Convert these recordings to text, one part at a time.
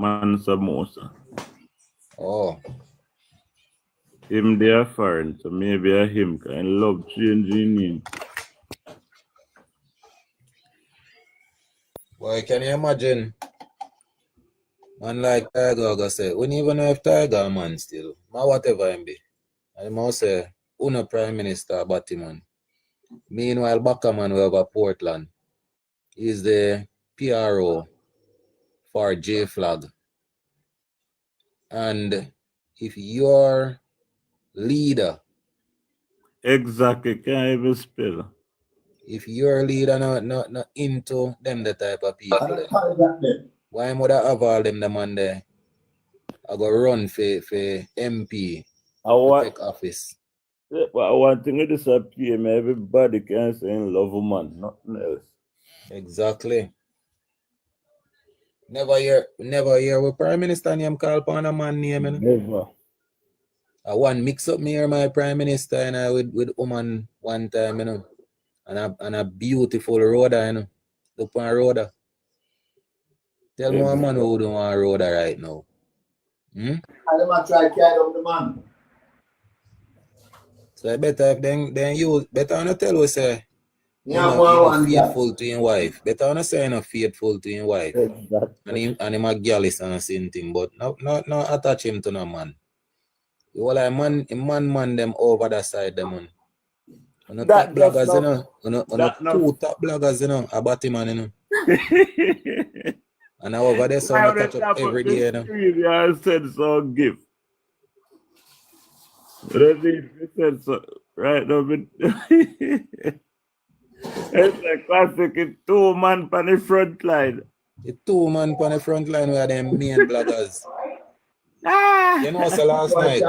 man samosa. Oh. Him they are foreign, so maybe I him can love changing name. Boy, can you imagine? Man like Tiger go say, we don't even know if Tiger man still. Ma whatever him be. And him also say, Uno Prime Minister Batman. Meanwhile, Backerman we have a Portland. He's the PRO for J Flag. And if your leader, Exactly, can't even spell. if your leader not into them the type of people, why would I have all them the man there? I go run for MP to take office. One thing it disappear, everybody can say in love man, nothing else. Exactly. Never hear what Prime Minister name call upon a man name. Never. I want mix up me here my Prime Minister and with woman one time, you know. And a beautiful roader, you know. Look on roader. Tell me one man who don't want a roader right now. I don't try to carry up the man. So I better if then you better not tell us say faithful to your wife. Better not say not faithful to your wife. Exactly. And him a gallus and same thing, but no attach him to no man. You all like man them over that side them on. On the top bloggers, you know. On the two top bloggers, you know, about him, man, you know. And over there, so I catch up every day, you know. I said so gift. Said so right now. It's a classic. It's 2 man on the front line. The 2 man on the front line were them main bloggers. You know, so last night.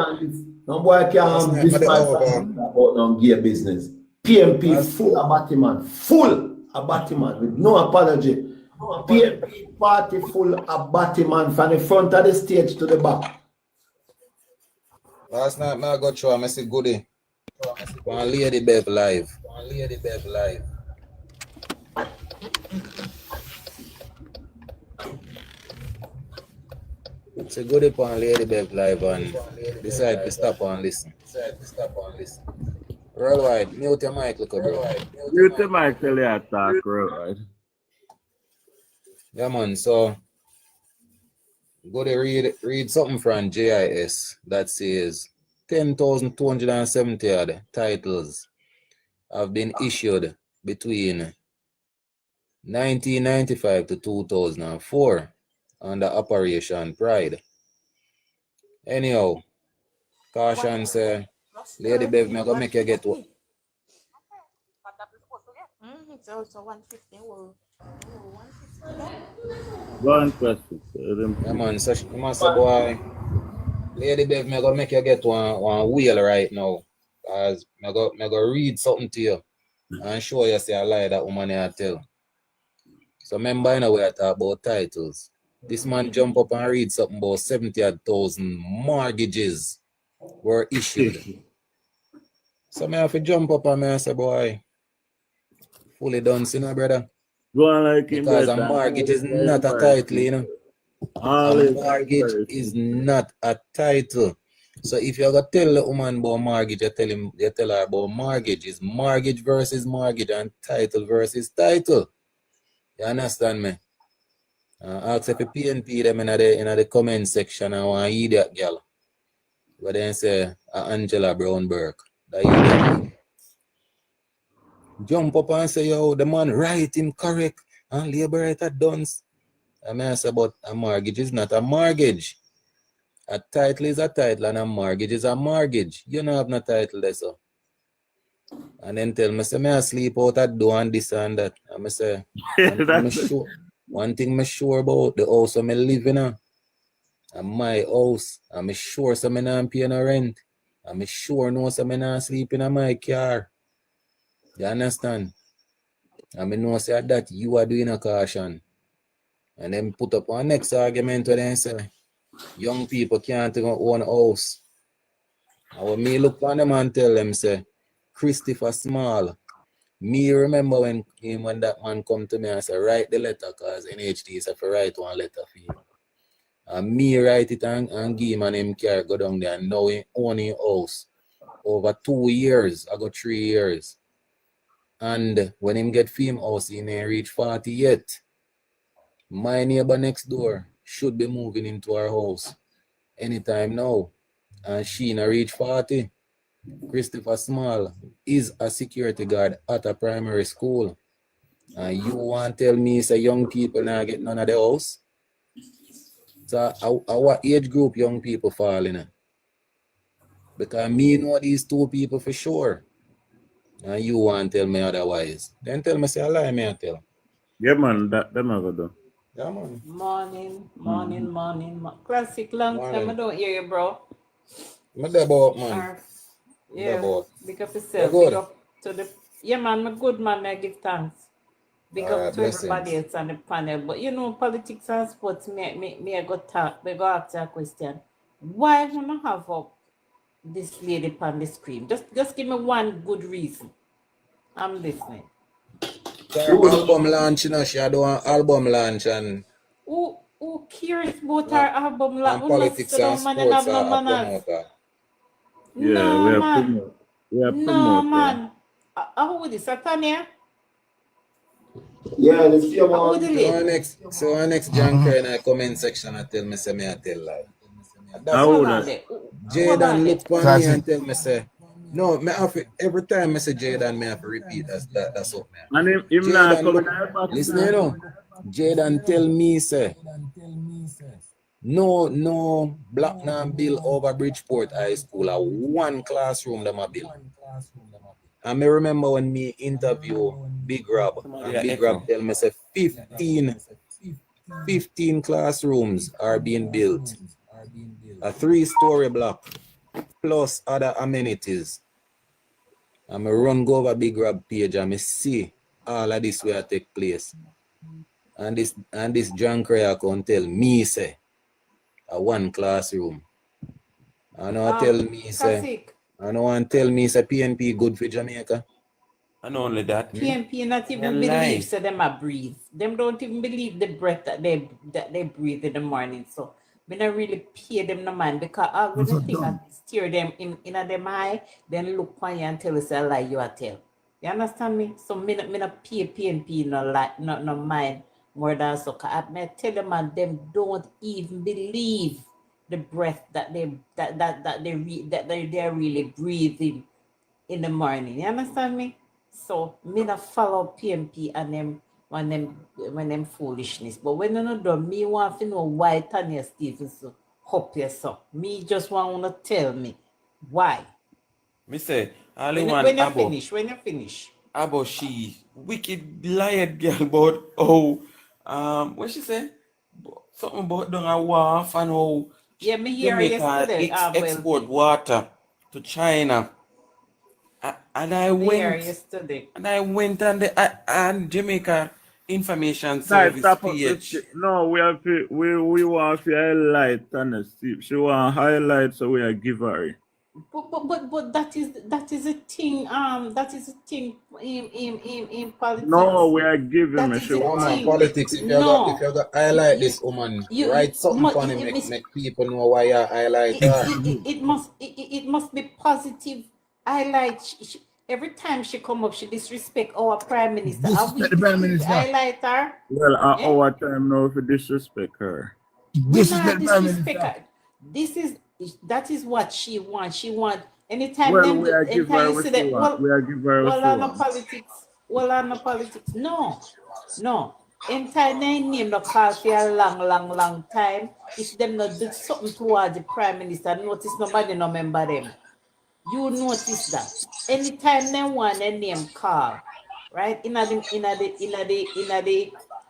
No boy can't about no gear business. PMP full of Batman. Full of Batman with no apology. PMP party full of Batman from the front of the stage to the back. Last night, I got through a see goodie. One Lady Bev live. It's a goodie on Lady Bev live and decide to stop and listen. Worldwide, mute your mic, look bro. Mute your mic till you talk, worldwide. Yeah, man, so go to read something from JIS that says 10,270 other titles have been issued between 1995 to 2004 under Operation Pride. Anyhow, caution say, Lady Bev, me gonna make you get what? It's also 150. One question. Yeah, man, so you must say, boy, Lady Bev, me gonna make you get one wheel right now. Cause me go read something to you and show you say a lie that woman here tell. So remember, you know, we talk about titles. This man jump up and read something about 70,000 mortgages were issued. So me have to jump up and me say, boy, fully done, see no brother. Because a mortgage is not a title, you know. A mortgage is not a title. So if you're gonna tell the woman about mortgage, you tell her about mortgage. Is mortgage versus mortgage and title versus title. You understand me? Ask if you PNP them in the comment section and want to idiot girl. But then say Angela Brown Burke. That idiot. Jump up and say, yo, the man write him correct and labor right at Duns. I mean, I say, but a mortgage is not a mortgage. A title is a title and a mortgage is a mortgage. You don't have no title there, so. And then tell me, say, me I sleep out at door and this and that. And I say, one thing I'm sure about the house I'm living in. And my house. I'm sure some I'm paying no rent. I'm sure no some I'm sleeping in my car. You understand? I know say that you are doing a caution. And then put up our next argument where they say young people can't even own a house. And when me look on them and tell them say Christopher Small. Me remember when that man come to me and say write the letter because NHD is to write one letter for you. And me write it and give him and him car go down there and now he own his house. Over 2 years, I got 3 years. And when him get film house, he ain't reach 40 yet. My neighbor next door should be moving into our house anytime now. And she not reach 40. Christopher Small is a security guard at a primary school. And you want to tell me say young people now get none of the house? So our age group young people fall in? Because me know these two people for sure. And you want to tell me otherwise. Then tell me say a lie, me I tell. Yeah, man, that them I go do. Yeah, man. Morning. Classic long time I don't hear you, bro. I'm there about, man. Yeah, About. big up yourself. You're Big good. up to the man, I'm good man, I give thanks. Big All up right, to everybody blessings. else on the panel. But you know, politics and sports, me I go talk, me go ask you a question. Why would I have up this lady on the screen? Just give me one good reason. I'm listening. Her album launch, you know, she had one album launch and Who cares about her album? Like, who not politics sit and down man and have sports no are manners? promoter. Yeah, No, man. we are No, promoter. man. How would this, Tanya? Yeah, the same How one. would it? So our next John Cray in the comment section and tell me say me I tell lie. Hold on there. Jaden look for me and tell me say no, me have to, every time I say Jaden, me have to repeat that's what me. And him not coming out. Listen, you know, Jaden tell me say no black man build over Bridgeport High School a one classroom them a build. And me remember when me interview Big Rob, and Big Rob tell me say 15 classrooms are being built. A 3-story block plus other amenities. And I run go over Big Rob page and I see all of this will take place. And this John Cray can tell me say a one classroom. And now tell me say I know and tell me say PNP good for Jamaica. And only that. PNP not even believe so them a breathe. Them don't even believe the breath that they breathe in the morning. So we not really pay them no mind because all when the thing that steer them in them eye, then look on you and tell us a lie you a tell. You understand me? So me not pay PNP no mind more than so. Cause I tell them and them don't even believe the breath that they're really breathing in the morning. You understand me? So me not follow PMP and them when them foolishness. But when you know done, me want to know why Tanya Stevens hope you so. Me just want to tell me why. Me say, When you finish. About she wicked liar girl about what she say? Something about doing a wharf and how me hear yesterday. Export water to China. And I went and Jamaica Information Service PH. No, we want to highlight Tanya Steve. She want highlight, so we are give her. But that is a thing. That is a thing in politics. No, we are giving me. Politics. If you got highlight this woman, write something funny, make people know why you highlight her. It must be positive. Highlight. Every time she come up, she disrespect our prime minister. Highlight her. Well, our time now to disrespect her. Disrespect her. That is what she wants. She want anytime. Well, we are give her what she want. We are give her what she want. Well, on the politics. No. Anytime they name the call for a long time. If them not do something towards the prime minister, notice nobody no remember them. You notice that anytime they want a name call, right? In the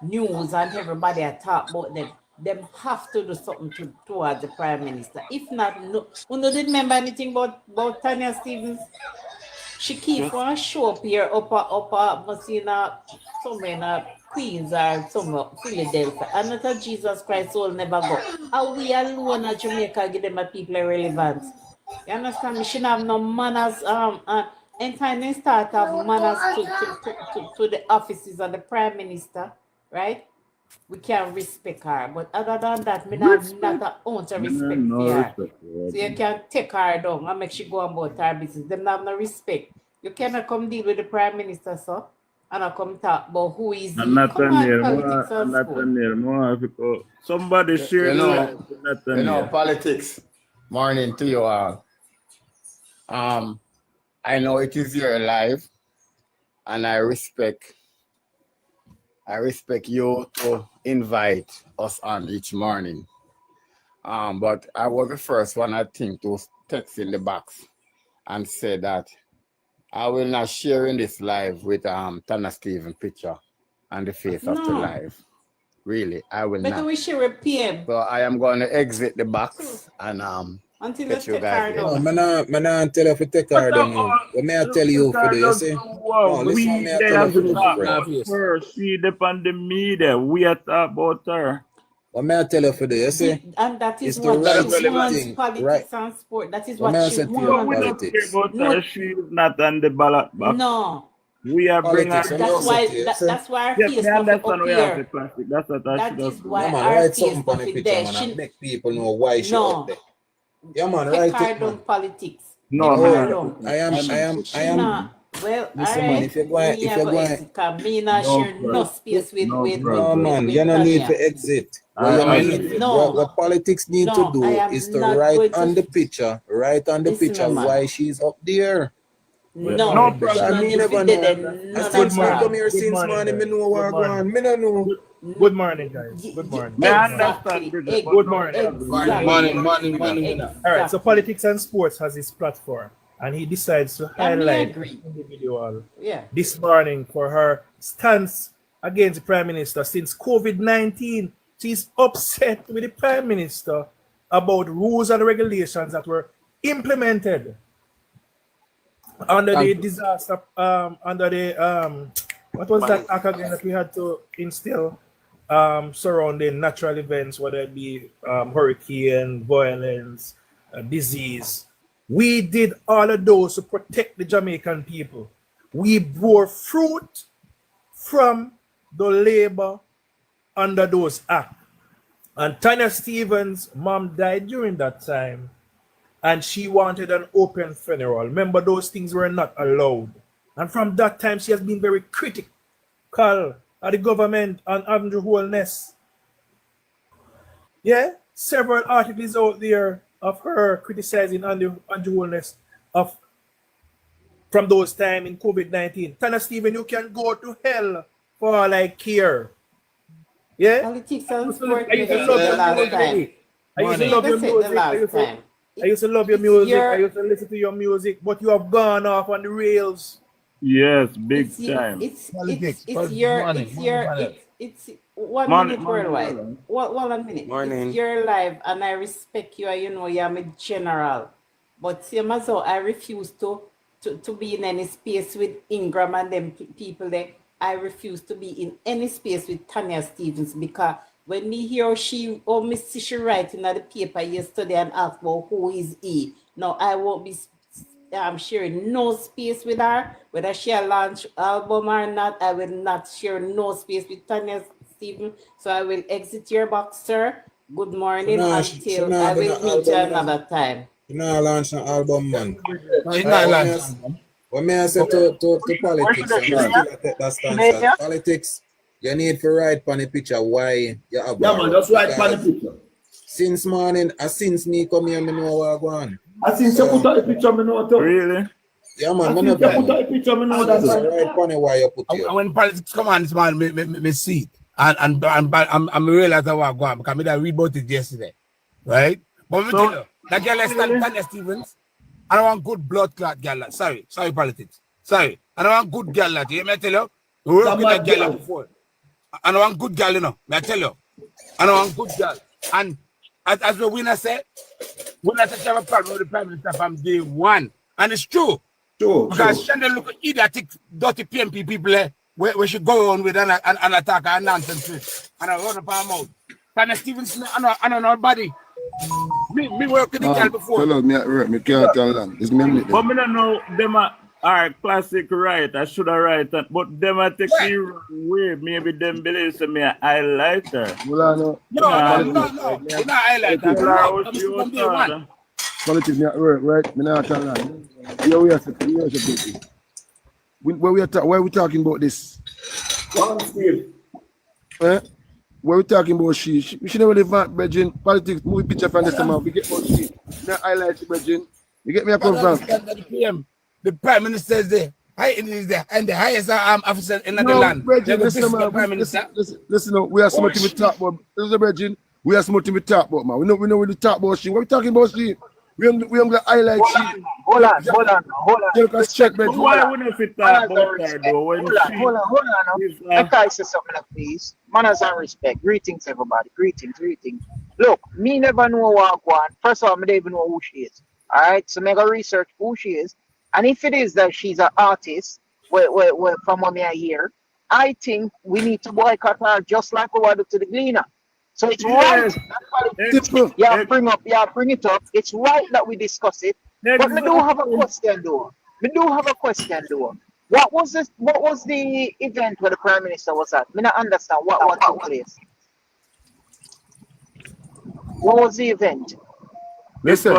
news and everybody talk about them have to do something towards the prime minister. If not, no. You didn't remember anything about Tanya Stevens? She keep on show up here upper Messina, somewhere in Queens or somewhere Philadelphia. And not a Jesus Christ will never go. Are we alone at Jamaica give them a people relevant? You understand me? She have no manners. And time they start have manners to the offices of the prime minister, right? we can respect her. But other than that, me not an ounce of respect No for her. respect for her. So you can take her down and make she go about her business. Them have no respect. You cannot come deal with the Prime Minister, sir, and I come talk about who is he. And Come on, politics and sport. Nathaniel, somebody share the life with Nathaniel. You know, politics. Morning to you all. I know it is your life, and I respect you to invite us on each morning. But I was the first one, I think, to text in the box and say that I will not share in this live with Tanya Stephen picture on the face of the live. Really, I will not. But we share a PM. So I am going to exit the box and until get you guys. No, man, I tell you if you take her down. What may I tell you for the, you see? No, listen, what may I tell you for the first, she depend the media. We are talking about her. What may I tell you for the, you see? And that is It's what the she right wants, thing, politics right? and sport. That is What may I what she say to you, We wants. don't care politics? about her. She is not on the ballot box. No. We are bringing her. Politics, That's why that's why her Yes, face I not understand we have up the here. plastic. That's what I That should is have why Yeah, man, her write face something not on the in picture, there. man, She and make people know why she no. up there. Yeah, man, Take write her it, down man. politics. No, Take me her not. down. I am. She not. Well, Listen, alright. man, if you're going, Me not No share no problem. space with No with problem. no, with, man, with you don't need Tanya. to exit. No. What politics need to No, do I am is to not write going on to the picture, listen, man. why she's up there. No, No she problem. I not mean, never defeated know. and I none since of me that. come here Good since morning, morning, me guys. know what Good going on. morning. Me don't know. Good morning, guys. Good morning. Me Exactly. understand, Bridget, but Good no morning. problem. Morning. All right, so Politics and Sports has his platform, and he decides to And me highlight agree. an individual Yeah. this morning for her stance against the Prime Minister since COVID-19. She's upset with the Prime Minister about rules and regulations that were implemented under the disaster, under the what was that act again that we had to instill surrounding natural events, whether it be hurricane, violence, disease. We did all of those to protect the Jamaican people. We bore fruit from the labor under those acts. And Tanya Stevens' mom died during that time, and she wanted an open funeral. Remember, those things were not allowed. And from that time, she has been very critical of the government and Andrew Holness. Yeah, several articles out there of her criticizing Andrew Holness from those time in COVID-19. Tanya Stevens, you can go to hell for all I care. Yeah? Politics and sport. I used to love your music. I used to love your music. I used to love your music. I used to listen to your music, but you have gone off on the rails. Yes, big time. It's 1 minute worldwide. 1 minute. Morning. It's your life, and I respect you. You know, you're my general. But same as how I refuse to be in any space with Ingram and them people there. I refuse to be in any space with Tanya Stevens, because when me hear she write in the paper yesterday and ask about who is he. No, I won't be sharing no space with her. Whether she launch album or not, I will not share no space with Tanya Stevens. So I will exit your box, sir. Good morning until I will meet you another time. You know, I launched an album, man. No, he's not launched. What may I say to politics? And still I take that stance. Politics, you need to write on the picture why you have. Yeah, man, just write on the picture. Since morning, since me come here, me know what I go on. Since you put out the picture, me know too. Really? Yeah, man, me Since you put out the picture, me know that. Write on it why you put here. When politics come on this man, me see it. And I'm realize what I go on because I read about it yesterday. Right? But me tell you, that girl is Tanya Stevens. I don't want good blood clot girl. Sorry, politics. Sorry. I don't want good girl. You hear me tell you? We work with that girl before. I don't want good girl, you know. I tell you. I don't want good girl. And as the winner said, we have a problem with the Prime Minister from day one. And it's true. Because she look at idiotic, dirty PMP people where she go on with an attack and nonsense. And I run up her mouth. Tanya Stevens, I don't know nobody. Me work with the girl before. Fellow, me can't tell them. It's me. But me don't know them Alright, classic right. I should have right that, but them I take the wrong way. Maybe them believe say me a highlighter. No, you're not highlight. I'm from day one. Politics not work, right? Me not tell that. Here we are, people. Where we talking about this? Where we talking about she never live Virgin politics, movie picture from the summer. We get about she. Not highlight Virgin. You get me a come from? The Prime Minister is there. Is there and the highest officer in the land. Virgin, listen, we are something we talk about. Virgin, we are something we talk about, man. We know when we talk about she. What we talking about she? We am going to highlight she. Hold on. Take us check, Virgin. Why wouldn't fit talk about her though? When Hold on. Let I say something, please. Manners and respect. Greetings, everybody. Greetings. Look, me never know what I want. First of all, I don't even know who she is. All right, so I go research who she is. And if it is that she's an artist, from what I hear, I think we need to boycott her just like we want to the Gleaner. So it's right. Bring it up. It's right that we discuss it. But we do have a question though. What was the event where the Prime Minister was at? I don't understand what took place. What was the event? Listen,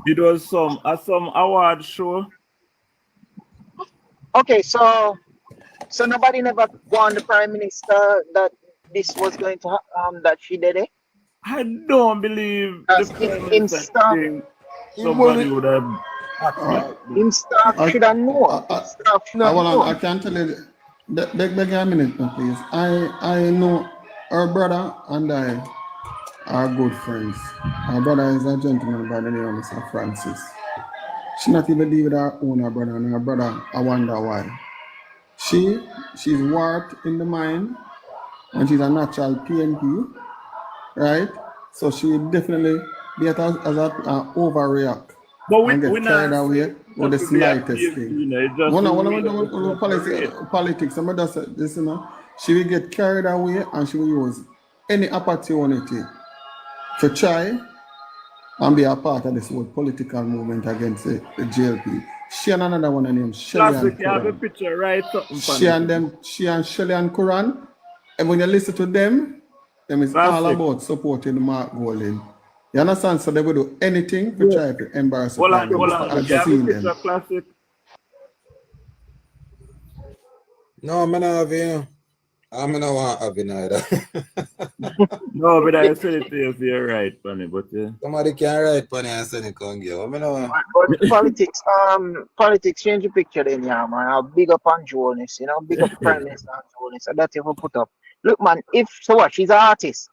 it was some award show. Okay, so nobody never warned the Prime Minister that this was going to that she did it. I don't believe the Prime Minister somebody would have. Him staff should have known. I can't tell you. Beg a minute, please. I know her brother and I are good friends. Her brother is a gentleman by the name of Mr. Francis. She not even live with her own brother, and her brother, I wonder why. She's warped in the mind, and she's a natural PNP, right? So she definitely be as an overreact. But we carried away with the slightest thing. Politics, I'm just this, you know. She will get carried away and she will use any opportunity to try and be a part of this whole political movement against the JLP. She and another one named Shelly and Quran. She and Shelly and Quran. And when you listen to them is all about supporting Mark Golding. You understand? So they will do anything to try to embarrass the Prime Minister. Classic. No, I'm not having. I'm not want having either. No, but I said it to you if you're right, Panny, but yeah. Somebody can write Panny and send it on you. But politics change the picture then, yeah, man. I'll big up on Jonas, you know, big up Prime Minister and Jonas. So that you will put up. Look, man, she's an artist.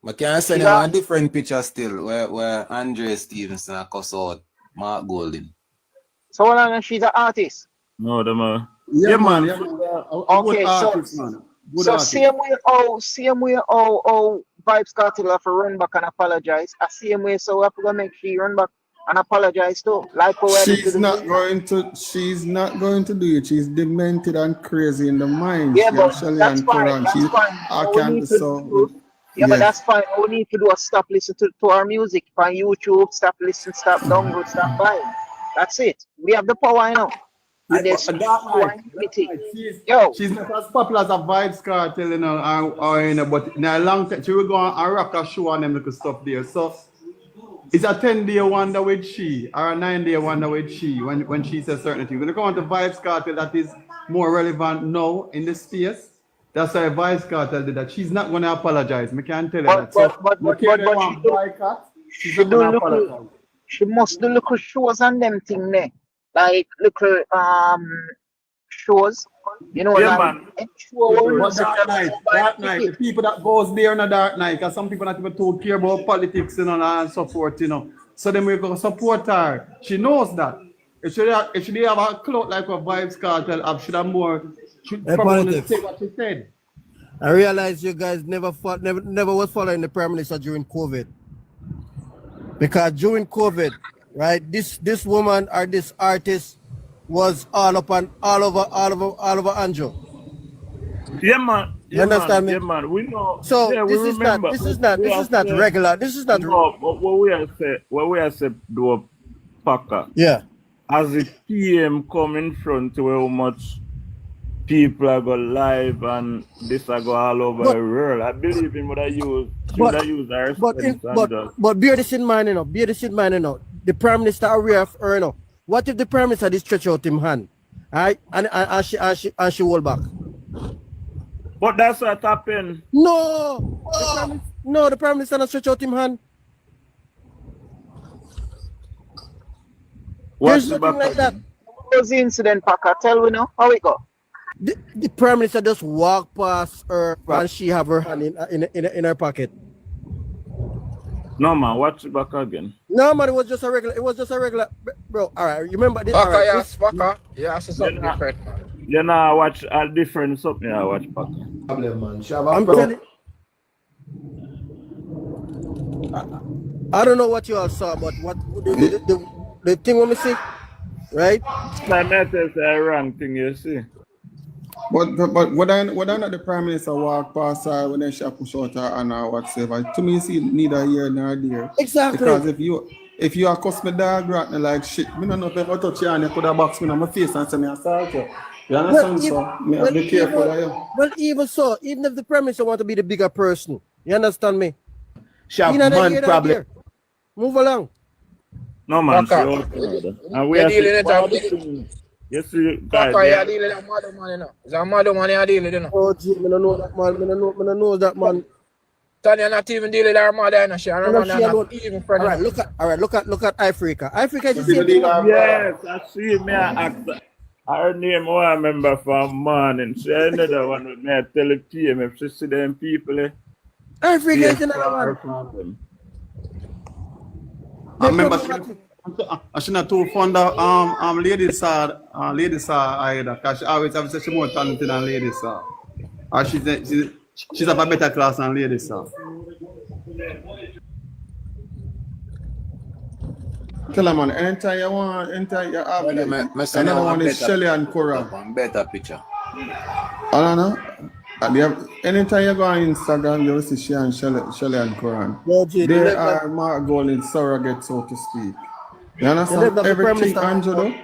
I can send you a different picture still where Andre Stevenson cuss out Mark Golding. So she's an artist. No, them yeah, man. Okay, so same way how Vibes Cartel have to run back and apologize. A same way so we have to make she run back and apologize too. Like she's not going to do it. She's demented and crazy in the mind. Yeah, but that's fine. But that's fine. We need to do a stop listen to our music on YouTube. Stop listen, stop download, stop buying. That's it. We have the power, you know. And there's she's not as popular as a Vibes Cartel, you know, but in a long time, she will go on and rock a show and them little stuff there. So it's a 10-day wonder with she, or a 9-day wonder with she, when she says certain things. When you come on to Vibes Cartel, that is more relevant now in this space. That's why Vibes Cartel did that. She's not going to apologize. I can't tell you that. She must do little shows and them thing there. Like little shows, you know, yeah, man. Dark night, the people that goes there in a dark night, because some people not even too care about politics, you know, and so forth, you know. So then we go support her. She knows that. If she have a clout like a Vibes Cartel, should have more. Should probably say what she said. I realize you guys never was following the Prime Minister during COVID, because during COVID, right, this woman or this artist was all over Andrew. Yeah, man. You understand me? Yeah, man. We know. So yeah, this is not regular. This is not. No, what we have said, though, Packer. Yeah. As the PM come in front to how much people are go live and this are go all over the world. I believe him would have used our sense and just. But bear this in mind, Bear this in mind, The Prime Minister aware of her, What if the Prime Minister did stretch out him hand? Alright? And she hold back. But that's what happened. No! The Prime Minister not stretch out him hand. What's There's nothing like that. What was the incident, Packer? Tell we now. How it go? The Prime Minister just walk past her and she have her hand in her pocket. No man, watch it back again. No man, it was just a regular bro. Alright, remember this? Packer, Right, yes, Packer. Yeah, so something different, man. You know, watch a different something. I watch Packer. Problem, man. I'm telling. I don't know what you all saw, but what the thing when we see, right? That is the wrong thing you see. But what I not the Prime Minister walk past her when she push out her and or whatsoever. To me, see neither here nor there. Exactly. Because if you accuse me dog rat like shit, me don't know if I touch you and you could have box me on my face and say me assault you. You understand? So me have to be careful of you. Well, even so, even if the Prime Minister want to be the bigger person, you understand me? She have man problem. Move along. No man, and we are yes, you guys. Packer, you dealing with that man, It's a mad man you dealing with, Oh, gee, I don't know that man. I don't know that man. Tanya not even dealing with her mother, She and her man not even friendly. Look at Africa. Africa is the same thing. Yes, I see me act. Her name I remember from morning. She another one with me. I tell the PM if she see them people. Africa is another one. I remember she not too fond of ladies either, because she always have to say she more talented than ladies or she's of a better class than ladies Tell her man, anytime you want, anytime you have another one is Shelly and Cora. One better picture. I don't know. Anytime you go on Instagram, you will see Shelly and Cora. They are Mark Golding surrogates, so to speak. You understand? Everything Andrew do,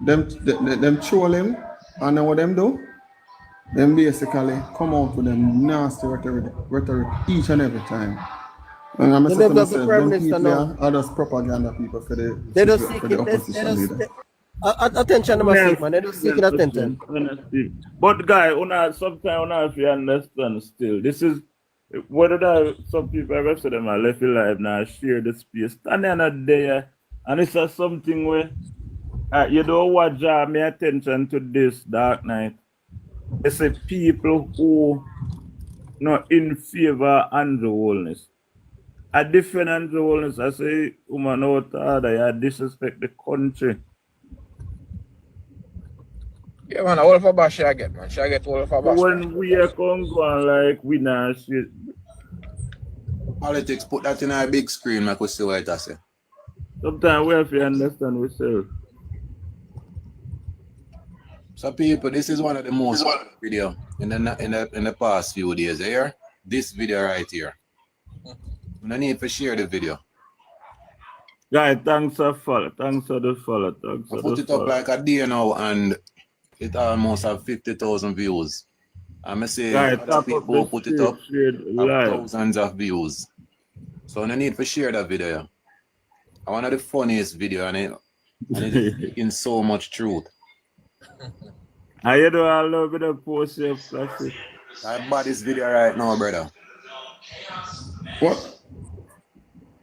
them troll him, and then what them do? Them basically come out with them nasty rhetoric each and every time. And I'm saying them people are just propaganda people for the opposition leader. Attention, man. They don't seek attention. But guy, sometimes if you understand still, this is whether some people ever say them are left alive now share the space. Tanya not there. And it's something where you don't want to draw my attention to this dark night. It's a people who not in favor of Andrew Holness. A different Andrew Holness, I say, woman out order, you disrespect the country. Yeah, man, all for bash I get, man. She get all for bash. When we are going like we now shit. Politics, put that in a big screen, like we see what I say. Sometimes we have to understand ourselves. So people, this is one of the most video in the past few days here. This video right here. No need to share the video. Guys, thanks for follow. Thanks for the follow. I put it up like a day now and it almost have 50,000 views. I'm say other people put it up have thousands of views. So no need to share that video. One of the funniest video and it is in so much truth. I you do I love it post your plastic. I bought this video right now, brother. What?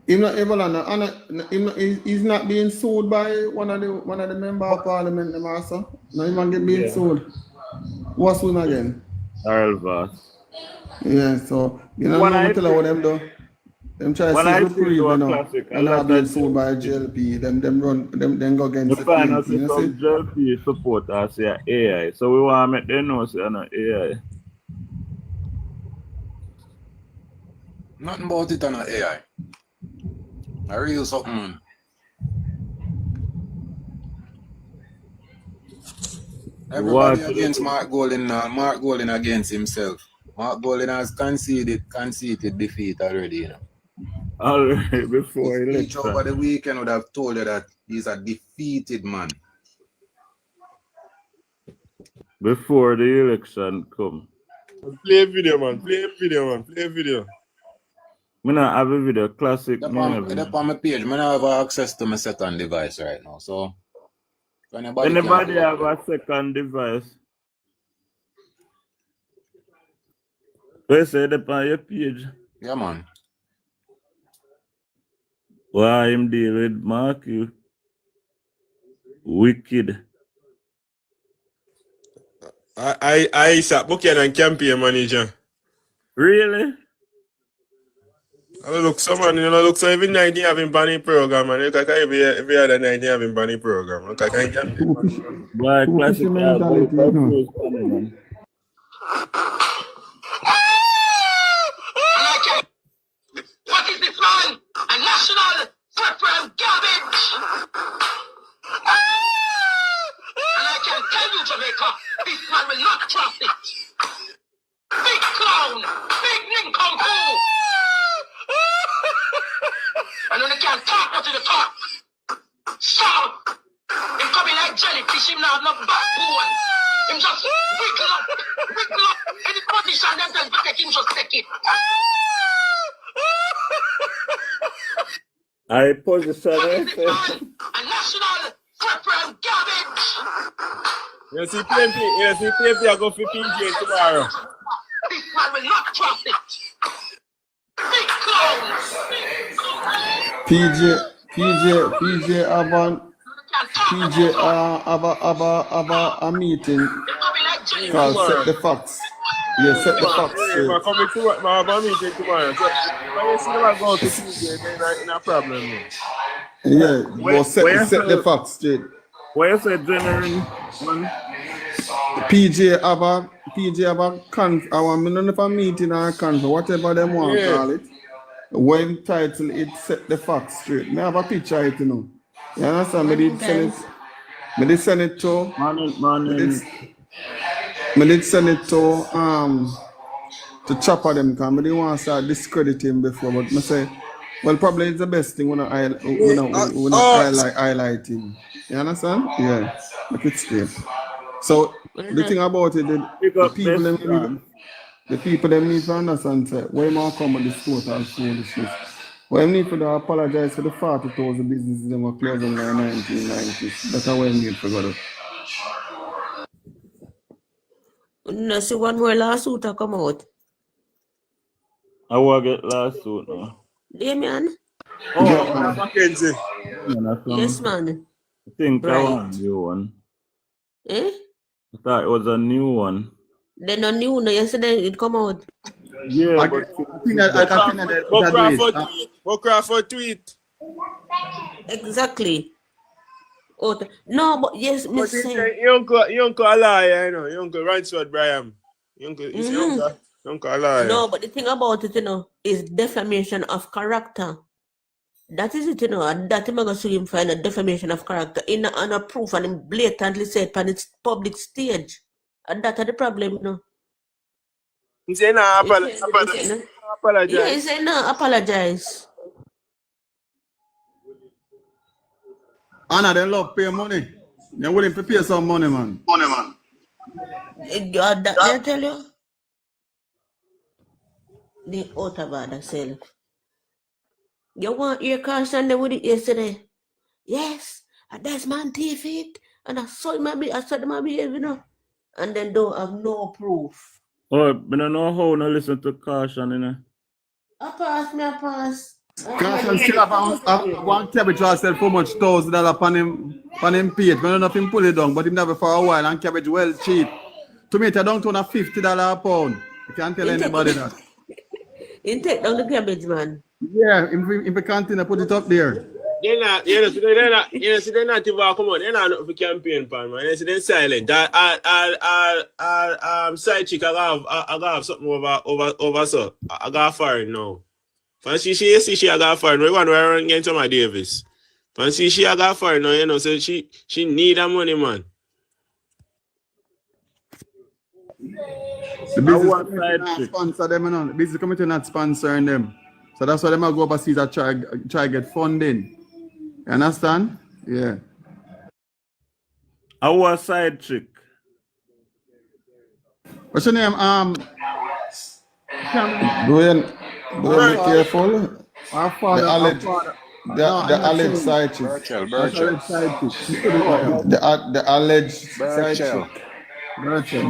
He's not being sued by one of the member of parliament, the master. Not even being sued. What's one again? Voss. Yeah, so you know what tell what them do. Them try to see reprieve, you know, and not being sued by JLP. Them go against the PNP, you know, see? JLP support us here AI, so we want to make them know say no AI. Nothing about it on AI. I real something, man. Everybody against Mark Golding, Mark Golding against himself. Mark Golding has conceded defeat already, you know. already before Speech over the election. weekend would have told you that he's a defeated man. Before the election come. Play a video, man. Play a video, man. Play a video. Me not have a video classic. Up on my page, I don't have access to my second device right now. So if anybody have a second device? They say it on your page. Yeah, man. Why him deal with Mark you? Wicked. I sat booking and campaign manager. Really? I look someone, you know, look so every night you having banning program and look like every other night you having banning program. Look like I can. Why classic mentality, you know. What is this man? A national preference garbage! And I can tell you, Jamaica, this man will not trust it. Big clown, big nincompoop. And when they can't talk, what to the talk? Stop! Him coming like jellyfish, him now have no backbone. Him just wiggle up. Any position themselves to take him, just take it. I position it. A national preference garbage. You see PMP, I go for PJ tomorrow. This man will not trust it. Big clown. PJ have a meeting called Set the Facts. Yeah, Set the Facts. I'm coming to my meeting tomorrow. So when you see them go to PJ, then in a problem. Yeah, but set the facts straight. Why you say January, man? PJ have a conf. I want me know if a meeting or a conf, whatever them want to call it. When title it Set the Facts Straight. Me have a picture it, you know. You understand? Me did send it to Chopper them because I didn't want to start discrediting before, but I say, well, probably it's the best thing when I highlight him. You understand? Yeah, make it straight. So the thing about it, the people them need to understand say, why more come with this total foolishness. Well, I need to apologize for the 40,000 businesses that were closed in the 1990s. That's how I need to go to. No, see one more lawsuit to come out. I will get lawsuit now. Damien? Oh, Mackenzie. Yes, man. I think Right. I want a new one. Eh? I thought it was a new one. Then a new one, yesterday it come out. Yeah, I What Crawford tweet? Exactly. Oh, no, but yes, But Miss. your uncle a liar, you know. Your uncle Ransford Brian. Your uncle, your uncle a liar. No, but the thing about it, you know, is defamation of character. That is it, you know, and that him going to see him find a defamation of character in a proof and him blatantly said on its public stage. And that's the problem, you know. He say no, apologize. Yeah, he say no, apologize. Anna, they love pay money. They're willing to pay some money, man. God, that I tell you. The out about themselves. You want your caution with it yesterday? Yes, and that's man thief it. And I saw him, I saw them behave, you know. And then don't have no proof. Oh, but I know how to listen to caution, you know. I pass. Caution still have one cabbage was sell for much $1,000 on him page. I don't know if him pull it down, but him never for a while and cabbage well cheap. Tomato down to $50 a pound. You can't tell anybody that. You take down the cabbage, man. Yeah, if we continue put it up there. They're not even come on. They're not for campaign pan, man. They're silent. Side chick, I have something over so. I got foreign now. Fancy she I got foreign. We want to run against my Davis. Fancy she I got foreign now, you know, so she need that money, man. The business committee not sponsor them, you know. The business committee not sponsoring them. So that's why they might go overseas and try get funding. You understand? Yeah. Our side chick. What's your name? Do be careful. Our father, The alleged side chick. Burchell. Side chick. The alleged side chick.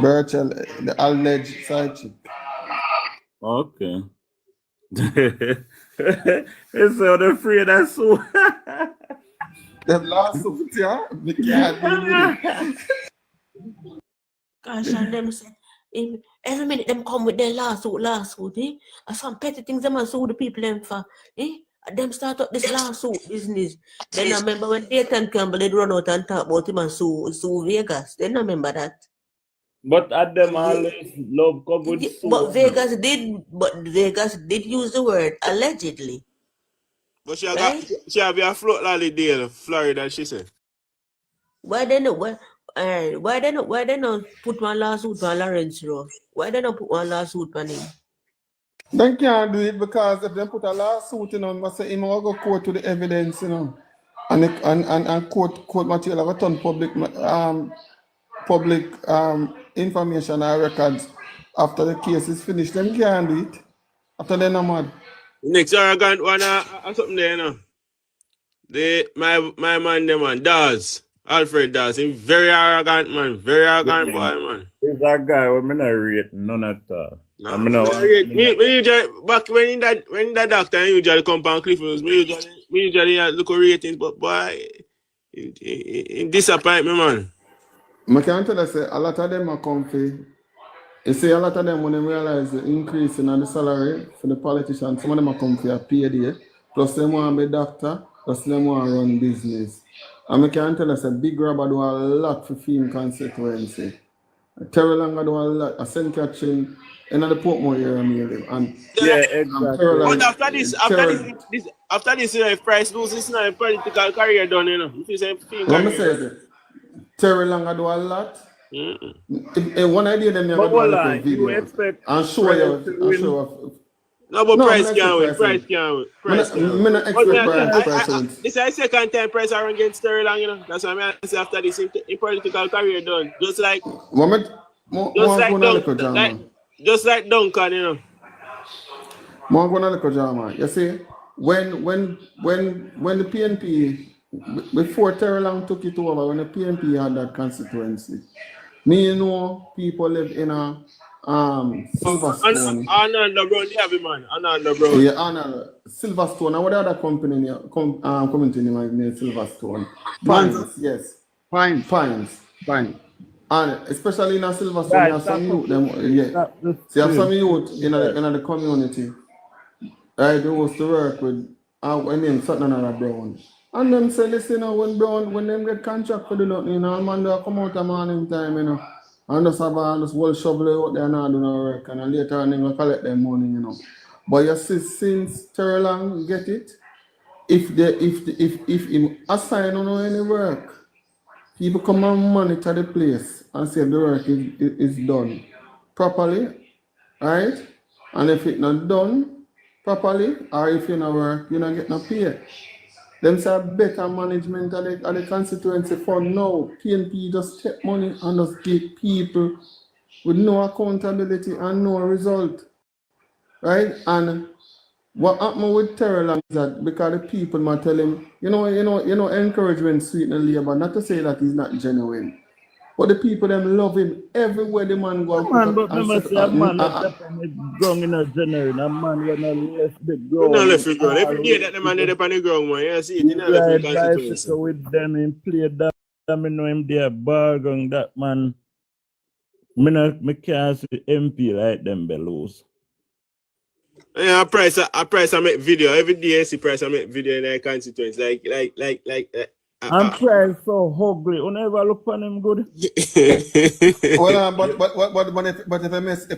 Burchell, the alleged side chick. Okay. It's so the free that so. The lawsuit, yeah. We can't deal with it. Gosh, and them say, every minute them come with their lawsuit, eh? And some petty things them sue the people them for, eh? And them start up this lawsuit business. Then I remember when Nathan Campbell they run out and talk about him and sue Vegas. Then I remember that. But at them always love come with But Vegas did use the word allegedly. But she have a float lally deal, Florida, she said. Why they not put one lawsuit on Lawrence Rowe? Why they not put one lawsuit on him? They can't do it because if they put a lawsuit, must say him will go court to the evidence, and court material have turn public information or records after the case is finished. Them can't do it. After they're not mad. Next arrogant one, something there, my man, the man, Dawes. Alfred Dawes, he's very arrogant, man. Very arrogant boy, man. He's that guy who I'm not rate none at all. No, back when that doctor usually come on Clifford, we usually look at ratings, but boy, it disappoint me, man. I can tell you, say, a lot of them are comfy. You see, a lot of them, when they realize the increase in the salary for the politicians, some of them are comfy at payday, plus they want to be doctor, plus they want to run business. And I can tell you, say, Big Robber do a lot for film constituency. Terry Langer do a lot, a St. Catherine, in the Portmore area, and yeah, exactly. But after this, if Price loses, now a political career done, Let me say it. Terry Langer do a lot. One idea them never do a little video and show you. No, but Price can't win. Price can't win. Price can't win. I expect Price to win. This is the second time Price are against Terry Lang, That's why I say after this, in political career done. Just like Duncan, More gonna look at drama. You see, when the PNP before Terry Lang took it over, when the PNP had that constituency, people live in a Silverstone. Ananda Brown, man. Ananda Brown. Yeah, Silverstone. And what other company community name Silverstone? Pines, yes. Pines. And especially in a Silverstone, you have some youth. So you have some youth in the community. Right, who was to work with name Ananda Brown. And them say, listen, when them get contract for the nothing, man, they come out a morning time, and just have a whole shovel out there and not do no work, and later on they will collect them money, But you see, since Terry Lang get it, if him assign on any work, people come and monitor the place and say the work is done properly, right? And if it's not done properly, or if you not work, you don't get no pay. Them say better management of the constituency for now. PNP just take money and just give people with no accountability and no result. Right? And what happened with Terry Lang is that because the people might tell him, encouragement sweeten labor, not to say that he's not genuine. But the people them love him everywhere the man go. Man, but never say a man that ground in a general, a man when I left the ground. No left the ground. Every day that the man is on the ground, man. You see it, he not left the constituency. With them and play that, I know him there bargain that man. I can't see MP like them belows. Yeah, Price I make video. Every day I see Price I make video in the constituency. Like I'm trying so ugly. You never look on him good. Well, but if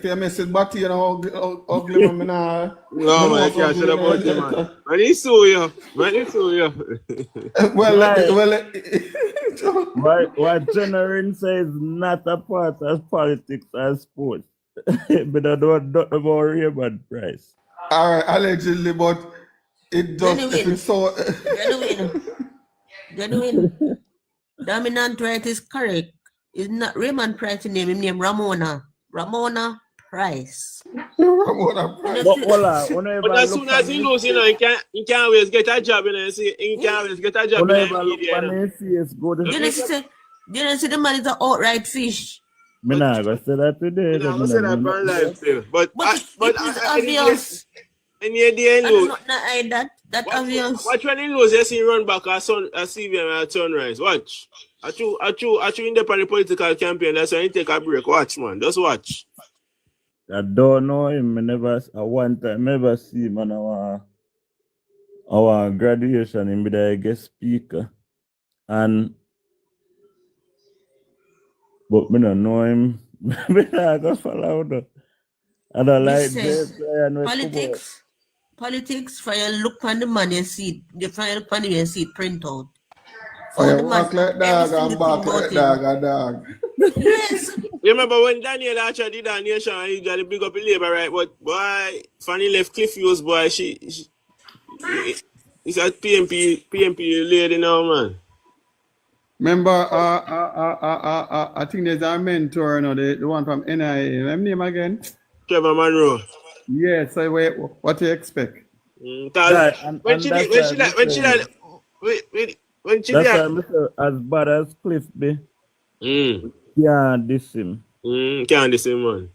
you miss it, but ugly man, no man, I can't say about you, man. Man, he sue you. What Generin says not a part of politics and sports. But I don't worry about Price. All right, allegedly, but It just, if it's so... Genuine. Dominant right is correct. It's not Raymond Price name. His name Ramona. Ramona Price. Ramona Price. But whenever But as soon as he lose, you know, he can't always get a job, you know. See, he can't always get a job in the media. You know, see the man is an outright fish. Me not gonna say that today. I say that on live still. But it's obvious. And yeah, they lose. That obvious. Watch when he lose, you see him run back at CVM at sunrise. Watch. At you in the political campaign, that's why you take a break. Watch, man. Just watch. I don't know him. I never see him on our graduation. Him be the guest speaker. But me don't know him. Me not go follow him. I don't like this. Politics, for you look on the money and see it. You find look on the and see it print out. For you walk like dog and back like dog. Yes. You remember when Daniel actually did that nation and he got to big up the labor, right? But boy, Fanny left Cliff Hughes, boy, it's a PMP lady now, man. Remember, I think there's a mentor, you know, the one from NIA. Remember his name again? Trevor Monroe. Yes, so what do you expect? That's why as bad as Cliff be, can't diss him. Can't diss him, man.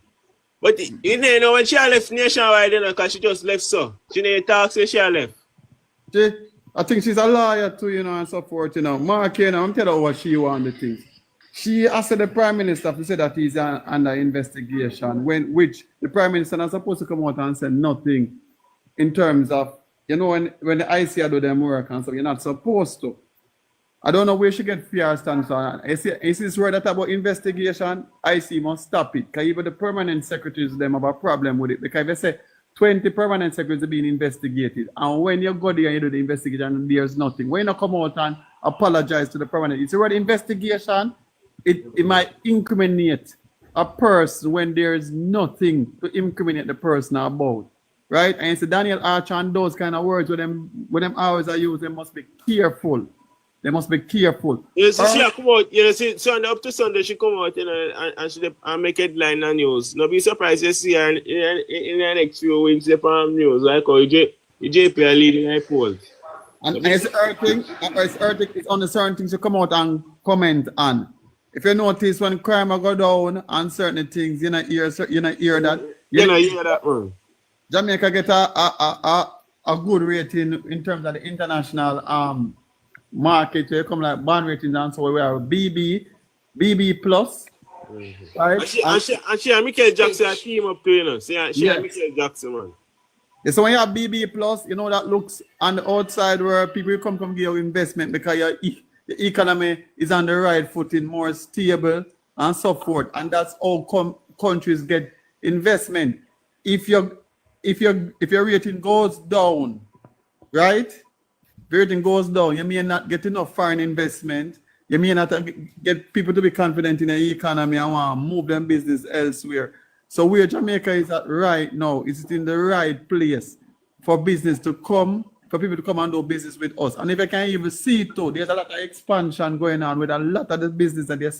But you know when she left nationwide, you know, because she just left so. She didn't talk, so she left. I think she's a lawyer too, you know, and so forth, you know. Mark, you know, I'm telling her what she want the things. She asked the Prime Minister to say that he's under investigation, which the Prime Minister is supposed to come out and say nothing in terms of, you know, when the ICA do them work and so you're not supposed to. I don't know where she get PR stance on. Is this word that about investigation? IC must stop it. Because even the permanent secretaries them have a problem with it. Because they say 20 permanent secretaries are being investigated. And when you go there and you do the investigation, there's nothing. When you come out and apologize to the permanent, it's already investigation. It might incriminate a person when there's nothing to incriminate the person about. Right? And it's Daniel Archer and those kind of words with them hours are used, they must be careful. They must be careful. You see, she come out, you know, see, Sunday up to Sunday, she come out, you know, and she make headline on news. No be surprised you see her in the next few weeks on news, like how JP are leading her polls. And it's earthing, it's on the certain things you come out and comment on. If you notice when crime go down and certain things, you know hear that. You know hear that one. Jamaica get a good rating in terms of the international market. You come like bond ratings and so we are BB plus. Right? And she and Michael Jackson team up to, you know. She and Michael Jackson, man. Yeah, so when you have BB plus, you know that looks on the outside where people come give you investment because your economy is on the right footing, more stable and so forth. And that's how countries get investment. If your rating goes down, right? If your rating goes down, you may not get enough foreign investment. You may not get people to be confident in the economy and want to move them business elsewhere. So where Jamaica is at right now, is it in the right place for business to come, for people to come and do business with us? And if you can even see it too, there's a lot of expansion going on with a lot of the business that you're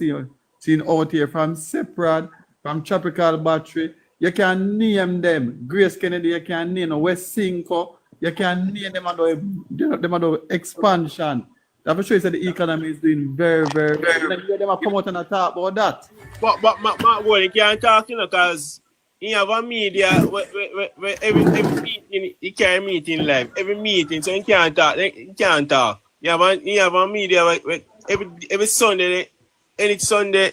seeing out here from Separate, from Tropical Battery. You can name them. Grace Kennedy, you can name West Cinco, you can name them and expansion. I'm sure you said the economy is doing very, very well. Then you them come out and talk about that. But Mark, you can't talk, you know, because you have a media where every meeting, you can't meeting live. Every meeting, so you can't talk. You have a media where every Sunday, any Sunday,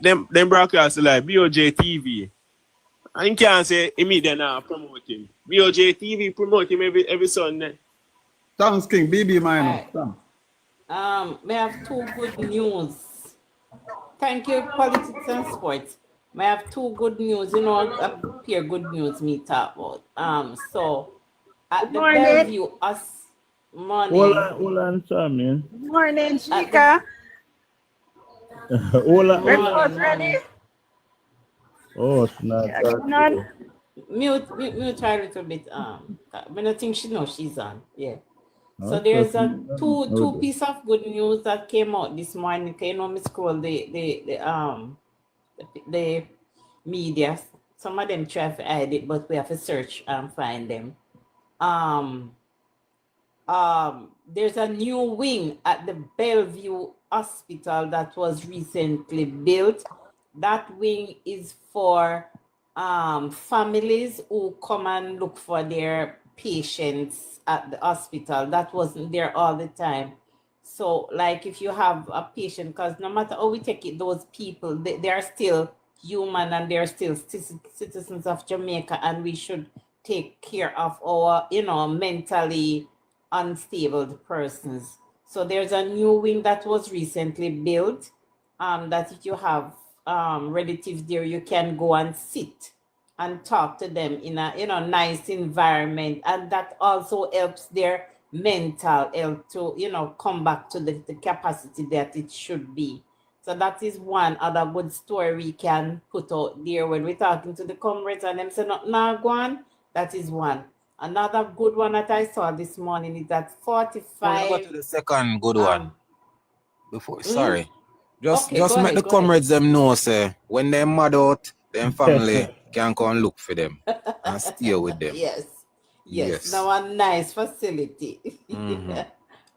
them broadcast live, BOJ TV. And you can't say immediately now promote him. BOJ TV promote him every Sunday. Thanks, King. BB Minor. Thanks. We have two good news. Thank you, politics and sports. We have two good news. You know, a pair good news me talk about. So at the Bellevue, us morning. Hold on, Charmian. Morning, Chica. Hold on. Breakfast ready? Oh, it's not. Yeah, Mute her a little bit. I don't think she knows she's on. Yeah. So Okay, there's a two okay. piece of good news that came out this morning. You know, me scroll the media. Some of them try to hide it, but we have to search and find them. There's a new wing at the Bellevue Hospital that was recently built. That wing is for families who come and look for their patients at the hospital. That wasn't there all the time. So, like, if you have a patient, because no matter how we take it, those people, they are still human and they're still citizens of Jamaica, and we should take care of our, mentally unstable persons. So there's a new wing that was recently built, that if you have relatives there, you can go and sit and talk to them in a nice environment, and that also helps their mental health to come back to the capacity that it should be. So that is one other good story we can put out there when we're talking to the comrades and them say no go on. That is one. Another good one that I saw this morning is that 45. Go to the second good one. Before, sorry. Just Okay, make the comrades them know, say, when they're mad out, them family can come and look for them and stay with them. Yes. Now a nice facility.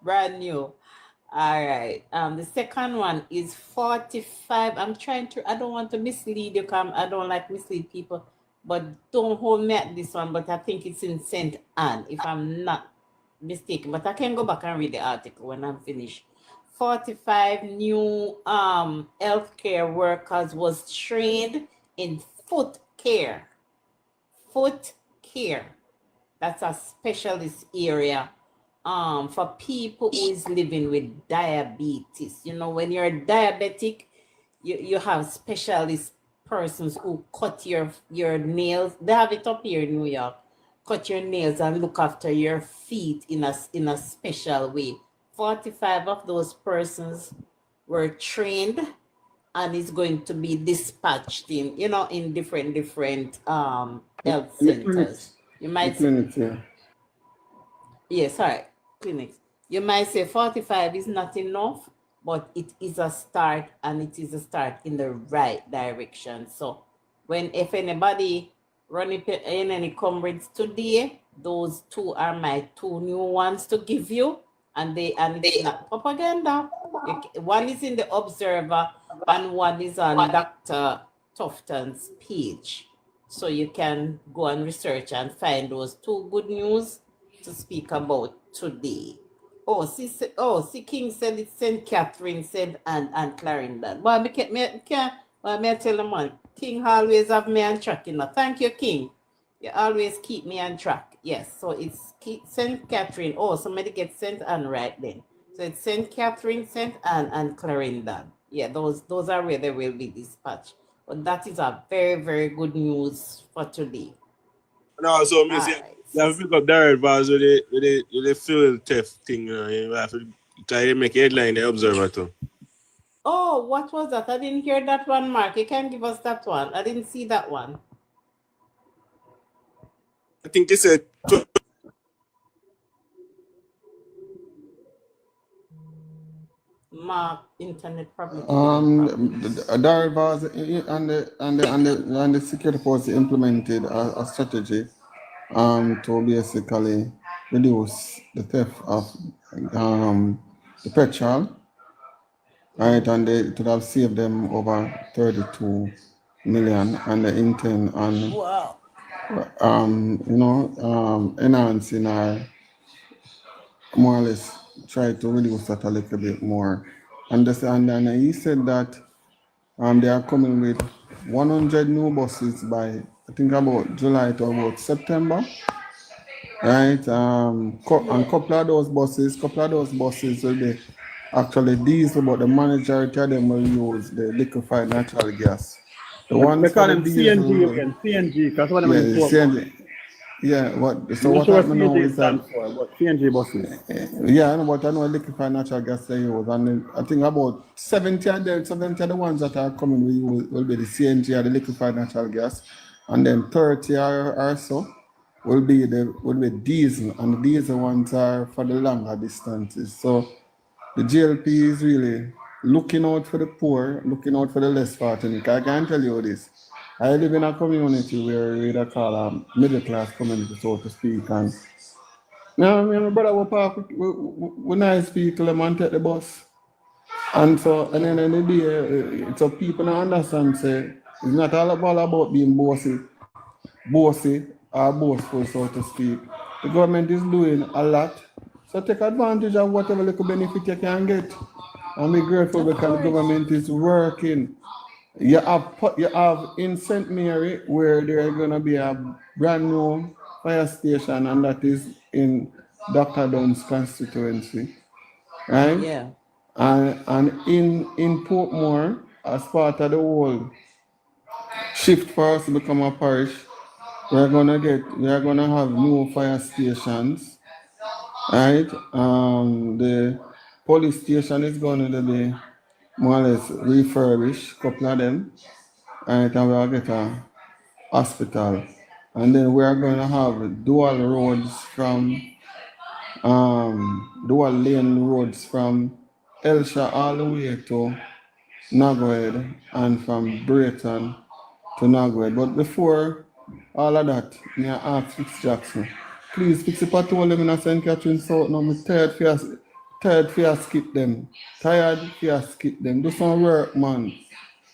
Brand new. All right. The second one is 45. I don't want to mislead you, I don't like mislead people, but don't hold me at this one, but I think it's in St. Anne, if I'm not mistaken, but I can go back and read the article when I'm finished. 45 new healthcare workers was trained in foot care. Foot care. That's a specialist area for people who is living with diabetes. When you're diabetic, you have specialist persons who cut your nails. They have it up here in New York. Cut your nails and look after your feet in a special way. 45 of those persons were trained and is going to be dispatched in different health centers. You might clinics, yeah. Yes, sorry, clinics. You might say 45 is not enough, but it is a start, and it is a start in the right direction. So if anybody running in any comrades today, those two are my two new ones to give you, and it's not propaganda. One is in the Observer and one is on Dr. Tufton's page. So you can go and research and find those two good news to speak about today. See, King said it's St. Catherine said and Clarendon. But me tell them man, King always have me on track, Thank you, King. You always keep me on track. Yes, so it's St. Catherine. Somebody get St. Anne right then. So it's St. Catherine, St. Anne, and Clarendon. Yeah, those are where they will be dispatched. But that is a very, very good news for today. No, so you have to pick up the advice with the fuel theft thing. You have to try to make a headline the Observer too. Oh, what was that? I didn't hear that one, Mark. You can give us that one. I didn't see that one. I think this is Mark, internet problem. Darivas and the security force implemented a strategy to basically reduce the theft of the petrol, right? And they could have saved them over 32 million, and they intend on enhancing our more or less try to reduce that a little bit more. And he said that they are coming with 100 new buses by, I think, about July to about September, right? And couple of those buses will be actually diesel, but the majority of them will use the liquefied natural gas. The ones for the diesel, CNG, because one of them is CNG. Yeah, so what happened now is that CNG buses. Yeah, but I know liquefied natural gas they use, and I think about 70 of the ones that are coming will be the CNG or the liquefied natural gas, and then 30 or so will be diesel, and the diesel ones are for the longer distances. So the JLP is really looking out for the poor, looking out for the less fortunate. I can tell you this. I live in a community where we call a middle class community, so to speak. And now, me and my brother we nice people, them and take the bus. And so, and then in the day, so people don't understand, say, it's not all about being bossy or boastful, so to speak. The government is doing a lot. So take advantage of whatever little benefit you can get. And be grateful because the government is working. You have in St. Mary where there is going to be a brand new fire station, and that is in Dr. Dunn's constituency. Right? Yeah. And in Portmore, as part of the whole shift for us to become a parish, we are gonna have new fire stations, right? The police station is going to be more or less refurbished, a couple of them, right? And we'll get a hospital, and then we are going to have dual lane roads from Elsha all the way to Nagwed, and from Brayton to Nagwed. But before all of that, me ask Fix Jackson, please fix the patrol them in St. Catherine South. Now, I'm tired for you skip them. Tired for you skip them. Do some work, man.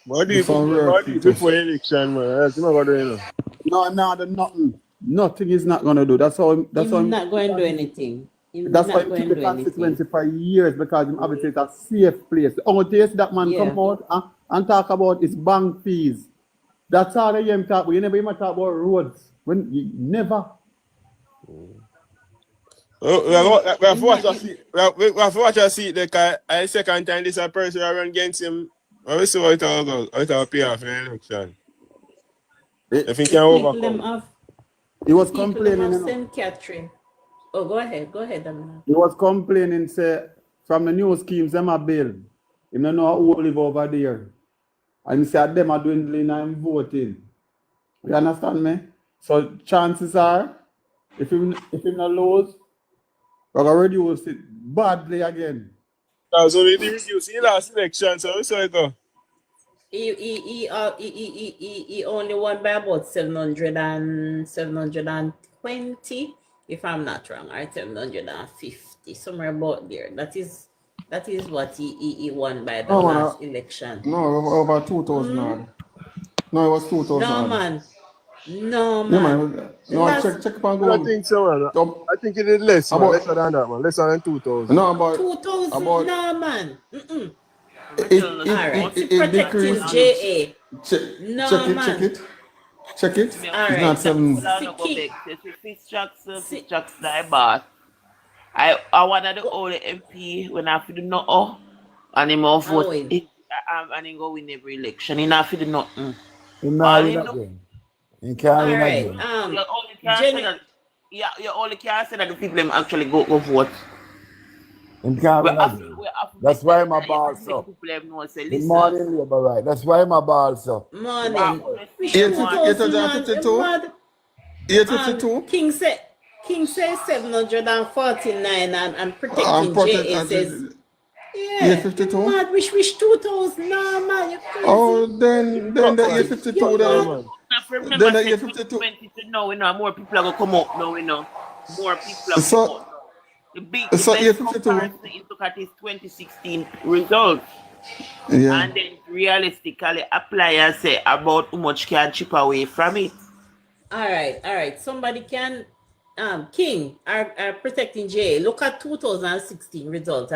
Do some work before election, man. That's not going to do. No, nothing. Nothing is not going to do. That's all. He's not going to do anything. That's why he keep the constituency for years, because him obviously it's a safe place. The only place that man come out and talk about is bank fees. That's all they him talk about. You never even talk about roads. When you never. We have to watch a seat. I second time this person run against him. I will see what it all goes. It will pay off in the election. If he can overcome. He was complaining. St. Catherine. Oh, go ahead, Amina. He was complaining, say, from the new schemes them are build. He don't know who live over there. And he said them are dwindling and voting. You understand me? So chances are, if he not lose, we're gonna reduce it badly again. So we reduce the last election, so it go. He only won by about 720, if I'm not wrong, or 750, somewhere about there. That is what he won by the last election. No, over 2,000 odd. No, it was 2,000 No, man. No, man. No, check upon Google. I think so, man. I think it did less, man. Lesser than that, man. Lesser than 2,000. No, about 2,000, no, man. It protecting JA. Check it. All it's not 7. I one of the only MP when I feel no and him off vote and he go win every election. He not feel nothing. He not win again. He can't win again. You only can say that the people actually go vote. He can't win again. That's why my balls up. Good morning, Labour, right? That's why my balls up. Morning. 852. King says 749 and protecting JA says 852. Mad, wish 2,000. No, man, you crazy. Oh, then the 852 then. Then the 852. No, we know more people are gonna come up. No, we know more people are gonna come up. The best comparison is look at his 2016 results. Yeah. And then realistically apply and say about how much can chip away from it. All right. Somebody can King are protecting JA. Look at 2016 results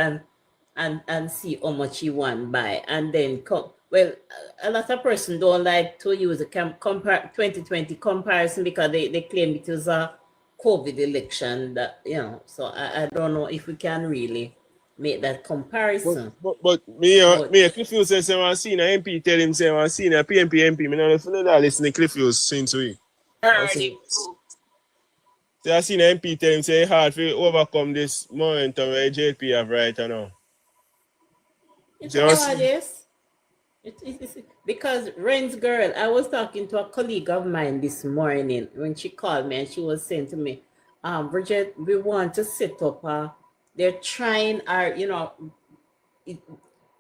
and see how much he won by, and then a lot of person don't like to use a 2020 comparison because they claim it was a COVID election that, so I don't know if we can really make that comparison. But Cliff Hughes says I seen an MP tell him say I seen a PMP MP. Me not listen to Cliff Hughes since we. Heard him. So I seen an MP tell him say hard to overcome this momentum where JLP have right now. It's Because Ren's girl, I was talking to a colleague of mine this morning when she called me and she was saying to me, Bridget, we want to set up they're trying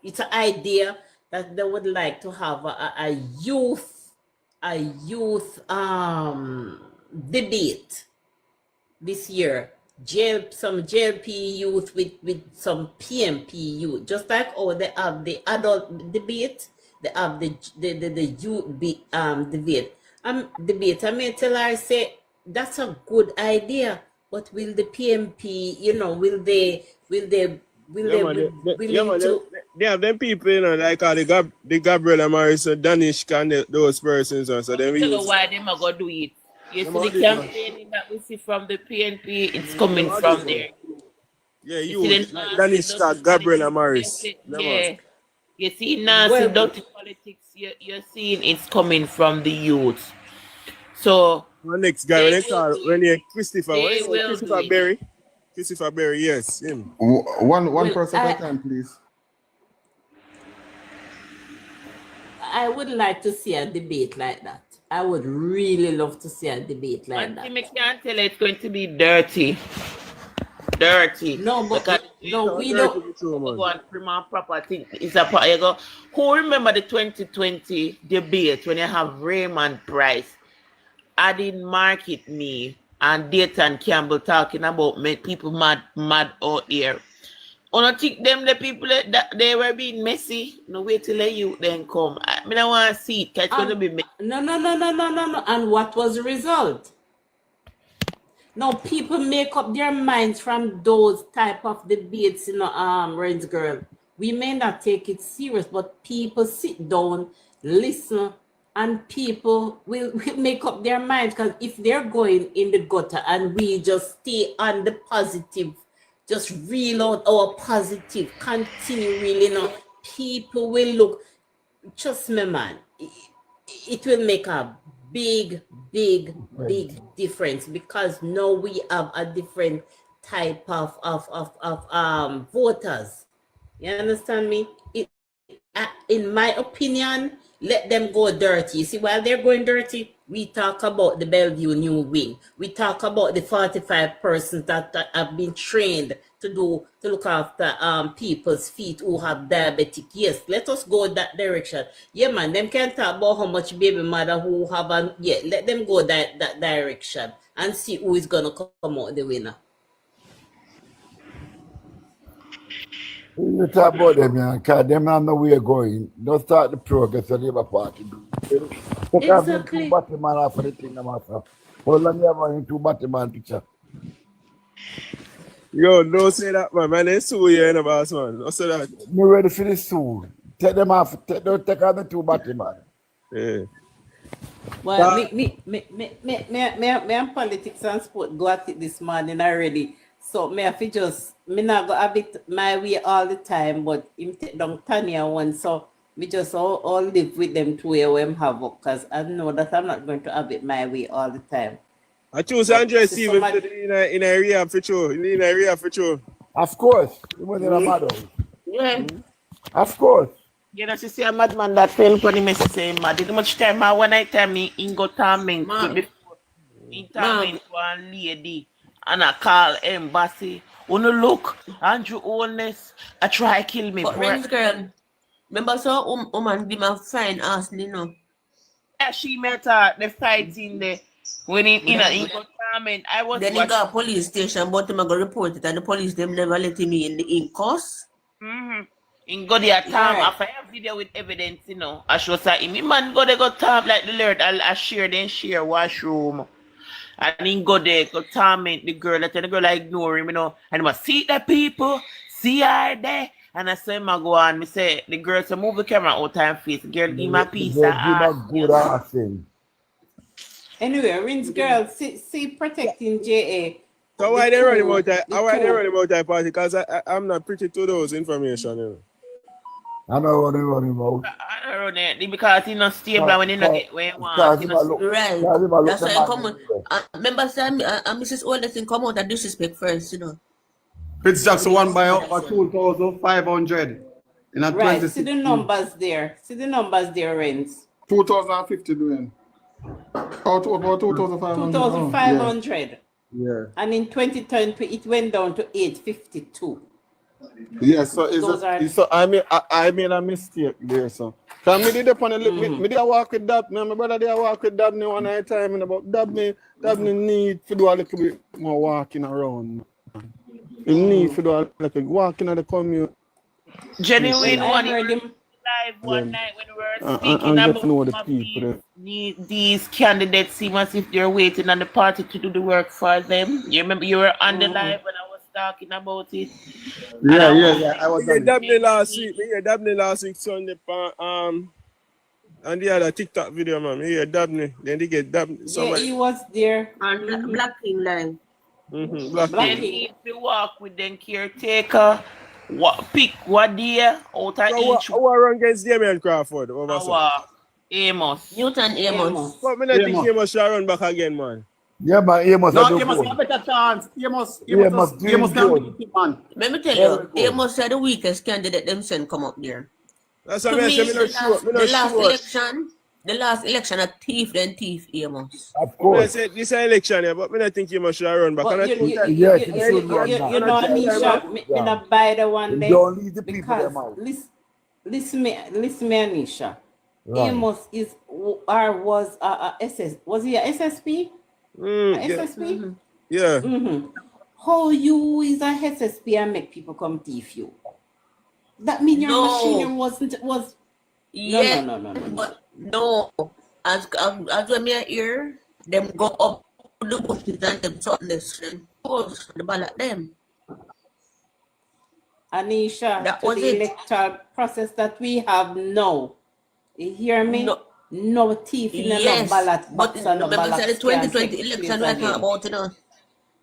it's an idea that they would like to have a youth debate this year. Some JLP youth with some PMP youth, just like they have the adult debate, they have the youth debate. Debate. I may tell her, I say that's a good idea, but will the PMP, will they they have them people, like the Gabriel Morris, Danish, and those persons, so then we I don't know use. why them are gonna do it. You see the campaigning that we see from the PNP, it's coming from there. Yeah, Danish, Gabriel Morris. Yeah. You see nasty dirty politics, you're seeing it's coming from the youth. So next guy, Christopher Berry. Christopher Berry, yes, him. One person at a time, please. I would like to see a debate like that. I would really love to see a debate like that. I can't tell it's going to be dirty. No, but we don't go on prima proper thing. It's a part. You go. Who remember the 2020 debate when you have Raymond Price adding market me and Dayton Campbell talking about people mad out here? I don't think them the people that they were being messy. No wait till the youth then come. I don't want to see it. It's going to be messy. No. And what was the result? Now people make up their minds from those type of debates, Ren's girl. We may not take it serious, but people sit down, listen, and people will make up their minds. Because if they're going in the gutter and we just stay on the positive, just reel out our positive, continue reeling, people will look. Trust me, man, it will make a big difference, because now we have a different type of voters. You understand me? In my opinion, let them go dirty. You see, while they're going dirty, we talk about the Bellevue New Wing. We talk about the 45 persons that have been trained to look after people's feet who have diabetic. Yes, let us go that direction. Yeah, man, them can talk about how much baby mother who have let them go that direction and see who is gonna come out the winner. You talk about them, because them not know where you're going. Don't start the progress of the Labour Party. Exactly. Two Batman off of the thing, no matter. How long you have in two Batman picture? Yo, don't say that, man. They sue you in the boss, man. Don't say that. Me ready for the sue. Take them off. Don't take out the two Batman. Yeah. Well, me and politics and sport go at it this morning already. So me have to me not go have it my way all the time, but him take down Tanya one, so we just all live with them two where we have up, because I know that I'm not going to have it my way all the time. I choose Andre Stevens in a area for sure. In a area for sure. Of course. He was in a model. Yeah. Of course. You know, she say a madman that fell for the message saying mad. Did much time when I tell me in go torment before in torment one lady and I call embassy. Wanna look, Andrew Oldness, I try kill me. But Ren's girl, remember so woman be my fine ass, Yeah, she met her the fighting there when in torment. I was then he got a police station, but him I go report it, and the police them never let him in course. In go there time after a video with evidence, I show him man go there go time like the Lord. I share washroom. And he go there, go torment the girl. I tell the girl I ignore him, and I must see the people, see her there. And I say, I go on, I say, the girl say, move the camera out of face. Girl, give my piece of ass. Anyway, Rin's girl, see protecting JA. So why they running about that? Why they running about that party? Because I'm not privy to those information. I know what they're running about. I don't know, because he's not stable when he not get where he wants. Right. That's why I come on. Remember, Mrs. Oldness come out and disrespect first, Fitz Jackson won by over 2,500 In a Right, see the 2016. numbers there. See the numbers there, Renz. 2050 doing. About 2,500. 2,500. Yeah. And in 2020, it went down to 852. Yeah, so Those are so I made a mistake there, so. Cause me did upon me did walk with Dabney, my brother did walk with Dabney one night time and about Dabney need to do a little bit more walking around. He need to do a little walking at the community. Genuine I one. heard him Live one night when we were And speaking get about to know the some of people. these candidates seem as if they're waiting on the party to do the work for them. You remember you were on the live when I was talking about it. Yeah. I was Yeah, Dabney last week. Yeah, Dabney last week Sunday. And the other TikTok video, man. Yeah, Dabney. Then they get Dabney. Yeah, he was there. On Black King Live. Black They need to walk with them caretaker. Pick what day out of each. Who are run against Damian Crawford over there? Amos. Newton Amos. But I think Amos shall run back again, man. Yeah, man, Amos. No, Amos have a better chance. Amos can beat him, man. Let me tell you, Amos are the weakest candidate them send come up there. That's To what I me, said. the last election, a thief, then thief Amos. Of course. This is an election, yeah, but I don't think Amos shall run back. But And I you think know, Anisha, me not buy the one day. Don't leave the people Because them out. listen me, Anisha. Right. Amos is or was a SS. Was he a SSP? SSP? Yeah. How you is a SSP and make people come thief you? That mean your machinery was. Yeah, No. But no, as when me here, them go up to the bushes and them something them post the ballot them. Anisha, That to was the it. electoral process that we have now. You hear me? No thief in the Yes, ballot but box and the remember ballot the scan 2020 take election place we're again. talking about, you know.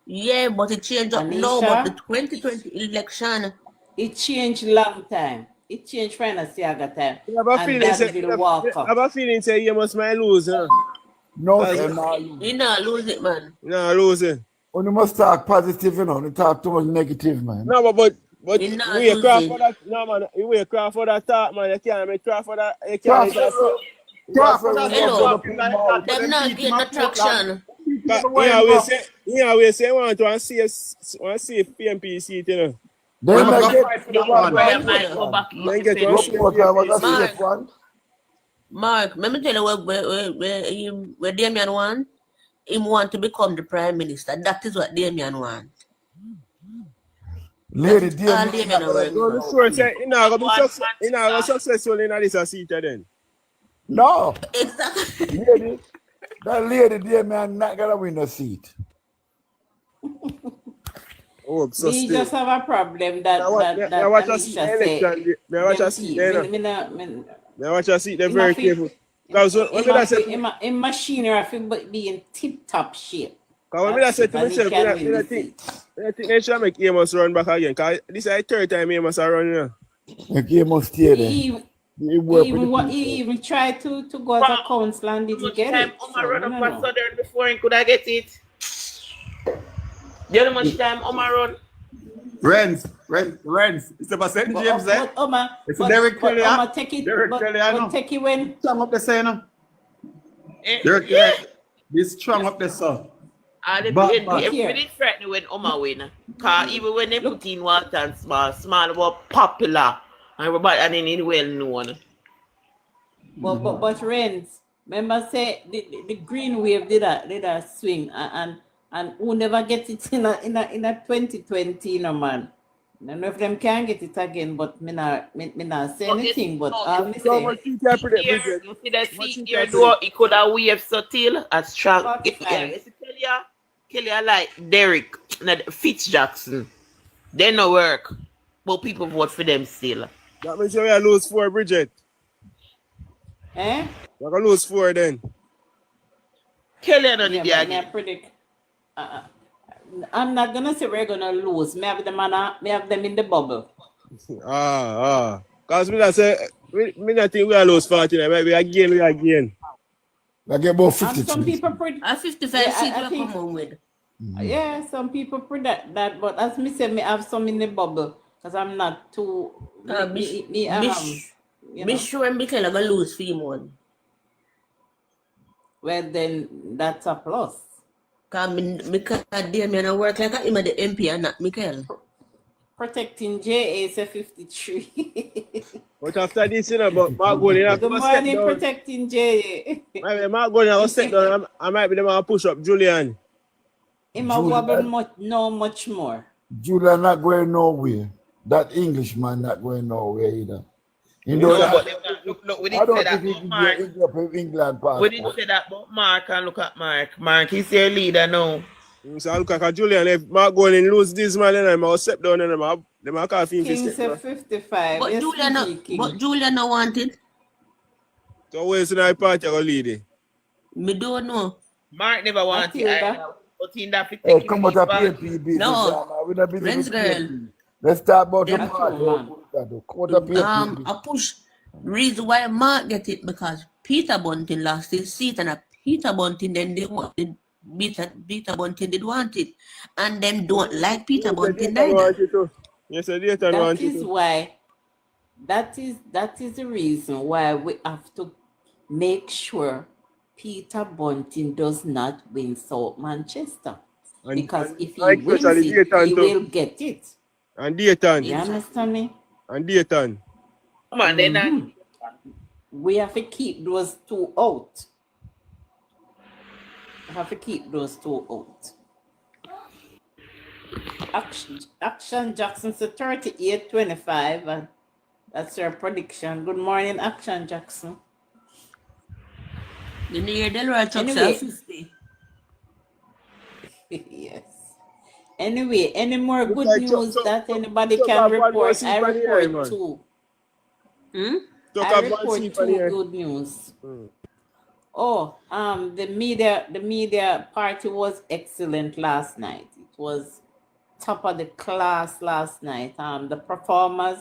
Yeah, but it changed up now. But the 2020 election, it changed long time. It changed from a Siaga time. I have a And feeling that will walk I up. have a feeling say Amos might lose, huh? No, Because- sir, not lose. you not lose it, man. No, losing. When you must talk positive, you know, you talk too much negative, man. No, but You not we craft losing. for that. No, man, we craft for that talk, man. You can't make craft for that. You can't. Hello, them not getting no traction. We say want to see if PMP seat, you know. Then Well, I I'm get gonna fight for that one. Then get one Mark, let me tell you where Damian want. Him want to become the prime minister. That is what Damian want. Lady All Damian. Damian are working So the for. sure say you know be successful in this seat then. No, Exactly. lady, that lady Damian not gonna win the seat. Oh, so We still. just have a problem that I watch a seat Anisha say. election. I watch a seat there. I watch a seat there Him very have to- careful. Because when I said in machinery, I feel be in tip-top shape. when I said to And he myself, can I win the think they should make Amos run back again. Because this is the third time Amos are running. You know. Like he must stay there. He work with the He people. even tried to go as a council and didn't get Time it. Omar So, run I up don't for know. Southern before he could have get it. Do you know how much time Omar run? Renz. It's about St. James there. But Omar, It's Derek Kelly. Omar take it, Derek but Kelly, I know. take it when Strong up the saying. Derek Kelly. This strong up the son. Everybody threatened when Omar win. Because even when they put in Walter and Small were popular. And everybody and then it well known. but Renz, remember say the green wave did a swing and who never get it in a 2020, you know, man. I don't know if them can get it again, but me not say anything. But all me say, You see that seat here door, it could have waved subtle as strong. Kelly like Derek, not Fitz Jackson. They no work, but people vote for them still. That means you lose 4, Bridget. eh? You're going to lose 4 then. Kelly and the But me I predict. I'm not gonna say we're gonna lose. Me have them in the bubble. Because me not say, me not think we are lose 49. Maybe we again. I get about And 50. some people predict. A 55 Yeah, seat I will think- come home with. Yeah, some people predict that, but as me say, me have some in the bubble. Because I'm not too. Be sure Michael are gonna lose one. Well, then that's a plus. Because dear me, I work like I'm the MP and not Michael. Protecting J is a 53. But after this, you know, but Mark going to Good morning, protecting J. Mark going to step down. I might be the man push up Julian. Him a wobble much more. Julian not going nowhere. That Englishman not going nowhere either. You know look, we didn't say that about Mark. England part. We didn't say that about Mark, and look at Mark. Mark, he's your leader now. So I look at Julian. If Mark going and lose this man, then I'll step down and I'm call him. King said 55. But yes, Julian no wanted. So where's the party going to lead it? Me don't know. Mark never wanted it. But in that hey, come out of PNP business. No. Friends girl. Let's talk about the party. I push. Reason why Mark get it because Peter Bunting lost his seat and Peter Bunting then they wanted Peter Bunting did want it. And them don't like Peter Bunting neither. Yes, that is why that is the reason why we have to make sure Peter Bunting does not win South Manchester. Because if he wins it, he will get it. And Dayton. You understand me? And Dayton. Come on, then. We have to keep those two out. Action Jackson said 38-25, and that's your prediction. Good morning, Action Jackson. The near Delroy truck Anyway. 50. Yes. Anyway, any more good news that anybody can report? I report too. I report two good news. Oh, the media party was excellent last night. It was top of the class last night. The performers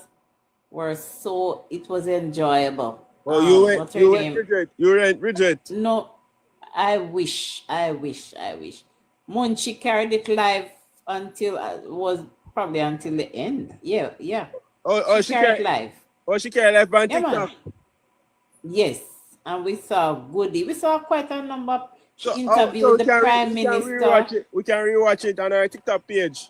were it was enjoyable. Oh, you went Bridget. No, I wish. Munchie carried it live until probably until the end. Yeah. Oh, she carried it live. Oh, she carried live on TikTok. Man. Yes, and we saw Goody. We saw quite a number. She interviewed the Prime Minister. We can rewatch it on our TikTok page.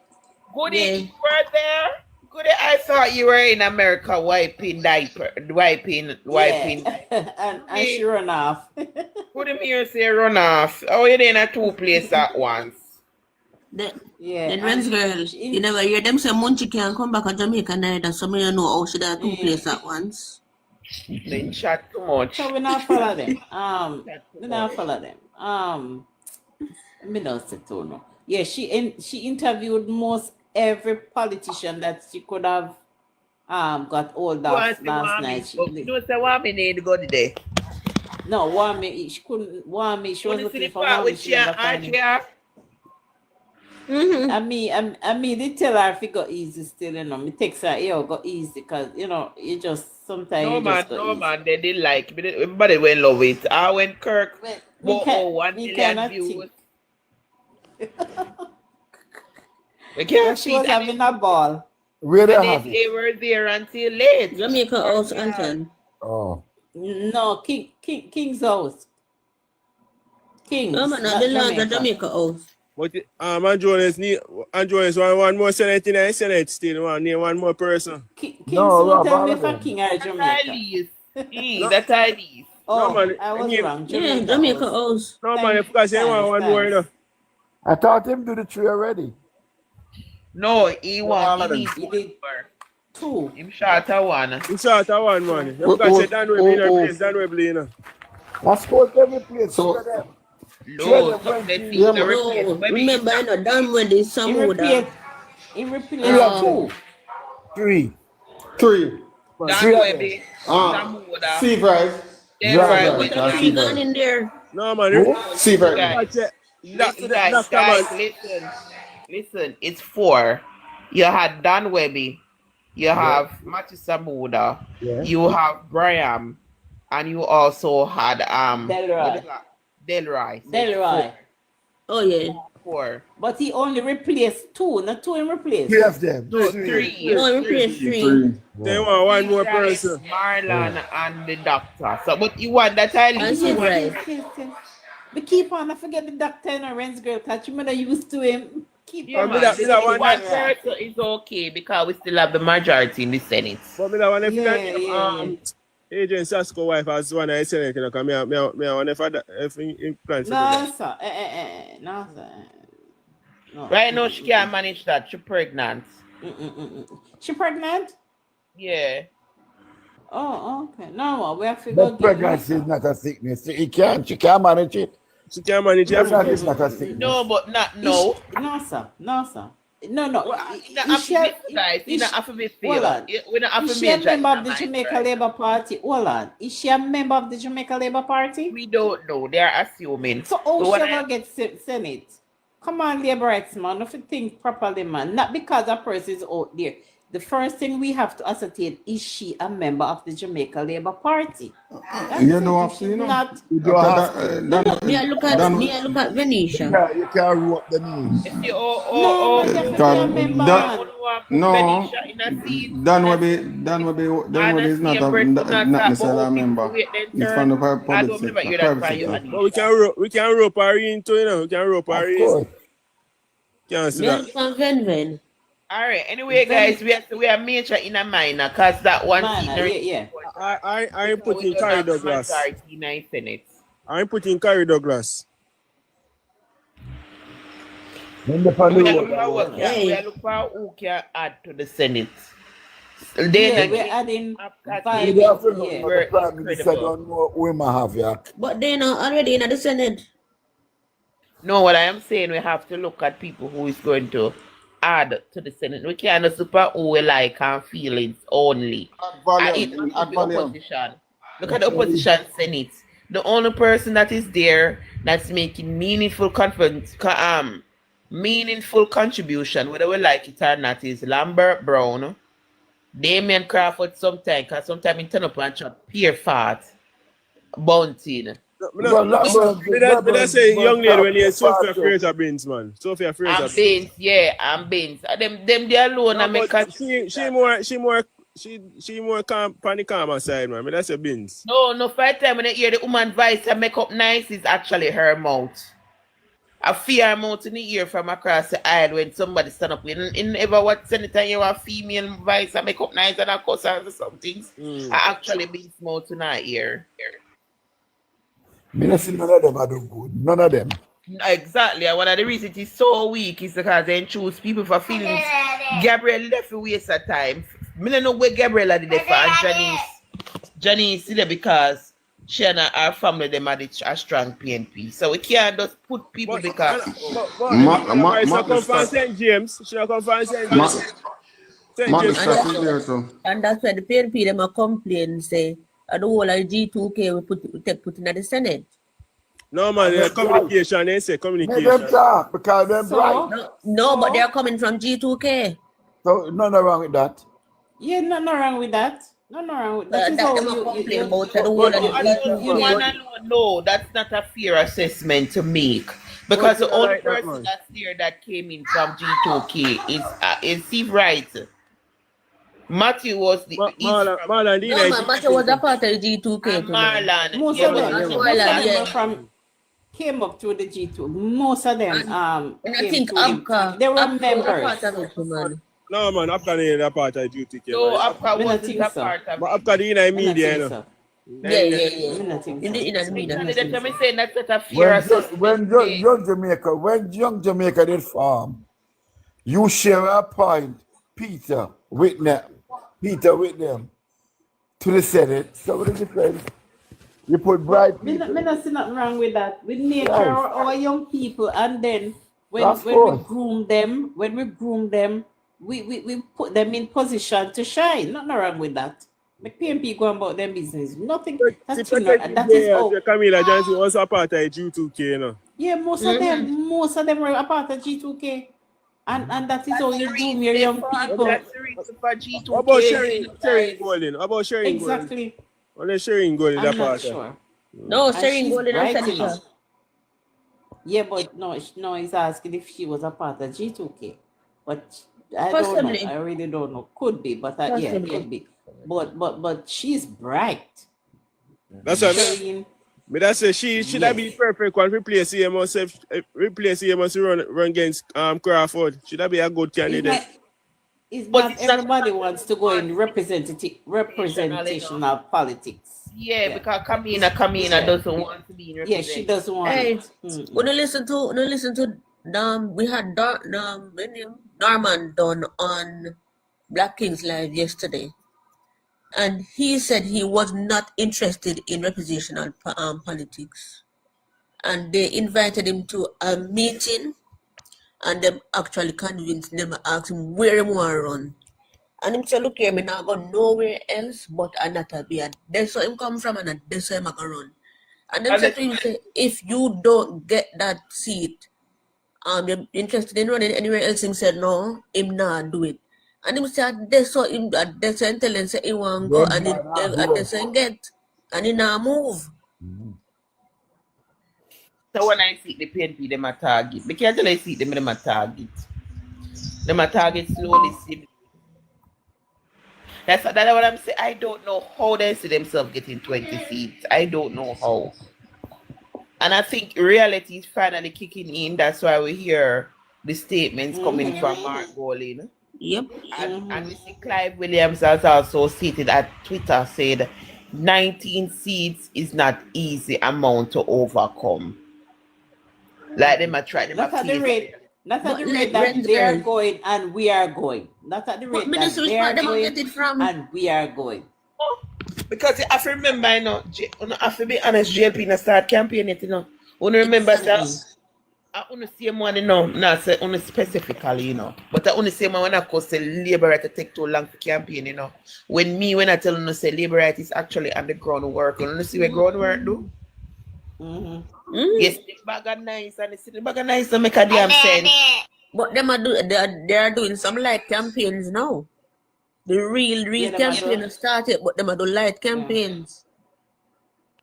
Goody, you were there? Goody, I thought you were in America wiping. And she run off. Goody, me say run off. Oh, you're in a two places at once. The Ren's girl, you never hear them say Munchie can't come back to Jamaica neither, so me don't know how she got two places at once. They chat too much. So we not follow them. We not follow them. Me not say too no. Yeah, she interviewed most every politician that she could have got hold of last night. You know say Wami need to go today. No, Wami, she couldn't. Wami, she was looking for Wami. She never find him. I mean, they tell her if it got easy still, you know. Me text her, go easy, because, you know, you just sometimes. No, man, they didn't like me. Everybody went love it. I went Kirk. 1 million views. We can't she was having a ball. Where they were there until late. Jamaica house, Anton. Oh. No, King's house. King's. No, man, not the land of Jamaica house. But Andrews one more Senate in the Senate still. Name one more person. King soon tell me for King or Jamaica. That's IDs. Oh, no, man, I was wrong. Jamaica house. No, man, if I say one more, you know. I thought him do the three already. No, he did two. Him shot a one. He shot a one, man. You can say Dan Webley in a place, Dan Webley, you know. I scored every place. No, remember, I know damn well there's some order. He repeated Three. Dan Webley, Steve Rice. Right in there. No, man. Steve Rice. Listen, it's four. You had Dan Webby, you have Matthew Samuda, you have Brian, and you also had Delroy. Delroy. Oh yeah. 4. But he only replaced 2, not 2 in replace. 3 of them. No, 3. 3. No, replace 3. They want one more Rice, person. Marlon, and the doctor. So, but you want that I And leave? Sid Yes, Rice. yes, yes. But keep on, I forget the doctor and Ren's girl, because you not used to him. Keep Yeah, on. man, one person is okay because we still have the majority in the Senate. But me that one if Yeah. Agent Sasko wife as one I Senate, you know, come here, me one if in plans. No, sir. No, sir. No. Right now, she can't manage that. She's pregnant. She pregnant? Yeah. Oh, okay. No, we have to go But get pregnancy is not a sickness. She can't manage it. She can't manage it. Pregnancy is not a sickness. No, but not no. No, sir. No, sir. No. You don't have to be guys. You don't have to be fair. We don't have Is to she a be member of the Jamaica Labour Party? Hold on. Is she a member of the Jamaica Labour Party? We don't know. They are assuming. So how she gonna get Senate? Come on, Labourites, man. If you think properly, man. Not because a person is out there. The first thing we have to ascertain, is she a member of the Jamaica Labour Party? You know what? You know. Not. Me I look at Venetia. You can't rope the news. No, Dan will be is not necessarily a member. It's from the public sector. But we can rope her into, you know, we can rope her in. Can't see that. From Ven. All right. Anyway, guys, we are major in a minor because that one. Yeah. I put in Carrie Douglas. I put in Carrie Douglas. We look for who can add to the Senate. We're adding five. But they're not already in the Senate. No, what I am saying, we have to look at people who is going to add to the Senate. We can't super who we like and feelings only. Opposition. Look at the opposition Senate. The only person that is there that's making meaningful contribution, whether we like it or not, is Lambert Brown, Damien Crawford sometimes, because sometimes he turn up and shot Pierre Fart, Bunting. Let's say young lady when you Sophia Fraser Baines, man. Sophia Fraser Baines, yeah, and Baines. Them they alone and make she more calm on the calmer side, man. That's a Baines. No, for a time when I hear the woman voice and make up nice is actually her mouth. I fear her mouth in the ear from across the aisle when somebody stand up. In ever what senator you have female voice and make up nice and a cuss or something. I actually be mouth in her ear. Me not see none of them are do good. None of them. Exactly. And one of the reasons it is so weak is because they choose people for feelings. Gabriel left a waste of time. Me don't know where Gabriel did for and Janice is there because she and her family them are a strong PNP. So we can't just put people because she come from St. James. She come from St. James. And that's why the PNP them a complain say the whole of G2K we put in the Senate. No man, communication, they say communication. Make them talk because they're bright. No, but they're coming from G2K. So nothing wrong with that. Yeah, nothing wrong with that. Nothing wrong with that. No, that's not a fair assessment to make. Because the only person that's there that came in from G2K is Steve Wright. Matthew was the Matthew was a part of G2K. Marlon. Most of them came up through the G2. Most of them I think Abka. They were members. No man, Abka is a part of G2K. So Abka wasn't a part of it. But Abka is in the media, you know. Yeah. In the media. When young Jamaica did farm, you share a point, Peter with them to the Senate. So what is the difference? You put bright people. Me not see nothing wrong with that. We nurture our young people, and then when we groom them, we put them in position to shine. Nothing wrong with that. The PNP go about their business. Nothing. That is all. Camila Johnson was a part of G2K, you know. Yeah, most of them were a part of G2K. And that is how you groom your young people. That's the reason for G2K. What about sharing Golden? Exactly. Well, they're sharing Golden. I'm not sure. No, sharing Golden and Senator. Yeah, but no, he's asking if she was a part of G2K. But I don't know. Possibly. I really don't know. Could be, but yeah, Possibly. could be. But she's bright. That's what Shireen, but that's it. She should have been perfect one replace him run against Crawford. Should that be a good candidate? It's not everybody wants to go in representational politics. Yeah, because Kamina doesn't want to be in Yeah, she doesn't want Hey, it. when you listen to we had Norman done on Black Kings Live yesterday, and he said he was not interested in representational politics, and they invited him to a meeting, and them actually convinced them, asked him where he want to run. And him say, look here, me not go nowhere else but Anatabia. That's where him come from, and that's where I'm going to run. And then said to him, say, if you don't get that seat, you're interested in running anywhere else. Him said, no, him not do it. And him said, that's what him, that's what him tell him, say, he want to go, and that's what him get. And he not move. So when I see the PNP, them a target. Because I see them a target. Them a target slowly see. That's what I'm saying. I don't know how they see themselves getting 20 seats. I don't know how. And I think reality is finally kicking in. That's why we hear the statements coming from Mark Golin. Yep. And we see Clive Williams has also stated at Twitter, said 19 seats is not easy amount to overcome. Like them are trying. Not at the rate that they are going and we are going. Not at the rate that they are going and we are going. Because you have to remember, you know, I have to be honest, JLP in the start campaign, you know. You remember that I only see one, you know, not say only specifically, you know. But I only see one when I cause the labor right to take too long to campaign, you know. When I tell you say labor right is actually underground work, you see what groundwork do? Yes, the bag of nice and the bag of nice to make a damn sense. But they are doing some light campaigns now. The real campaign started, but them are doing light campaigns.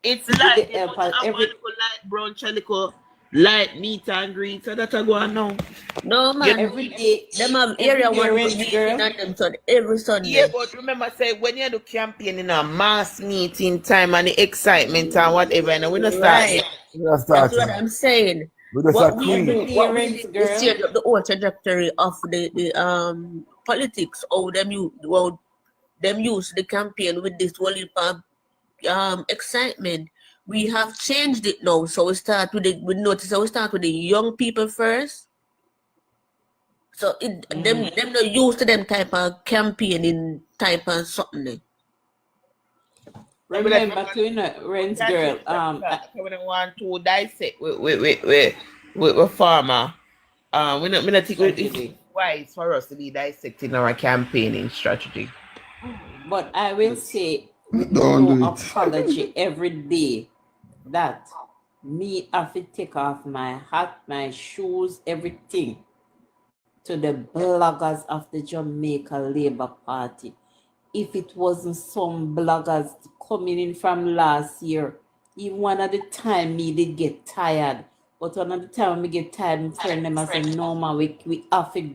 It's like every light brown chalico, light meet and greet, so that I go on now. No man, every day them have area one meeting at them so every Sunday. Yeah, but remember, say when you do campaign in a mass meeting time and the excitement and whatever, and we don't start. Right. That's what I'm saying. What we do is the whole trajectory of the politics, or them use the campaign with this whole heap of excitement. We have changed it now, so we start with we start with the young people first. So them not used to them type of campaigning type of something. Remember to Ren's girl. When I want to dissect with farmer, we not think it's wise for us to be dissecting our campaigning strategy. But I will say with no apology every day that me have to take off my hat, my shoes, everything to the bloggers of the Jamaica Labour Party. If it wasn't some bloggers coming in from last year, even one at the time me did get tired. But one at the time me get tired, my friend them I say, no man, we have to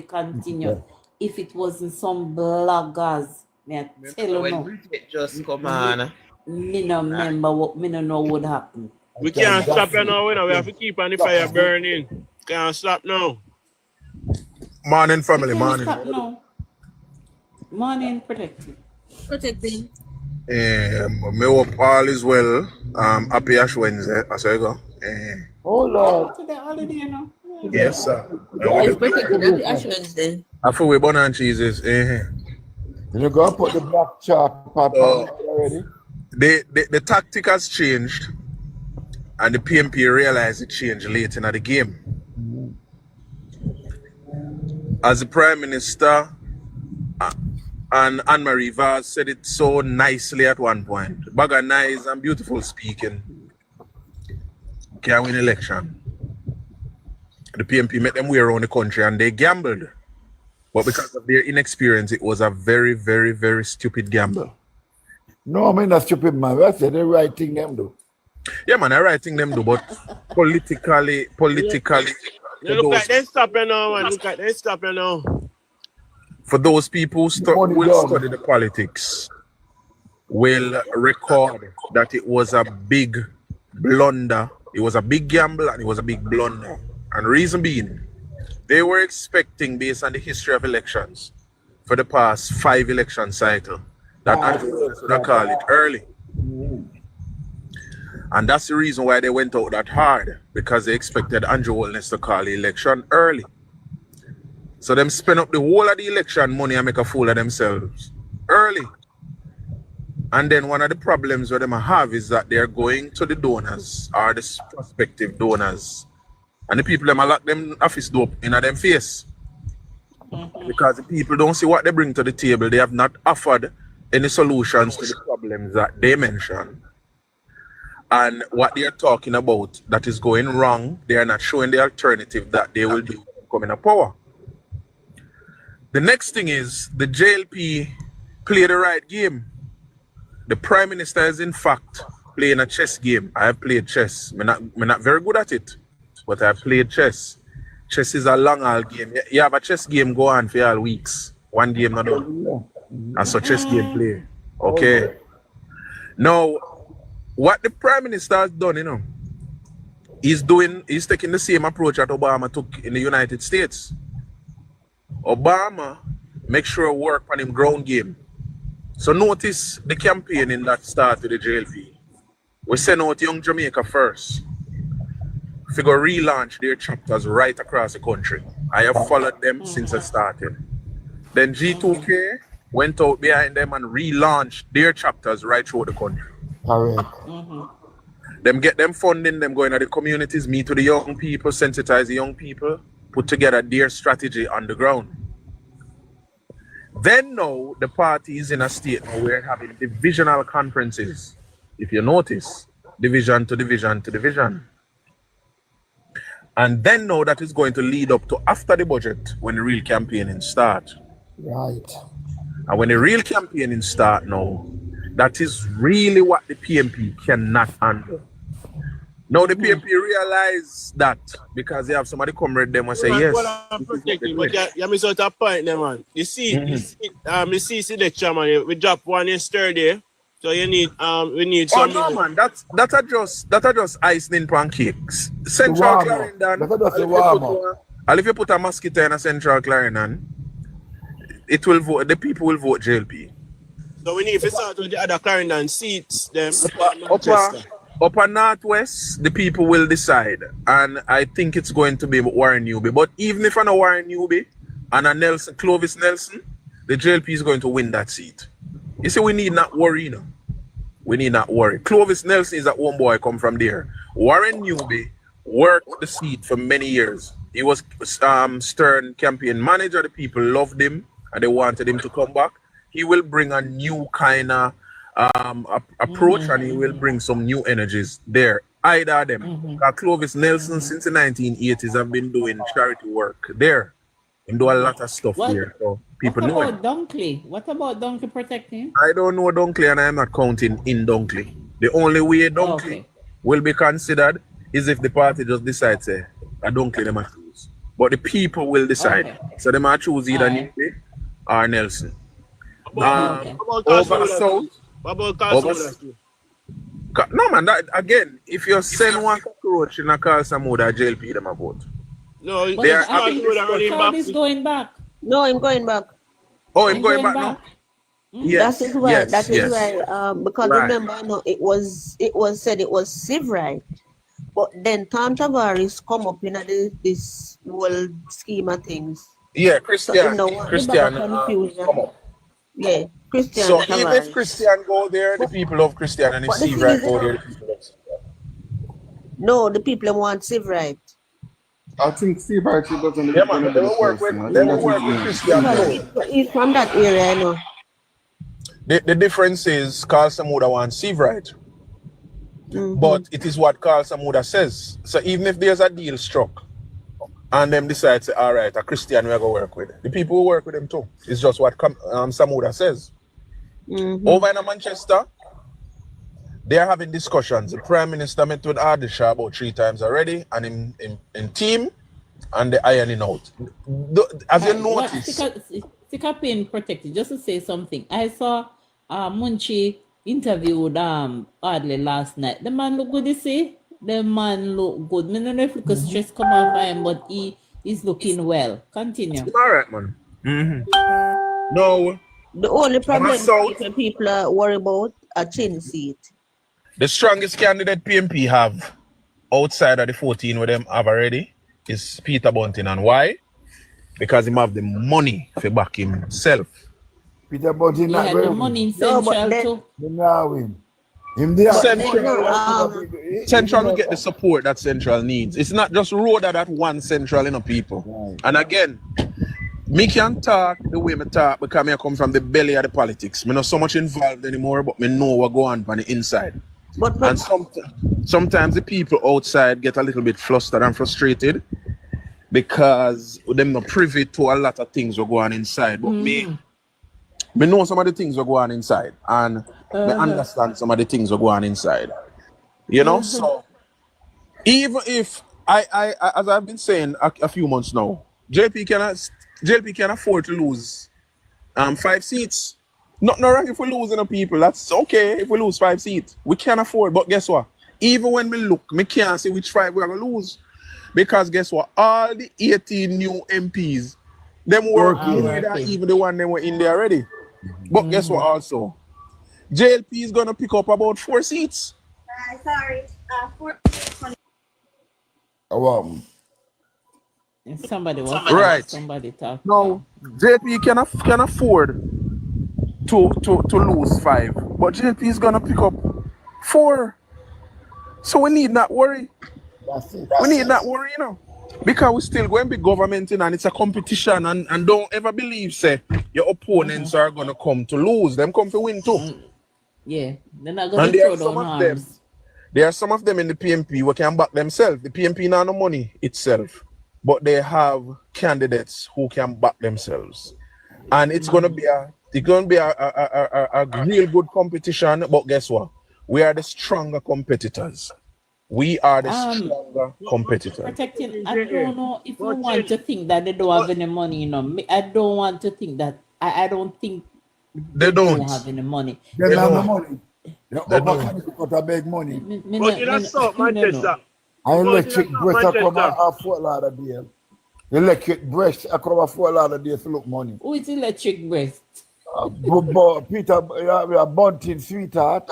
continue. If it wasn't some bloggers, me I tell you no. Just come on. Me no remember what me no know would happen. We can't stop you now, we have to keep on the fire burning. Can't stop now. Morning, family, morning. Stop now. Morning, protecting. Me hope all is well. Happy Ash Wednesday, as I go. Oh Lord. Today holiday, you know. Yes, sir. Happy Ash Wednesday. I feel we bun and cheeses. You go put the black chalk already. The tactic has changed, and the PMP realized it changed late in the game. As the Prime Minister and Anne-Marie Vaz said it so nicely at one point, bag of nice and beautiful speaking can win election. The PMP met them way around the country and they gambled. But because of their inexperience, it was a very, very, very stupid gamble. No, I mean not stupid, man. That's the right thing them do. Yeah, man, I right thing them do, but politically, Yeah, look at them stop you now, man. Look at them stop you now. for those people who will study the politics, will record that it was a big blunder. It was a big gamble and it was a big blunder. And reason being, they were expecting, based on the history of elections, for the past 5 election cycle, that Andrew would call it early. And that's the reason why they went out that hard, because they expected Andrew Holness to call the election early. So them spend up the whole of the election money and make a fool of themselves early. And then one of the problems that them have is that they're going to the donors or the prospective donors, and the people them lock them office door in them face. Because the people don't see what they bring to the table. They have not offered any solutions to the problems that they mention. And what they are talking about that is going wrong, they are not showing the alternative that they will do when they come in power. The next thing is the JLP play the right game. The Prime Minister is in fact playing a chess game. I have played chess. I'm not very good at it, but I've played chess. Chess is a long haul game. You have a chess game go on for all weeks. One game not done. That's a chess game play. Okay. Now, what the Prime Minister has done, he's taking the same approach that Obama took in the United States. Obama make sure work on him ground game. So notice the campaigning that started with the JLP. We send out Young Jamaica first. Figure relaunch their chapters right across the country. I have followed them since I started. Then G2K went out behind them and relaunched their chapters right through the country. Them get them funding, them going to the communities, meet with the young people, sensitize the young people, put together their strategy on the ground. Then now the party is in a state where we're having divisional conferences. If you notice, division to division to division. And then now that is going to lead up to after the budget when the real campaigning start. Right. And when the real campaigning start now, that is really what the PMP cannot handle. Now the PMP realize that because they have somebody come read them and say yes. But you miss out a point there, man. You see, you see selection, man. We dropped one yesterday. So you need we need some. Oh no, man, that's just icing pancakes. Central Clarendon. And if you put a mosquito in a Central Clarendon, it will vote. The people will vote JLP. So we need to start with the other Clarendon seats. Them upper Northwest, the people will decide, and I think it's going to be Warren Newby. But even if I know Warren Newby and a Nelson, Clovis Nelson, the JLP is going to win that seat. You see, we need not worry, We need not worry. Clovis Nelson is a home boy, come from there. Warren Newby worked the seat for many years. He was Stern campaign manager. The people loved him and they wanted him to come back. He will bring a new kind of approach and he will bring some new energies there. Either of them. Clovis Nelson since the 1980s have been doing charity work there. And do a lot of stuff there. So people know it. What about Dunkley protecting? I don't know Dunkley and I am not counting in Dunkley. The only way Dunkley will be considered is if the party just decides say, I Dunkley they might choose. But the people will decide. So they might choose either Newby or Nelson. Over South. What about Carlson? No man, that, again, if you send one cockroach in a Carlson mode at JLP, them a vote. No, he's going back. No, I'm going back. Oh, I'm going back now? Yes. That is why. Because remember, no, it was said it was civil right, but then Tom Tavares come up in this whole scheme of things. Yeah, Christian. Christian come up. Yeah, Christian. So even if Christian go there, the people love Christian, and if civil right go there, the people love civil right. No, the people want civil right. I think Steve actually doesn't they will work with Christian. He's from that area, I know. The difference is Carl Samuda wants civil right. But it is what Carl Samuda says. So even if there's a deal struck and them decide to, all right, a Christian we're going to work with, the people will work with them too. It's just what Samuda says. Over in Manchester, They are having discussions. The Prime Minister met with Ardisha about 3 times already, and in team, and the ironing out. As you notice, Stick pin protected. Just to say something, I saw Munchi interviewed Audley last night. The man look good, you see. The man look good. I don't know if the stress come off him, but he is looking well. Continue. All right, man. No. The only problem people are worried about a chin seat. The strongest candidate PMP have outside of the 14 with them have already is Peter Bunting. And why? Because he have the money to back himself. Peter Bunting not the money in Central too. Central will get the support that Central needs. It's not just road that one Central, people. Right. And again, me can talk the way me talk because I come from the belly of the politics. I'm not so much involved anymore, but me know what goes on the inside. And sometimes the people outside get a little bit flustered and frustrated because them not privy to a lot of things that go on inside. But me know some of the things that go on inside, and me understand some of the things that go on inside. So even if I as I've been saying a few months now, JLP can afford to lose 5 seats. Not wrong if we lose people. That's okay if we lose 5 seats. We can afford, but guess what? Even when we look, we can't see which 5 we're gonna lose. Because guess what? All the 18 new MPs, them working even the one that were in there already. But guess what also? JLP is gonna pick up about 4 seats. Sorry. 4. Somebody was right. Somebody talk. No, JLP can afford to lose 5, but JLP is gonna pick up 4. So we need not worry. We need not worry, because we're still going to be governmenting and it's a competition, and don't ever believe say your opponents are gonna come to lose. Them come to win too. Yeah, they're not gonna throw down arms. There are some of them in the PMP who can back themselves. The PMP not no money itself, but they have candidates who can back themselves, and it's gonna be a real good competition. But guess what? We are the stronger competitors. We are the stronger competitors. Protecting. I don't know if you want to think that they don't have any money. I don't want to think that. I don't think they don't have any money. They don't have no money. They got a big money. But in a South Manchester. I electric breast across a Fort Lauderdale. Electric breast across Fort Lauderdale to look money. Who is electric breast? Peter, we are Bunting, sweetheart.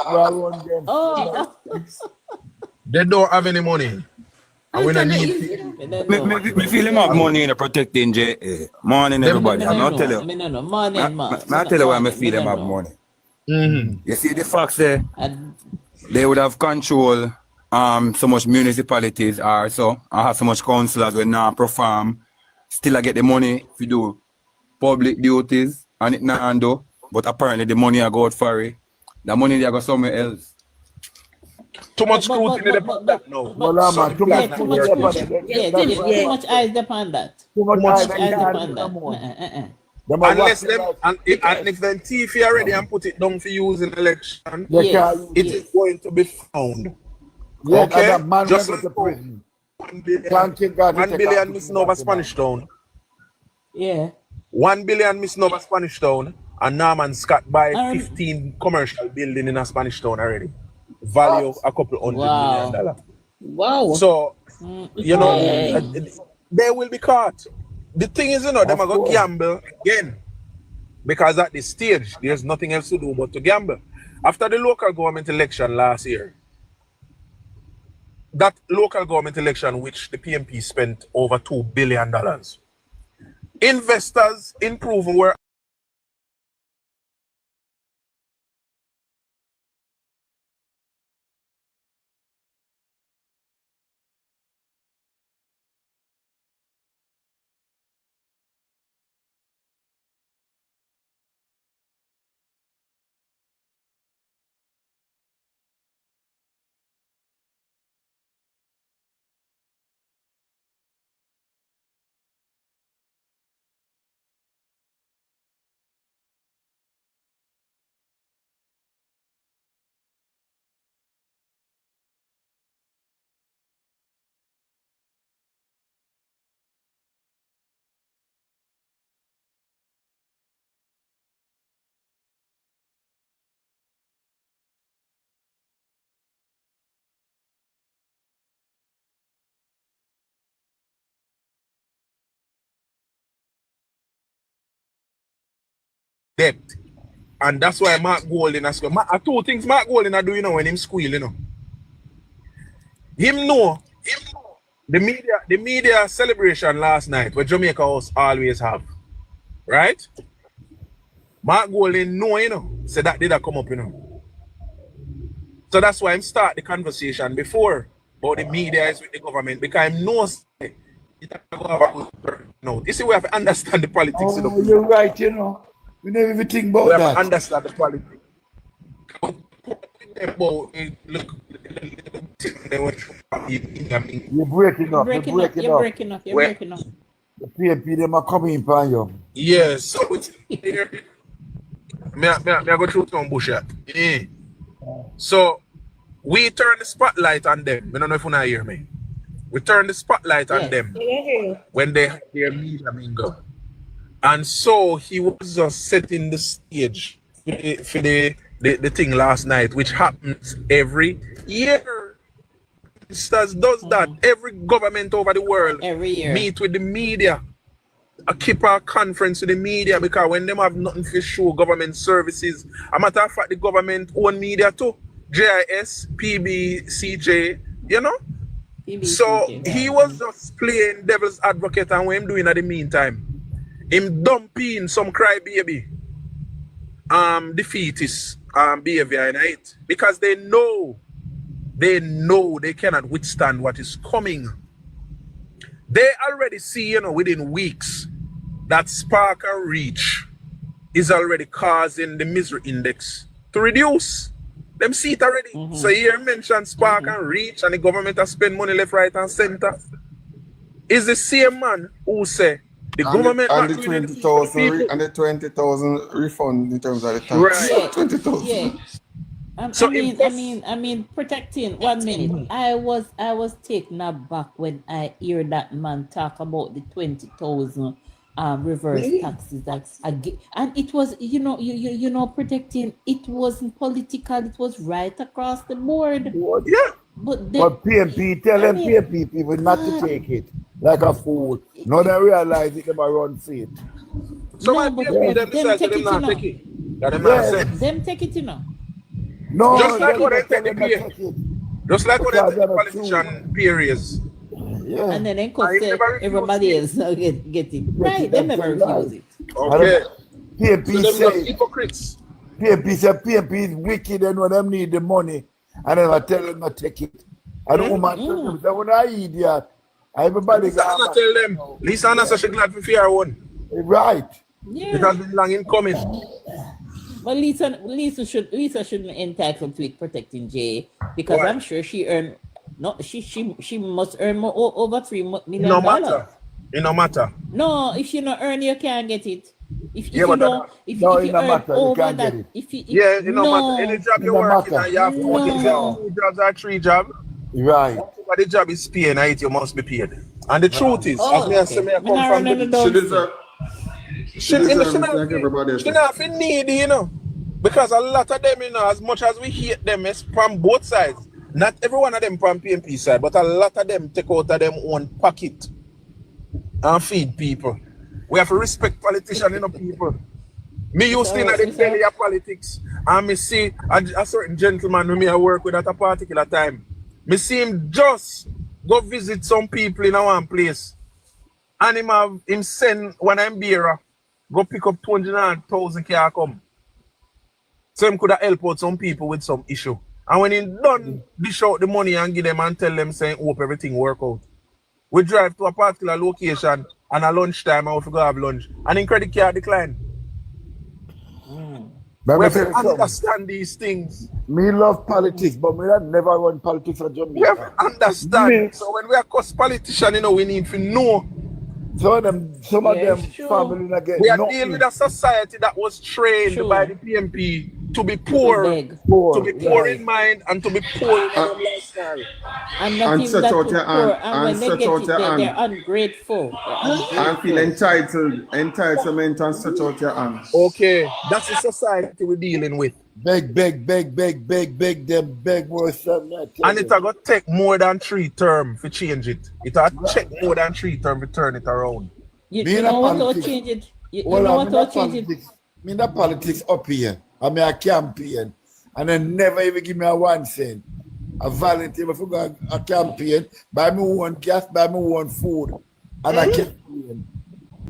They don't have any money. And we don't need. Me feel him have money in protecting J. Morning, everybody. I'm not telling you. Morning, man. I tell you why I feel them have money. You see the facts there. They would have control so much municipalities or so. I have so much councillors when now perform. Still I get the money to do public duties and it not do. But apparently the money I go out for it. The money they go somewhere else. Too much scrutiny upon that. No. Too much eyes upon that. Too much eyes upon that. Unless them and if them thief already and put it down for use in election, it is going to be found. Okay, just like 1 billion missing over Spanish Town. Yeah. 1 billion missing over Spanish Town, and Norman Scott buy 15 commercial building in a Spanish Town already. Value a couple $100 million. Wow. So they will be caught. The thing is, them are going to gamble again. Because at this stage, there's nothing else to do but to gamble. After the local government election last year, that local government election, which the PMP spent over $2 billion, investors in Proven were debt. And that's why Mark Golding has come. Two things Mark Golding are doing, when him squeal, Him know the media celebration last night, where Jamaica House always have, right? Mark Golding know, so that did come up, So that's why him start the conversation before about the media is with the government, because him knows it go have a good turnout. You see, we have to understand the politics. Oh, you're right, We never even think about that. We have to understand the politics. You're breaking up. You're breaking up. The PMP, them are coming upon you. Yes, so it's here. I go through some bullshit. Yeah. So we turn the spotlight on them. I don't know if you not hear me. We turn the spotlight on them when they have their media mingle. And so he was just setting the stage for the thing last night, which happens every year. Does that every government over the world every year meet with the media, keep a conference with the media, because when them have nothing to show government services, a matter of fact, the government own media too, JIS, PBCJ, So he was just playing devil's advocate, and what him doing at the meantime, him dumping some crybaby, defeatist behavior in it, because they know they cannot withstand what is coming. They already see, within weeks, that Spark and Reach is already causing the misery index to reduce. Them see it already. So here mentioned Spark and Reach, and the government has spent money left, right, and center. Is the same man who say the government and the 20,000 and the 20,000 refund in terms of the tax. Right. 20,000. Yeah. I mean, protecting. 1 minute. I was taken aback when I hear that man talk about the 20,000 reverse taxes. And it was, protecting. It wasn't political. It was right across the board. Yeah. But PMP, tell them PMP people not to take it like a fool. Now they realize it, they might run for it. So why PMP them decide to them not take it? That them not sense. Them take it, No, just like what they take the PA. Just like what they take the politician periods. Yeah. And then everybody else get it. Right, they never refuse it. Okay. PMP say hypocrites. PMP say PMP is wicked, and when them need the money, and then I tell them not take it. And the woman tell them, they want to eat that. Everybody got tell them. Lisa Anna says she's glad for fear one. Right. Yeah. It has been long in coming. But Lisa shouldn't entitle to it protecting Jay, because I'm sure she earned she must earn more over $3 million. No matter. It no matter. No, if you not earn, you can't get it. If you earn over that, it no matter. Any job you work in, you have 2 jobs or 3 jobs. Right. But the job is paying, you must be paid. And the truth is, as me say, I come from she not needy, because a lot of them, as much as we hate them, it's from both sides. Not every one of them from PMP side, but a lot of them take out of them own pocket and feed people. We have to respect politicians, people. Me used to in the belly of politics, and me see a certain gentleman who me I work with at a particular time. Me see him just go visit some people in one place, and him send one of them bearer go pick up 200,000 car come. So him could have helped out some people with some issue. And when he done dish out the money and give them and tell them saying hope everything work out. We drive to a particular location and at lunchtime and we go have lunch. And in credit card decline. We have to understand these things. Me love politics, but me never run politics for Jamaica. We have to understand. So when we are cost politicians, we need to know. Some of them family get we are dealing with a society that was trained by the PMP to be poor in mind and to be poor in their lifestyle. And not even that poor, and when they get it, they're ungrateful. And feel entitled, entitlement, and stretch out your hands. Okay, that's the society we're dealing with. Beg worse than that. And it's going to take more than 3 terms to change it. It'll take more than 3 terms to turn it around. You know what will change it? You know what will change it? me in the politics up here. I mean, a campaign, and then never even give me a 1 cent. I volunteer for a campaign, buy me one gas, buy me one food, and I campaign.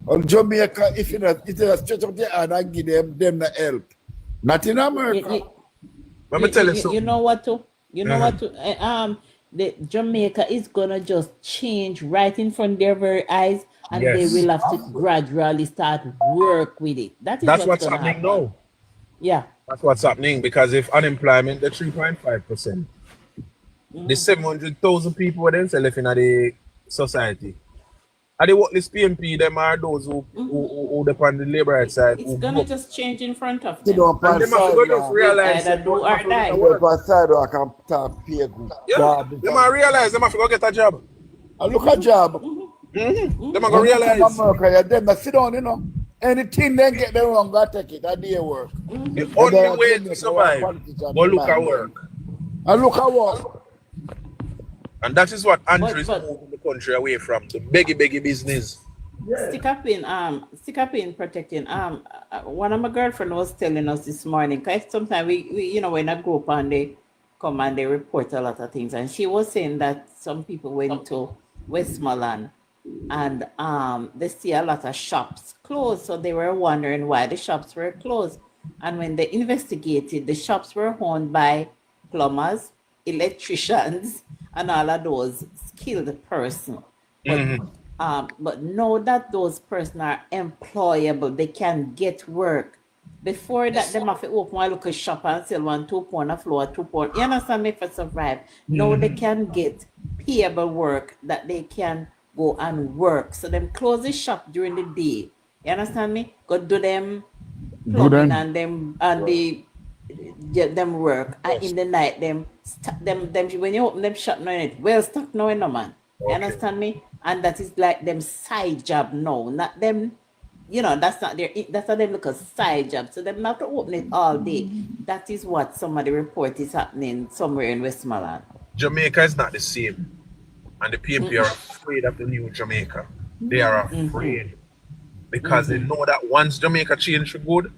On Jamaica, if you stretch up the hand and give them the help. Not in America. Let me tell you something. You know what to? You know what to? The Jamaica is gonna just change right in front of their very eyes, and they will have to gradually start work with it. That's what's happening now. Yeah. That's what's happening, because if unemployment the 3.5%, the 700,000 people within left in the society. Are they workless PMP, them are those who depend on the labor right side. It's gonna just change in front of They them. don't And them have to just realize Either do or die. I can talk pay good. Yeah, them have to realize them have to go get a job. And look at job. Them have to realize. America, them sit down, you know. Anything they get them wrong, gotta take it. That day work. The only way to survive, but look at work. And look at work. And that is what Andrew's moving the country away from, the beggy business. Stick up in protecting. One of my girlfriend was telling us this morning, because sometimes we we're in a group and they come and they report a lot of things, and she was saying that some people went to Westmoreland and they see a lot of shops closed, so they were wondering why the shops were closed. And when they investigated, the shops were owned by plumbers, electricians, and all of those skilled persons. But know that those persons are employable, they can get work. Before that, they have to open a local shop and sell 1 2 pound a floor, 2 pound. You understand me, for survive? Now they can get payable work that they can go and work. So them close the shop during the day. You understand me? Go do them plumbing and them work. And in the night, them when you open them shop now, it well stuck now, no man. You understand me? And that is like them side job now, not them. That's not them look a side job. So them not to open it all day. That is what some of the report is happening somewhere in Westmoreland. Jamaica is not the same. And the PMP are afraid of the new Jamaica. They are afraid. Because they know that once Jamaica change for good,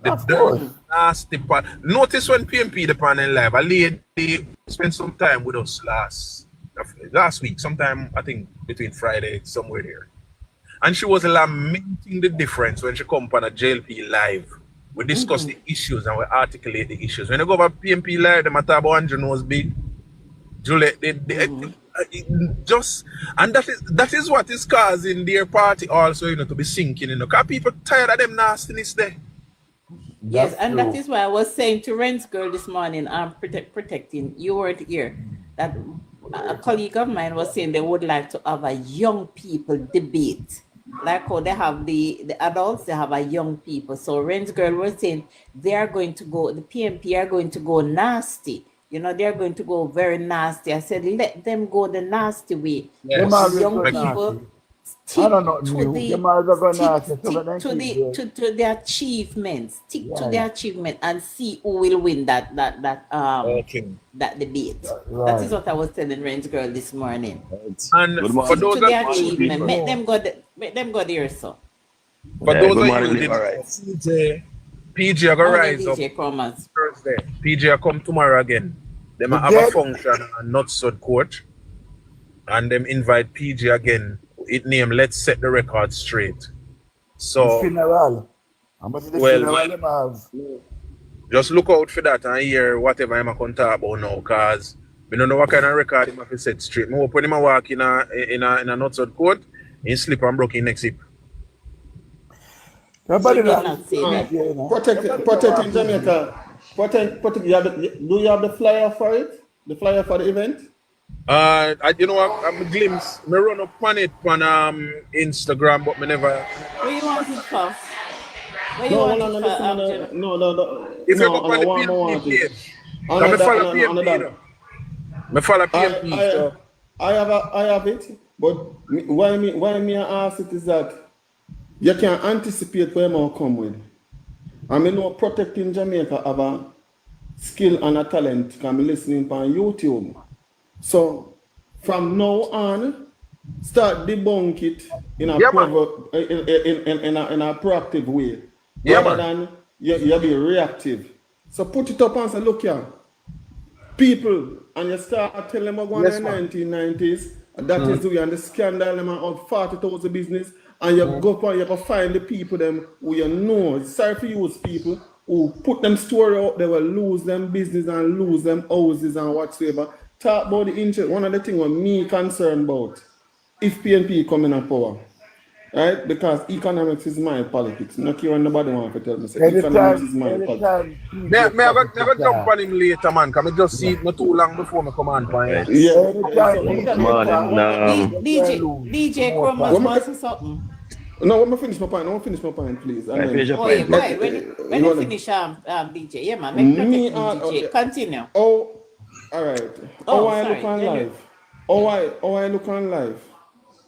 the nasty part. Notice when PMP the panel live, a lady spent some time with us last week, sometime I think between Friday, somewhere there. And she was lamenting the difference when she come on a JLP live. We discuss the issues and we articulate the issues. When you go over PMP live, the matter about Andrew knows big. Juliet, and that is what is causing their party also, to be sinking, because people tired of them nastiness there. Yes, and that is why I was saying to Ren's girl this morning, protecting, you weren't here, that a colleague of mine was saying they would like to have a young people debate. Like how they have the adults, they have a young people. So Ren's girl was saying they are going to go, the PMP are going to go nasty. They're going to go very nasty. I said, let them go the nasty way. Yes. Young people stick to the achievements. Stick to the achievement and see who will win that debate. Right. That is what I was telling Ren's girl this morning. And for those to the achievement, make them go there, so. For those of you, PG are going to rise up Thursday. PG are come tomorrow again. They might have a function on Nutsud Court. And them invite PG again. It name Let's Set the Record Straight. So, funeral. Just look out for that and hear whatever I'm going to talk about now, because we don't know what kind of record him have to set straight. I hope when him walk in a Nutsud Court, he slip and broke his neck zip. Protecting Jamaica. Do you have the flyer for it? The flyer for the event? I'm a glimpse. I run up on it on Instagram, but I never. Where you want it for? No. If you go on the PMP page, I follow PMP. I follow PMP. I have it, but why me ask it is that you can anticipate where more come with. I mean, protecting Jamaica have a skill and a talent can be listening on YouTube. So from now on, start debunk it in a proactive way. Yeah, rather man. than you be reactive. So put it up and say, look here, people, and you start telling them about Yes, the man. 1990s, and that is doing the scandal them of 40,000 business, and you go for you go find the people them who you know. Sorry for you people who put them story out, they will lose them business and lose them houses and whatsoever. Talk about the interest. One of the things what me concerned about if PNP come in power. Right? Because economics is my politics. Not care nobody want to tell me. So economics is my politics. Me I go jump on him later, man. Cause I just see it not too long before me come on point. Right. Yeah. DJ Chromas wants to say something. No, let me finish my point. I want to finish my point, please. Right, finish your Oh, yeah, point, go please. ahead. When you finish, DJ, yeah, man, make Me, DJ. Continue. Oh, all right. Oh, I sorry. look on Then you- life. I look on life,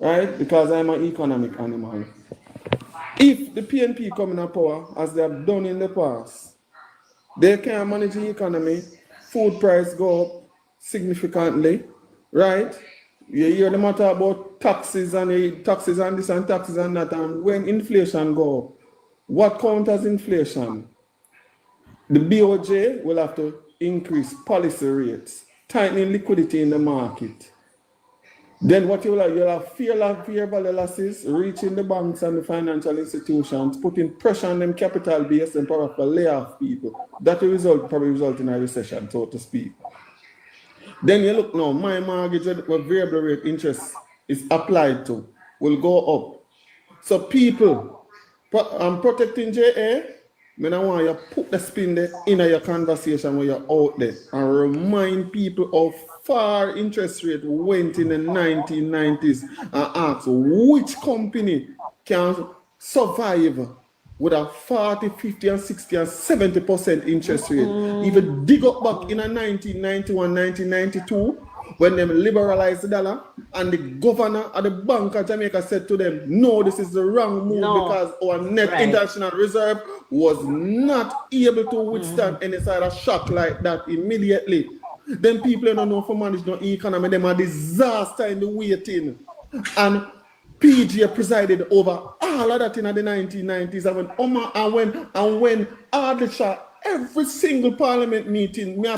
right? Because I'm an economic animal. If the PNP come in power, as they have done in the past, they can manage the economy, food price go up significantly, right? You hear them talk about taxes and this and taxes and that, and when inflation go up, what counts as inflation? The BOJ will have to increase policy rates, tightening liquidity in the market. Then what you'll have fair value losses reaching the banks and the financial institutions, putting pressure on them capital base and probably lay off people. That will probably result in a recession, so to speak. Then you look now, my mortgage where variable rate interest is applied to will go up. So people, I'm protecting JA. I want you to put the spin there in your conversation when you're out there and remind people how far interest rate went in the 1990s and ask which company can survive with a 40, 50, and 60, and 70% interest rate. If you dig up back in a 1991, 1992, when they liberalized the dollar, and the governor of the Bank of Jamaica said to them, no, this is the wrong move because our net international reserve was not able to withstand any sort of shock like that immediately. Then people don't know for manage no economy, them a disaster in the waiting. And PJ presided over all of that in the 1990s, and when Ardisha, every single parliament meeting, me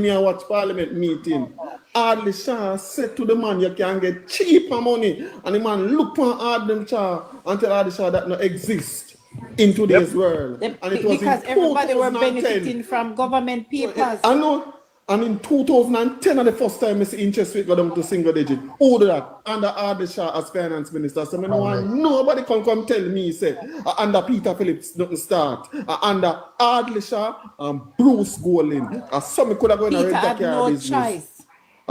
a watch parliament meeting, Ardisha said to the man, you can get cheaper money, and the man look for Ardisha and tell Ardisha that no exist in today's world. And it was because everybody were benefiting from government papers. I know. And in 2010, and the first time I see interest rate go down to single digit. Who did that? Under Ardisha as finance minister. So I know nobody can come tell me, say, under Peter Phillips nothing start. Under Ardisha and Bruce Golding. Some could have gone and rent a car business.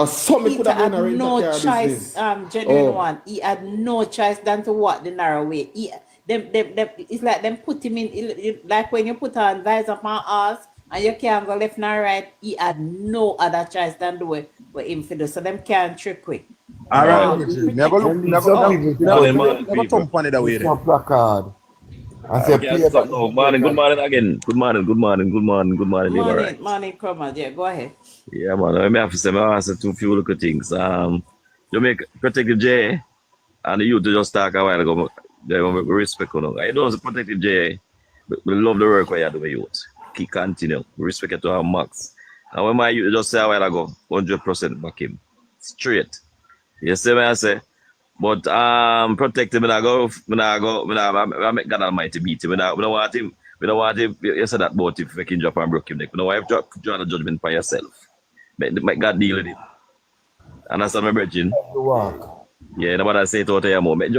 Some could have gone and rent a car business. Genuine one. He had no choice than to walk the narrow way. It's like them put him in, like when you put an visor on our ass, and you can't go left and right, he had no other choice than do it with him for this. So them can't trick with. All right. Never thump on it away. Placard. I said, good morning again. Good morning, neighbor. Right. Morning, Cromwell. Yeah, go ahead. Yeah, man. I have to say, I answer to a few little things. Jamaica Protective J and the youth just talk a while ago. They don't respect you. I don't Protective J, but we love the work where you do with youth. Keep continue. Respect it to our max. And when my youth just say a while ago, 100% back him. Straight. You see what I say? But protect him, I make God Almighty beat him. We don't want him. You said that about if you can drop and broke him neck. We don't want to draw the judgment by yourself. Make God deal with it. And that's my brethren. Yeah, nobody say it out of your mouth. Make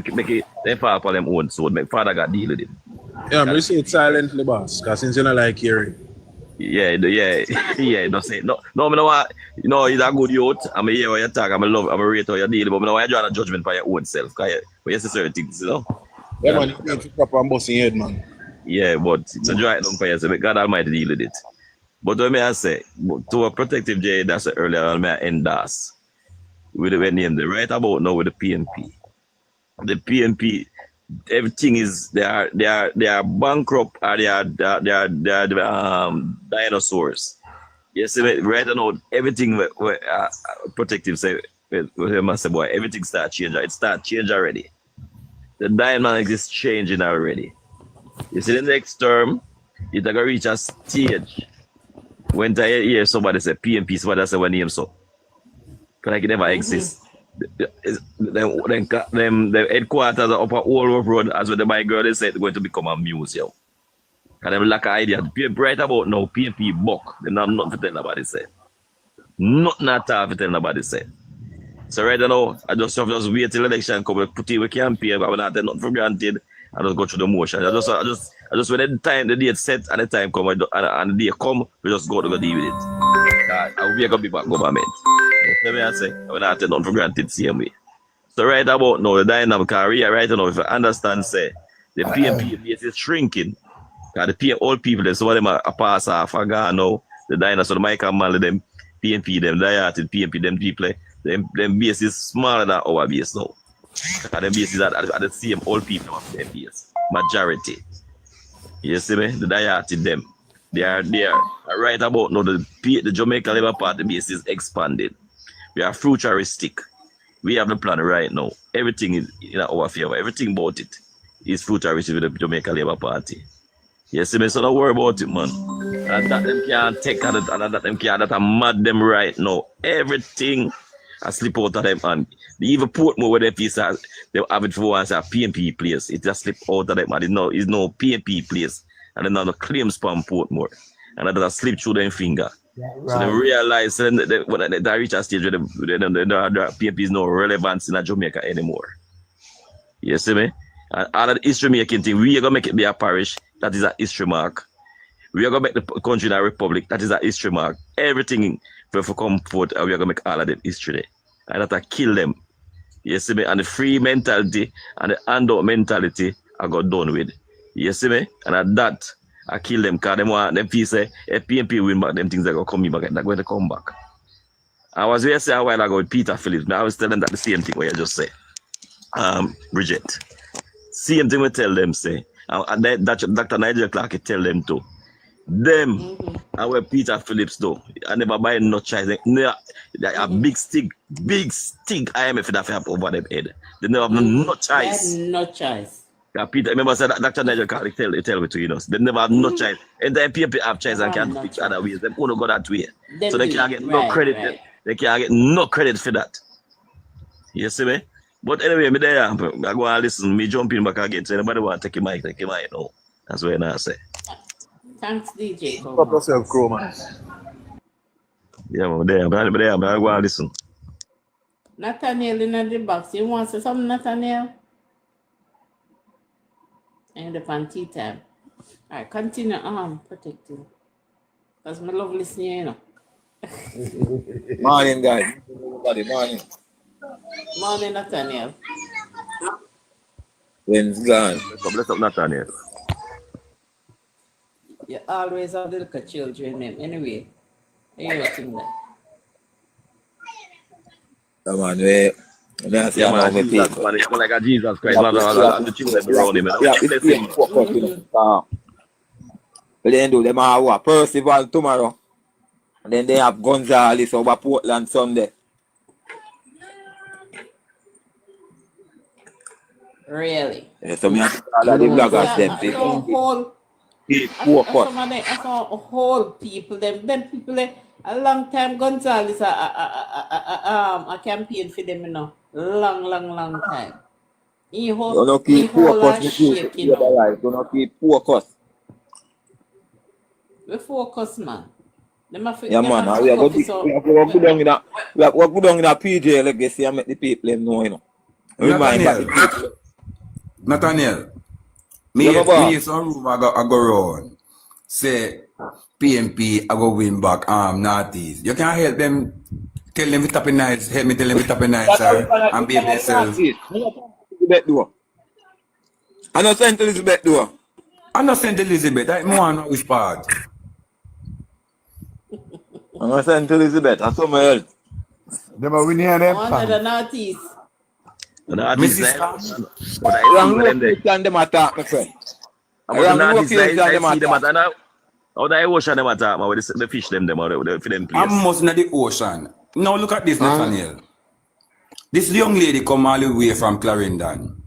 it they fall upon them own sword. Make Father God deal with it. Yeah, I'm say it silently, boss, because since you don't like hearing. Yeah, don't say it. No, I know what, he's a good youth. I'm hear what you talk, I'm rate how you deal, but I know why you draw a judgment by your own self. Because you see certain things, Yeah, man, you need to drop and bust in your head, man. Yeah, but it's a draw it down for yourself. Make God Almighty deal with it. But when I say, to a protective J, that's earlier, I endorse. With the name, right about now with the PNP. The PNP, everything is they are bankrupt or they are dinosaurs. Yes, right now everything protective say boy, everything start changing. It start change already. The dynamics is changing already. You see, the next term, it's going to reach a stage when I hear somebody say PMP, somebody say one name so. Because it never exists. The headquarters are up at Old Road, as what my girl said, it's going to become a museum. Because they lack an idea. Right about now, PMP buck. They have nothing to tell nobody say. Nothing at all to tell nobody say. So right now, I just have to wait till election come, put it with campaign, but I not take nothing for granted. I just go through the motion. I just when the date set and the time come and the day come, we just go to go deal with it. I will be going back government. You know what I say? I will not take nothing for granted same way. So right about now, the dynamic career right now, if I understand, say the PMP base is shrinking. Because the old people, some of them are pass off and gone now. The dinosaur, the Michael Manley, them PMP, them Diated, PMP, them people, them base is smaller than our base now. Because them bases are the same old people of them base. Majority. You see me? The Diated, them. They are there. Right about now, the Jamaica Labour Party base is expanded. We are futuristic. We have the plan right now. Everything is in our favor. Everything about it is futuristic with the Jamaica Labour Party. You see me? So don't worry about it, man. And that them can't take and that them can't, that mad them right now. Everything I slip out of them and even Portmore where they have it for once a PMP place. It just slip out of them and it's no PMP place. And then now the claims from Portmore. And that just slip through their finger. Yeah, right. So they realize when they reach a stage where the PMP is no relevance in Jamaica anymore. You see me? And all of the history making thing, we are gonna make it be a parish, that is a history mark. We are gonna make the country a republic, that is a history mark. Everything for come forth, we are gonna make all of them history there. And that I kill them. You see me? And the free mentality and the handout mentality I got done with. You see me? And at that I kill them because them people say if PMP win back, them things are gonna come back, they're going to come back. I was here say a while ago with Peter Phillips, I was telling that the same thing what you just say. Bridget. Same thing we tell them, say. And Dr. Nigel Clark tell them too. Them, and where Peter Phillips do. I never buy no choice. A big stick IMF that have over them head. They never have no choice. No choice. Peter, remember said that Dr. Nigel Clark tell me to, you know. They never have no choice. And then people have choice and can't fix other ways. They only go that way. So they can't get no credit. Right. They can't get no credit for that. You see me? But anyway, me there, I go and listen, me jump in back again. So anybody want to take a mic now. That's what I say. Thanks, DJ. Stop yourself, Chroma. Yeah, I'm there, I go and listen. Nathaniel in the box. You want to say something, Nathaniel? And the panty time. All right, continue protecting. Because my love listening, you know. Morning, guys. Everybody, morning. Morning, Nathaniel. When's gone? Bless up, Nathaniel. You always have the little children name. Anyway, everything that. Come on, man. Yeah, man, Jesus, man, it's like a Jesus Christ. And the children around him. But then do them have what? Percival tomorrow. And then they have Gonzales over Portland Sunday. Really? Yeah, so me have all of the bloggers them. I saw a whole people. Them people a long time Gonzales a campaign for them, you know. Long time. Don't keep focus. Don't keep focus. We focus, man. Yeah, man. We are going to go down in a PJ legacy and make the people know, you know. Nathaniel, me some room I go round. Say PMP I go win back Northeast. You can't help them, tell them to tap in nights, help me tell them to tap in nights, sir, and behave themselves. I'm not St. Elizabeth door. I'm not St. Elizabeth, I'm one which part. I'm not St. Elizabeth, I'm somewhere else. They are winning them. One the Northeast. Them attack, my friend. How the ocean them attack, man, with the fish them for them place. I'm most in the ocean. Now look at this, Nathaniel. This young lady come all the way from Clarendon.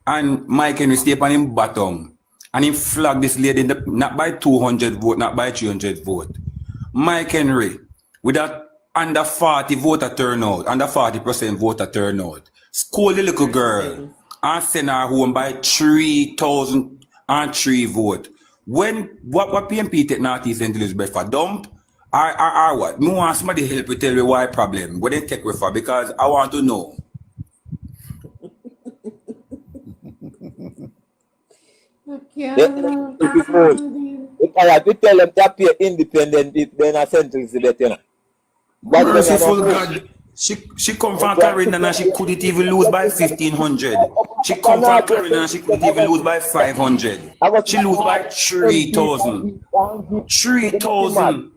And Mike Henry stay on him bottom. And he flagged this lady not by 200 vote, not by 300 vote. Mike Henry, with that under 40 voter turnout, under 40% voter turnout, scold the little girl and send her home by 3,003 vote. When what PMP take Northeast St. Elizabeth for dump? Or what? Me want somebody help me tell me why problem. What they take with for, because I want to know. If I had to tell them to appear independent, then I sent to the better. Merciful God, she come from Clarendon and she couldn't even lose by 1,500. She come from Clarendon and she couldn't even lose by 500. She lose by 3,000. 3,000.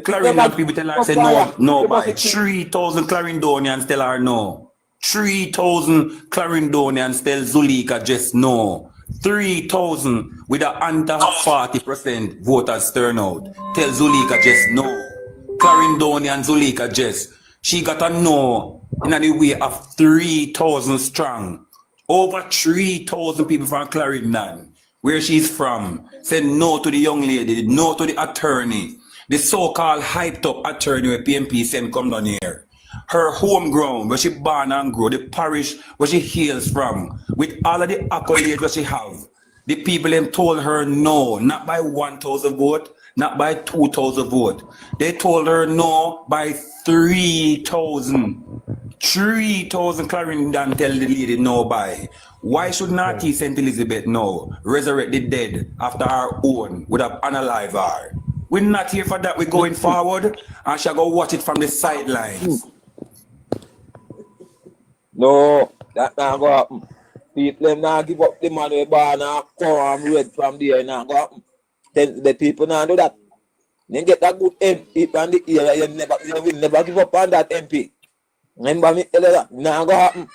Clarendon people tell her say no by 3,000 Clarendonians tell her no. 3,000 Clarendonians tell Zulika just no. 3,000 with a under 40% voters turnout tell Zulika just no. Clarendonian Zulika just she got a no in the way of 3,000 strong. Over 3,000 people from Clarendon, where she's from, said no to the young lady, no to the attorney, the so-called hyped up attorney where PMP sent come down here. Her home ground, where she born and grew, the parish where she hails from, with all of the accolades that she have, the people them told her no, not by 1,000 vote, not by 2,000 vote. They told her no by 3,000. 3,000 Clarendon tell the lady no by. Why should Northeast St. Elizabeth now resurrect the dead after our own would have unalive her? We're not here for that. We're going forward and shall go watch it from the sidelines. No, that not go happen. People now give up the money bar now come red from there now go happen. Then the people now do that. Then get that good MP from the area. You will never give up on that MP. Remember me tell you that now go happen.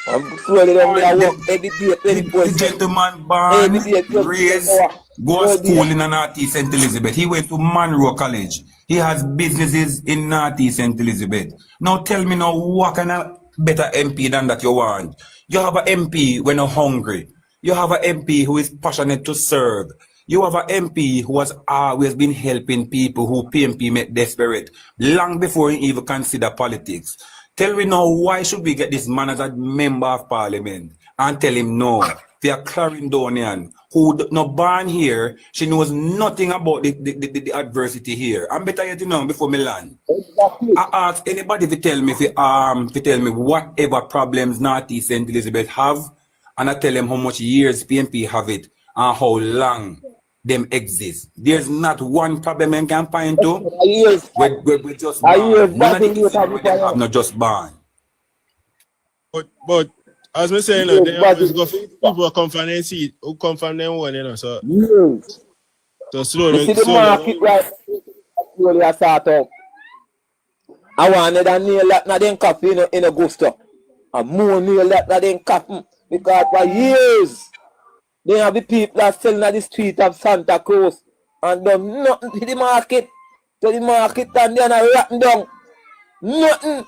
I'm slowly down there work every day, The gentleman born, raised, go to school in Northeast St. Elizabeth. He went to Monroe College. He has businesses in Northeast St. Elizabeth. Now tell me now what kind of better MP than that you want? You have an MP when you're hungry. You have an MP who is passionate to serve. You have an MP who has always been helping people who PMP made desperate long before he even consider politics. Tell me now, why should we get this man as a member of parliament and tell him no? They are Clarendonian who not born here. She knows nothing about the adversity here. I'm better yet, you know, before me land. I ask anybody to tell me whatever problems Northeast St. Elizabeth have, and I tell them how much years PMP have it and how long them exist. There's not one problem I can point to. We just born. None of the things have not just born. But as we say, they always go people who come from them seat, who come from them one, you know. So slowly. You see the market right slowly I start up. I wanted a nail that not in coffee in a gusto. A more nail that not in coffee. Because for years they have the people that selling at the street of Santa Cruz and done nothing to the market. And then I wrapping down. Nothing.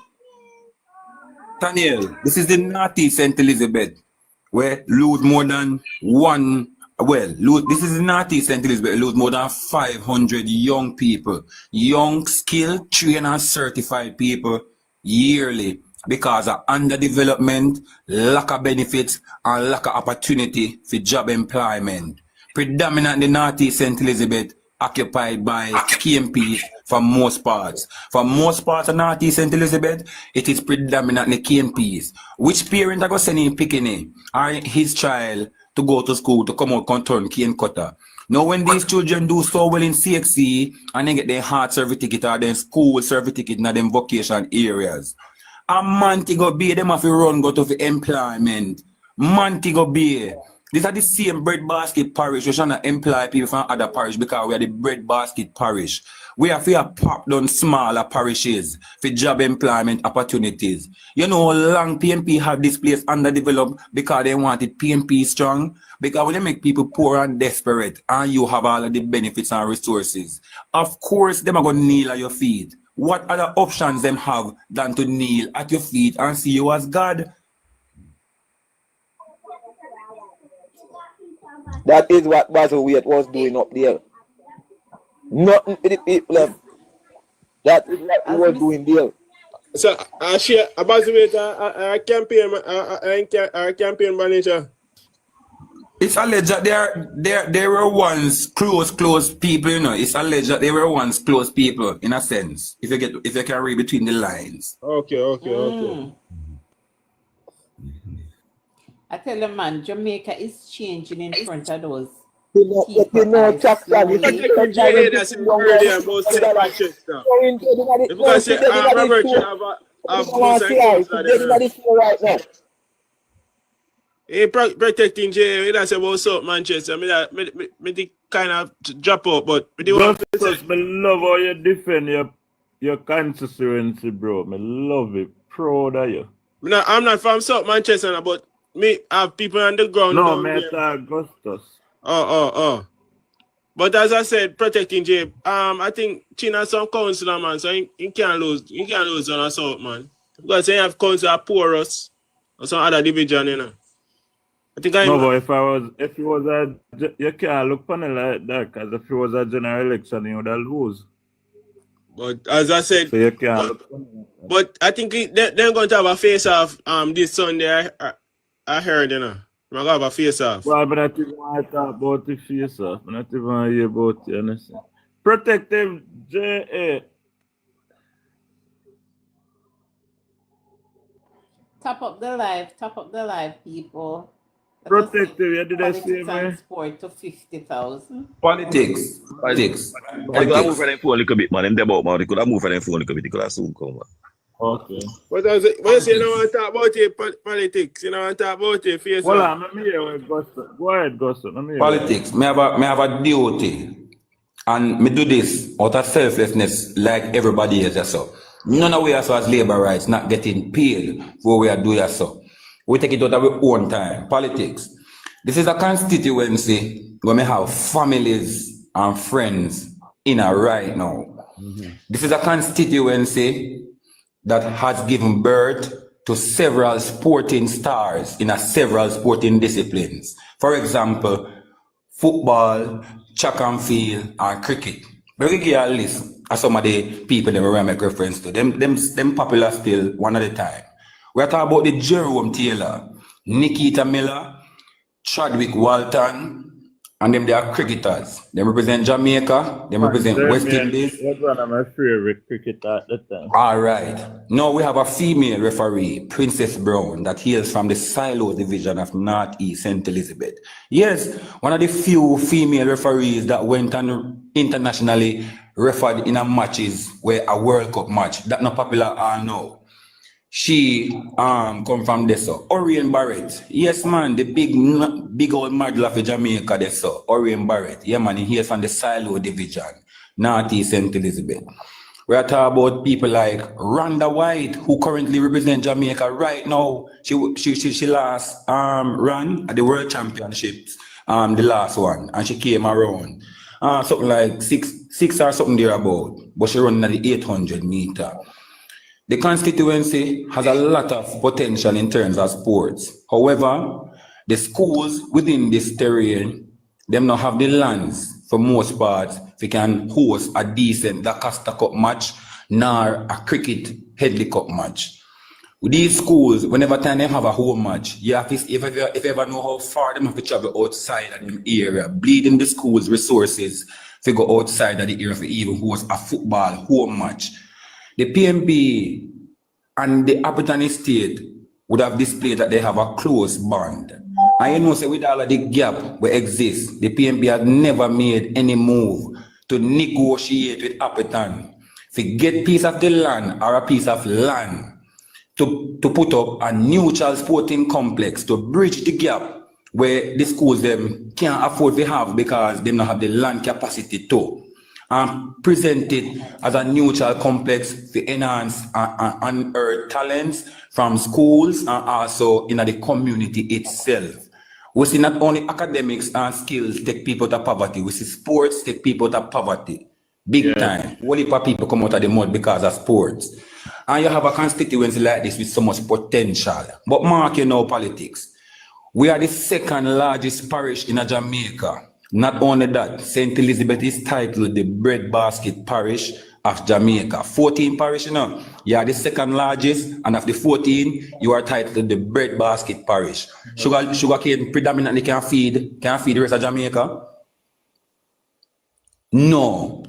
Daniel, this is the Northeast St. Elizabeth, where lose more than this is the Northeast St. Elizabeth, lose more than 500 young people, young, skilled, trained and certified people yearly because of underdevelopment, lack of benefits, and lack of opportunity for job employment. Predominantly Northeast St. Elizabeth occupied by KMPs for most parts. For most parts of Northeast St. Elizabeth, it is predominantly KMPs. Which parent are going to send him picking or his child to go to school to come out and turn cane cutter? Now when these children do so well in CXC and they get their heart service ticket or their school service ticket in them vocation areas, a Montego Bay, them have to run go to the employment. Montego Bay. These are the same breadbasket parish. We shall employ people from other parish because we are the breadbasket parish. We have to pop down smaller parishes for job employment opportunities. You know how long PMP have this place underdeveloped because they wanted PMP strong? Because when they make people poor and desperate and you have all of the benefits and resources, of course them are going to kneel at your feet. What other options them have than to kneel at your feet and see you as God? That is what Basilweight was doing up there. Nothing to the people left. That is what he was doing there. So, share about our campaign manager. It's alleged that they were once close people, you know. It's alleged that they were once close people, in a sense. If you can read between the lines. Okay. I tell you, man, Jamaica is changing in front of those. Protecting J, that's about South Manchester. Me kind of drop out, but I love how you defend your constituency, bro. I love it. Proud of you. I'm not from South Manchester, but me have people on the ground. No, Mr. Augustus. Oh. But as I said, protecting J, I think China some councillor, man, so you can't lose on a South, man. Because they have councillor porous or some other division, you know. But if it was you can't look on it like that, because if it was a general election, you would have lose. But as I said, so you can't but I think they're going to have a face-off this Sunday, I heard, you know. We're going to have a face-off. Well, I'm not even want to talk about the face-off. I'm not even want to hear about it, you understand? Protective J.A. Top up the life, people. Protective, you did I say, Politics man? and sport to 50,000. Politics. They could have moved on their phone a little bit, man. Them about, man. They could have moved on their phone a little bit. They could have soon come, man. Okay. What you say, you don't want to talk about it, politics? You don't want to talk about it, face-off? Well, I'm here with Gusto. Go ahead, Gusto. Politics. Me have a duty. And me do this out of selflessness like everybody else. So. None of we as labor rights not getting paid for what we are doing. So. We take it out of our own time. Politics. This is a constituency where we have families and friends in it right now. This is a constituency that has given birth to several sporting stars in several sporting disciplines. For example, football, track and field, and cricket. Let me give you a list of some of the people that we make reference to. Them popular still one at a time. We are talking about the Jerome Taylor, Nikita Miller, Chadwick Walton, and them they are cricketers. They represent Jamaica, they represent West Indies. That's one of my favorite cricketer at the time. All right. Now we have a female referee, Princess Brown, that hails from the Silo division of Northeast St. Elizabeth. Yes, one of the few female referees that went and internationally refereed in a matches where a World Cup match. That's not popular now. She come from this, so Orion Barrett. Yes, man, the big old murderer of Jamaica, this, so Orion Barrett. Yeah, man, he is from the Silo division, Northeast St. Elizabeth. We are talking about people like Rhonda White, who currently represent Jamaica right now. She last ran at the World Championships, the last one, and she came around something like six or something there about, but she ran at the 800 meter. The constituency has a lot of potential in terms of sports. However, the schools within this terrain, them not have the lands for most parts. They can host a decent Costa Cup match, nor a cricket Headley Cup match. With these schools, whenever time they have a home match, you have to, if you ever know how far them have to travel outside of the area, bleeding the schools' resources to go outside of the area for even host a football home match. The PMP and the Appleton Estate would have displayed that they have a close bond. And you know, so with all of the gap that exists, the PMP has never made any move to negotiate with Appleton to get a piece of the land or a piece of land to put up a neutral sporting complex to bridge the gap where the schools them can't afford to have because they don't have the land capacity to. Present it as a neutral complex to enhance and unearth talents from schools and also in the community itself. We see not only academics and skills take people to poverty, we see sports take people to poverty. Big time. Only people come out of the mud because of sports. And you have a constituency like this with so much potential. But mark, you know, politics. We are the second largest parish in Jamaica. Not only that, St. Elizabeth is titled the breadbasket parish of Jamaica. 14 parish, you know. You are the second largest, and of the 14, you are titled the breadbasket parish. Sugarcane predominantly can feed the rest of Jamaica? No.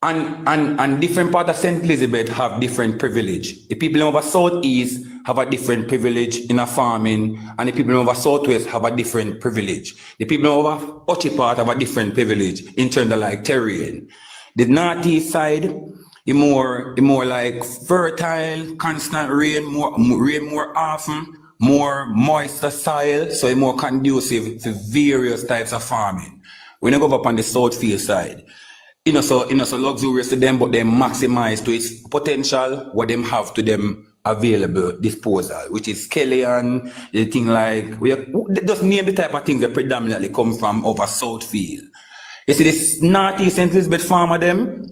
And different parts of St. Elizabeth have different privilege. The people over southeast have a different privilege in a farming, and the people over southwest have a different privilege. The people over Ochi part have a different privilege in terms of like terrain. The northeast side, the more like fertile, constant rain, more often, more moisture soil, so it's more conducive to various types of farming. When you go up on the south field side, so luxurious to them, but they maximize to its potential what them have to them available disposal, which is Kellyan, the thing like just name the type of things that predominantly come from over south field. You see this northeast St. Elizabeth farmer them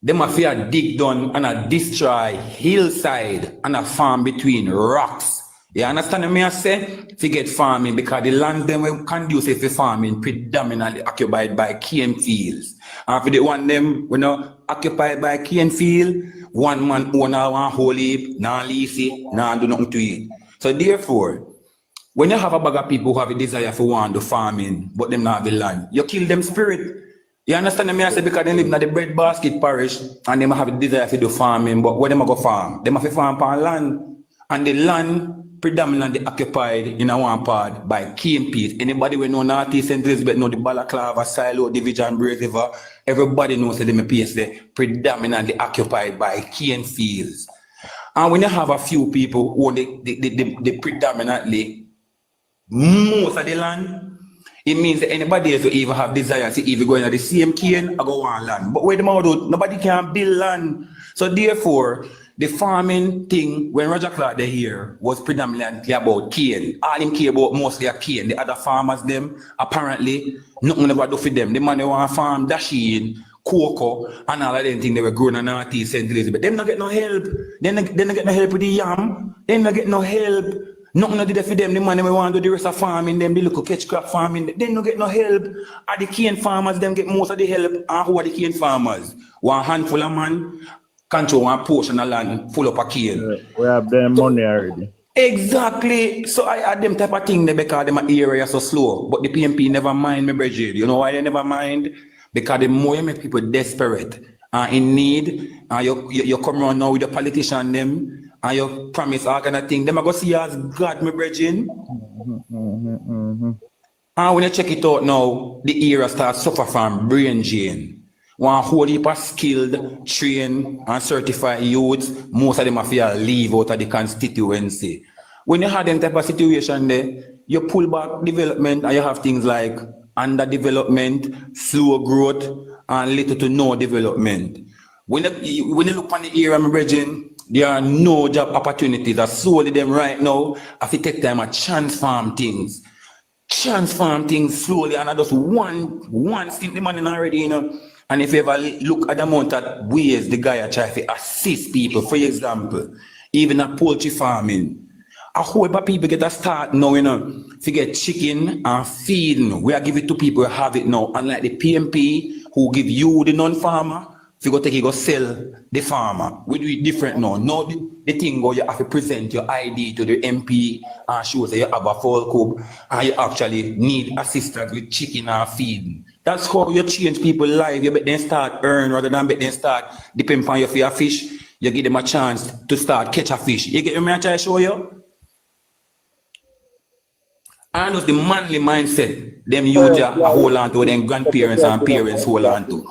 have to dig down and a destroy hillside and a farm between rocks. You understand what I say? To get farming, because the land them were conducive for farming predominantly occupied by cane fields. And for the one them occupied by cane field, one man own one whole heap, nah lease it, nah do nothing to it. So therefore, when you have a bag of people who have a desire for one to farming, but them not have the land, you kill them spirit. You understand what I say? Because they live in the breadbasket parish and they have a desire to do farming, but where them go farm? They have to farm on land. And the land predominantly occupied in a one part by cane peat. Anybody we know Northeast St. Elizabeth know the Balaclava, Silo, Division, Brace River, everybody knows that them place they predominantly occupied by cane fields. And when you have a few people who own the predominantly most of the land, it means that anybody else will even have desire to even go into the same cane or go on land. But where them out, nobody can build land. So therefore, the farming thing, when Roger Clark they here, was predominantly about cane. All him care about mostly a cane. The other farmers, them, apparently, nothing never do for them. The man they want to farm dasheen, cocoa, and all of them things they were growing in Northeast St. Elizabeth. Them not get no help. They not get no help with the yam. They not get no help. Nothing did for them. The man they want to do the rest of farming, them, the little catch crop farming, they don't get no help. And the cane farmers, them get most of the help. And who are the cane farmers? One handful of man control one portion of land full up a cane. We have them money already. Exactly. So I had them type of thing because them area so slow. But the PMP never mind me, Bridget. You know why they never mind? Because the more you make people desperate and in need, and you come around now with the politician them, and you promise all kind of thing, them I go see you as God, my Bridget. And when you check it out now, the area starts suffer from brain drain. One whole heap of skilled, trained, and certified youths, most of them have to leave out of the constituency. When you have them type of situation there, you pull back development and you have things like underdevelopment, slow growth, and little to no development. When you look on the area, my brethren, there are no job opportunities. That's solely them right now have to take time and transform things slowly, and I just one stint the money already, you know. And if you ever look at the amount of ways the guy try to assist people, for example, even a poultry farming, a whole bunch of people get a start now, you know, to get chicken and feeding. We are giving it to people who have it now. Unlike the PMP who give you the non-farmer, if you go take it, go sell the farmer. We do it different now. Now the thing where you have to present your ID to the MP and show that you have a full coop and you actually need assistance with chicken and feeding. That's how you change people's life. You bet them start earn rather than bet them start depend on you for your fish. You give them a chance to start catch a fish. You get me? I try to show you. And it's the manly mindset them use a hold on to, them grandparents and parents hold on to.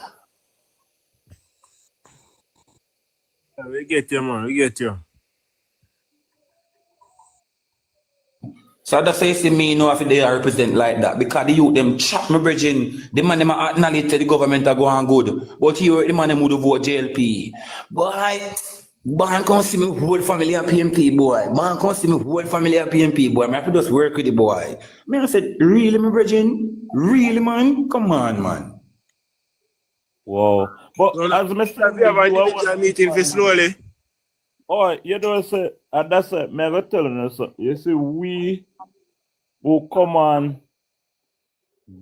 We get you, man. We get you. So that's why you see me know if they are represent like that. Because the youth them chop me bridging. The man them acknowledge the government are going good. But here the man them would vote JLP. Boy, man come see me whole family of PMP boy. Man come see me whole family of PMP boy. I have to just work with the boy. Man I said, really me bridging? Really man? Come on man. Wow. But so, as Mr. we have a meeting for slowly. Oh, you know, say, and that's it. Me I go telling you, so you see, who come on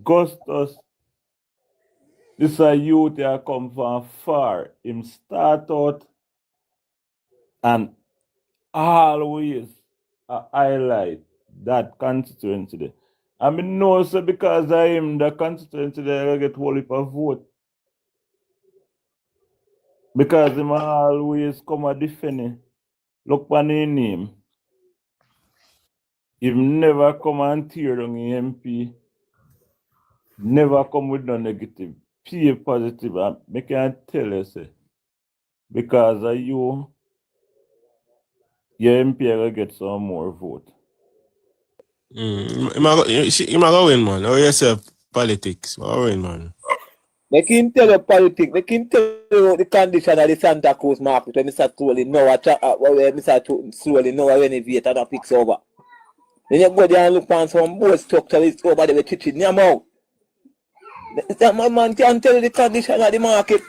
Gustus. This a youth that come from far. Him start out and always highlight that constituency there. I mean, no, so because I am the constituency there, I get whole heap of vote. Because him always come a defend it. Look on his name. Him never come and tear down the MP. Never come with no negative. Pay positive. And I can tell you, say, because of you, your MP will get some more vote. You might go win, man. Or yourself, politics. Or win, man. Make him tell you politics. Make him tell you the condition of the Santa Cruz market when Mr. Slowly know where Mr. Slowly know when he and a picks over. Then you go there and look on some boat structure is over there with teaching them out. My man can tell you the condition of the market.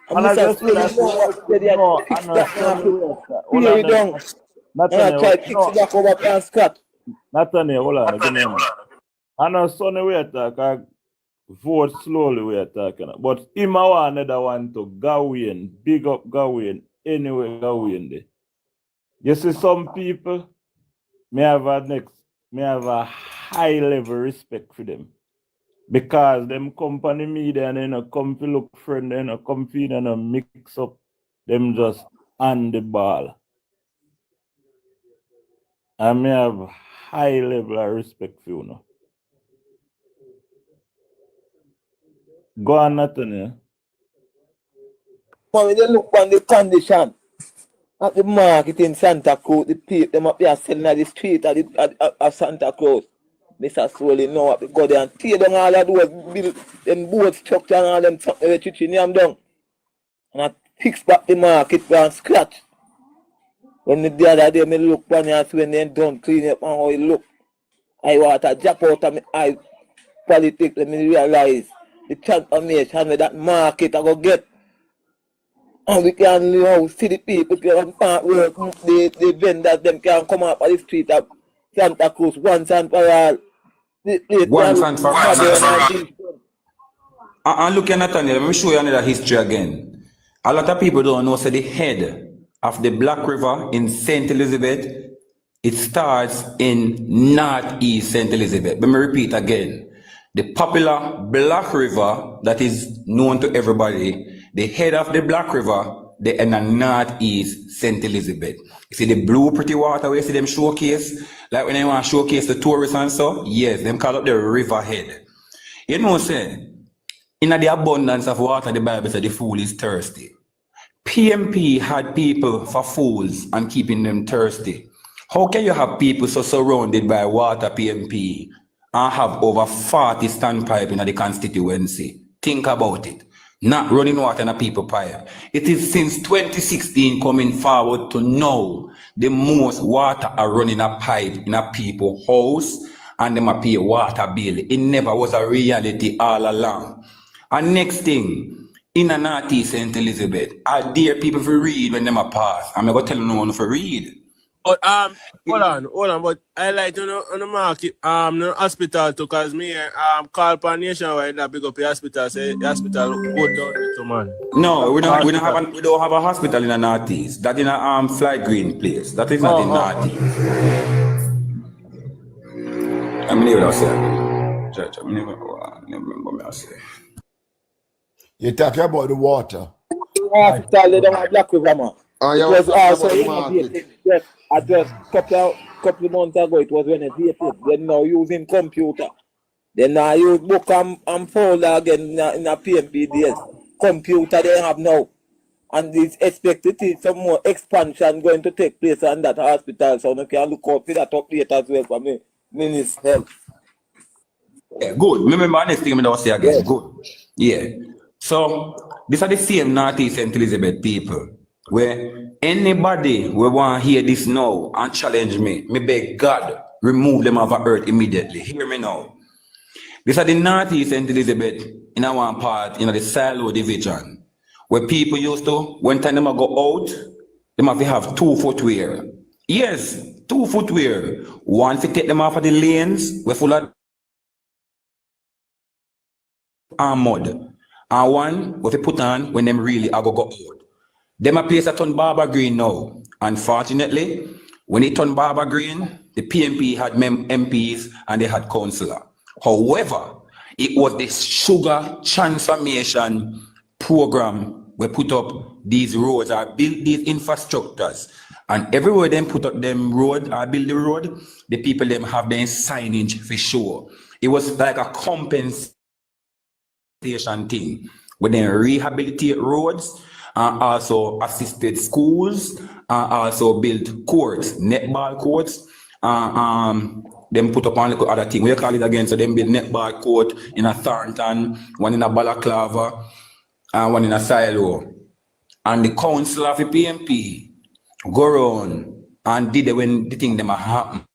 And Mr. Slowly know where they are fix that market. And I try to fix it back over and Scott. Nathaniel, hold on, give me a minute. I know Sonny we attack, I vote slowly we attacking. But him I want another one to Gawain, big up Gawain, anyway Gawain there. You see some people, may have a high level respect for them. Because them company media and then come to look friend and come feed and mix up them just on the ball. I may have high level of respect for you now. Go on, Nathaniel. When you look on the condition at the market in Santa Cruz, the people them up there selling at the street of Santa Cruz. Mr. Slowly know what they go there and tear down all of those build them boat structure and all them teaching them down. And I fix back the market from scratch. When the other day me look on it when they done clean up and how it look. I want to jump out of my eye politics let me realize the transformation with that market I go get. And we can see the people can start work, the vendors them can come up on the street of Santa Cruz once and for all. Once and for all. And look at Nathaniel, let me show you another history again. A lot of people don't know, so the head of the Black River in St. Elizabeth, it starts in northeast St. Elizabeth. Let me repeat again. The popular Black River that is known to everybody, the head of the Black River, they in the northeast St. Elizabeth. You see the blue pretty water where you see them showcase? Like when they want to showcase the tourists and so? Yes, them call up the river head. You know, say, in the abundance of water, the Bible said the fool is thirsty. PMP had people for fools and keeping them thirsty. How can you have people so surrounded by water PMP and have over 40 standpipe in the constituency? Think about it. Not running water in a people pipe. It is since 2016 coming forward to now the most water are running a pipe in a people house and them a pay water bill. It never was a reality all along. And next thing, in a northeast St. Elizabeth, I dare people to read when them a pass. I'm going to tell them no one to read. Hold on, but I like to know on the market, the hospital too, cause me call for nationwide that big up the hospital, say the hospital go down to man. No, we don't have a hospital in the northeast. That in a Fly Green place. That is not in northeast. I mean, what I say. Church, I never remember me I say. You're talking about the water. Hospital, they don't have Black River, man. It was also just couple of months ago, it was when it dated. Then now using computer. Then now use book and folder again in a PMP days. Computer they have now. And it's expected to some more expansion going to take place on that hospital. So you can look out for that update as well for me. Minister Health. Yeah, good. Remember next thing I was say again. Yes. Good. Yeah. So these are the same northeast St. Elizabeth people. Where anybody will want to hear this now and challenge me beg God, remove them off the earth immediately. Hear me now. These are the northeast St. Elizabeth in our part, the silo division, where people used to, when time they go out, they have to have 2 footwear. Yes, 2 footwear. One to take them off of the lanes, we're full of mud. And one we put on when them really are go out. Them a place that turn Barber Green now. Unfortunately, when it turned Barber Green, the PMP had MPs and they had councillor. However, it was the sugar transformation program we put up these roads or build these infrastructures. And everywhere them put up them road or build the road, the people them have their signage for sure. It was like a compensation thing when they rehabilitate roads and also assisted schools and also build courts, netball courts. Them put up on the other thing. We call it again, so them build netball court in a Thornton, one in a Balaclava, and one in a Silo. And the council of the PMP go around and did it when the thing them happen.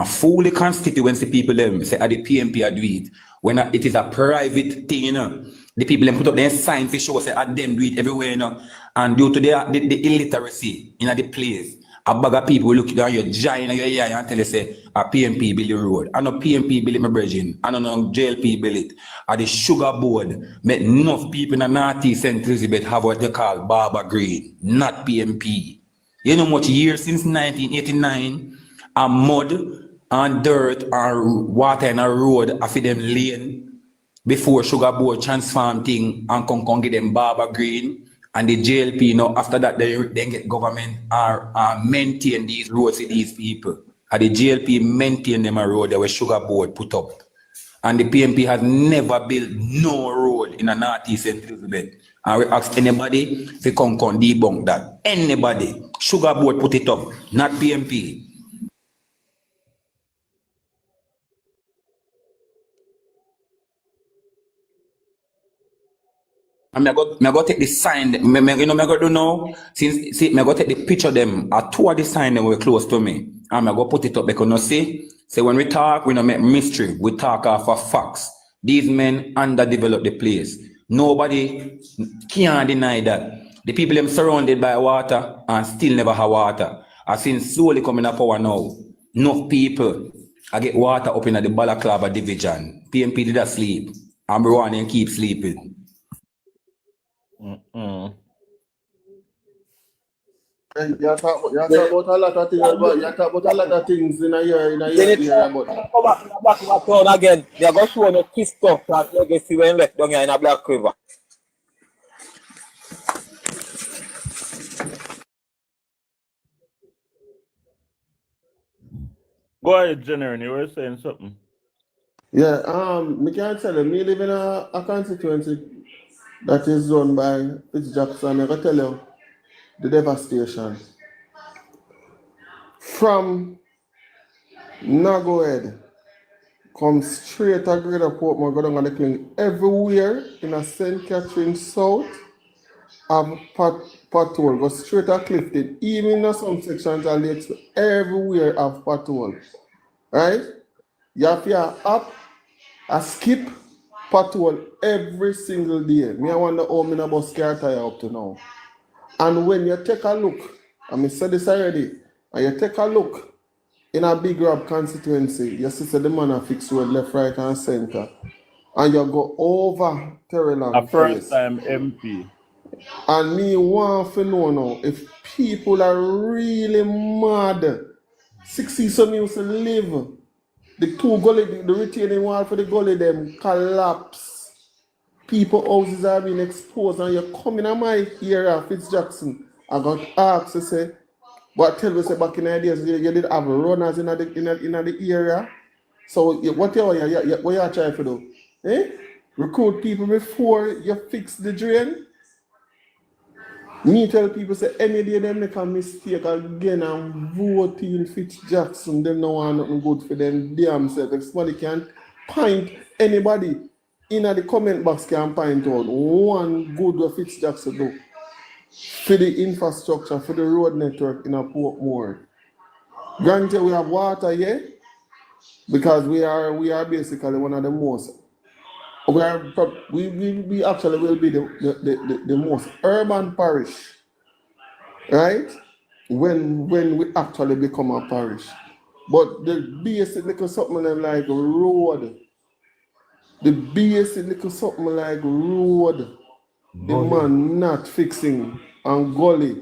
Fully constituency people them say the PMP are do it. When it is a private thing, you know, the people them put up their sign for sure say them do it everywhere, you know. And due to the illiteracy in the place, a bag of people will look down your giant in your ear and tell you say a PMP build the road. I know PMP build it, my brethren. I don't know JLP build it. And the sugar board make enough people in the Northeast St. Elizabeth have what they call Barber Green, not PMP. You know much years since 1989, and mud and dirt and water in a road after them lane before sugar board transform thing and come get them Barber Green. And the JLP, you know, after that, they get government maintain these roads to these people. And the JLP maintain them a road that was sugar board put up. And the PMP has never built no road in a Northeast St. Elizabeth. And we ask anybody to come debunk that. Anybody. Sugar board put it up, not PMP. And I go take the sign. You know, I go do now. Since see, I go take the picture of them. I two of the sign them were close to me. And I go put it up because you see. So when we talk, we don't make mystery. We talk off of facts. These men underdevelop the place. Nobody can deny that. The people them surrounded by water and still never have water. I seen slowly coming up power now. Enough people. I get water up in the Balaclava division. PMP did sleep. I'm running and keep sleeping. You talk about a lot of things. You talk about a lot of things in a year. Come back to town again. They are going to show no Fiscal that legacy when left down here in a Black River. Go ahead, General. You were saying something. Yeah, me can tell you, me live in a constituency that is run by Jackson. I can tell you the devastation. From Nagohead, come straight to Greater Portmore, go down on the King. Everywhere in a St. Catherine South, have patrol. Go straight to Clifton. Even in some sections of Lakes, everywhere have patrol. Right? You have your up, a skip patrol every single day. Me, I wonder how many bus car tire up to now. And when you take a look, I mean, said this already, and you take a look in a big grab constituency, you see the man a fix road left, right, and center, and you go over Terreland. A first time MP. And me want to know now if people are really mad. 60 some used to live. The two gully, the retaining wall for the gully them collapse. People houses are being exposed, and you're coming in my area, Fitzjackson. I got asked to say, but tell me say back in the days you did have runners in the area. So what you trying to do? Eh? Recruit people before you fix the drain. Me tell people say any day them make a mistake again and vote in Fitzjackson, them no want nothing good for them damn self. If somebody can point anybody in the comment box can point out one good what Fitzjackson do for the infrastructure, for the road network in a Portmore. Granted we have water here because we are basically one of the most we actually will be the most urban parish, right? when we actually become a parish. But the basic little something like road, the basic little something like road, the man not fixing, and gully,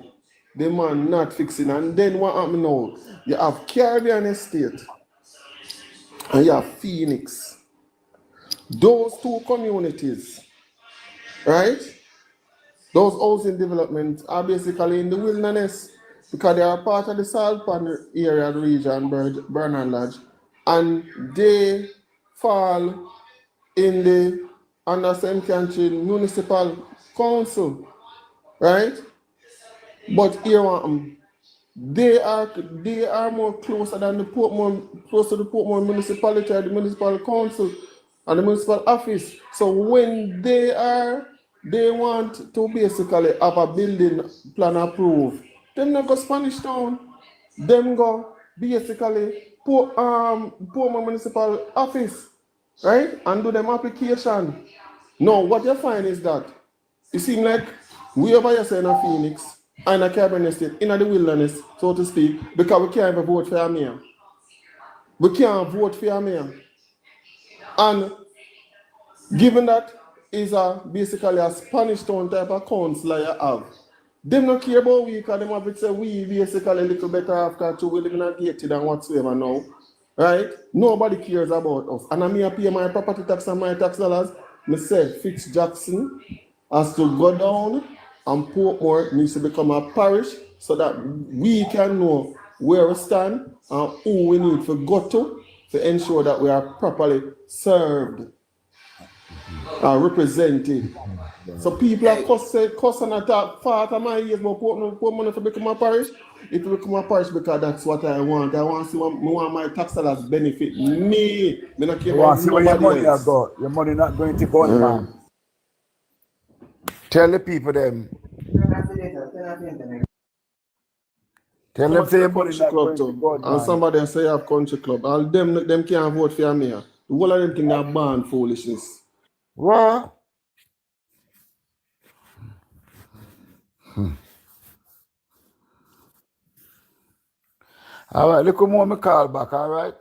the man not fixing. And then what happen now? You have Caribbean Estate and you have Phoenix. Those two communities, right? Those housing developments are basically in the wilderness because they are part of the Salt Pan area region, Bernard Lodge, and they fall in the under St. Catherine Municipal Council, right? But here they are more closer than the close to the Portmore municipality or the municipal council and the municipal office. So when they want to basically have a building plan approved, them not go Spanish Town, them go basically Portmore municipal office, right? And do them application. Now what you find is that it seems like we over here saying a Phoenix and a Caribbean Estate in the wilderness, so to speak, because we can't even vote for a mayor. We can't vote for a mayor. And given that is basically a Spanish Town type of council you have, them not care about we because them have to say we basically a little better after two, we live in a gated and whatsoever now. Right? Nobody cares about us. And I may pay my property tax and my tax dollars. I say Fitz Jackson has to go down and Portmore needs to become a parish so that we can know where we stand and who we need to go to ensure that we are properly served and represented. So people are cussing at that part of my years about Portmore to become a parish. It will become a parish because that's what I want. I want to see my tax dollars benefit me. I don't care about See where your money else. go. Your money not going to go, man. Tell the people them. Tell them say your money not going to go, man. And somebody say you have country club. All them can't vote for me. The whole of them think they're banned foolishness. What? All right, look more me call back, all right?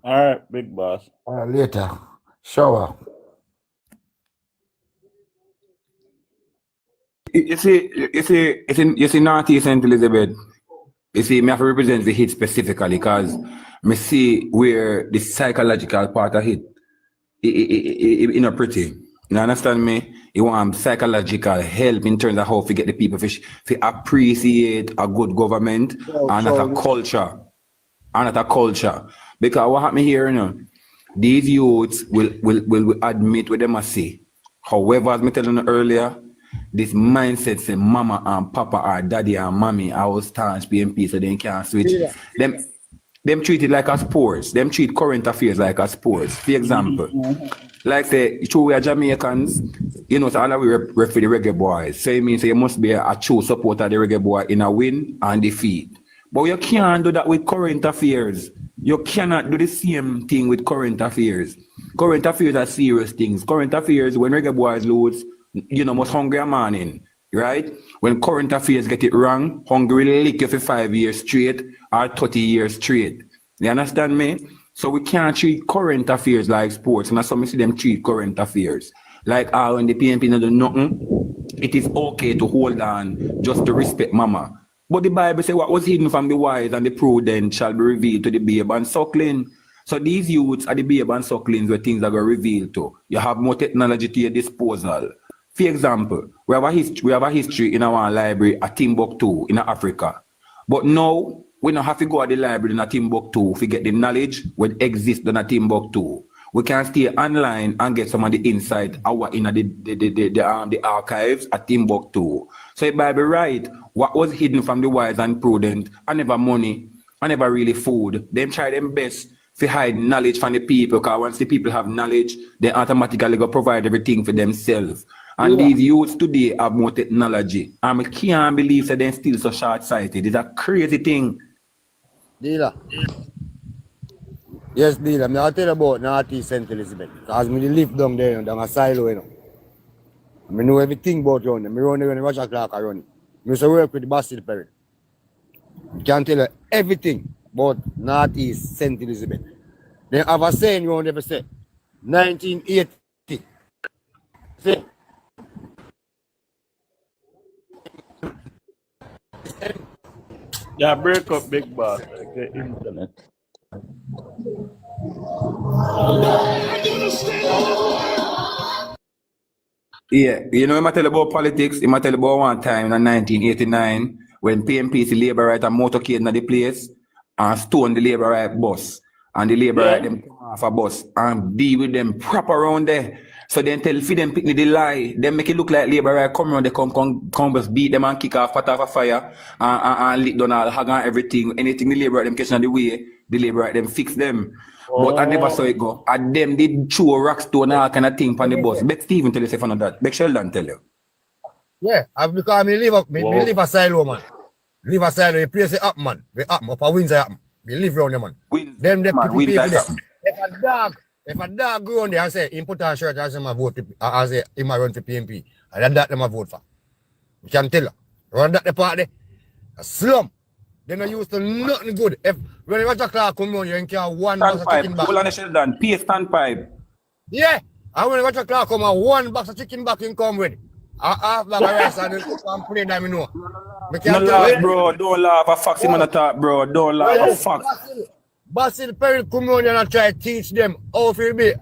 All right, big boss. All right, later. Shower. You see, Northeast St. Elizabeth. You see, me have to represent the hit specifically because me see where the psychological part of it, you know, pretty. You understand me? You want psychological help in terms of how to get the people to appreciate a good government and not a culture. And not a culture. Because what happened here, you know, these youths will admit what they must say. However, as I told you earlier, this mindset say mama and papa or daddy and mommy are staunch PMP so they can't switch. Yeah. Them treat it like a sports. Them treat current affairs like a sports. For example, like say, true we are Jamaicans, you know, so all of we rep for the reggae boys. So it means you must be a true supporter of the reggae boy in a win and defeat. But you can't do that with current affairs. You cannot do the same thing with current affairs. Current affairs are serious things. Current affairs, when reggae boys lose, you know, most hungry a morning, right? When current affairs get it wrong, hungry lick you for 5 years straight or 30 years straight. You understand me? So we can't treat current affairs like sports. And that's how we see them treat current affairs. Like when the PNP don't do nothing, it is okay to hold on just to respect mama. But the Bible says what was hidden from the wise and the prudent shall be revealed to the babe and suckling. So these youths are the babe and sucklings where things are going to reveal to. You have more technology to your disposal. For example, we have a history in our library at Timbuktu in Africa. But now, we don't have to go to the library in Timbuktu to get the knowledge that exists in Timbuktu. We can stay online and get some of the insight in the archives at Timbuktu. So the Bible right, what was hidden from the wise and prudent, and never money, and never really food. Them try their best to hide knowledge from the people, because once the people have knowledge, they automatically go provide everything for themselves. And these youths today have more technology. And I can't believe that they're still so short-sighted. It's a crazy thing. Dealer. Yes, dealer. I'll tell you about Northeast St. Elizabeth. Because I live down there, down a silo, you know. I know everything about you. I run there when the Roger Clark I run. I used to work with the Bastille Perry. Can tell you everything about Northeast St. Elizabeth. They have a saying you won't never say. 1980. Say. Yeah, break up big boss. Okay, internet. Yeah, you know, I tell you about politics. I tell you about one time in 1989 when PMPC Labour Right and motorcade in the place and stone the Labour Right bus. And the Labour Right them come off a bus and deal with them proper around there. So then tell feed them pick me the lie. Then make it look like Labour Right come around, they come just beat them and kick off pot off a fire and lick down all hag and everything. Anything the Labour Right them catch on the way, the Labour Right them fix them. But I never saw it go. And them did throw rocks stone and all kind of thing on the bus. Beck Stephen tell you say for that. Beck Sheldon tell you. Yeah, because I live a silo, man. Live a silo, the place up, man. We up a Windsor up. We live around there, man. Them people there. If a dog go on there and say, input a shirt and say my vote, I say, he might run for PMP. And that them a vote for. You can tell you. Run that the party. A slum. They not used to nothing good. If when you watch a clock come on, you ain't care one box of chicken back. Hold on, Sheldon. P standpipe. Yeah. And when you watch a clock come on, one box of chicken back in come with. Half bag of rice and play that me know. No laugh, bro. Don't laugh. A foxy man attack, bro. Don't laugh. A fox. Basil Perry come on and try to teach them how to be.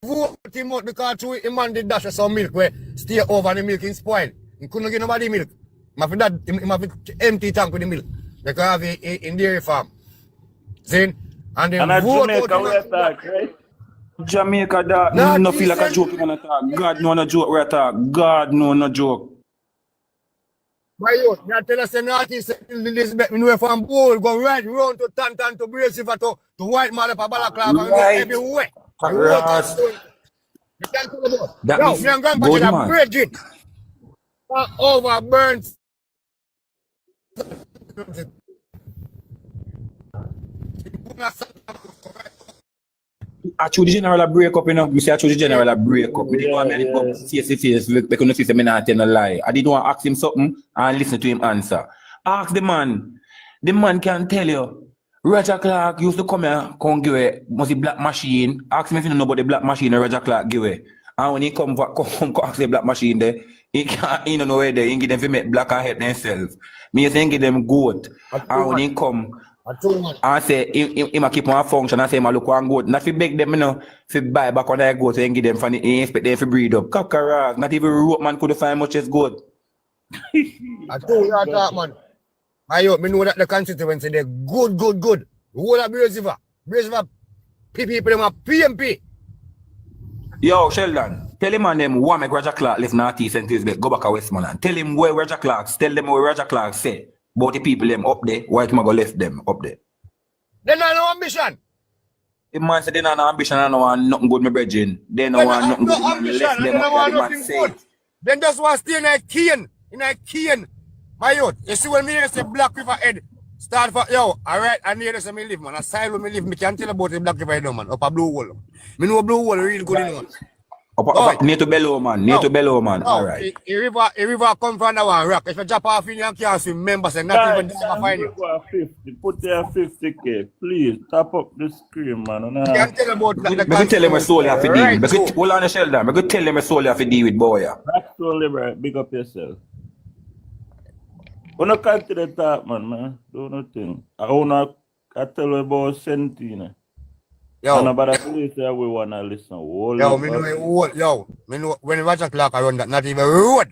Vote him out because him man did dash some milk where stay over the milk in spoil. He couldn't get nobody milk. He have empty tank with the milk. They can have it in dairy farm. See? And then vote Jamaica out we attack, right? Jamaica that no feel like a joke in attack. God no joke we attack. God no joke. My youth, you tell us the Northeast Elizabeth, we know from Bull, go right round to Tantan, to Braceiver, to White Mother, to Balaclava, and go everywhere. Right. You can't tell about. That Yo, means me and Grandpa good did a man. bridging. Over Burns. I choose the general a break up, you know. You say I choose the general a break up. Me didn't want me to face because no see me not tell a lie. I didn't want to ask him something and listen to him answer. Ask the man. The man can tell you. Roger Clark used to come here, come give away, must be black machine. Ask me if you know about the black machine Roger Clark give away. And when he come ask the black machine there, he don't know where they he give them to make black and help themselves. Me say give them goat. And when he come and say he might keep on function and say I look one goat. Not to beg them, you know, to buy back on that goat and give them for he expect them to breed up. Cockarack, not even rope man could find much as good. I told you that, man. I know that the constituency they're good. Whole of Braceiver people them a PMP. Yo, Sheldon, tell him and them why make Roger Clark left Northeast St. Elizabeth, go back to Westmoreland. Tell him where Roger Clark, tell them where Roger Clark say about the people them up there, why come go left them up there. They not no ambition. The man said they not no ambition and no want nothing good, my brethren. They don't want nothing good, ambition, left them they don't want up there, nothing good. Then just want to stay in a Kean. My youth, you see when me say Black River Head, start for, yo, alright, I need to say me live, man. Asylum me live, me can't tell about the Black River Head, man. Up a Blue Hole. Me know Blue Hole real good, you know. Up near to Bellow, man. Near to Bellow, man. Alright. A river come from the one rock. If you drop off in, you can't swim, members and not even find you. 50. Put there 50k, please. Tap up the screen, man. You can't tell about that. I could tell him a soul you have to deal with. Hold on, Sheldon. I could tell him a soul you have to deal with, boy. That's so liberal. Big up yourself. When I come to the top, man, do nothing. I tell you about Sentina. Yo. And about the place that we want to listen. Yo, me know when you watch a clock around that, not even road.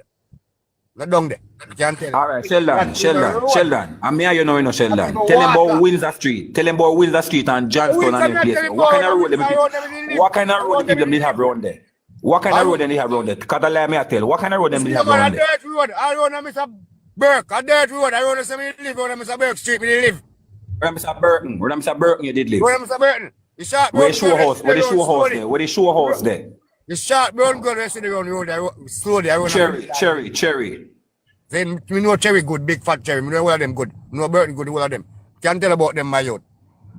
Not down there. You can't tell. Alright, Sheldon. I'm here, you know, Sheldon. Tell him about Windsor Street. Tell him about Windsor Street and Johnston and them place. What kind of road the people need have around there? What kind of road they have around there? Because I me I tell. What kind of road they have around there? A dirt road. I run a Mr. Burke. A dirt road. I run a live on Mr. Burke Street. Me live. Where Mr. Burton you did live? Where Mr. Burton? The short where the show house there? Where the show house there? The short brown gun rest around the road. Slowly. I run Cherry. Then we know Cherry good, big fat Cherry. We know all of them good. We know Burton good, all of them. Can't tell about them, my youth.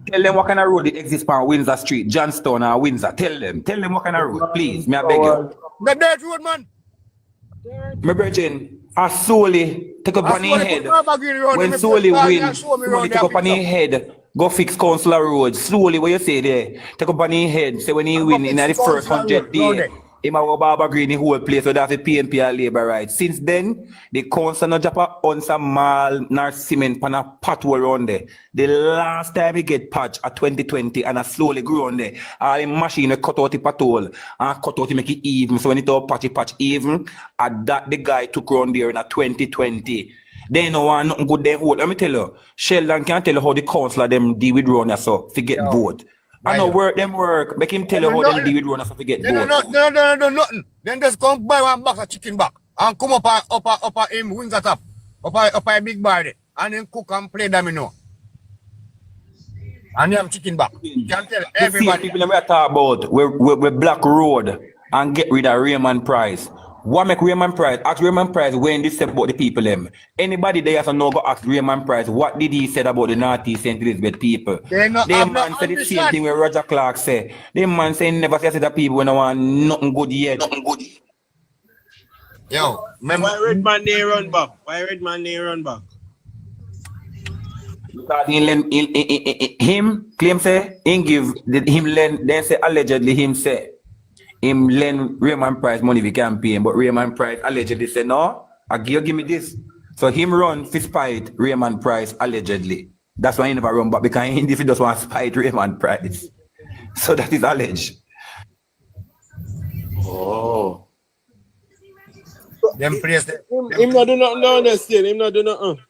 Tell them what kind of road it exists on Windsor Street, Johnstown or Windsor. Tell them what kind of road, please. Me I beg you. The dirt road, man. My virgin, I solely take up on his head. When solely win, solely take up on his head. Go fix Councillor Road. Slowly, what you say there? Take up on his head. Say when he win in the first 100 days. Him a Baba Green the whole place, so that's the PNP and Labour right. Since then, the council no drop a ounce of mall nor cement pan a pothole around there. The last time he get patch at 2020 and I slowly grew on there. All the machine cut out the pothole and cut out to make it even. So when it all patch even, at that the guy took around there in a 2020. They no want nothing good they hold. Let me tell you, Sheldon can't tell you how the councillor them deal with run so to get vote. I know work them work. Make him tell you how them deal with runners to get vote. No, nothing. Then just come buy one box of chicken back and come up him Windsor top. Up a big bar there. And then cook and play domino. And them chicken back. You can tell everybody. People that we talk about we block road and get rid of Raymond Price. What make Raymond Price? Ask Raymond Price when this said about the people them. Anybody there so no go ask Raymond Price what did he said about the Northeast St. Elizabeth people. They man said the same thing where Roger Clark say. They man say never say that people when I want nothing good yet. Nothing good. Yo, why Red Man they run back? Why Red Man they run back? Because him claim say him give him lend then say allegedly him say him lend Raymond Price money for campaign, but Raymond Price allegedly said, no, give me this. So him run for spite Raymond Price allegedly. That's why he never run back, because he just want to spite Raymond Price. So that is alleged. Oh. Them place him not do nothing down there still. Him not do nothing.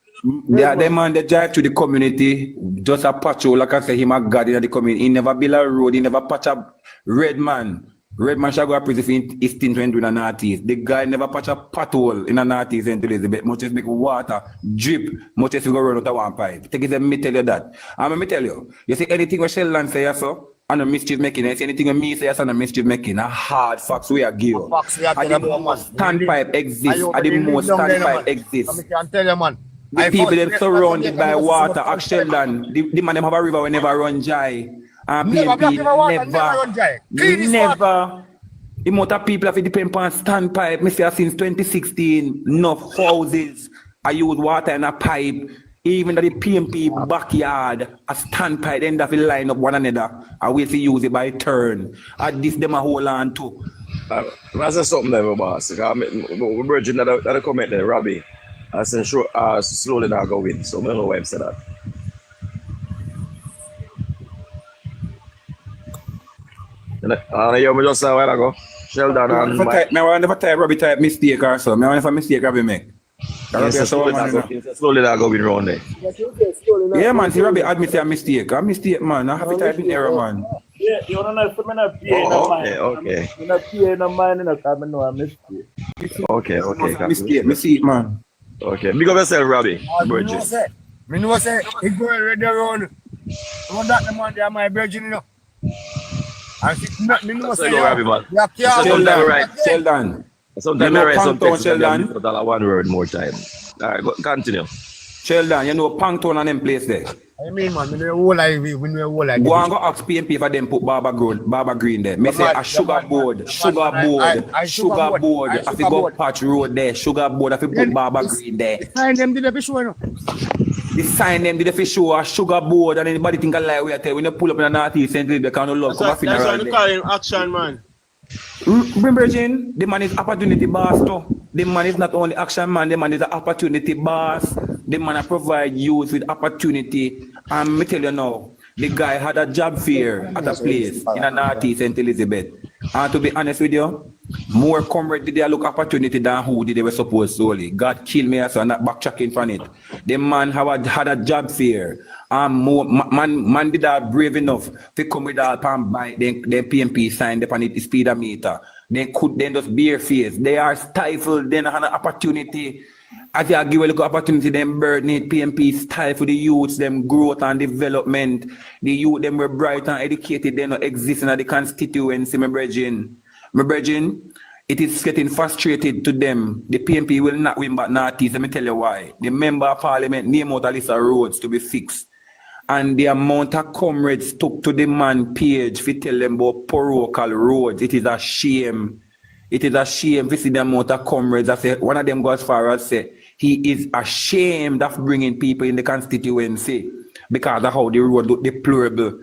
Yeah, them man they drive to the community, just a patrol, like I say, him a guard in the community. He never build a road, he never patch a red man. Red man shall go to prison for his stint when doing a Northeast. The guy never patch a pothole in a Northeast St. Elizabeth. Much as make water drip, much as you go run out of one pipe. Take it, me tell you that. And let me tell you, you see anything what Sheldon say so, and a mischief making, you see anything what me say and a mischief making, a hard facts we are give. And the most standpipe exists, and the most standpipe exists. I can tell you, man. The people them surrounded by water, ask Sheldon, the man them have a river when never run dry. And PNP never. The amount of people have to depend on standpipe. Me say since 2016, enough houses I use water in a pipe. Even at the PNP backyard, a standpipe, then have to line up one another. I will use it by turn. At this them a hold on to. I say something there, boss. We're bridging that comment there, Robbie. I said sure slowly now go in. So I don't know why I said that. You just say a while ago, Sheldon and Mike. I never type Robbie type mistake or so. I want a mistake Robbie make. Slowly that going round there. Yeah, man, see Robbie admit a mistake. A mistake, man. I have to type in error, man. Yeah, you don't know if I'm not paying no mind. Okay. I'm not paying no mind, I know a mistake. Okay. Mistake, me see it, man. Okay. Big up yourself, Robbie. Bridges. Me know say he go ready around. Don't that the man they are my virgin, you know. I think not me know say Robbie, man. Sheldon. Sometimes I write something Sheldon. One word more time. All right, go continue. Sheldon, you know Pangtown and them place there. I mean, man, we know whole life. Go and go ask PNP for them put Baba Green there. Me say a sugar board. I have to go patch road there. Sugar board, I have to put Baba Green there. The sign them did the show, no? The sign them did the show a sugar board, and anybody think a lie we are telling when you pull up in the Northeast St. Elizabeth, they can't love come That's why they call him action man. Remember, Jane, the man is opportunity boss too. The man is not only action man, the man is an opportunity boss. The man provide youth with opportunity. And me tell you now, the guy had a job fair at a place in a Northeast St. Elizabeth. And to be honest with you, more comrade did they look opportunity than who did they were supposed solely. God killed me so I'm not backtracking from it. The man had a job fair. Man did that brave enough to come with all pan by then PNP signed upon it the speedometer. Then just bare face. They are stifled, then have an opportunity. As you give a little opportunity, them burden it, PNP stifle the youths, them growth and development. The youth, them were bright and educated, they not exist in the constituency, my brethren. My brethren, it is getting frustrated to them. The PNP will not win back Northeast. Let me tell you why. The member of parliament name out a list of roads to be fixed. and the amount of comrades took to the man page to tell them about parochial roads. It is a shame. It is a shame to see the amount of comrades. I say, one of them goes as far as say, he is ashamed of bringing people in the constituency because of how the road look deplorable.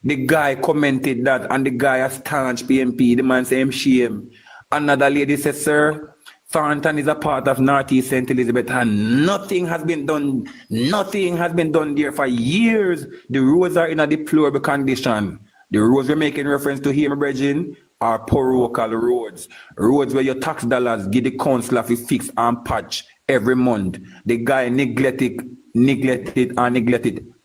The guy commented that, and the guy a staunch PMP. The man say him shame. Another lady says, sir, Thornton is a part of Northeast St. Elizabeth and nothing has been done. Nothing has been done there for years. The roads are in a deplorable condition. The roads we're making reference to here, my brethren, are parochial roads. Roads where your tax dollars give the council to fix and patch every month. The guy neglected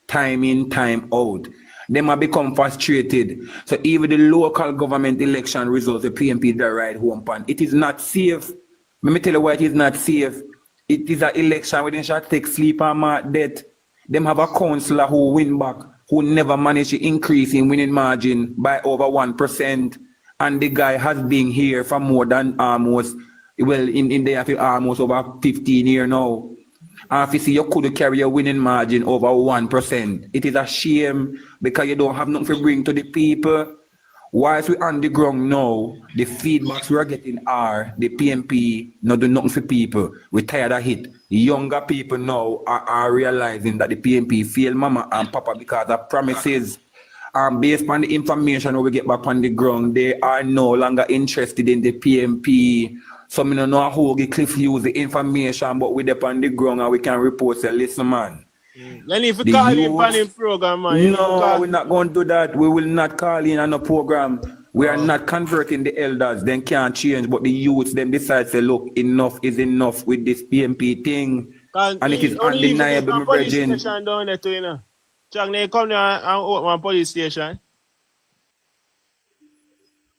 time in, time out. They might become frustrated. So even the local government election results, the PMP the right home pan. It is not safe. Let me tell you why it is not safe. It is an election where they shall take sleep and mark death. Them have a councillor who win back, who never managed to increase in winning margin by over 1%. And the guy has been here for more than almost, well, in there for almost over 15 years now. And if you see you could carry a winning margin over 1%, it is a shame because you don't have nothing to bring to the people. Whilst we're on the ground now, the feedbacks we're getting are the PMP not do nothing for people. We're tired of it. Younger people now are realizing that the PMP failed mama and papa because of promises. And based on the information we get back on the ground, they are no longer interested in the PMP. So I don't know how Cliff use the information, but we're up on the ground and we can report, say, listen, man. Then if you call in for the program, man. No, we're not going to do that. We will not call in on a program. We are not converting the elders. Then can't change. But the youths, them decide, say, look, enough is enough with this PMP thing. And it is undeniable, my brethren. Chuck, they come there and open one police station.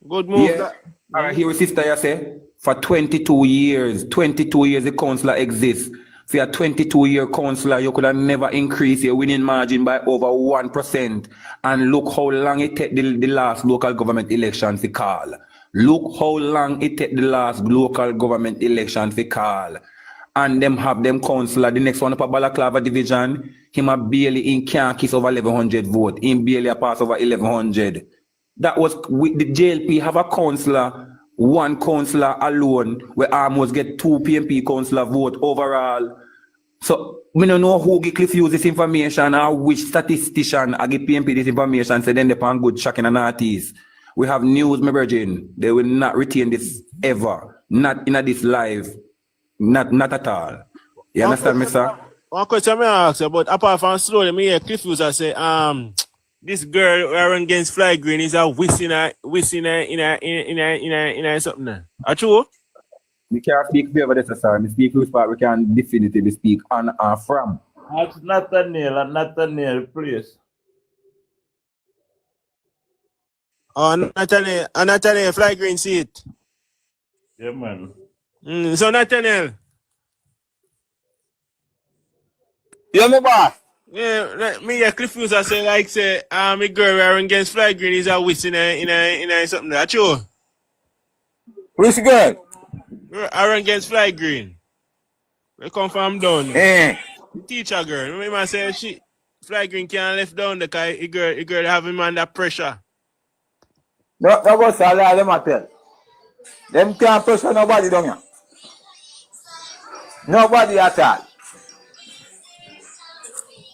Good move. Yeah. All right, here what sister you say. For 22 years the councillor exists. For a 22-year councillor, you could have never increased your winning margin by over 1%. And look how long it took the last local government election to call. Look how long it took the last local government election to call. And them have them councillor, the next one up at Balaclava division, him a barely in can't kiss over 1100 vote. Him barely a pass over 1100. That was with the JLP have a councillor, one councillor alone, where almost get 2 PMP councillor vote overall. So we don't know who Cliff use this information or which statistician I give PMP this information, so then they pan good shocking and artists. We have news, my virgin. They will not retain this ever. Not in this live. Not at all. You understand me, sir? One question I ask about apart from slowly, me hear Cliff use I say, this girl wearing against Fly Green is a whistling in something. Are true? We can't speak over this, sir. We speak whose part we can definitively speak on and from. That's Nathaniel, please. Oh, Nathaniel, Fly Green see it. Yeah, man. So Nathaniel. Yeah, my boss. Yeah, me hear Cliff User say like say my girl wearing against Fly Green is a whist in something. That's true. Which girl? Wearing against Fly Green. We come from down. Eh. Teacher girl. Remember say she Fly Green can't left down because the girl have him under pressure. No, that was all them a tell. Them can't pressure nobody down here. Nobody at all.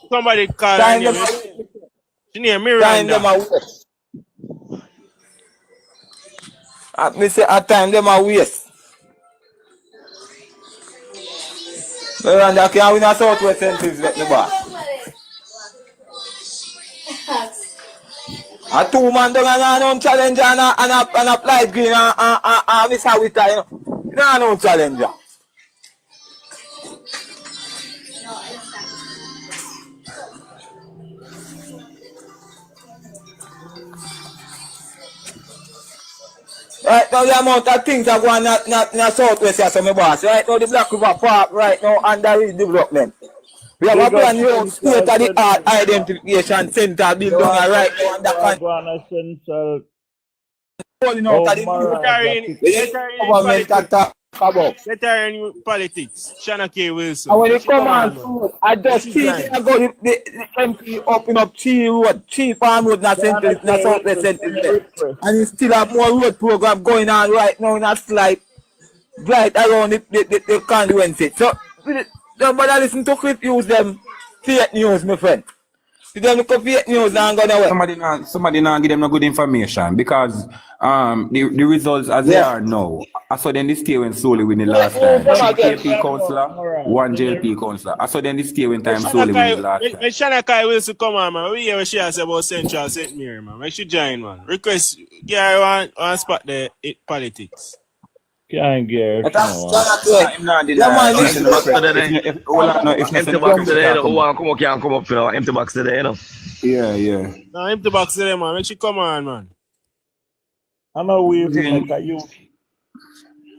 Somebody call her name. She name Miranda. Me say at time them a waste. Miranda can't win a Southwest St. Elizabeth, me boss. A 2-man down and a challenger and a Fly Green and Miss Hawita, you know. You don't know challenger. Right now, the amount of things are going on in Southwest here, so my boss. Right now, the Black River Park, right now, under development. We have a brand new state-of-the-art identification center built down right now under control. Government about. Veteran politics. Shanna K. Wilson. And when it She come on, on, man. food, I just She see join. I go the MP open up 3 farm road, not Central, not Southwest Central. And he still have more road program going on right now in that slide right around the constituency. So, don't bother listen to clip use them fake news, my friend. You don't look at fake news and go away. Somebody not give them no good information because the results as they are now. I saw them this steering slowly win the last time. 3 JLP councillor, 1 JLP councillor. I saw them this steering time slowly win the last time. Make Shanna Kai Wilson come on, man. We hear what she has about Central St. Mary, man. Make sure join, man. Request Gary one spot there politics. Can't get Empty box today, who want come up can't come up, you know. Empty box today, you know. Yeah. No, empty box today, man. Make sure come on, man. I'm a way to make a you.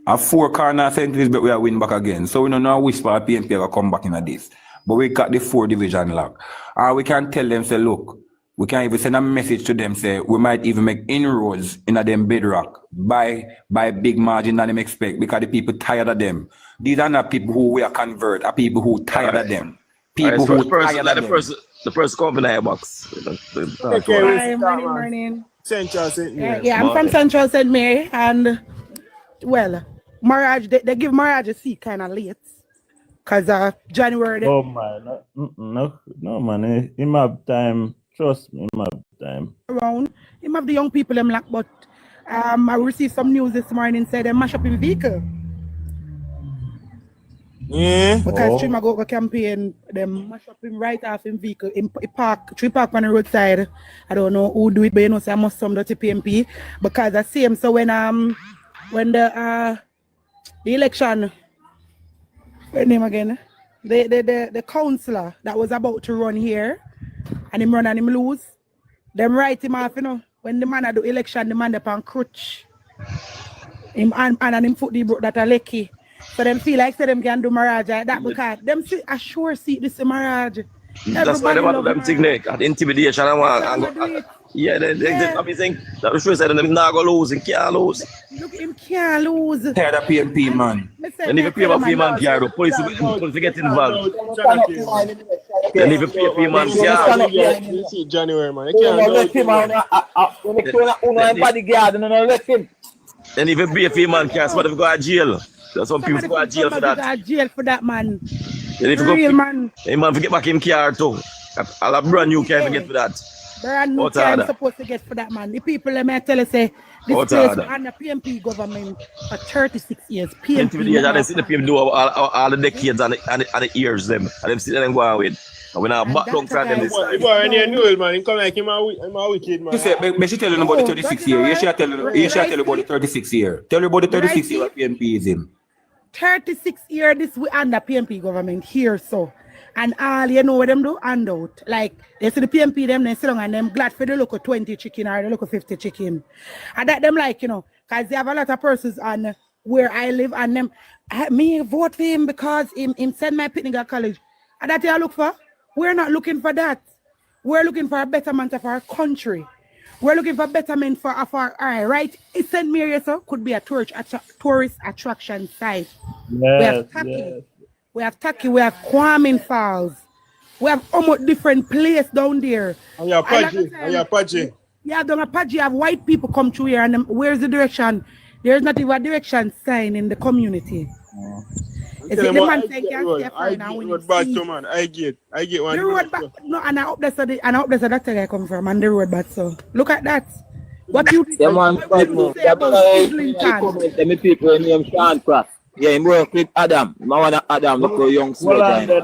A 4 corner centuries, but we are win back again. So we don't know which part PNP will come back in this. But we got the 4 division lock. We can tell them, say, look, we can even send a message to them, say, we might even make inroads in them bedrock by big margin than them expect because the people tired of them. These are not people who we are convert, are people who tired of them. People who tired of them. The first company in the box. Hi, morning. Central St. Mary. Yeah, I'm from Central St. Mary, and well, marriage they give marriage a seat kind of late, cause January. Oh man, no man. In my time, trust me, in my time. Around, him have the young people them lack, but I received some news this morning said they mash up in vehicle. Yeah. Because Trim go campaign, them mash up him right off in vehicle. In park on the roadside. I don't know who do it, but you know, say I must some dirty PMP. Because I see him. So when the election, what name again? The councillor that was about to run here, and him run and him lose, them write him off, you know. When the man do election, the man upon crutch. Him and him foot the broke that a lecky. So them feel like them can do marriage like that because them see a sure see this marriage. That's why they want them thing like intimidation and yeah, they be saying that the sure said them not go lose and can't lose. Look, him can't lose. Tired of PMP, man. And if you pay a fee man care, the police will get involved. And if you pay a fee man care, you see January, man. You can't let him and if you pay a fee man care, somebody go to jail. Some people go to jail for that. Go to jail for that, man. And if you real go, man. Hey man, forget back him car too. I'll have brand new car forget for that. Brand new car I'm supposed to get for that, man. The people let me tell you say this place under PMP government for 36 years. PMP. And they see the people do all the decades and the years them. And them see them go on with. And we now back down for them this time. You already knew man. He come like him a wicked man. You say, but she tell you about the 36 year. You should tell you about the 36 year. Tell you about the 36 year of PMP is him. 36 years this we under PMP government here, so. And all you know what them do? Handout. Like, they see the PMP, them, they sit down and them glad for the local 20 chicken or the local 50 chicken. And that them like, you know, because they have a lot of persons on where I live and them, me vote for him because him send my picnic at college. And that you look for? We're not looking for that. We're looking for a betterment of our country. We're looking for betterment for our right? St. Mary so could be a tourist attraction site. Yes, we have Taki, we have Kwame Falls. We have almost different place down there. And you're Apache. Yeah, down Apache, you have white people come through here and where's the direction? There's not even a direction sign in the community. Is it the man saying I get one. The road back, no, and I hope that's the doctor guy come from and the road back. So look at that. What you say about Islington? People name Sean Cross. Yeah, he work with Adam. Adam look a young soldier.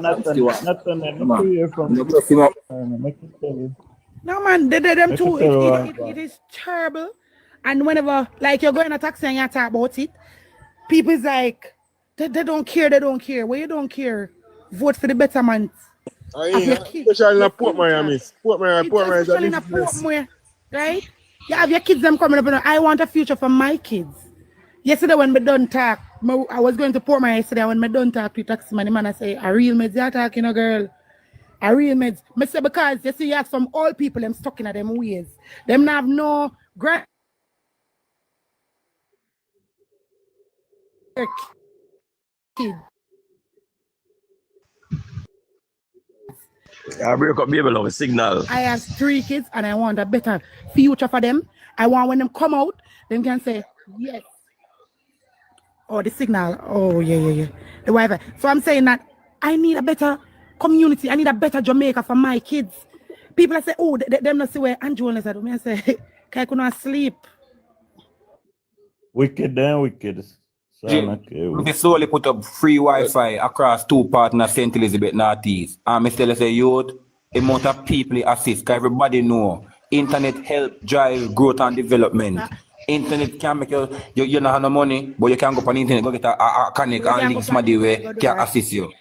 No man, they them too. It is terrible. And whenever like you're going to taxi and you talk about it, people's like they don't care. Well, you don't care. Vote for the betterment. Especially in Portmore, Portmore, right? You have your kids them coming up and I want a future for my kids. Yesterday when we done talk, I was going to Portmore yesterday when we done talk to taxi man, I say, a real meds, you're talking a girl. A real meds. I say because you see you have some old people them stuck in them ways. Them not have no kids. I break up baby love a signal. I have 3 kids and I want a better future for them. I want when them come out, them can say, yes. Oh, the signal. Oh, yeah. The Wi-Fi. So I'm saying that I need a better community. I need a better Jamaica for my kids. People say, oh, them not see where Andrew is at. I say, I could not sleep. Wicked then wicked. We slowly put up free Wi-Fi across 2 parts in St. Elizabeth Northeast. And I still say, youth, the amount of people assist, because everybody know internet help drive growth and development. Internet can make you not have no money, but you can go on the internet, go get a connect and link somebody where can assist you.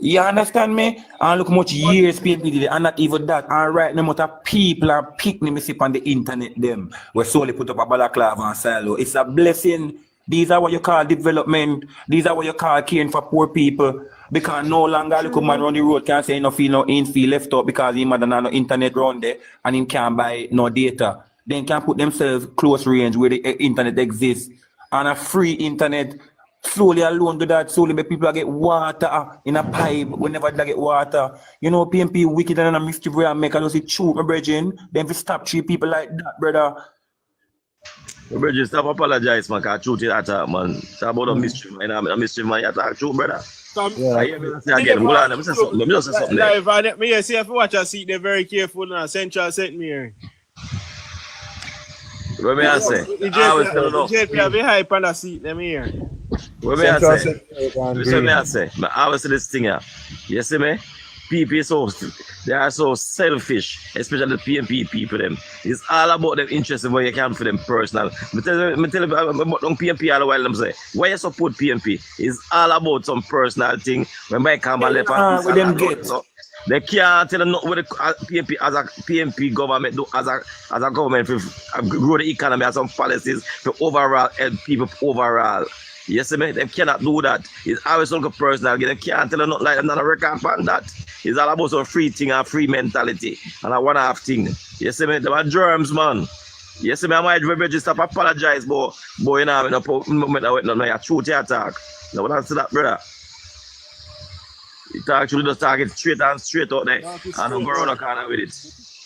You understand me? And look how much years people did it, and not even that. And right now, of people are picking me on the internet, them. We solely put up a balaclava and silo. It's a blessing. These are what you call development. These are what you call caring for poor people. Because no longer look man on the road can't say no feel left out because he might not no internet around there and he can't buy no data. They can put themselves close range where the internet exists. And a free internet. Slowly alone do that, slowly make people get water in a pipe whenever they get water. You know, PMP wicked and a mischief where I make a see shoot my brethren. Then we stop 3 people like that, brother. My brethren, stop apologize, man, because truth is attack, man. It's about a mystery, man. A mystery, man, you attack true, brother. I hear me say again, hold on, let me say something. Live, me see if you watch a seat, they're very careful now. Central sent me here. What may I say? I was telling you. JLP have a hype on the seat, let me hear. What may I say? What may I say? I was this thing here. You see me? People they are so selfish, especially the PMP people them. It's all about them interest in what you can for them personal. I tell you about PMP all the while them say, why you support PMP? It's all about some personal thing. When I come and left with them get. They can't tell them what the PMP as a PMP government do as a government for grow the economy as some policies for overall help people overall. Yes, man, they cannot do that. It's always like a personal. They can't tell them not like them not a record on that. It's all about some free thing and free mentality and a one-half thing. Yes, man, they are germs, man. Yes, man, I might just apologize, but you know, no, truth attack. No, what answer that, brother. It actually just target straight out there and don't go around the corner with it.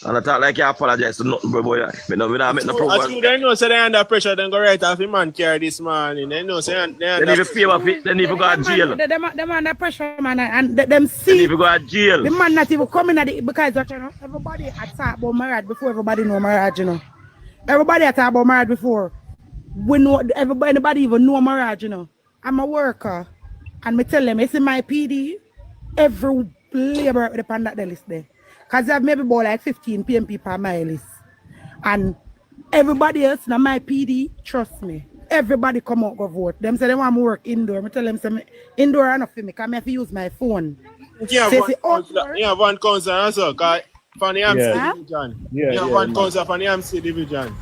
And I talk like you apologize to nothing, bro, boy. But no, we don't make no problem. They know so they under pressure, then go right off the man carry this morning. They know so they need to pay off it, they need to go to jail. Them under pressure, man, and them see. They need to go to jail. The man not even coming at it because you know, everybody attack about marriage before everybody know marriage, you know. Everybody attack about marriage before. We know everybody even know marriage, you know. I'm a worker, and me tell them, it's in my PD. Every labor upon that list there. Because I have maybe about like 15 PMP per my list. And everybody else in my PD, trust me, everybody come out go vote. Them say they want to work indoor. I tell them say indoor enough for me because I have to use my phone. You have one council also, because for the Amsterdam division. You have one council for the Amsterdam division.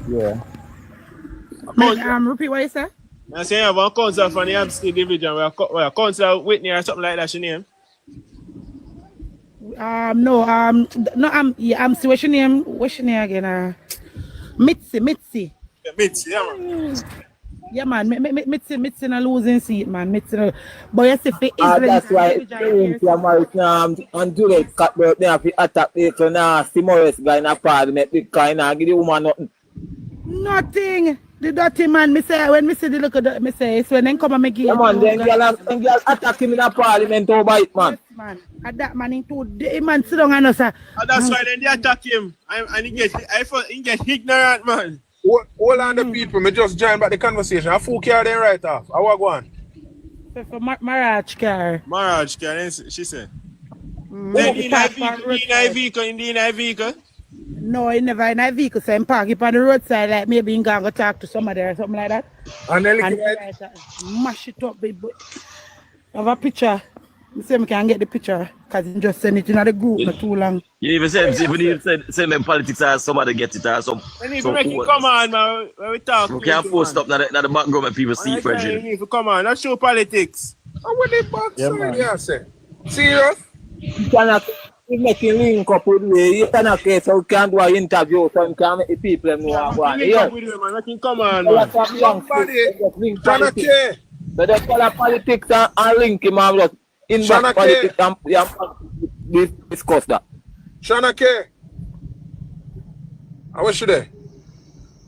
Yeah. Repeat what you say? I say you have one council for the Amsterdam division. Where Council Whitney or something like that, your name? No, I'm see what's your name? What's your name again? Mitzi. Mitzi, yeah, man. Yeah, man. Mitzi in a losing seat, man. Mitzi. But you see, that's why and do it. Cut they have to attack the nasty Morris guy in a parliament because I give the woman nothing. Nothing. The dirty man, me say, when me see the look at that, me say, it's when they come and make it. Come on, then girl attack him in a parliament over it, man. Yes, man. At that man into the man sit down and us. And that's why then they attack him. And he get ignorant, man. Hold on the people, me just join back the conversation. I full car then right off. I walk one. For Maraj car. Maraj car, she said. Then in a vehicle. No, he never in a vehicle, so I'm parking on the roadside, like maybe he's going to talk to somebody or something like that. And then mash it up, baby. I have a picture. I say I can get the picture, because he just send it in the group not too long. You even send them politics as somebody get it as some. They need to make it come on, man. When we talk. We can't post up now the background when people see it, Bridget. You need to come on, not show politics. And when they back, yeah, say. Serious? You cannot. He's making link up with me. You cannot say so we can do an interview so we can make the people know what link up with you, man. Come on, man. Somebody, So they follow politics and link him and just invest politics and discuss that. Shana K. I wish you there.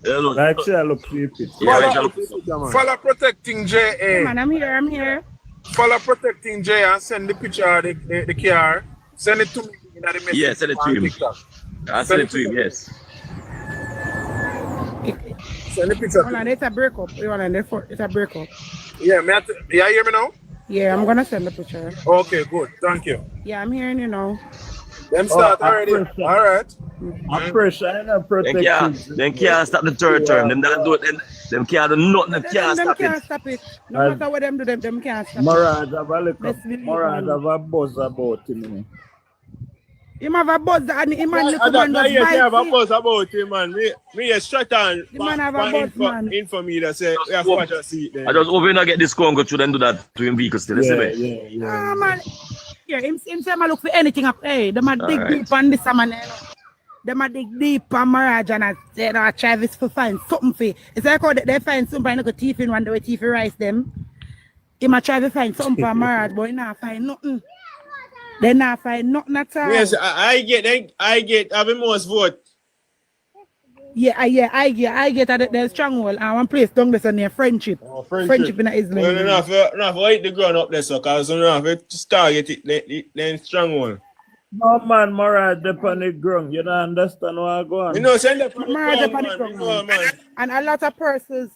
Like say I look creepy. Follow protecting JA. Yeah, man, I'm here. Follow protecting JA and send the picture of the car. Send it to me in the message. Yeah, send it to him. I'll send it to him, yes. Send the picture. Hold on, it's a breakup. It's a breakup. Yeah, you hear me now? Yeah, I'm gonna send the picture. Okay, good. Thank you. Yeah, I'm hearing you now. Them start already. All right. I'm pressure. I know protecting. They can't stop the third term. Them can't do it. Them can't do nothing. Them can't stop it. Can't stop it. No matter what them do, them can't stop Morad have a look. Morad have a buzz about him. Him have a buzz and him and I look man just have a bite buzz about him, man. Me straight on. The man have a buzz, man. Info me that say we have to watch a seat there. I just hope we not get this Congo to then do that to him vehicle still. Ah, man. Yeah, him say I look for anything up. Hey, them a dig deep on this man. Them a dig deep on Mirage and I said, Travis for find something for. It's like how they find something like a thief in one day with thief rice them. He might try to find something for Mirage, but he not find nothing. They not find nothing at all. Yes, I get having most vote. Yeah, I get at the stronghold. And one place down there near friendship. Friendship in Islam. No, not for hit the ground up there, so because you know, if you target it, then stronghold. No man, Morad up on the ground. You don't understand what I go on. You know, send the ground, man. And a lot of persons,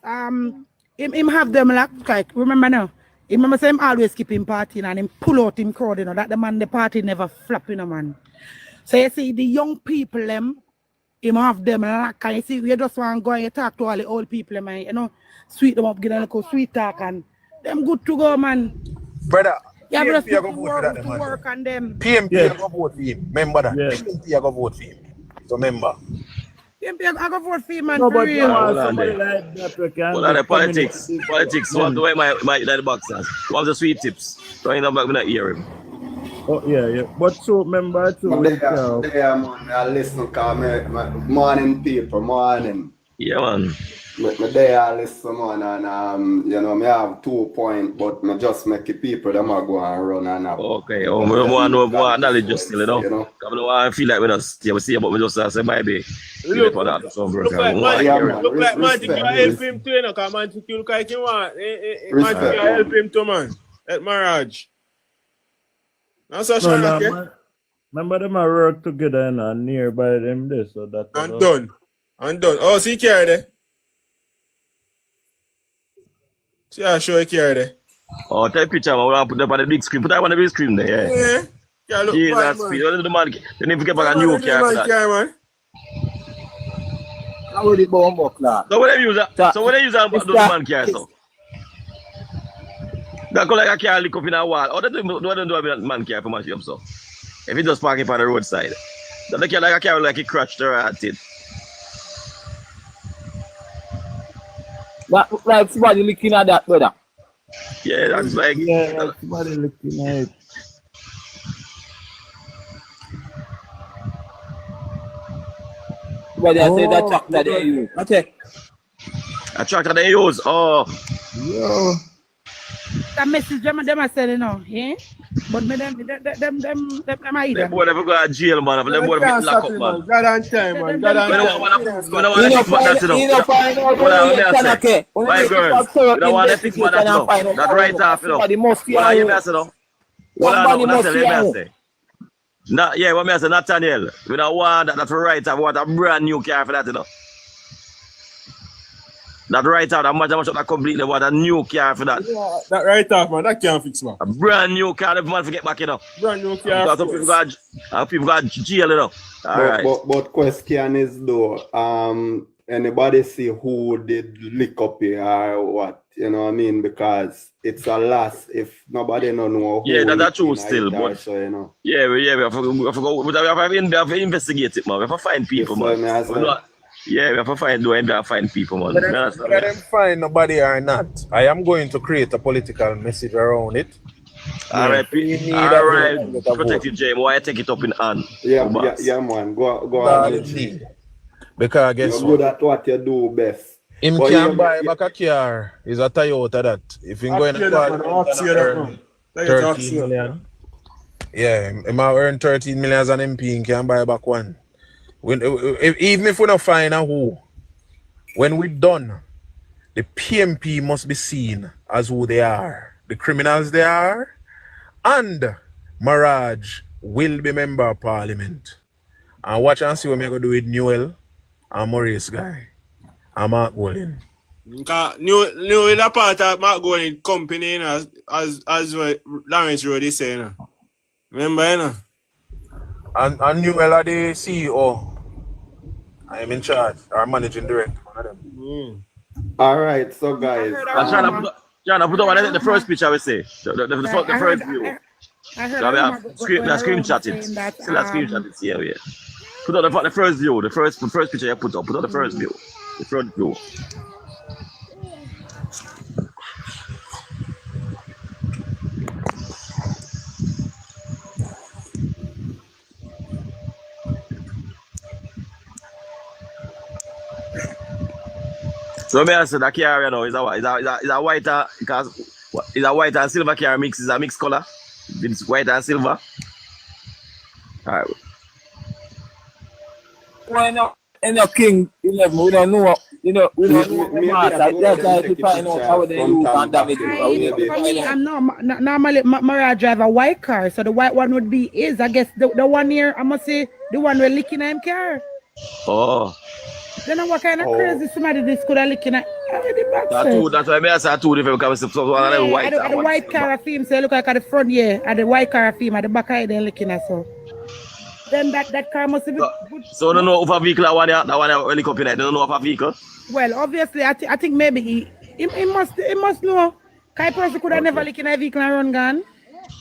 him have them like remember now. Remember say him always keep him partying and him pull out him crowd, you know, that the man the party never flap, you know, man. So you see the young people them, him have them like, and you see we just want to go and you talk to all the old people, man, you know, sweet them up, give them a little sweet talk and them good to go, man. Brother, yeah, PMP I go vote for that, work on them. PMP I go vote for him. Remember that. Yeah. PMP I go vote for him. So remember. PMP I go vote for him, man. No, for but real. The politics. What do I my the boxers? What was the sweet tips? So I back when I hear him. Oh yeah. But so remember too. Man, I listen because morning people, morning. Yeah, man. Me there I listen, man, and you know, me have 2 points, but me just make the people them a go and run and have. Okay. Oh, me want to know more knowledge just still, you know. I feel like we see about me just say maybe. Look like man, you help him too, you know, because man, you look like you want. Man, you help him too, man. At Mirage. That's so sure. Remember them I work together and nearby them there, so that. I'm done. Oh, see care there. See I show you care there. Oh, take a picture. I want to put them on the big screen. Put that on the big screen there. Yeah. Yeah, look. Jesus, the man. They need to get back a new car. Man. How would it bomb class? So what they use that? So what they use that the man car so? That go like a car lick up in a wall. Or they do a man car for mash up so. If you just park it on the roadside. That they like a car like a crutch to at it. Like somebody looking at that, brother. Yeah, that's like somebody looking at it. But they say that tractor they use. Okay. A tractor they use. Oh. Yo. That message them are saying now, yeah? But me them I them boy never go to jail, man. Them boy get locked up, man. God on time, man. God on time. You don't find out my girls, you don't want to fix that now. That right off, you know. What are you messing up? Yeah, what me say, Nathaniel. We don't want that right off. We want a brand new car for that, you know. That right off, that much that completely want a new car for that. Yeah, that right off, man, that can't fix, man. A brand new car, every man forget back, you know. Brand new car. People got jail, you know. But question is though, anybody see who did lick up here or what? You know what I mean? Because it's a loss if nobody don't know who. Yeah, that's true still, but so, you know. Yeah, we have to investigate it, man. We have to find people, man. Yeah, we have to find people, man. Whether them find nobody or not, I am going to create a political message around it. All right, protect it, James. Why take it up in hand? Yeah, man. Go on. Because I guess you're good at what you do best. Him But can buy back a car. Is a Toyota that. If him going to earn 13 million. Yeah, he might earn 13 million as an MP, he can buy back one. Even if we don't find a who, when we're done, the PMP must be seen as who they are. The criminals they are. And Maraj will be member of parliament. And watch and see what I'm going to do with Newell and Maurice guy. And Mark Golden. New is a part of Mark Golden company, you know, as what Lawrence Road is saying. You know. Remember, you know? And Newell are the CEO. I am in charge, or managing director, one of them. All right, so guys. I'm trying to put up the first picture, I would say. The first view. I heard screenshot it. Still screenshot it here, yeah. Put up the first view, the first picture you put up. Put up the first view. The front view. So me answer that car, you know, is a white because is a white and silver car mix, is a mixed color. It's white and silver. Alright. Why not? In a King 11, we don't know. You know, we don't know. That's why we find out how they use and damage it. For me, I'm normally my drive a white car, so the white one would be I guess the one here. I must say the one we're licking him car. Oh. Then what kind of crazy somebody this could have looking at? That's why I say two different cars. So one of white. The white car of him, so look like at the front, yeah, and the white car of him at the back of them looking at so. Then that car must be. So don't know if a vehicle that one helicopter. They don't know if a vehicle. Well, obviously, I think maybe he must know. Kai person could have never looking at a vehicle and run gun.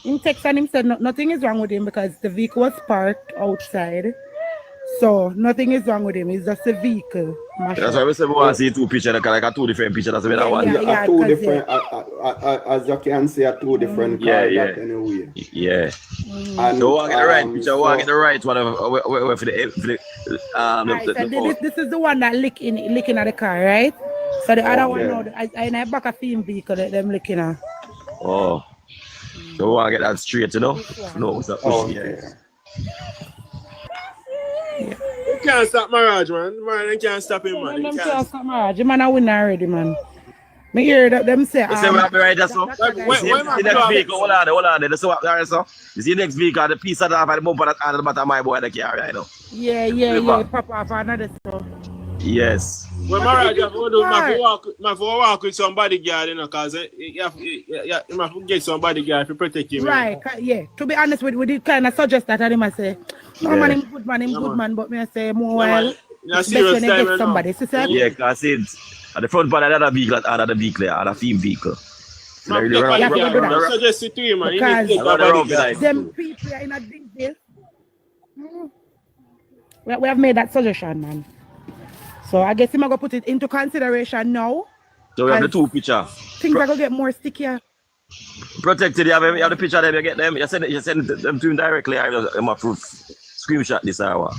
Him text and him said nothing is wrong with him because the vehicle was parked outside. So nothing is wrong with him. It's just a vehicle. That's why we say we want to see two pictures, like two different pictures. That's what one. Yeah, two different. As you can see, two different cars. Anyway. Yeah. And so I get the right picture. I get the right one for the. This is the one that licking at the car, right? So the other one, no, I back a film vehicle that them licking at. Oh. So I get that straight, you know. No, what's up? You can't stop Maraj, man. Man, they can't stop him, man. Them can't stop Maraj. The man a win already, man. Me hear that them say. You say we have the right, that's so. The next vehicle, hold on. That's what there, so. You see the next vehicle, the piece of the half of the bumper at the bottom of my boy, the car, right now. Yeah. Pop off another stuff. Yes. Well, Maraj, you walk with somebody, girl, you know, because you have to get somebody, girl, to protect him. Right, yeah. To be honest, we did kind of suggest that, and I say, no man, him good man, but me I say more while. Best when they get somebody. Yeah, because it's at the front part of the vehicle, another vehicle, another theme vehicle. So I suggest it to you, man. Because them people are in a big deal. We have made that suggestion, man. So I guess I'm going to put it into consideration now. So we have the two pictures. Things are going to get more stickier. Protected, you have the picture there, you get them. You send them to him directly. I'm going to screenshot this hour.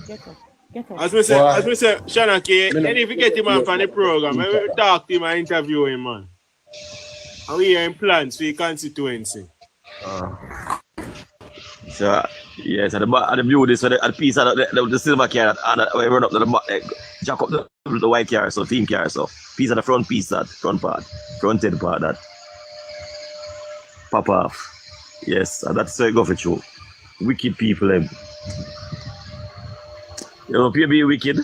Get up. As we say, Shanaki, and if you get him on the program, I will talk to him and interview him, man. And we are in plans for the constituency. So, yes, at the view this, at the piece of the silver car, and we run up to the jack up the white car, so team car, so piece of the front piece, that front end part, that pop off. Yes, and that's where I go for you. Wicked people, You know, people be wicked,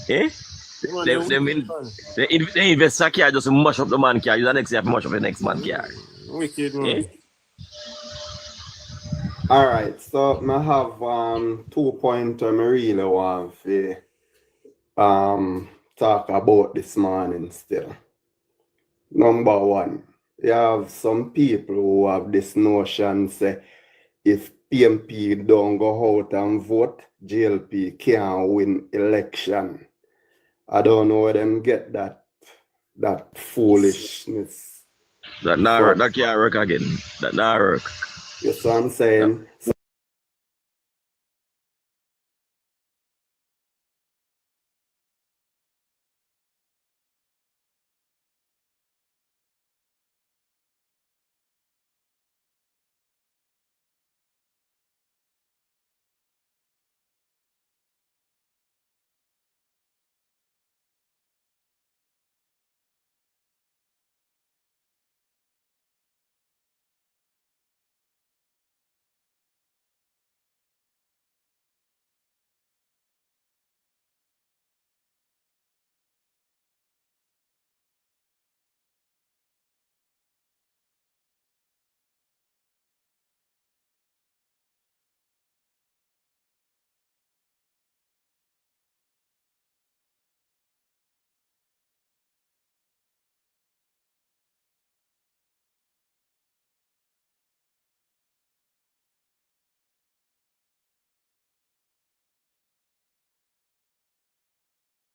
eh? They invest a car just to mash up the man car, you the next year to mash up the next man car. Wicked, man. Eh? All right, so I have 2 points I really want to talk about this morning still. Number one, you have some people who have this notion say if PMP don't go out and vote, JLP can't win election. I don't know where them get that foolishness. That can't work again. That not work. You see what I'm saying?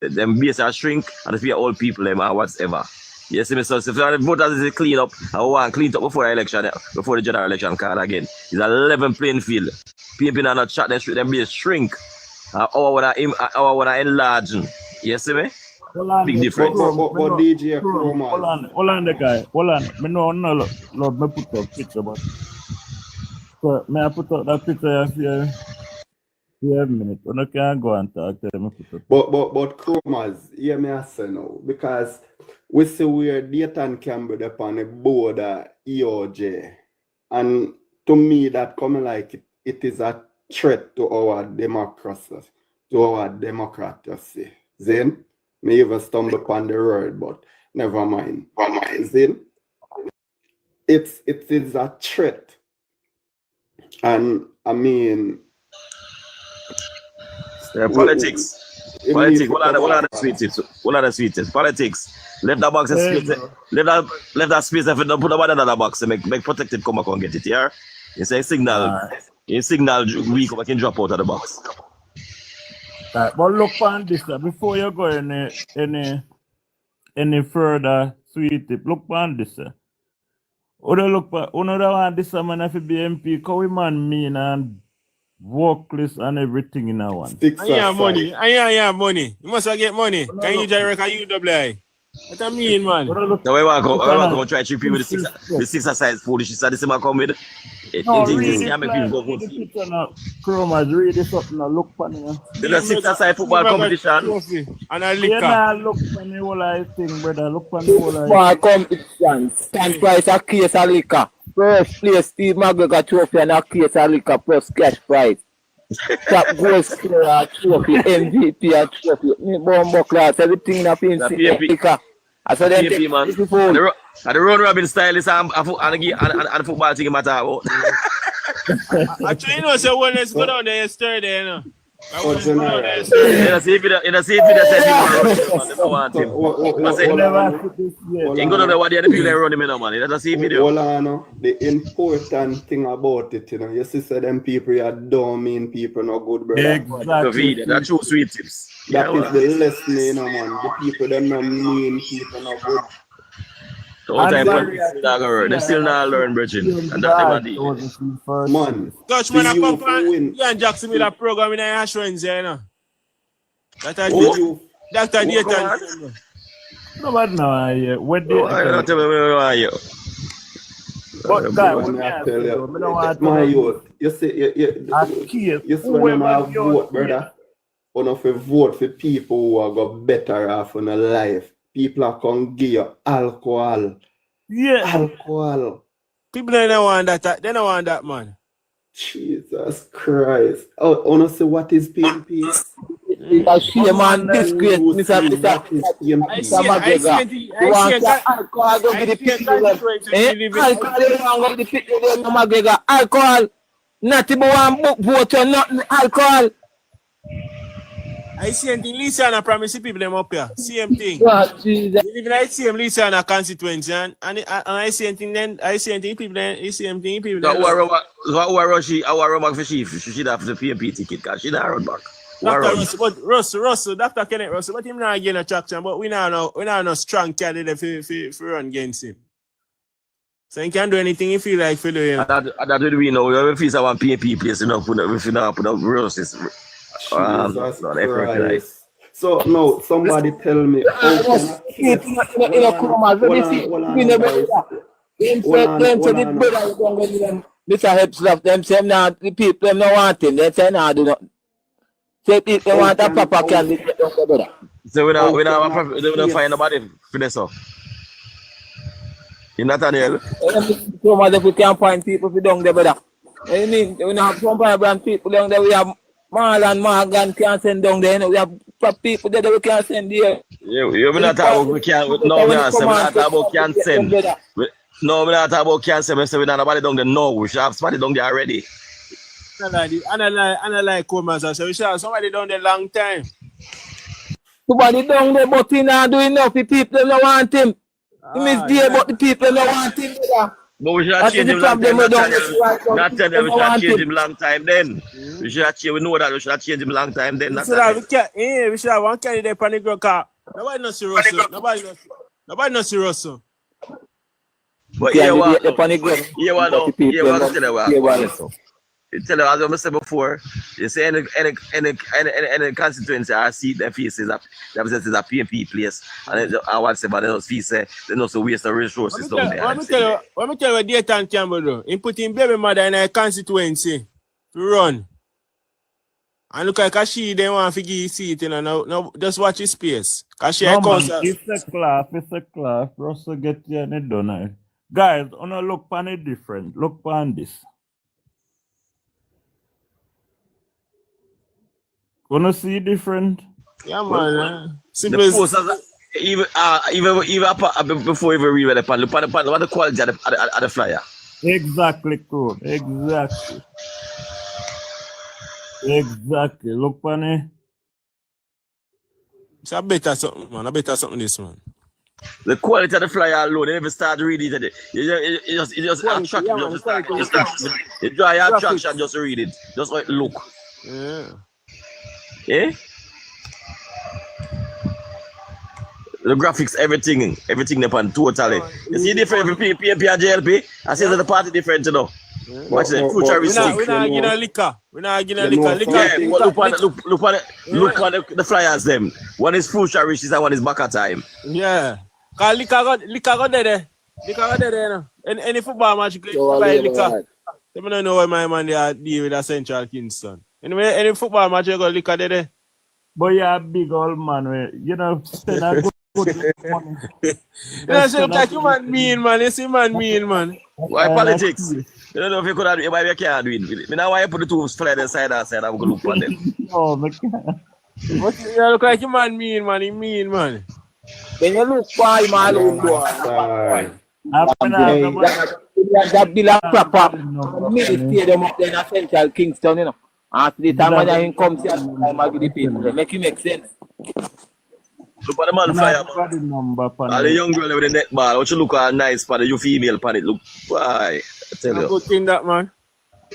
them base are shrink and if you old people them or whatever. You see me, so if the voters is clean up, I want clean up before the election, before the general election card again. It's a level playing field. People are not shot them street, them base shrink. Our want to enlarge. You see me? Big difference. But DJ Chroma. Hold on, the guy. Hold on. Me no Lord, me put up picture, but so may I put up that picture here? Yeah, minute. I can't go and talk to them. But Chromas, hear me say now, because we see where Dayton can be upon the board EOJ, and to me that coming like it is a threat to our democracy, to our democracy. Then may even stumble upon the word, but never mind. Then it is a threat, and I mean. Politics. Politics. What are the sweetest? What are the sweetest? Politics. Left that box and space. Left that space and don't put the one in another box and make protected come back and get it here. You say signal. You signal we come back and drop out of the box. But look on this before you go any further sweet tip. Look on this. Look one this man if be MP, how we man mean and workless and everything in our one. I have money. I have money. You must get money. Can you direct a UWI? What I mean, man? Now I want to go try to treat people with the six aside foolishness. This is my comment. No, read it now. Chromas, read this up now. Look for me. The six aside football competition. And I look for the whole thing, brother. Look for the whole football competition. Stand price a case of liquor. First place Steve McGregor trophy and a case of liquor plus cash prize. Top goal scorer trophy, MVP a trophy. Me bomb class, everything in a PNC liquor. I saw them take man. And the round robin style is and football thing matter about. Actually, you know, so when let's go down there yesterday, you know. In a safe video said people want him. You go to the what the other people run him in, man. That's a safe video. The important thing about it, you know, you see them people are don't mean people not good, brother. Exactly. That's true sweet tips. That is the lesson, you know, man. The people that not mean people not good. The whole time they still not learn, Bridget. And that's the man. Coach, man, I come from you and Jackson with a program in the assurance, you know. That's Dr. Nathan. No, but no, what do you tell me? But guy, what I tell you, my youth, you see when I vote, brother, one of you vote for people who are got better off in their life. People are going to give you alcohol. Yeah. Alcohol. People don't want that. They don't want that, man. Jesus Christ. Oh, honestly, what is PMP? Because she man disgrace, Mr. Alcohol go give the people. Alcohol go give the people. McGregor. Alcohol. Not even one vote or nothing. Alcohol. I see anything Lisa and I promise people them up here. Same thing. Even I see them Lisa and a constituency and I see anything then I see anything people then I see anything people then. Our run for she should have the PMP ticket because she not run back. Russell, Dr. Kenneth Russell, but him not again attraction, but we now no strong candidate for run against him. So you can do anything you feel like for doing. That would we know. We have a piece of one PMP place, you know, put up Russell's. So no, somebody tell me. This helps love them. Say now the people them not want him. They say now do not. Say people want a proper candidate. So we don't find nobody for this stuff. In Nathaniel. So much if we can find people for down there, brother. I mean, we have some brand people down there. We have Marlon Morgan can't send down there. You know, we have people there that we can't send there. You not talk about we can't. No, we not talk about can't send. No, we not talk about can't send. We say we not nobody down there. No, we should have somebody down there already. I like Comas. So we should have somebody down there long time. Somebody down there, but he not doing enough. The people don't want him. He miss there, but the people don't want him. But we should have changed him long time. Not tell them we should have changed him long time then. We should have changed. We know that we should have changed him long time then. We should have one candidate on the ground car. Nobody knows Russell. Nobody knows Russell. But here what tell you, as I said before, you say any constituency or seat that faces that represents a PMP place, and I want to say, but those fees say they know so waste of resources down there. Let me tell you what Dayton Campbell do. He put in baby mother in a constituency to run. And look like she they want to give you seat, you know. No, just watch his space. Cause she it's a class. Russell get you and it done. Guys, look on it different. Look on this. Wanna see different? Yeah, man. Even before even read the pan, look at the quality of the flyer. Exactly, cool. Exactly. Look on it. It's a better something, man. A better something this man. The quality of the flyer alone, they never start reading it. You just attract you draw your attraction just to read it. Just like look. Yeah. The graphics, everything upon totally. You see different PMP and JLP? I say that the party different, you know. Watch the futuristic. We're not getting a liquor. Look on the flyers them. One is futuristic and one is back at time. Yeah. Cause liquor got there. Any football match go buy liquor. They don't know why my man they are deal with a Central Kingston. Anyway, any football match you got liquor there. But you're a big old man, you know, spend a good money. You look like you man mean, man. You see man mean, man. Why politics? You don't know if you could have why you can't do it. I know why you put the two flyers side and side. I'm going to look for them. Oh, my God. But you look like you man mean, man. He mean, man. When you look for him alone, that bill of proper ministry them up there in Central Kingston, you know. After the time when he comes here, I give the people. Make it make sense. Look at the man flyer, man. All the young girl with the neck ball. What you look at nice for the you female pan it. Look, why? I tell you. Good thing that, man.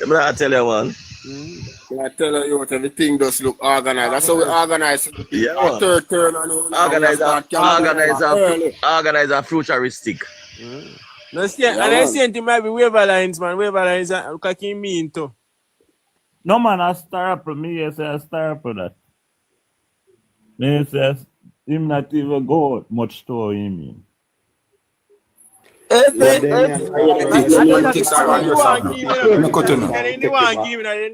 I tell you, man. I tell you what, everything does look organized. That's how we organize. Yeah, man. Organize and futuristic. And I see it might be waiver lines, man. Waiver lines look like he mean too. No, man, I star up me. I say I star up that. Me say him not even go much to him. I didn't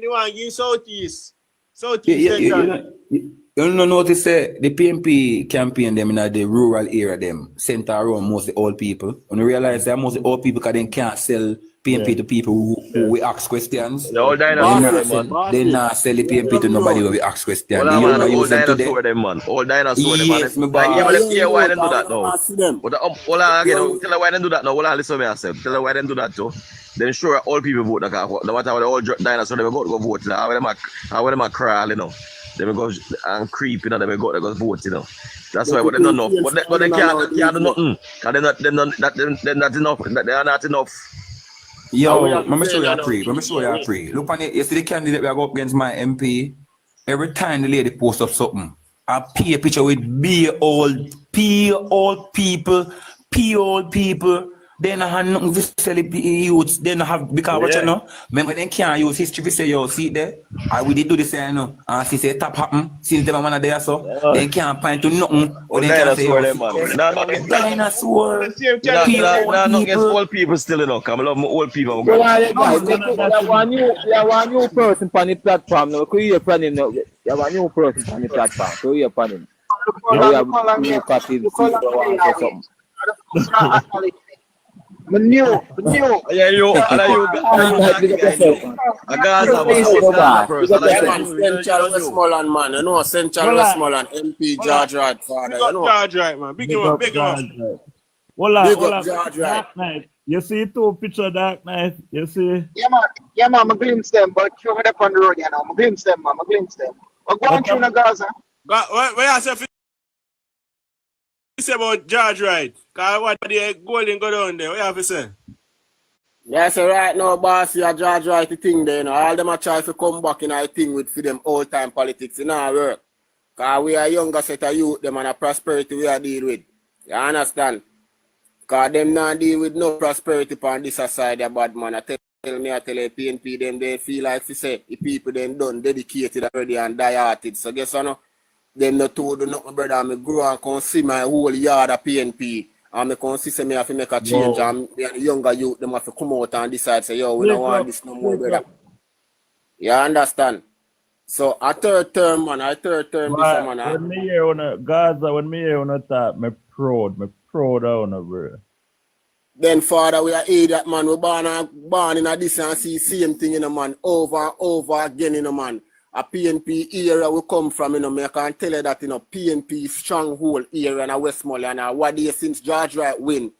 want to give Southeast. You don't notice the PMP campaign them in the rural area them center around mostly old people. And you realize that most old people can't sell PMP to people who we ask questions. The old dinosaurs, man. They not sell the PMP to nobody who we ask questions. Old dinosaurs them, man. Old dinosaurs them, man. Yeah, why they do that now? Tell them why they do that now. Listen to me, I said. Tell them why they do that too. Then sure all people vote. No matter what the old dinosaurs, they go vote. How them a crawl, you know. They will go and creep, you know, they will go vote, you know. That's why what they don't know. But they can't do nothing. Because they're not enough. They are not enough. Yo, let me show you a pre. Look on it. You see the candidate we go up against my MP. Every time the lady posts up something, I pay a picture with old people. They don't have nothing to sell the youths. They don't have, because what you know, remember they can't use history to say, yo, see there? We did do the same, you know. And she say, tap happen, since them man there, so they can't point to nothing. Or they can't say, dinosaur. No, against old people still, you know. Come love my old people. You have one new person on the platform now. Could you hear from him now? You have a new person on the platform. Could you hear from him? You have new copies, or something. New. Yeah, you. I got Central Westmoreland, man. You know, Central Westmoreland, MP George Wright, father. You know, George Wright, man. Big him up. Hola, Dark Knight. You see two picture Dark Knight. You see? Yeah, man. I glimpse them, but you're up on the road, you know. I glimpse them. I'm going through the Gaza. Where I say? Say about George Wright, because what the golden go down there, what you have to say? Yeah, so right now, boss, you judge right the thing there, you know. All them are try to come back in a thing with for them old time politics in our work. Cause we are younger set of youth, them and a prosperity we are deal with. You understand? Cause them not deal with no prosperity on this side of bad man. I tell the PNP them they feel like to say the people them done dedicated already and die-hearted. So guess what? Them not told nothing, brother. I grow and come see my whole yard of PNP. And I come see say me have to make a change. And the younger youth them have to come out and decide say, yo, we don't want this no more, brother. You understand? So a third term, man, a third term this man. When me hear on Gaza, when me hear on talk, me proud of on bro. Then father, we are idiot, man. We born in a this and see same thing, you know, man, over and over again, you know, man. A PNP area we come from, you know, I can tell you that, you know, PNP stronghold area in Westmoreland. And what day since George Wright win,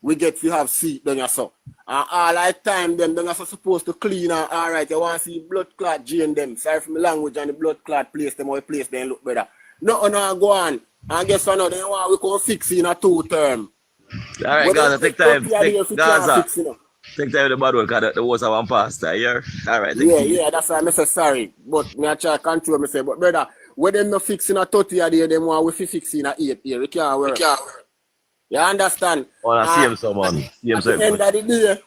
we get to have seat done so. And all that time them are supposed to clean and all right, you want to see blood clot Jane them. Sorry for my language and the blood clot place them or place them look better. No, go on. And guess what now, they want we can fix in a 2 term. All right, Gaza, take time. Gaza. Take time with the bad one, because the was one pastor, yeah? All right. Yeah, that's why I say sorry. But me I try to control myself. But brother, when them not fixing a 30 a day, them want we fix in a 8 here. We can't work. You understand? Oh, I see him so, man. At the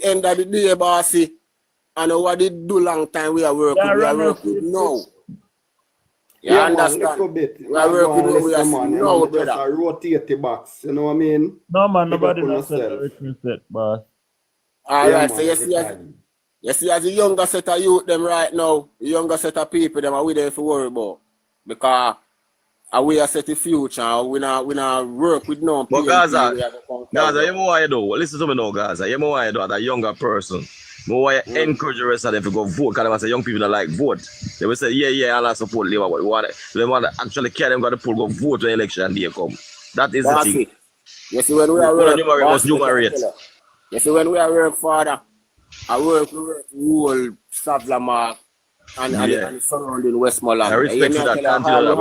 end of the day, bossy, I know what they do long time we are working. We are working now. You understand? We are working with now, brother. Just rotate the box, you know what I mean? No, man, nobody knows that, boss. All right, so you see, as a younger set of youth, them right now, the younger set of people, them are we there to worry about. Because we are set the future, we not work with no people. But Gaza, you know what you do? Listen to me now, Gaza. You know what you do as a younger person? You know what you encourage the rest of them to go vote, because they say young people don't like vote. They will say, yeah, I'll support Labour, but they want to actually carry them, got to pull, go vote when election day come. That is the thing. You see, when we are work, you see, when we are work, father, I work whole Savlamar and surrounding Westmoreland. I respect that, I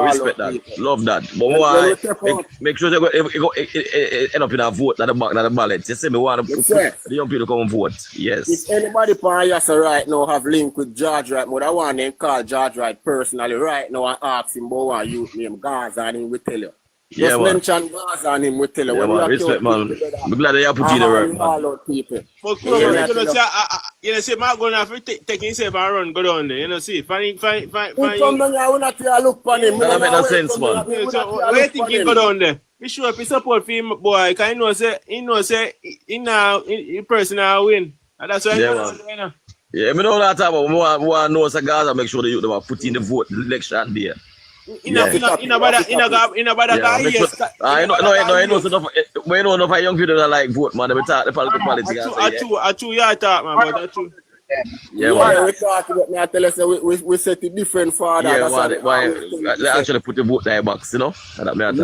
respect that, love that. But make sure they go end up in a vote, not the ballot. You see, me want the young people to come and vote. Yes. If anybody from Yasa right now have link with George Wright, but I want them call George Wright personally right now and ask him about one youth name Gaza and he will tell you. Yeah, just mention Gaza and him will tell you. Yeah, man, respect, man. I'm glad they have put in the work, man. But you know, see, Mark going to have to take himself and run, go down there. You know, see, fine. Come down here, we not look for him. That make no sense, man. So, where do you think he go down there? We show up his support for him, boy, because he know personal win. And that's why he know. Yeah, me know that time, but we want to know that Gaza make sure the youth have put in the vote election there. In a guy, yes. I know enough of young people that like vote, man. They talk the politics. I true, yeah, talk, man, but that's true. Yeah, man. We talk about me. I tell us we set it different for that. Yeah, why they actually put the vote in the box, you know? What about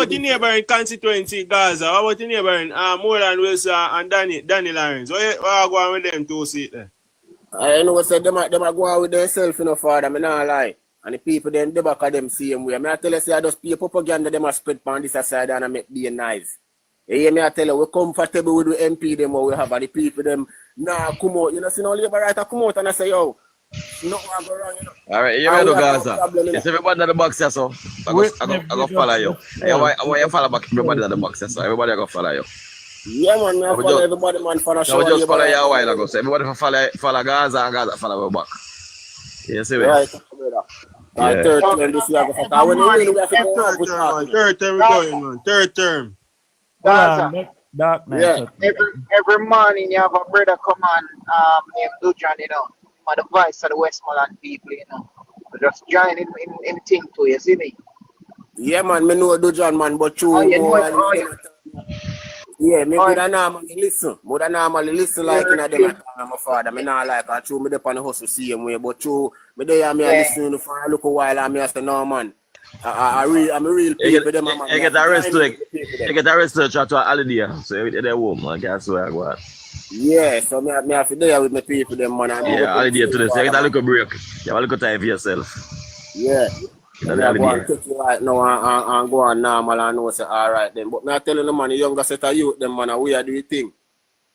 the neighboring constituency, Gaza? What about the neighboring Moreland Wilson and Danny Lawrence? What are going with them two seats there? I know what said them are going with themselves, you know, father. I not lie. And the people then they back at them same way. I tell you, I just pay propaganda them are spread on this side and I make being nice. You hear me? I tell you, we're comfortable with the MP them what we have, and the people them now come out. You know, see no Labour writer come out and I say, yo, no one go wrong, you know. All right, you know, Gaza. Yes, everybody in the box here, so I go follow you. I want you follow back everybody in the box here, so everybody go follow you. Yeah, man, I follow everybody, man, for a show. I just follow you a while ago, so everybody follow Gaza and Gaza follow back. You see me? Right, third term this year. Third term we're going, man. Third term. Gaza. Yeah. Every morning you have a brother come on, named Dujan, you know, for the voice of the Westmoreland people, you know. Just join in thing too, you see me? Yeah, man, me know Dujan, man, but you yeah, me would normally listen. Would normally listen like in a day my father. Me not like I chew me up on the hustle same way, but you me there me listen for a little while and me I say no man. I'm a real people them man. I get arrested. I get arrested to a holiday. So they home, man. That's where I go. Yeah, so me have to there with my people them man. Yeah, holiday today. So you get a little break. You have a little time for yourself. Yeah. In Me the I go and holiday. take you right now and go on normal and know say all right then. But me I tell you the man, the younger set of youth, them man, we are do the thing.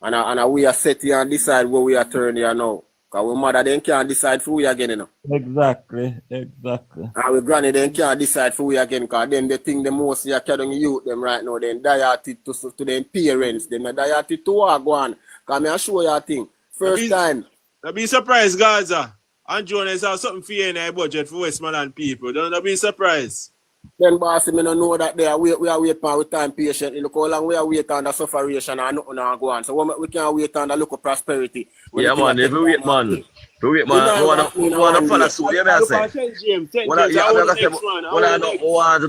And we are set here and decide where we are turning here now. Because we mother then can't decide for we again, you know. Exactly. And we granny then can't decide for we again, because them they think the most you are carrying youth them right now, then diet to them parents, them diet to go on. Because I show you a thing. First time. Don't be surprised, Gaza. And Jonas have something for you in our budget for Westmoreland people. Don't be surprised. Then boss, me no know that we are waiting for time patiently. Look how long we are waiting on the sufferation and nothing go on. So we can wait on the look of prosperity. Yeah, man, if we wait, man. We wait, man. We want to follow suit. You know what I say? We want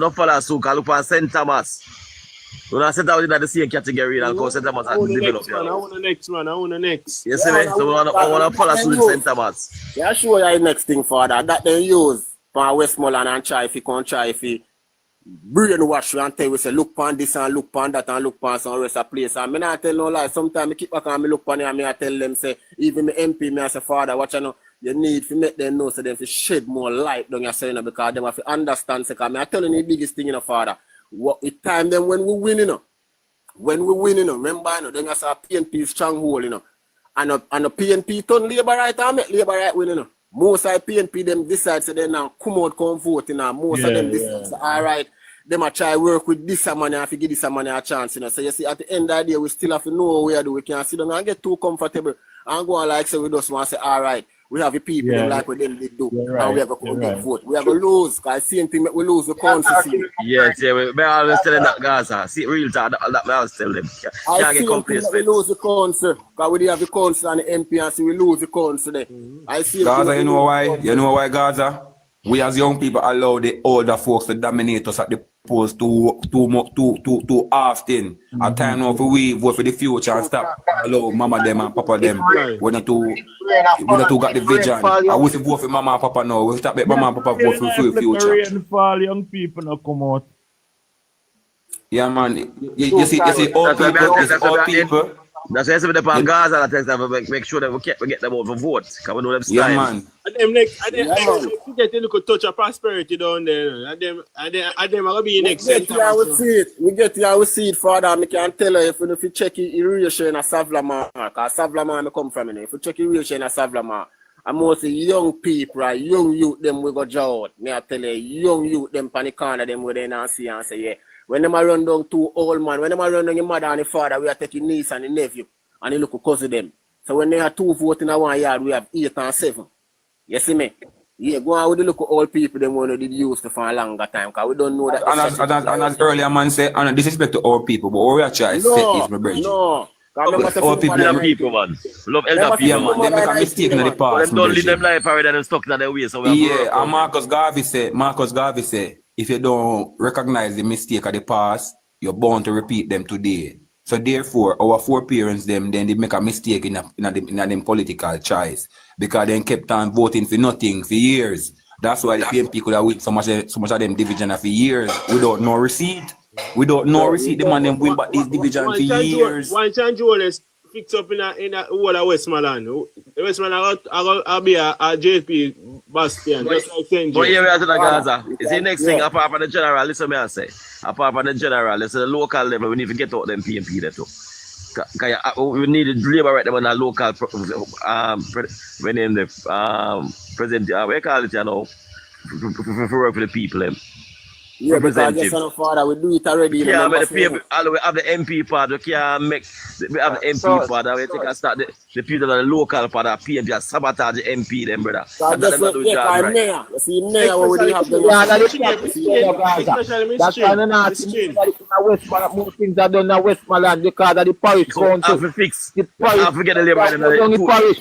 to follow suit. Look for St. Thomas. We want to set out in the same category and call St. Thomas and develop. I want the next, man. I want the next. You see me? So we want to follow suit in St. Thomas. Yeah, sure you the next thing, Father. That they use for Westmoreland and try if you can't try if you brainwash you and tell you say look on this and look on that and look on some rest of place. And I not tell no lie. Sometimes I keep back and I look on it and I tell them say even my MP me as a father watch you know you need to make them know so them to shed more light down your saying because them have to understand say because I tell you the biggest thing in the father. What it time them when we win, you know. When we win, you know, remember you know, then you saw PNP stronghold, you know. And the PNP turn labor right and make labor right win, you know. Most of PNP them decide so they now come out come vote, you know. Most of them decide so, all right. Them a try work with this money and give this money a chance, you know. So you see, at the end of the day, we still have to know where do we can sit down and get too comfortable and go on like say we just want to say, all right, we have the people like what them did do, and we have to vote. We have to lose, because same thing we lose the council. Yes, yeah, we always telling that Gaza. See, real talk, that I always tell them. Can't get complacent. We lose the council, because we have the council and the MP and see we lose the council there. I see Gaza, you know why? You know why, Gaza? We as young people allow the older folks to dominate us at the polls too often. At time now for we vote for the future and stop allow mama them and papa them. We not too got the vision. I wish to vote for mama and papa now. We stop let mama and papa vote for the future. Rainfall, young people not come out. Yeah, man. You see old people. That's why I say the Gaza that make sure that we get them out for vote. Because we know them yeah, man. And them next, and them get a little touch of prosperity down there. And them are gonna be next. We get here, we see it, Father. I can tell you if you check irrigation in a Savlamar, because Savlamar I come from, if you check irrigation in a Savlamar, and most young people, right, young youth, them we go jaw out. Me I tell you, young youth, them pan the corner, them we then see and say, yeah. When them a run down two old man, when them a run down your mother and the father, we are taking niece and the nephew and the look cousin them. So when they are two voting in one yard, we have 8 and 7. You see me? Yeah, go on with the look old people, them want to did used to for a longer time, because we don't know that. And as earlier man said, and disrespect to old people, but what we are trying to say is my brother. No. All people, man. Love elder people, man. They make a mistake in the past. Don't leave them life already and stuck in their way. So yeah, and Marcus Garvey said, if you don't recognize the mistake of the past, you're bound to repeat them today. So therefore, our foreparents then they make a mistake in them political choice because they kept on voting for nothing for years. That's why the PNP could have win so much of them division for years without no receipt. We don't know receipt the man them win but these division for years. One chance Jonas fix up in a whole of Westmoreland. Westmoreland I'll be a JLP bastion. Just like St. But here we are to the Gaza. It's the next thing apart from the general, listen me I say. Apart from the general, let's say the local level, we need to get out them PNP there too. We need to labor right them on a local when in the president what you call it, you know, for work for the people them. Yeah, because I guess Father, we do it already. Yeah, but the people, we have the MP part, we have the MP part, we take a start the people that are local part of PNP, sabotage the MP, them, brother. So that's what we have mayor. You see, mayor, we do have the that's why I'm not seeing Westmoreland, more things are done in Westmoreland because of the parish council. I have to fix. I have to get the labor in the parish.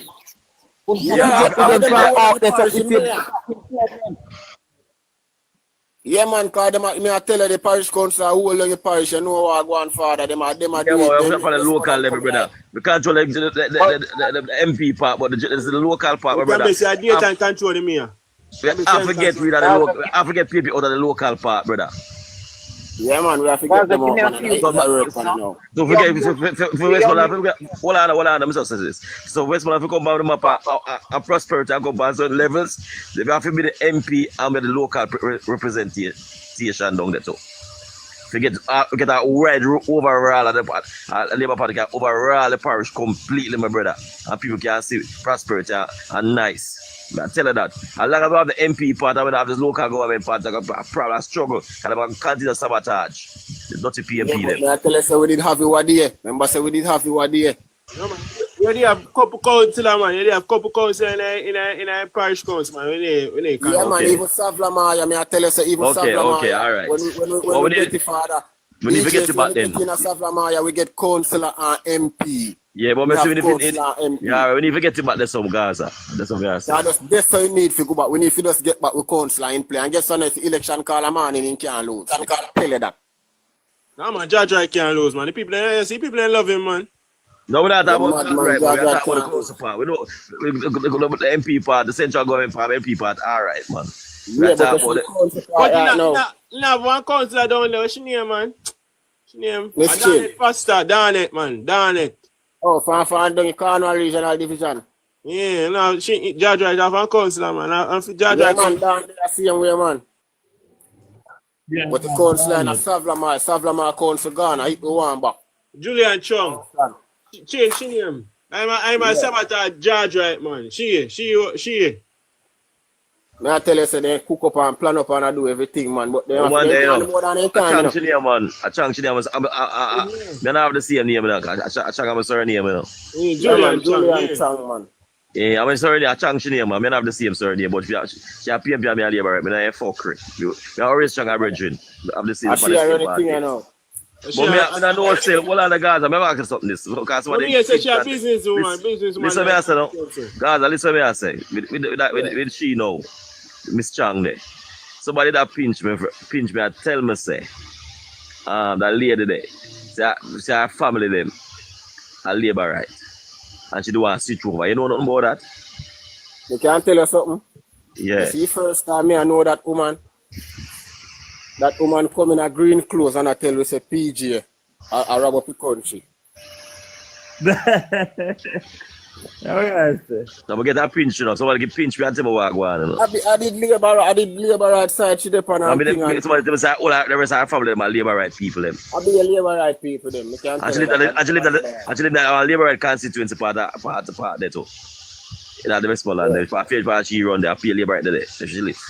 Yeah, man, because I tell you the parish council who will the parish, you know what I go on, Father. Them are doing it. For the local level, brother. We can't control the MP part, but it's the local part, my brother. You can say data and control the mayor. I forget people out of the local part, brother. Yeah, man, we have to get them out, man. So forget for Westmoreland, hold on, I'm just saying this. So Westmoreland, if we come back them up a prosperity and go back certain levels, they have to be the MP and the local representation down there too. Forget that wide overall of the Labour Party can overall the parish completely, my brother, and people can see prosperity and nice. I tell you that. As long as we have the MP part and we have this local government part, they're going to probably struggle and they're going to continue to sabotage the dirty PMP. Yeah, I tell you, so we did have you one day. Remember, say we did have you one day. No, man. You have a couple councillors, man. You have a couple councillors in a parish council, man. Yeah, man, even Savlamaya, I tell you, so even Savlamaya. Okay, all right. When we get the father, we need to get to back then. In Savlamaya, we get councillor and MP. Yeah, but we need to get to back there some Gaza. That's what we are saying. That's what we need to go back. We need to just get back with councillor in play. And guess what, if election call a man, he can't lose. I can't tell you that. No, man, Judge can't lose, man. The people love him, man. No, we're not talking about that, right, but we're talking about the closer part. We know the MP part, the central government part, MP part, all right, man. Yeah, but now one councillor down there, what's your name, man? What's your name? Darn Pastor, darn it, man, darn it. Oh, from down the Cornwall Regional Division. Yeah, now, Judge right off one councillor, man. I'm for Judge right. Man, down there, see him way, man. Yeah, but the councillor in Savlamar council gone, I hit the one back. Julian Chung. Change name. I'm a sabotage judge, right, man. She. I tell you, so they cook up and plan up and do everything, man. But they have more than a time. A chunk name, man. I don't have the same name, man. I chunk my surname, man. Julian Chung, man. Yeah, I'm sorry, I chunk name, man. I don't have the same surname, but she have PMP and me a labor, right? I ain't fuckery. We always chunk a brethren. I have the same thing, I know. But I don't know what say, what are the guys? I'm asking something this. Because you say she a businesswoman. Listen to me, I say, no. Guys, listen to me, I say. With she know, Miss Chang there. Somebody that pinch me and tell me, say, that lady there, say her family them, a labor right. And she do want to switch over. You know nothing about that? You can't tell you something? Yeah. You see, first time I know that woman. That woman come in a green clothes and I tell you, say, PJ, I rob up the country. So we get that pinch, you know. Somebody get pinch me and tell me what I know. I did labor right side, she dep on her thing. Somebody tell me, say, all the rest of our family, them are labor right people, them. I be a labor right people, them. Actually, that our labor right constituency part there too. You know, the Westmoreland, if I feel for she run there, I feel labor right there. She live.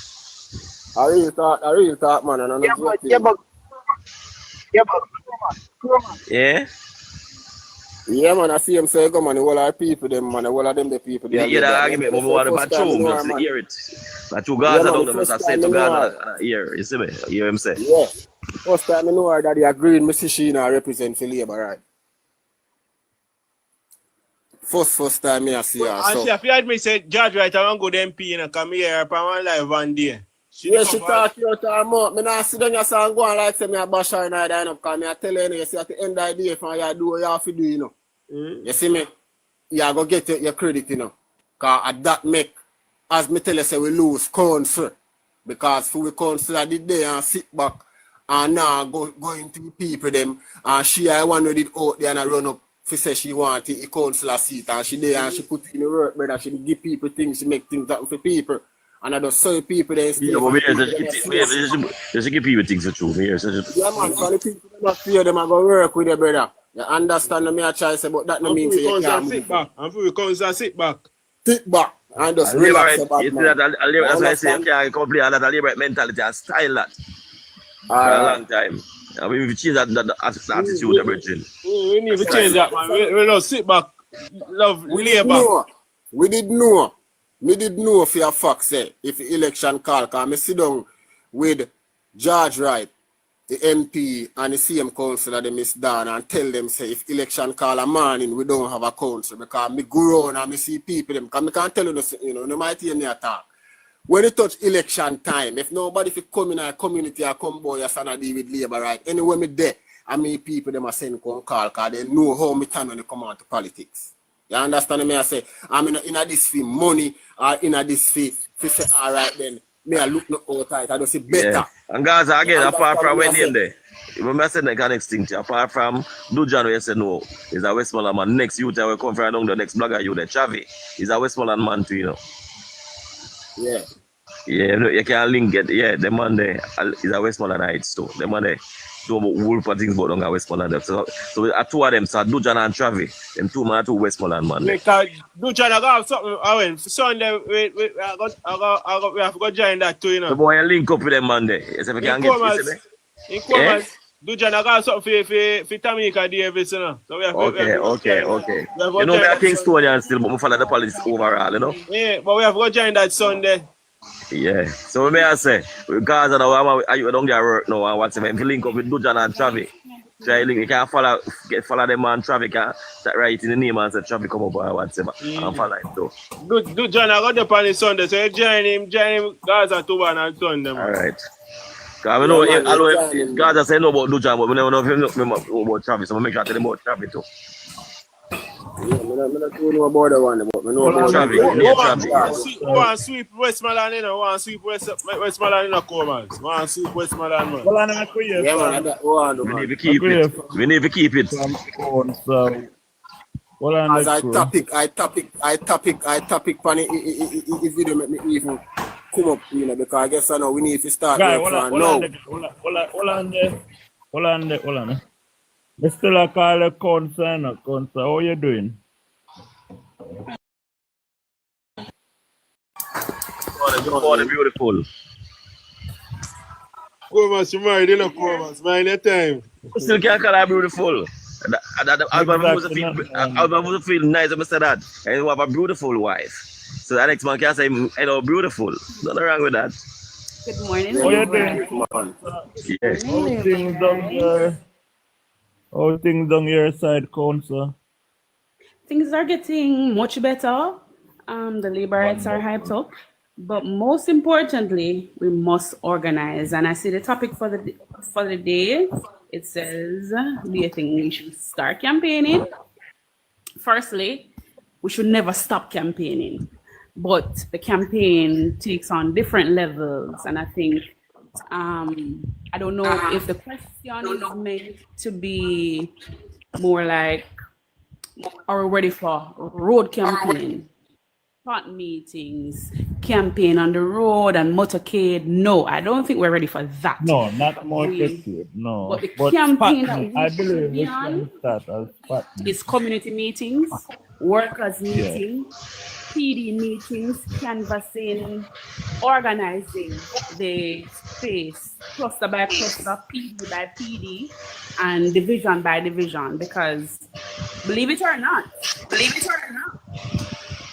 I really thought, man. And yeah. Yeah, man, I see him say, go, man, all our people, them, man, all of them, the people. Yeah, that argument, but we want to patrol, just to hear it. But to Gaza, I don't know, I say to Gaza, hear, you see me? You hear him say? Yeah. First time I know her that the agreed Mrs. Sheena represent for Labour, right? First time I see her. And she appeared me say, Judge, right, I want to go to MP and come here for one live one day. She talk you out her mouth. I not sit down your son go on like say me a bash her in her line up, because I tell you, you see at the end of the day, if you do what you have to do, you know. You see me? You are going to get your credit, you know. Because at that make, as me tell you, say we lose council. Because for we council I did there and sit back and now go into the people them. And she I one who did out there and I run up to say she want a councillor seat. And she there and she put in the work, brother. She give people things, she make things happen for people. And I just saw people there. Yeah, but you should give people things to truth. Yeah, man, for the people that not fear them, I go work with their brother. You understand me? I try to say, but that no means you can't sit back. I'm for you council sit back. Sit back and just relax about it. That's why I say you can't complain that a labor mentality and style that for a long time. I mean, if you change that attitude, everything. We need to change that, man. We don't sit back. Love labor. We did know. Me did know for a fact, say, if the election call, because I sit down with George Wright, the MP, and the CM councillor, them is down, and tell them, say, if election call a morning, we don't have a council, because me go around and me see people, them, because I can't tell you, no might hear me attack. When it touch election time, if nobody fi come in our community or come boy, yes, and I deal with labor right, anywhere me there, and me people, them are send call, because they know how me turn when they come out to politics. You understand me? I say, I'm in a this for money or in a this for say, all right, then me I look no out tight. I don't say better. Yeah. And Gaza again, apart from when in there. remember I said that next thing, apart from Dujan, where you said no, he's a Westmoreland man. Next youth I will come from the next blogger, you the Chavi. He's a Westmoreland man too, you know. Yeah. Yeah, you can link it. Yeah, the man there is a Westmoreland Heights too. The man there do whole things about on Westmoreland. So two of them, so Dujan and Chavi, them two man, two Westmoreland man. Because Dujan, I got something. I went Sunday. We have to go join that too, you know. The boy link up with them man there. Yes, if you can get this, in Commerce, Dujan, I got something for Tamika Davis, you know. So we have okay. You know, we are Kingstonian still, but we follow the politics overall, you know. Yeah, but we have to go join that Sunday. Yeah, so what may I say? Because I don't get work now and whatever. If you link up with Dujan and Travi, you can follow them on Travi, can write in the name and say Travi come up or whatever. And follow him too. Dujan, I got up on the Sunday, so you join him, Gaza to one and Sunday. Alright. Because we know Gaza say no about Dujan, but we never know if you know about Travi, so we make sure to tell them about Travi too. Yeah, I don't know about the one, but I know about Travi. One sweep Westmoreland, you know, one sweep Westmoreland in a Commerce. One sweep Westmoreland, man. Yeah, man, that one, man. We need to keep it. As I topic, funny, if you don't make me even come up, you know, because I guess I know we need to start hold on there. They still call a concern. How you doing? Oh, beautiful. Commerce, you married in a Commerce, mind your time. You still can't call her beautiful. The album must feel nice when I say that. And you have a beautiful wife. So the next man can say, hello, beautiful. Nothing wrong with that. Good morning. How you doing? Yes. How things down here? How things on your side, Council? Things are getting much better. The labor rights are hyped up. But most importantly, we must organize. And I see the topic for the day. It says, do you think we should start campaigning? Firstly, we should never stop campaigning. But the campaign takes on different levels. And I think, I don't know if the question is meant to be more like, are we ready for road campaign, pot meetings, campaign on the road and motorcade? No, I don't think we're ready for that. No, not motorcade, no. But the campaign that we I should believe be we on can start as pot is community meetings, workers meetings, PD meetings, canvassing, organizing the space, cluster by cluster, PD by PD, and division by division. Because believe it or not,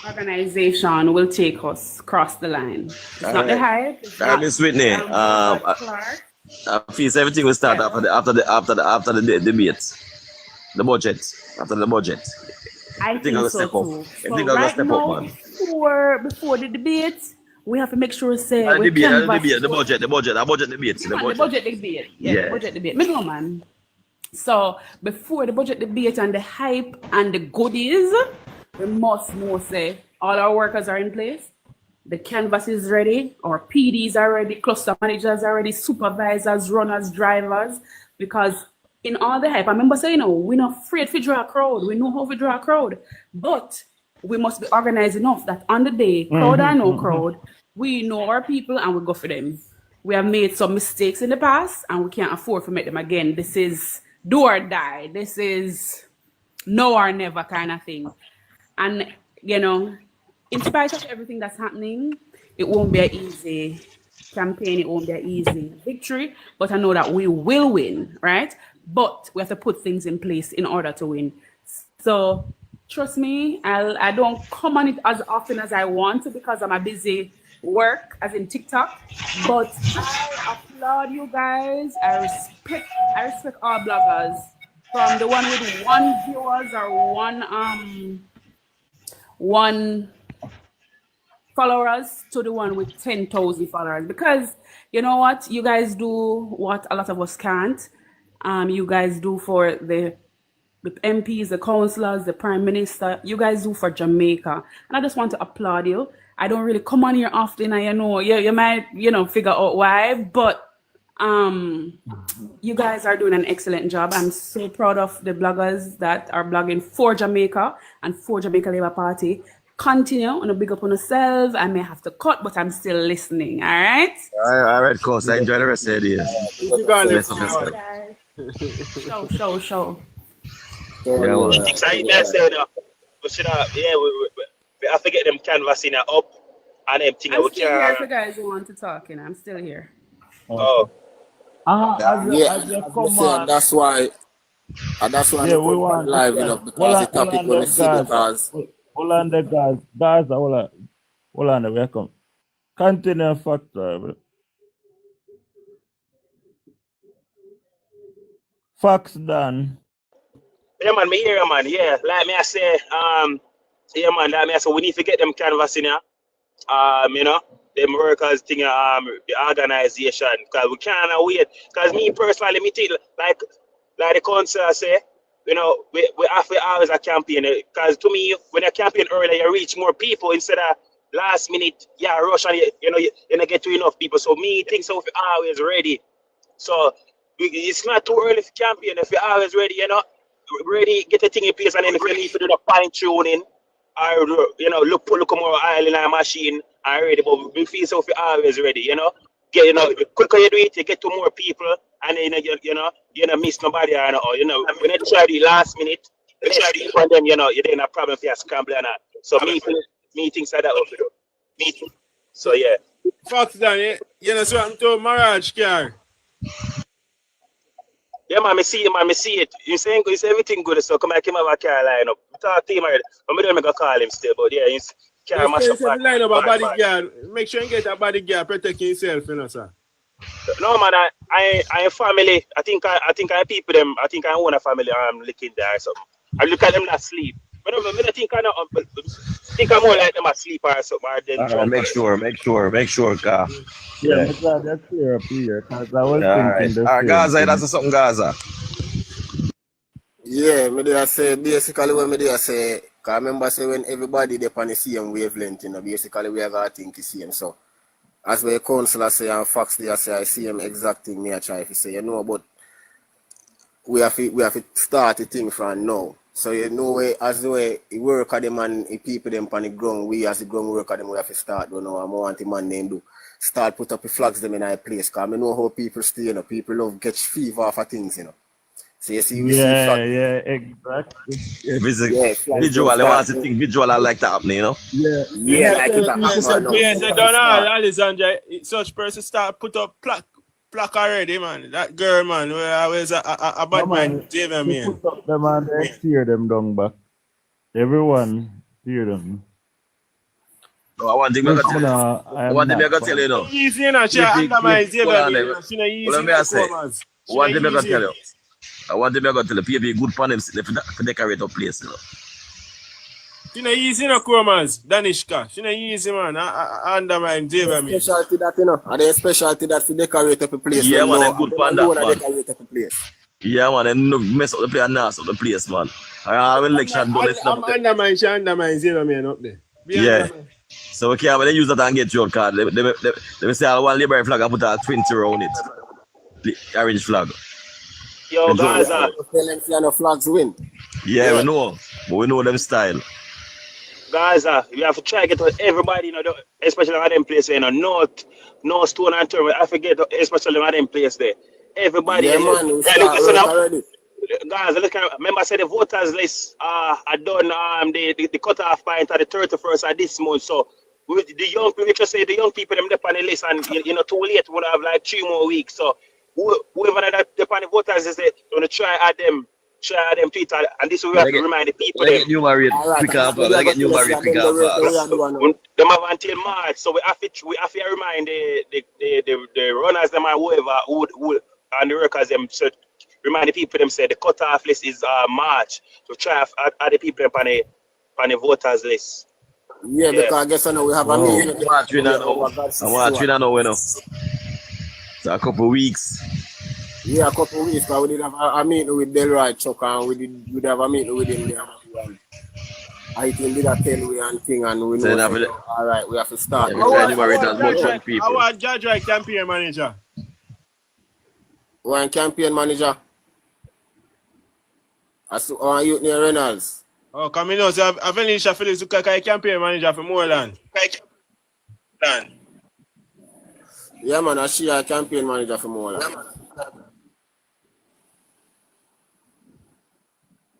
organization will take us across the line. It's not the hype. Miss Whitney, I feel everything will start after the debate, the budget, after the budget. I think so too. So right now, before the debate, we have to make sure the budget debate. Yeah, the budget debate. Middle man. So before the budget debate and the hype and the goodies, we must know say all our workers are in place, the canvas is ready, our PDs are ready, cluster managers are ready, supervisors, runners, drivers, because in all the hype, I remember saying, we're not afraid to draw a crowd. We know how to draw a crowd. But we must be organized enough that on the day, crowd or no crowd, we know our people and we go for them. We have made some mistakes in the past and we can't afford to make them again. This is do or die. This is no or never kind of thing. And, in spite of everything that's happening, it won't be an easy campaign. It won't be an easy victory. But I know that we will win, right? But we have to put things in place in order to win. So trust me, I don't come on it as often as I want to because I'm a busy work, as in TikTok. But I applaud you guys. I respect all bloggers, from the one with 1 viewers or one followers to the one with 10,000 followers. Because you know what? You guys do what a lot of us can't. You guys do for the MPs, the councillors, the Prime Minister. You guys do for Jamaica. And I just want to applaud you. I don't really come on here often. You might, figure out why. But You guys are doing an excellent job. I'm so proud of the bloggers that are blogging for Jamaica and for Jamaica Labour Party. Continue on a big up on yourself. I may have to cut, but I'm still listening. All right. All right, course. I enjoy the rest of the day. Show. Yeah, well. Things I said, we should have, we have to get them canvassing up and them thing. I'm still here if you guys want to talk, I'm still here. Oh. That's why we want live, because the topic when we see because hold on the guys, hold on, welcome. Continue factor. Facts done. Yeah, man, me hear, man. Yeah, like me I say, yeah, man, like me I say, we need to get them canvassing here. Them workers thing, the organization, because we can't wait. Because me personally, me think like the council say, we have to always a campaign. Because to me, when you campaign early, you reach more people instead of last minute, rush and you get to enough people. So me think so if you're always ready. So it's not too early for campaign. If you're always ready, ready, get the thing in place, and then if you need to do the fine tuning, or look more oil in a machine, and ready. But we feel so if you're always ready, get quicker you do it, you get to more people, and then you don't miss nobody. When you try the last minute, you try the and then you're in a problem if you're scrambling. So me things like that. So yeah. Fox Danny, so I'm to Mirage car. Yeah, man, I see it. You saying it's everything good, so come back him have a car line up. Talk to him already. But I don't call him still, but yeah, he's car mash up. Line up a bodyguard. Make sure you get a bodyguard, protect yourself, sir. No man, I family. I think I people them. I think I own a family. I'm looking there or something. I look at them not sleep. But I think I'm more like them asleep or something. Or then All right, make sure, car. Yeah, I'm glad that's clear up here, because I was thinking All right, Gaza, that's something Gaza. yeah, me there say basically what me there say, cause I remember say when everybody they on the same wavelength, basically we are gonna think the same. So as the councillor say and Fox there say I see him exact thing me I try to say, but we have to start the thing from now. So as the way the work of them and the people them on the ground, we as the ground worker them we have to start, I want the man name do. Start put up the flags them in our place, because I know how people stay, people love get fever for things, So you see, we see flags. Yeah, exactly. Visual, I want to think visual, I like that happening, Yeah, like it happen. Yes, Alexander, such person start put up plaque already, man. That girl, man, where I was a bad man, David, man. Put up them and they tear them down back. Everyone tear them. I want to tell you now. Easy enough, she undermines David. She not easy. Let me tell you. I want to tell you, people good for them to decorate a place, She not easy, Chromas, Danishka. She not easy, man. I undermine David. Specialty that, Are they specialty that to decorate up a place? Yeah, man, they're good for that, man. Decorate up a place. Yeah, man, they mess up the place and mess up the place, man. I have election done. I'm undermine David, man, up there. Yeah. So we can't use that and get your card. Let me say I want Liberty flag and put a 20 around it. The orange flag. Yo, Gaza. Flags win. Yeah, we know. But we know them style. Gaza, we have to try to get to everybody, especially in them places, no stone and turn. I forget, especially in them places there. Everybody. Yeah, man, we start already. Guys, remember I said the voters list are done the cutoff point at the 31st of this month. So the young people them up on the list and too late we'll have like 3 more weeks. So whoever that on the voters is gonna try add them Twitter, and this will have to remind the people them. Get new married pick up. Them have until March, so we have to remind the runners them and whoever who and the workers them so remind the people them say the cutoff list is March to try add the people on the voters list. Yeah, because I guess I know we have a meeting. I want to know. So a couple of weeks. Yeah, a couple of weeks. Because we did have a meeting with Delroy Chuck and we did have a meeting with him there. I think did a 10-way and thing and we know. All right, we have to start. I want Judge Right campaign manager. One campaign manager. As youth near Reynolds. Oh, come in now, so I've only Phillips who can campaign manager for Moreland. Yeah, man, she a campaign manager for Moreland.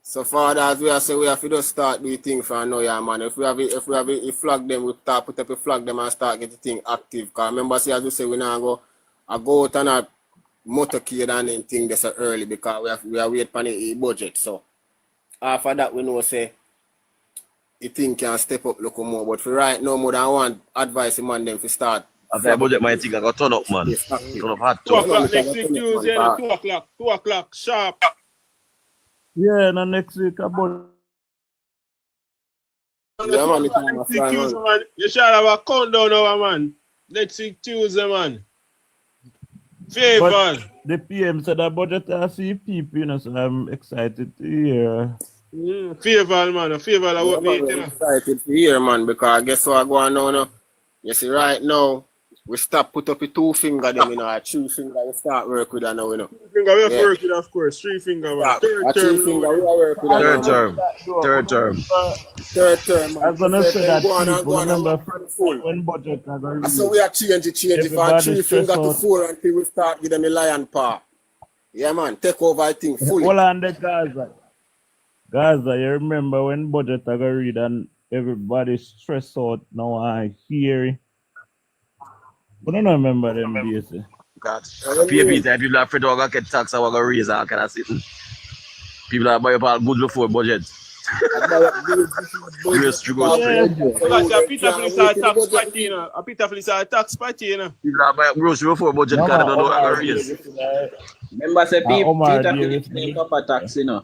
So far as we are saying, we have to just start doing things for now, yeah, man. If we have a flag them, we start put up a flag them and start getting things active. Because remember, see, as we say, we now go out and a motorcade and anything that's early because we are waiting for the budget. So after that, we know say the thing can step up a little more. But for right now, more than one advice, the man them to start. After budget, my thing I got turn up, man. Turn up hot. 2 o'clock next week, Tuesday, 2 o'clock, sharp. Yeah, no, next week about. Yeah, man, Next week Tuesday, man. You should have a countdown now, man. Next week Tuesday, man. Favor. But the PM said that budget are see people, you know, so I'm excited to hear. Favor, man. A favor I what me, I'm excited to hear, man, because I guess what I go on now. You see, right now, we stop put up a 2 finger them, you know, a 3 finger we start work with that now, you know. 2 finger we have to work with, of course. 3 finger, man. A 3 finger we work with. Third term. Third term, man. I'm gonna say that go on people and remember full. when budget are going to So we are change it from 3 finger to 4 until we start give them a lion paw. Yeah, man, take over, I think, fully. Hold on, the Gaza, you remember when budget are going to read and everybody stressed out now I hear. But I don't remember them days. God. People are afraid to get tax and go raise all kind of thing. People are buying all good before budget. Grace to go straight. A Peter Phillips are tax party, you know. A Peter Phillips are tax party, you know. People are buying grocery before budget because they don't know how to raise. Remember, say Peter Phillips take up a tax, you know.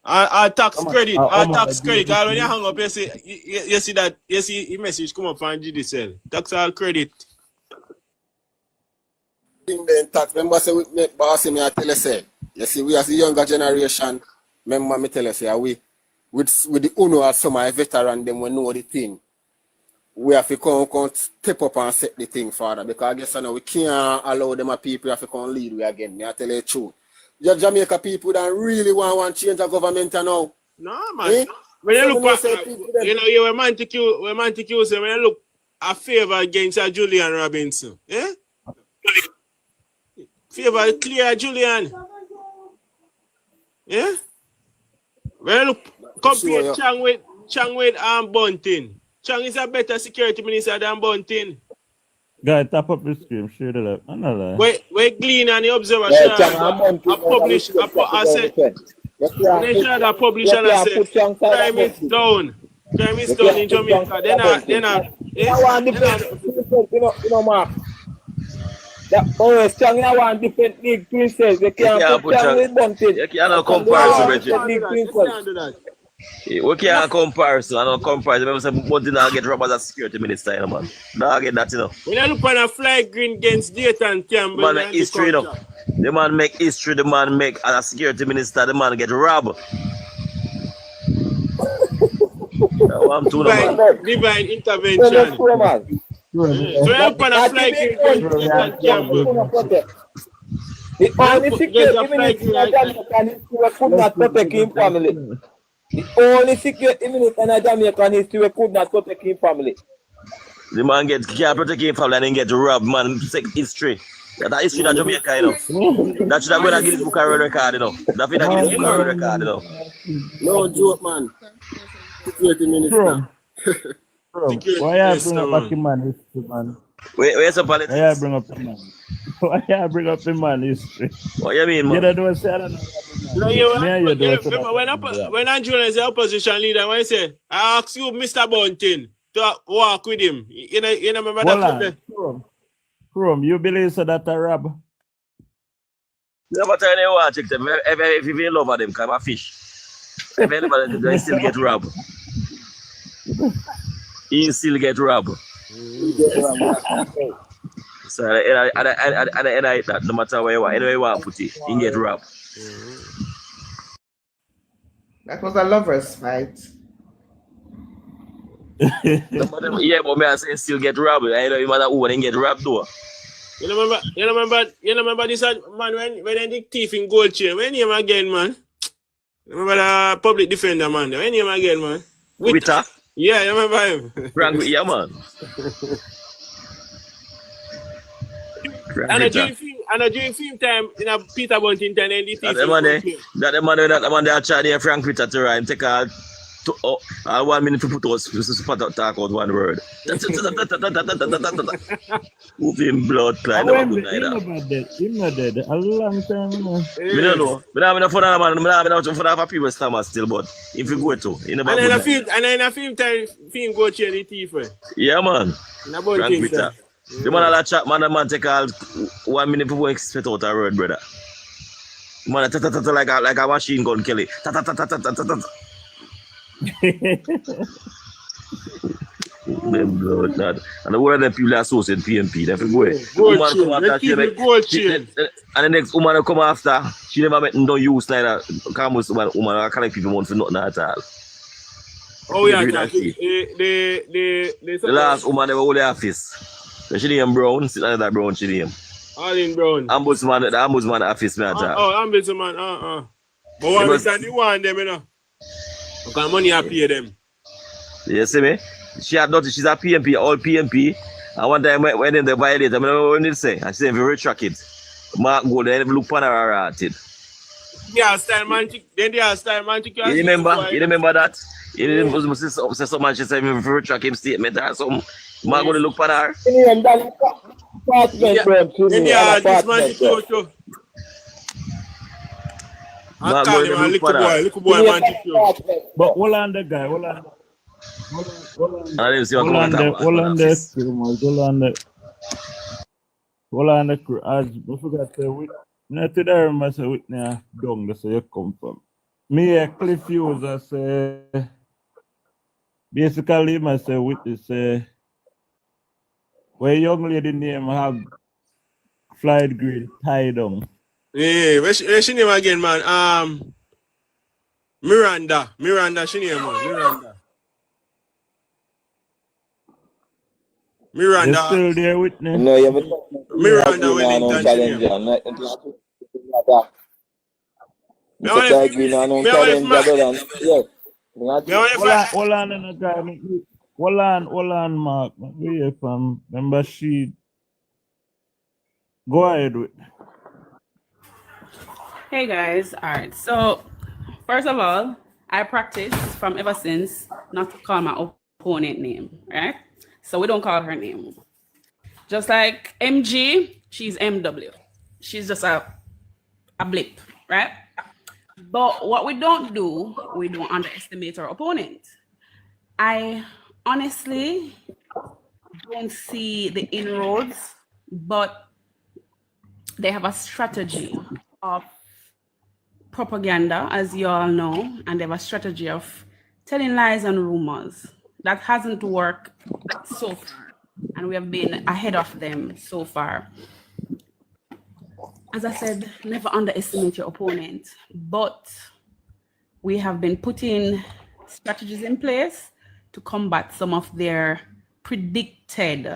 Our tax credit, God, when you hang up, you see that, you see a message come up from GDCL. Tax all credit. Tax, remember, say we make boss me, I tell you, say, you see, we as the younger generation, remember me tell you, say, we, with the owner of some veteran, them we know the thing. We have to come step up and set the thing, Father, because I guess I know we can't allow them people to come lead we again. Me, I tell you the truth. Your Jamaica people don't really want change the government now. No, man. When you look back, you know, you were Montague, so when you look a favor against Julian Robinson, eh? Favor clear Julian. Yeah? When you look, compare Chang with Bunting. Chang is a better security minister than Bunting. Guy, tap up the screen, share the left. I'm not lying. We glean on the observer, I publish, I said, they should have published and I said, crime is down. Crime is down in Jamaica. You know, Mark. That always Chang in one different big princess. They can't put Chang with Bunting. You cannot compare, Bridget. Big princess. We can't compare, so I don't compare. Remember, say Bunting now get robbed as a security minister, you know, man. Now get that, you know. When I look on a fly green against Dayton Campbell, man make history, you know. The man make history, the man make as a security minister, the man get robbed. Divine intervention. So I look on a fly green against Dayton Campbell. The only security minister could not protect his family. The only security minister in Jamaican history could not protect his family. The man can't protect his family and then get robbed, man. History. That's history in Jamaica, you know. That should have been a Guinness Book of World Record, you know. That should have been a Guinness Book of World Record, you know. No joke, man. Security minister. Why you bring up a man history, man? Where's the politics? Why you bring up the man? Why you bring up the man history? What you mean, man? You don't say I don't know. When Angela is the opposition leader, when he say, I ask you, Mr. Bunting, to walk with him. You know remember that? Chrome, you believe so that a rob? Never tell anyone to check them. If you in love with them, come a fish. If anybody they still get robbed. He still get robbed. So at the end of that, no matter where you want, anywhere you want to put it, he get robbed. That was a lover's fight. Yeah, but me I say still get robbed. I know you matter who and get robbed though. You remember this man when the thief in gold chain? When him again, man? Remember the public defender, man? When him again, man? Witter? Yeah, you remember him? Frank, yeah, man. And a dream film time in a Peter Bunting time and the thief in gold chain. That the man they are trying Frank Witter to rhyme. Take a 1 minute to put us to talk out one word. Moving blood clot. He's not dead. A long time, you know. I don't know. But I'm not for that man. I'm not for that people stammer still. But if you go to, and then a film time, film go chain the thief. Yeah, man. Frank Witter. The man a chat, man take all 1 minute to expect out a word, brother. Man, like a machine gun kill it. Them blood, not. And the whole of them people are associated PMP. They go and the next woman will come after. She never met no use neither. Camus woman I collect people want for nothing at all. Oh yeah, the last woman never hold the office. She name Brown, sit another Brown she name. Arlene Brown. The ombudsman office me at all. Ombudsman, But what is that the one them, you know? Because money I pay them. You see me? She's a PMP, all PMP. And one time when they violate, I mean, what did they say? I said, if you retract it, Mark go there and look for her at it. Yeah, style man. Then they are style man. You remember that? You remember someone she said, if you retract him statement or something, Mark go to look for her. Yeah, this man too. I call him a little boy man. But hold on the guy, hold on. As I forgot to wit. Not to there, I say Whitney down that's where you come from. Me a Cliff Hughes, I say basically I say Whitney say where young lady name have flight grade tie down. Yeah, where's she name again, man? Miranda, she name, man. Miranda. You still there with me? No, you haven't. Miranda Wellington, she name. Hold on, Mark. We from member sheet. Go ahead with. Hey guys, all right. So first of all, I practice from ever since not to call my opponent name, right? So we don't call her name. Just like MG, she's MW. She's just a blip, right? But what we don't do, we don't underestimate our opponent. I honestly don't see the inroads, but they have a strategy of propaganda, as you all know, and they have a strategy of telling lies and rumors. That hasn't worked so far, and we have been ahead of them so far. As I said, never underestimate your opponent, but we have been putting strategies in place to combat some of their predicted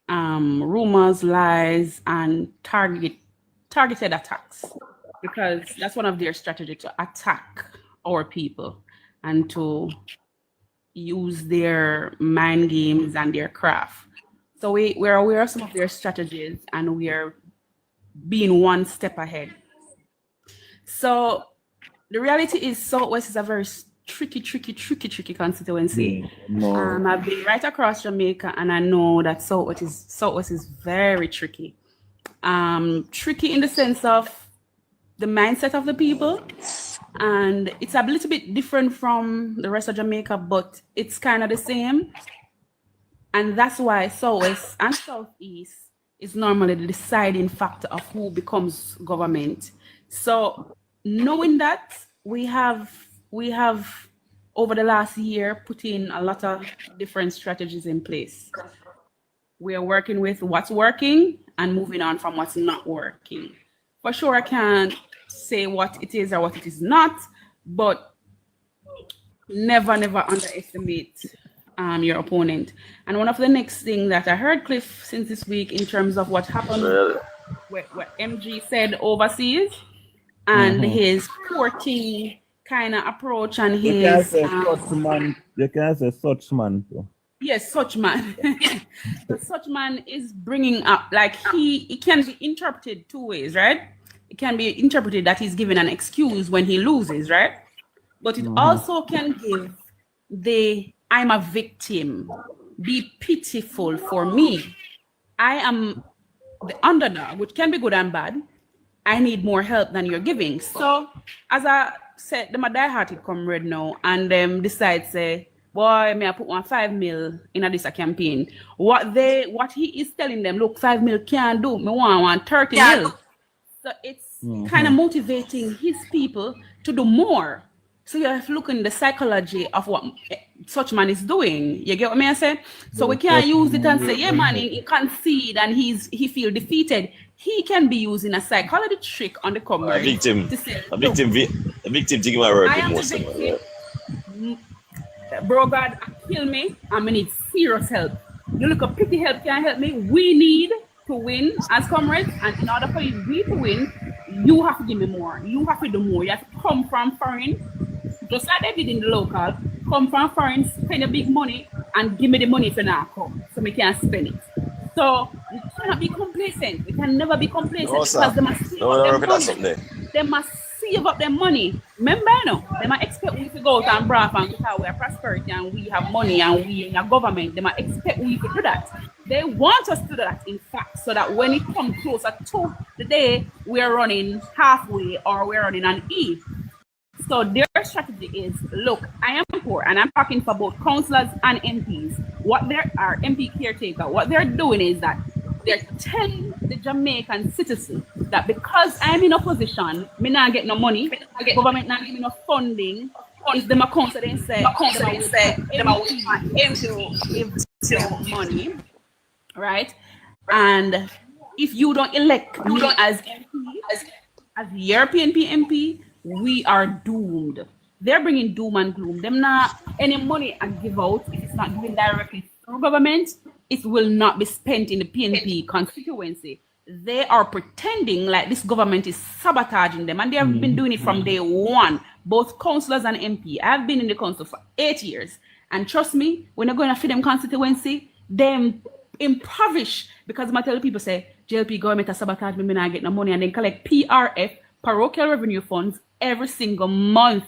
rumors, lies, and targeted attacks, because that's one of their strategies, to attack our people and to use their mind games and their craft. So we're aware of some of their strategies, and we are being one step ahead. So the reality is Southwest is a very tricky constituency. I've been right across Jamaica, and I know that Southwest is very tricky. Tricky in the sense of the mindset of the people, and it's a little bit different from the rest of Jamaica, but it's kind of the same. And that's why Southwest and Southeast is normally the deciding factor of who becomes government. So knowing that, we have over the last year put in a lot of different strategies in place. We are working with what's working and moving on from what's not working. For sure, I can't say what it is or what it is not, but never underestimate your opponent. And one of the next thing that I heard, Cliff, since this week in terms of what happened, what MG said overseas, and his courting kind of approach and his... You can't say such man. You can't say such man too. Yes, such man. But such man is bringing up, like, it can be interpreted two ways, right? It can be interpreted that he's giving an excuse when he loses, right? But it also can give I'm a victim. Be pitiful for me. I am the underdog, which can be good and bad. I need more help than you're giving. So, as I said, them a die-hearted comrade now, and them decide, say, boy, may I put 5 mil in this campaign. What he is telling them, look, 5 mil can't do. Me want 30 mil. So it's kind of motivating his people to do more. So you have to look in the psychology of what such man is doing. You get what I say? So we can't use it and say, yeah, man, he concede and he feel defeated. He can be using a psychology trick on the comrade. A victim taking my word. I am the victim. Bro, God, kill me. I'm gonna need serious help. You look at pity help can't help me. We need to win as comrades, and in order for we to win, you have to give me more. You have to do more. You have to come from foreign, just like they did in the local. Come from foreign, spend a big money, and give me the money if you not come, so we can spend it. So we cannot be complacent. We can never be complacent because they must save up their money. They must save up their money. Remember, they might expect we to go out and brag and because we are prosperity and we have money and we in a government. They might expect we to do that. They want us to do that, in fact, so that when it comes closer to the day, we are running halfway or we're running an E. So their strategy is, look, I am poor, and I'm talking for both councillors and MPs. What there are MP caretaker, what they're doing is that they're telling the Jamaican citizen that because I'm in opposition, me not get no money, government not give me no funding. If them accounts they say, give money, right? And if you don't elect me as MP, as European MP, we are doomed. They're bringing doom and gloom. Them not any money I give out, if it's not given directly through government, it will not be spent in the PNP constituency. They are pretending like this government is sabotaging them, and they have been doing it from day one, both councillors and MP. I've been in the council for 8 years, and trust me, when they're going to feed them constituency, them impoverish, because I tell the people say, JLP government has sabotaged me, I get no money, and then collect PRF, parochial revenue funds, every single month.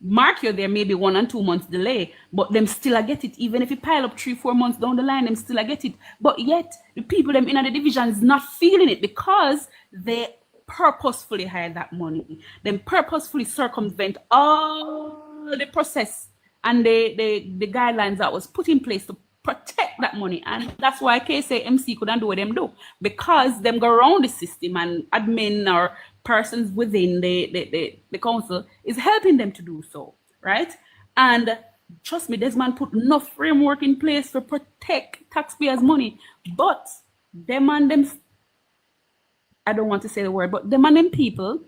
Mark you, there may be 1 and 2 months delay, but them still I get it. Even if you pile up 3-4 months down the line, them still I get it. But yet the people them in the division is not feeling it because they purposefully hide that money. Them purposefully circumvent all the process and the guidelines that was put in place to protect that money. And that's why KSAMC couldn't do what them do, because them go around the system, and admin or persons within the council is helping them to do so, right? And trust me, this man put enough framework in place to protect taxpayers' money, but them and them, I don't want to say the word, but them and them people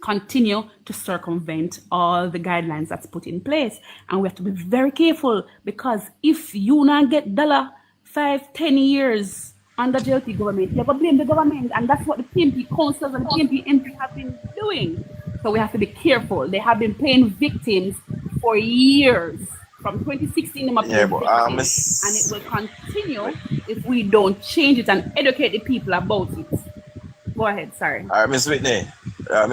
continue to circumvent all the guidelines that's put in place. And we have to be very careful, because if you not get $5-10 years under JLP government, you have to blame the government, and that's what the PNP councils and the PNP MP have been doing. So we have to be careful. They have been playing victims for years. From 2016, and it will continue if we don't change it and educate the people about it. Go ahead, sorry. All right, Miss Whitney. When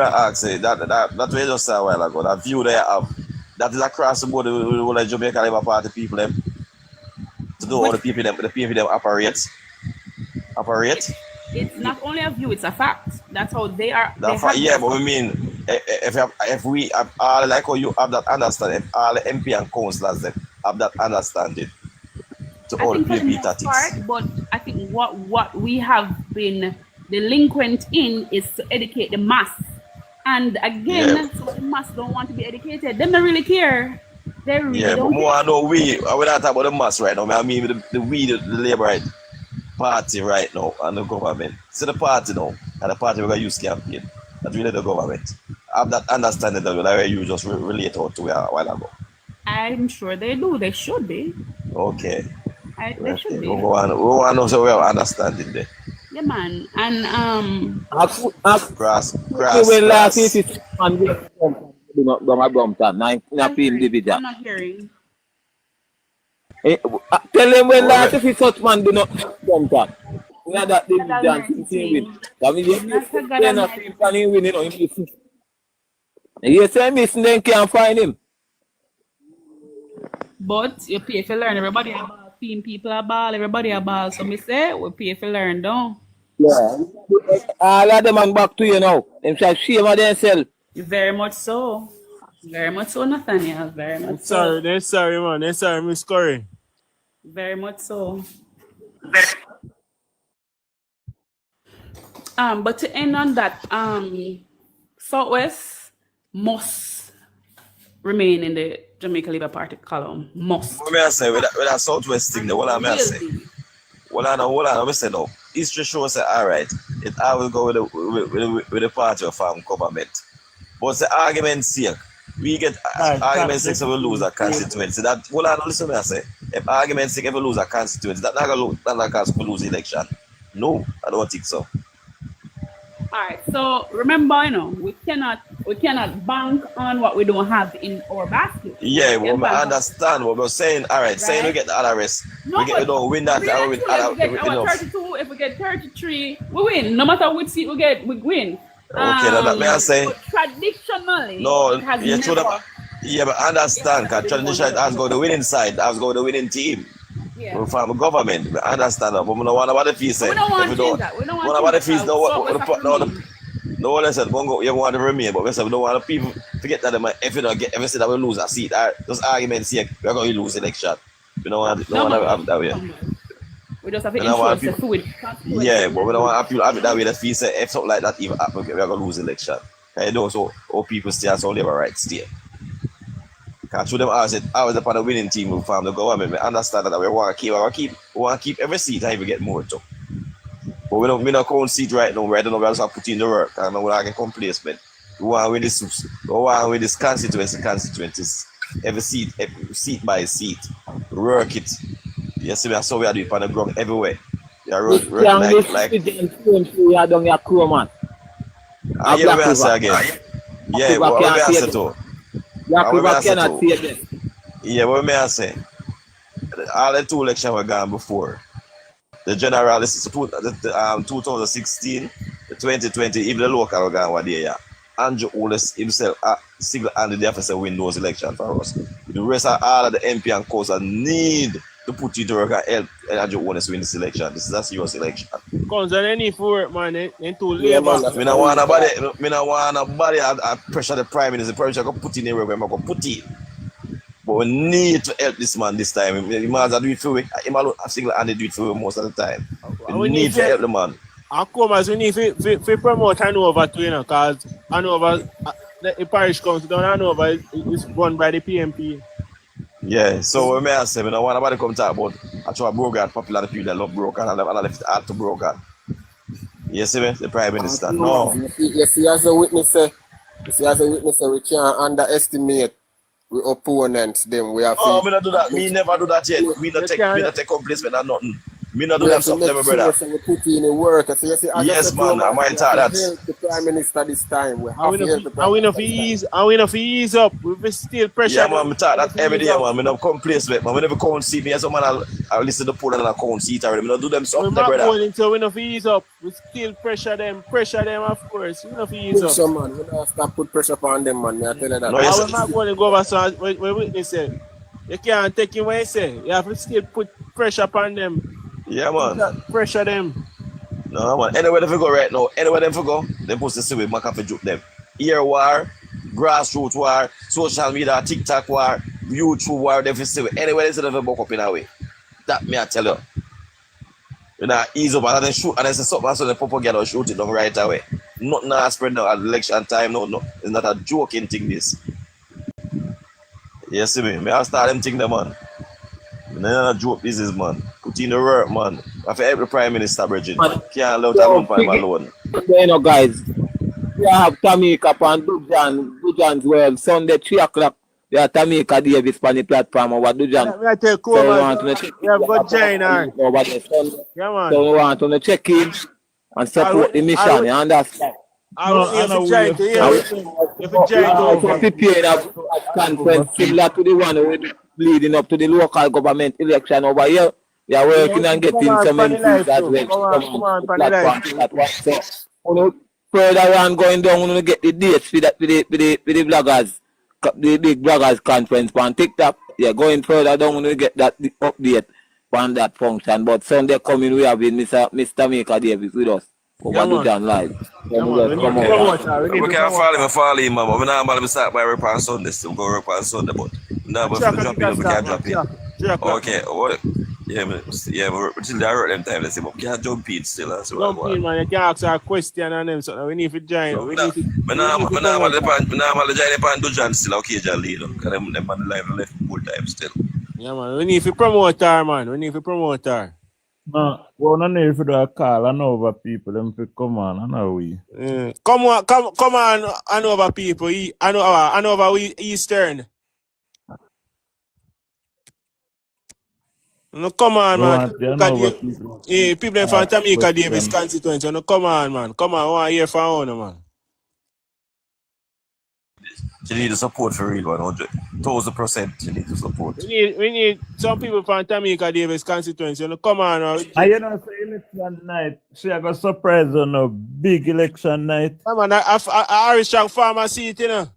I ask you, that way just a while ago, that view they have, that is across the board, the whole of Jamaica Labour Party people them, to do all the people them operate. It's not only a view, it's a fact. That's how they are. Yeah, but we mean, if we have all, like how you have that understanding, if all the MP and councillors have that understanding to all the PNP tactics. But I think what we have been delinquent in is to educate the mass. And again, so the mass don't want to be educated. They don't really care. They really don't care. But more we're not talking about the mass right now. I mean the Labour Party right now and the government. So the party now, and the party we're going to use campaign. That's really the government. I have that understanding that you just relate out to a while ago. I'm sure they do. They should be. Okay. They should be. We want to know so we have understanding there. Yeah, man. And grass. When last year is man do not I'm not hearing. Tell them when last year such man do not come back. We had that dance win. You say missing then can't find him. But you pay for learn. Everybody a ball. People are ball. Everybody a ball. So me say we pay for learn, don't? Yeah. All of them back to you now. Them say shame of themselves. Very much so. Very much so, Nathaniel. Very much so. Sorry, they're sorry, man. They're sorry, Miss Curry. Very much so. But to end on that, Southwest must remain in the Jamaica Labour Party column. Must. What may I say with that Southwest thing? What I may I say? Hold on. I say no. History shows say all right. I will go with the party of government. But the argument's sake, we get argument sake so we lose a constituency. That hold on, listen what I say. If argument sake if we lose a constituency, that not gonna cause we lose election. No, I don't think so. Alright, so remember, we cannot bank on what we don't have in our basket. Yeah, well, I understand what we're saying. All right, saying we get the other rest. No, we don't win that. If we get 33, we win. No matter which seat we get, we win. Okay, that may I say. Traditionally, no, it has yeah, never. Yeah, but I understand because traditionally has got the winning side, has got the winning team. Yeah. We're from the government. I understand that, but we don't want about the fees. We don't want to change that. We don't want about the fees. No one said you want to remain, but we said we don't want the people forget that if you don't get everything that we lose a seat. Those arguments here, we're going to lose election. We don't want to have that way. We just have to ensure the food. Yeah, but we don't want people have it that way. That fees say if something like that even happen, we're going to lose election. I know, so all people stay as all labor rights stay. Because through them I was upon the winning team who formed the government. We understand that we want to keep every seat and even get more too. But we don't count seat right now. Right now we just have to put in the work and we want to get complacement. We want to win this. We want to win this constituencies. Every seat by seat. Work it. You see, that's how we are doing on the ground everywhere. We are working like you are down your crew, man. Yeah, we are say again. Yeah, what we are say too. Yeah, what may I say? All the two elections were gone before. The general, this is 2016, the 2020, even the local were gone one day, yeah. Andrew Oles himself single-handed the officer win those elections for us. The rest of all of the MP and council need to put you to work and help Andrew Oles win this election. This is a serious election. Council, they need for it, man. They too labor. I don't want nobody I pressure the prime minister. The prime minister can put in the work where I'm going to put in. But we need to help this man this time. He might as well do it for me. He might have single-handed do it for most of the time. We need to help the man. And come as we need to promote Hanover too, because Hanover, the parish council down Hanover is run by the PMP. Yeah, so what may I say? I don't want nobody come talk about actually Brogan, popular people that love Brogan and left it hard to Brogan. You see me? The Prime Minister. No. You see, as a witness, we can't underestimate we opponents them. We have we don't do that. Me never do that yet. We don't take complacement and nothing. Me not do that something, brother. We put in the work. So you see, yes, man. I might tell that. The Prime Minister this time. We have to ease up. We still pressure. Yeah, man. I talk that every day, man. I don't complacement, man. Whenever count seat, me as a man, I listen to the poll and I count seat already. I don't do them something, brother. So we don't ease up. We still pressure them, of course. We don't ease up. So, man, we don't stop put pressure upon them, man. I tell you that. No, yes, we're not going to go over. So we witness it. You can't take him what you say. You have to still put pressure upon them. Yeah, man. Pressure them. No, man. Anywhere they go right now, anywhere they go, they supposed to see with McAfee juke them. Ear war, grassroots war, social media, TikTok war, YouTube war, they see with anywhere they see them buck up in a way. That me I tell you. You know, ease up and then shoot and then say something so the propaganda shoot it down right away. Nothing I spread now at election time, no. It's not a joking thing this. You see me? I start them thing them, man. Not a joke business, man. Put in the work, man. After every Prime Minister, Bridget. Can't allow that one time alone. You know, guys, we have Tamika and Dujan's well, Sunday 3 o'clock. You have Tamika Davis on the platform or what do you? I tell So we Comas, want to check we have got China. Yeah, man. So we want to check in and support the mission. You understand? If you join to hear if you join also preparing a conference similar to the one leading up to the local government election over here. We are working on getting some MPs as well. Come on, So, further on going down, we're going to get the dates for the bloggers, the big bloggers conference on TikTok. Yeah, going further down, we're going to get that update on that function. But Sunday coming, we have Mr. Maker Davis with us. Over the live. We can't follow him, man. But we normally start by rep on Sunday. Still go rep on Sunday, but now we drop in, we can't drop in. Okay, what? Yeah, but still there at them time. Let's say, but we can't jump in still. Jump in, man. You can ask a question and them. So we need to join. We need to. We normally join upon Dujan still. Okay, John leader. Because them on the live left full time still. Yeah, man. We need to promote her, man. We need to promote her. No, we don't need to do a call and over people. Them to come on, I know we. Come on, and over people. And over we Eastern. No, come on, man. People from Tamika Davis constituency. No, come on, man. Come on, I want to hear from owner, man. You need the support for real, 100,000%. You need the support. We need some people from Tamika Davis constituency. No, come on. And you know, say election night, she got a surprise on a big election night. Man, I Irish Strong Farmer seat, you know.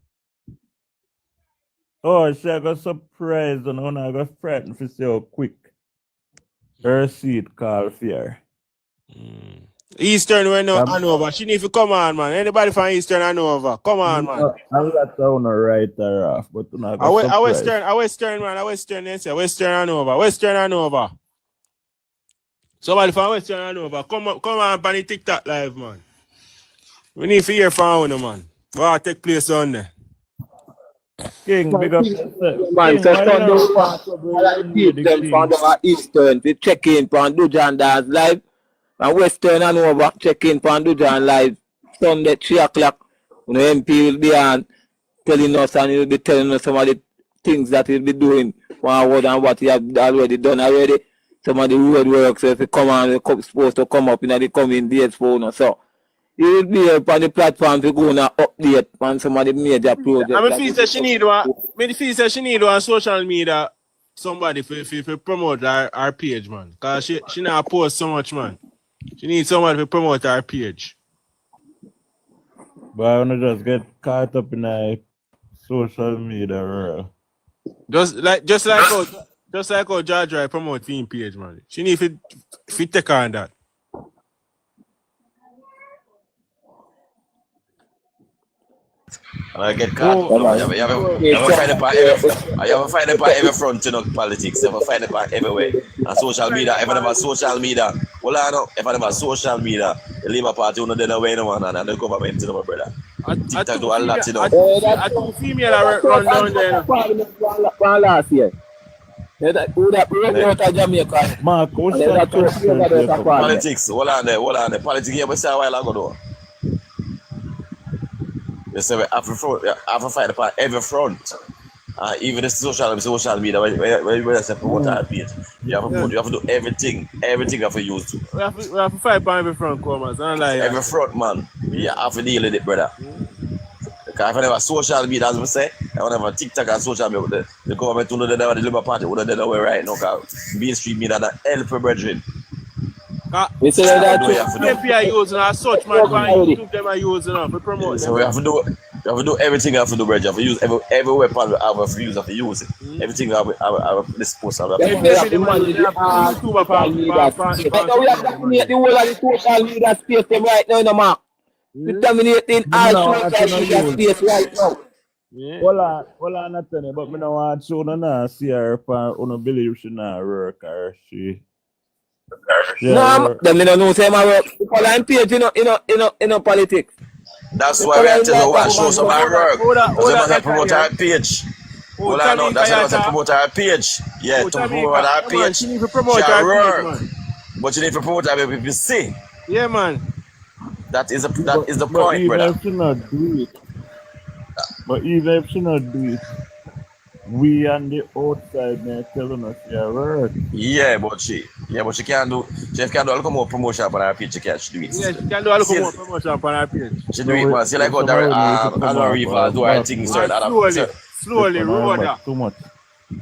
Oh, she got a surprise on I got frightened to see how quick her seat called for. Eastern we know Hanover. She need to come on, man. Anybody from Eastern Hanover, come on, man. I'm not going to write her off, but I Western, man. I Western, yes, Western Hanover. Somebody from Western Hanover, come on, on the TikTok live, man. We need to hear from you, man. What take place on there? King, big up. Man, so Eastern, we check in on Dujan Dance live. And Western and over, check in on Dujan live Sunday 3 o'clock. You know, MP will be on telling us and he'll be telling us some of the things that he'll be doing forward and what he have already done already. Some of the road works, if he come on, it's supposed to come up in the coming days for us. So he will be here on the platform to go and update on some of the major projects. I mean, feel that she need one social media somebody for promote our page, man. Because she not post so much, man. She needs someone to promote our page. But I want to just get caught up in a social media world. Just like how George Dry promote team page, man. She need to take her on that. I get caught. You have a find it by every front, you know, politics. You have a find it by everywhere. And social media, if I have social media, well, I know, if I have social media, the Labour Party, you know, they're away, no man, and the government, you know, my brother. TikTok do a lot, you know. I think female are run down there. Last year. Mark, politics, hold on there. Politics, yeah, we said a while ago, though. You say we have to fight upon every front. Even the social media, when I say promote our page, you have to do everything you have to use. We have to fight upon every front, Comas. Every front, man. You have to deal with it, brother. Because if I have social media, as we say, I want to have a TikTok and social media, the government will know that the Labour Party will know where right now, because mainstream media that help your brethren. We say that PMP are using as such, man. YouTube them are using for promote. So we have to do everything. You have to do, brethren. You have to use every weapon we have to use. Have to use it. Everything we have disposal. We have to dominate the whole of the social media space them right now, no Mark. We're dominating all social media space right now. Well, I'm not telling you, but I don't want to see her on a believe she not work or she. No, them don't know say my work. Because I'm paid in politics. That's why we have to know what show some work. Because they must promote our page. Well, I know that's why they promote our page. Yeah, to promote our page. She work. But you need to promote our people see. Yeah, man. That is the point, brother. But even if she not do it, we on the outside now telling us your work. Yeah, but she can't do. She can't do a little more promotion on her page. She can't do it. Yeah, she can do a little more promotion on her page. She do it, man. See, like how Rival do her thing. Slowly, roll that. Too much.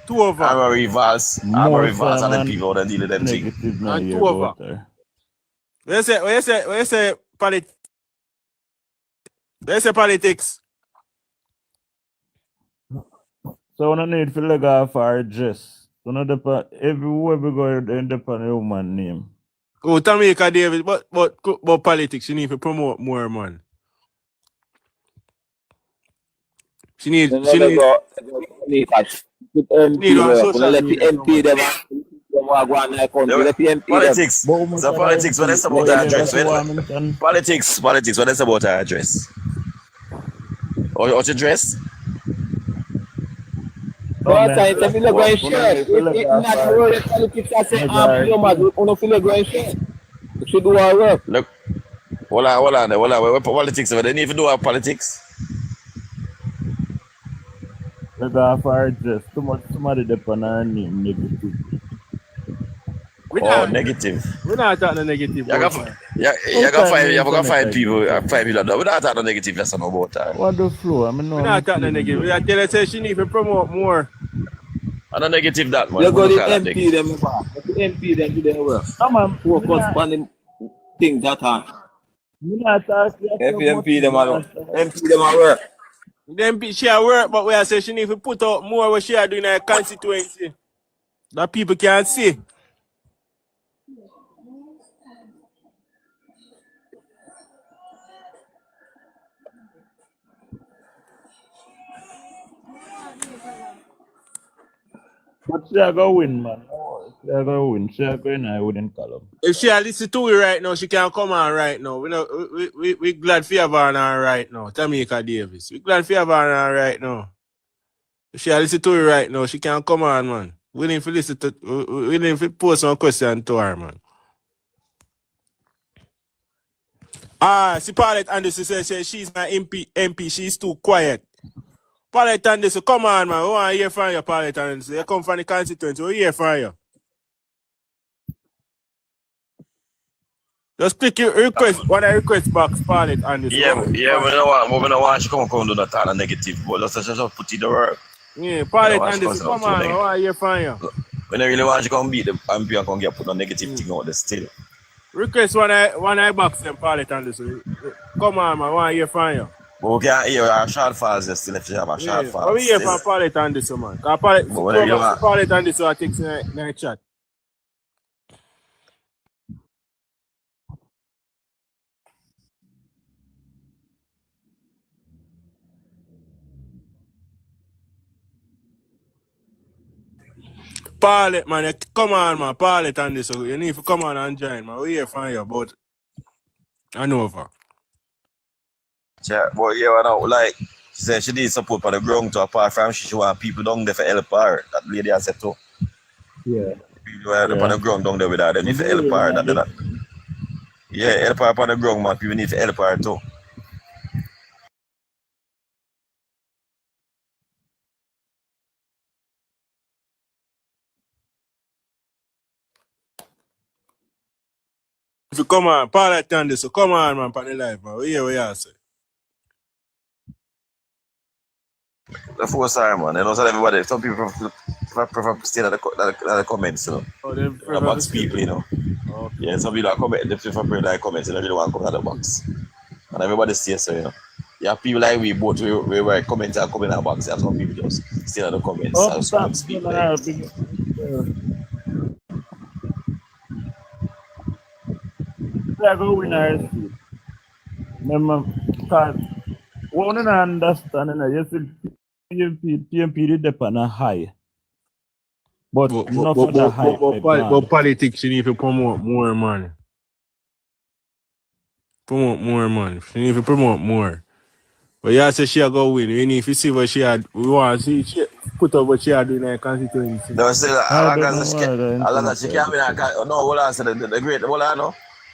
Two over. Rival and the people that deal with them thing. And two over. What you say politics? What you say politics? So we don't need to leg off our dress. So not everywhere we go, they end up on a human name. Oh, Tamika David, but politics, you need to promote more, man. She need let the MP them politics. So politics, what is about our address? Politics, what is about our address? Or your dress? Look, hold on. Politics, they need to do our politics. Let off our dress. Too much somebody depend on our name negative. Negative. We're not talking negative. You can find people. We're not talking negative. That's not about that. What the flow? I mean, no. We're not talking negative. We are telling her she need to promote more. I'm not negative that man. You go to MP them, MP them do their work. Come on, focus on the things that are. MP them are work. Then she at work, but we are saying she need to put out more what she are doing in her constituency that people can't see. But she are going to win, man. She are going to win. She are going to win in column. If she listen to it right now, she can come on right now. We glad for her on right now. Tamika Davis. We glad for her on right now. If she listen to it right now, she can come on, man. We need to listen to. We need to pose some question to her, man. See, Paulette Anderson says she's my MP. She's too quiet. Paulette Anderson, come on, man. We want to hear from you, Paulette Anderson. You come from the constituency. We hear from you. Just click your request. What I request box, Paulette Anderson. Yeah, we don't want to come do that kind of negative. But let's just put it to work. Yeah, Paulette Anderson, come on, man. I want to hear from you. We don't really want to come beat the MP and come get put on negative thing out there still. Request one I box them, Paulette Anderson. Come on, man. I want to hear from you. But we can't hear our short falls still if you have a short falls. But we hear from Paulette Anderson, man. Paulette Anderson, I think, in the chat. Paulette, man, come on, man. Paulette Anderson, you need to come on and join, man. We hear from you, but I know over. Yeah, but yeah, like she said, she needs support for the ground to apart from she want people down there for help her. That lady has said too. Yeah. People are on the ground down there with her, they need to help her. Yeah, help her on the ground, man. People need to help her too. If you come on, Paulette Anderson, come on, man, for the life, man. We hear what you say. The force her, man. You know, so everybody, some people prefer staying at the comments, you know. Oh, they prefer box people, you know. Okay. Yeah, some people are comment, they prefer like comments, and they really want to come to the box. And everybody stays so, you know. You have people like we both, we were commenting and coming in the box, and some people just stay at the comments. Oh, and some speak like I go win our seat. Remember, because what I understand, you see, PMP did depend on high. But not for the high. But politics, you need to promote more money. Promote more money. She need to promote more. But you say she go win. You need to see what she had. We want to see she put up what she had in her constituency. No, still, as she can't win. No, what I said, the great, what I know.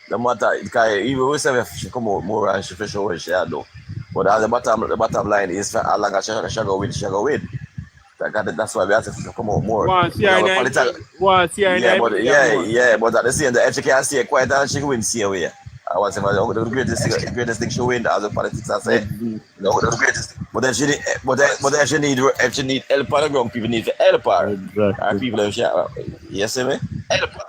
The matter, even we say she come out more and she for sure what she had do. But the bottom line is for as long as she go win, she go win. That's why we have to come out more. Once you're in yeah, but at the same time, if she can stay quiet and she win see away. I was saying the greatest thing she win as a politics I say. The greatest. But then she need if she need help on the ground, people need to help her. Exactly. Our people have shot. You see me? Help her.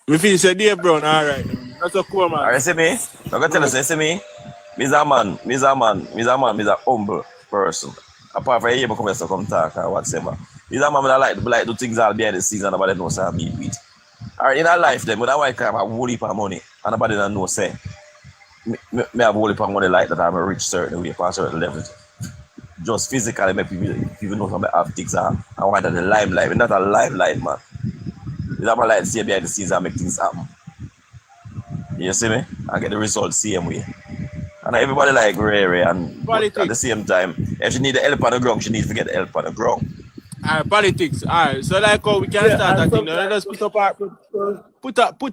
Me feel say Dave Brown, alright. That's a cool man. Alright, see me? I'm gonna tell you, see me? Me's a man, humble person. Apart from you come to come talk or whatever. Me's a man that like do things all behind the scenes and nobody knows how me do it. Alright, in our life then, when I work I have a whole heap of money and nobody don't know say me have a whole heap of money like that I'm a rich certain way, past certain level. Just physically make people know how I have things I want that the limelight. We're not a limelight, man. It's not like see behind the scenes and make things happen. You see me? I get the results same way. And everybody like Ray and at the same time, if she need the help on the ground, she needs to get the help on the ground. Alright, politics. Alright, so like how we can start that thing. Let us put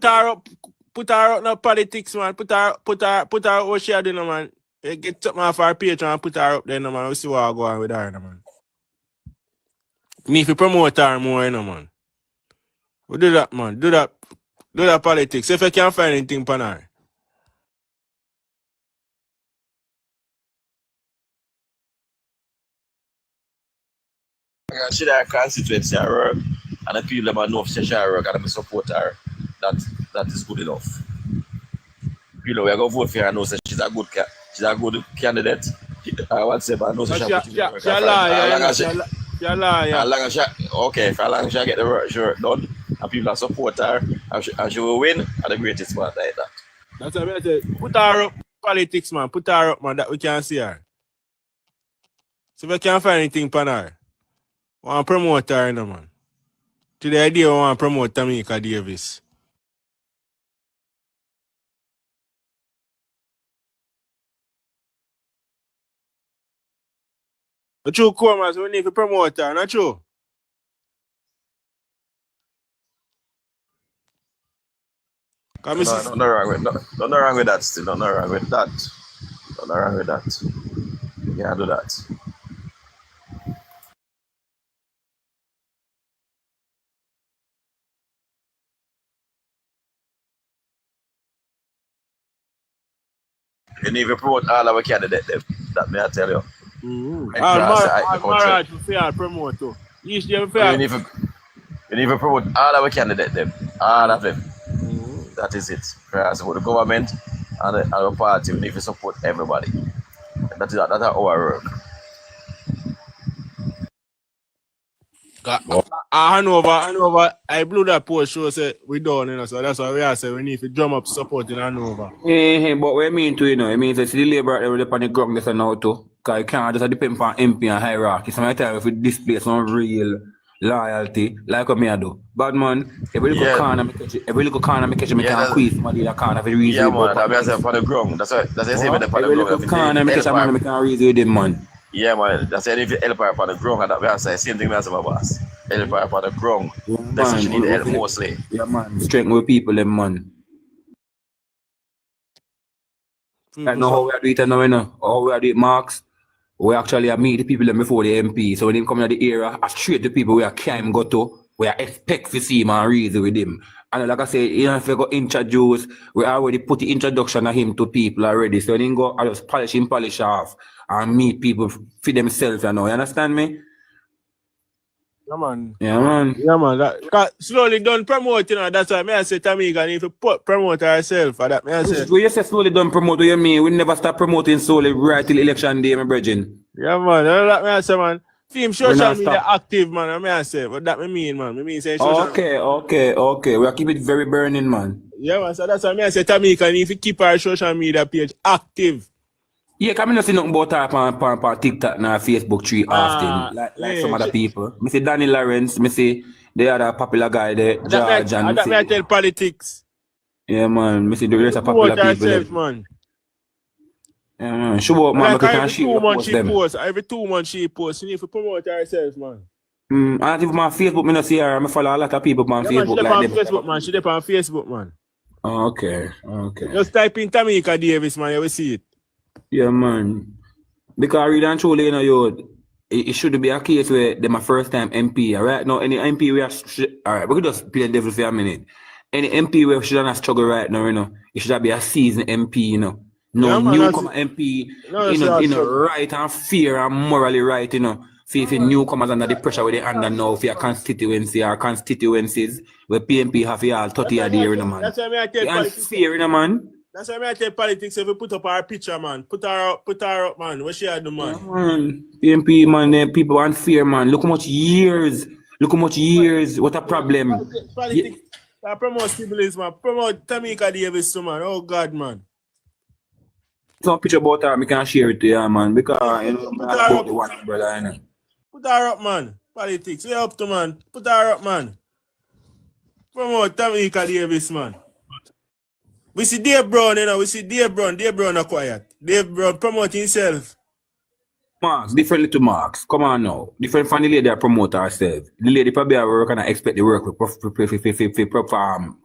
her up no politics, man. Put her what she doing, man. Get something off our page and put her up there, man. We'll see what I go on with her, man. Need to promote her more, man. We do that, man. Do that politics. If I can't find anything for her. She that constituency at work, and the people that know if she work and I support her. That is good enough. People we are gonna vote for her and know that she's a good candidate. Whatever, know that okay, for long as she get the work done and people that support her and she will win are the greatest part like that. That's what I say. Put her up politics, man. Put her up, man, that we can see her. So if we can't find anything for her, we want to promote her, man. To the idea we want to promote Tamika Davis. But true, Comas, we need to promote her, not true? Nothing wrong with that still. Nothing wrong with that. You can't do that. You need to promote all our candidates, that may I tell you. Marriage, we fair promote too. You need to promote all our candidates, all of them. That is it. As for the government and our party, we need to support everybody. That's our work. Hanover, I blew that post show say we done, so that's why we are saying we need to drum up support in Hanover. But what I mean to, it means that the labor they will on the ground this now too. Because you can't just depend on MP and hierarchy. Sometimes if we display some real loyalty, like what me I do. Bad man, every little corner me catch me can quiz somebody that corner for the reason. Yeah, man, that's why for the ground. That's why I say when the every little corner me catch a man me can reason with him, man. Yeah, man, that's why if you help her for the ground, and that's the same thing as my boss. Help her for the ground. That's what she need help mostly. Yeah, man, strength with people, them, man. I know how we are doing it now, you know. How we are doing it, Marks. We actually meet the people before the MP. So when they come in the area, I straight the people where I can't go to, where I expect to see him and reason with him. And like I say, even if I go introduce, we already put the introduction of him to people already. So when he go, I just polish off and meet people for themselves, you know. You understand me? Yeah, man. Yeah, man. Yeah, man. That slowly done promote, you know. That's why I say Tamika need to promote herself. For that, I say. When you say slowly done promote, what you mean? We never start promoting slowly right till election day, my brethren. Yeah, man. That's what I say, man. Film social media active, man. I say. What that mean, man? I mean, say social Okay. We are keep it very burning, man. Yeah, man. So that's why I say Tamika need to keep her social media page active. Yeah, because I don't see nothing about her on TikTok and Facebook tree often, like some other people. I see Danny Lawrence, I see the other popular guy there, George, and that I tell politics. Yeah, man. I see the rest of popular people there. Man. Yeah, man. Show up, man. Like every 2 months she posts. Every 2 months she posts. She need to promote herself, man. I think my Facebook, me not see her. I follow a lot of people on Yeah, Facebook man, like them. Facebook, man. She on Facebook, man. Oh, okay. Just type in Tamika Davis, man. You will see it. Yeah, man. Because really and truly, it should be a case where they're my first time MP. All right, now any MP we are all right. We could just play the devil for a minute. Any MP we should not struggle right now, it should be a seasoned MP, No Yeah, man, newcomer MP, right and fair and morally right, See if newcomers under the pressure where they under now for your constituency or constituencies where PMP have all 30 a year, man. That's why I tell politics. Fair, man. That's why I tell politics. If we put up our picture, man, put her up, man. What she had do, man? Man, PMP, man, people unfair, man. Look how much years. What a problem. Politics. I promote tribalism, man. Promote Tamika Davis, man. Oh, God, man. Some picture about her, I can share it to you, man. Because, put her up, brother, Put her up, man. Politics. We up to, man. Put her up, man. Promote Tamika Davis, man. We see Dave Brown, we see Dave Brown. Dave Brown are quiet. Dave Brown promote himself. Marks, differently to Marks. Come on now. Different from the lady that promote herself. The lady probably are work and I expect the work to perform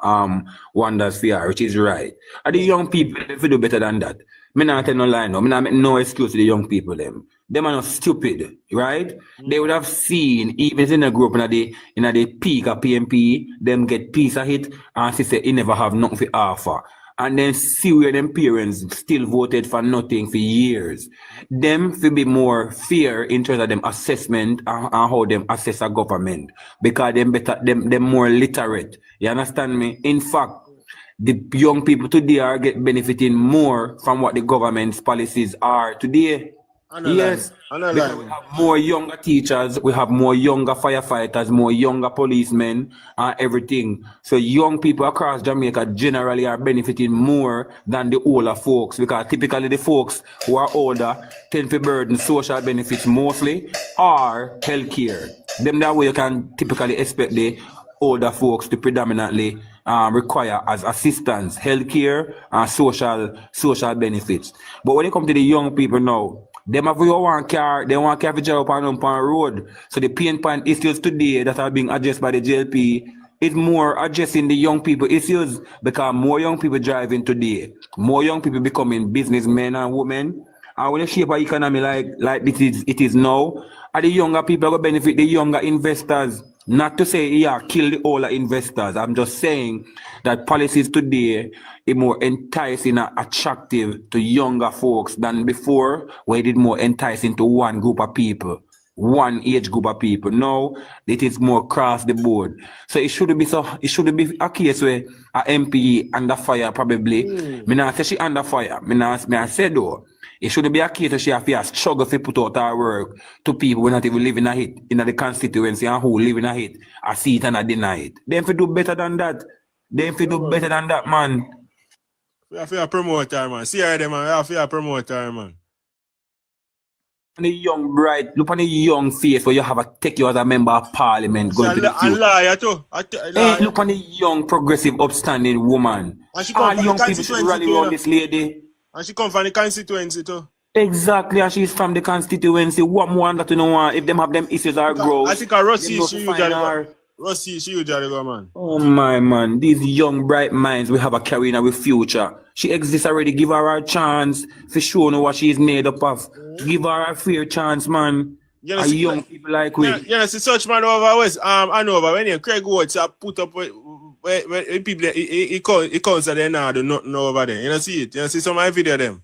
wonders for her, which is right. And the young people, if you do better than that. Me not tell no lie no. Me not make no excuse to the young people them. Them are not stupid, right? They would have seen, even in a group in the peak of PMP, them get piece of it and say he never have nothing to offer. And then see where them parents still voted for nothing for years. Them will be more fair in terms of them assessment and how them assess a government. Because them more literate. You understand me? In fact, the young people today are benefiting more from what the government's policies are today. Yes, because we have more younger teachers, we have more younger firefighters, more younger policemen, and everything. So young people across Jamaica generally are benefiting more than the older folks, because typically the folks who are older tend to burden social benefits mostly or healthcare. Them that way you can typically expect the older folks to predominantly require as assistance, healthcare and social benefits. But when it comes to the young people now, them have one car, they want car to drive up on road. So the pain point issues today that are being addressed by the JLP is more addressing the young people issues, because more young people driving today, more young people becoming businessmen and women. And when you shape an economy like it is now, and the younger people will benefit the younger investors. Not to say, kill the older investors. I'm just saying that policies today are more enticing and attractive to younger folks than before, where it is more enticing to one group of people, one age group of people. Now it is more across the board. So it should be a case where a MP under fire probably. Me not say she under fire. Me not say though. It shouldn't be a case that she have to struggle to put out her work to people who not even live in a hit in the constituency and who live in a hit, a see it and a deny it. They have to do better than that. Man. We have to promote her, man. See her, man. We have to promote her, man. The young bright, look on the young face where you have a take you as a member of parliament going to the future. Liar too. Look on the young, progressive, upstanding woman. All young people should rally around this lady. And she come from the constituency too. Exactly, and she's from the constituency. What more that you know if them have them issues are grow. I think Rossi, she usually go, man. Oh my man, these young bright minds we have a carrying with future. She exists already. Give her a chance to show know what she's made up of. Give her a fair chance, man. Young people like we. See such man over West. I know about when Craig Watts put up with people he calls that they now do not know over there. You see it. You see some of my video them.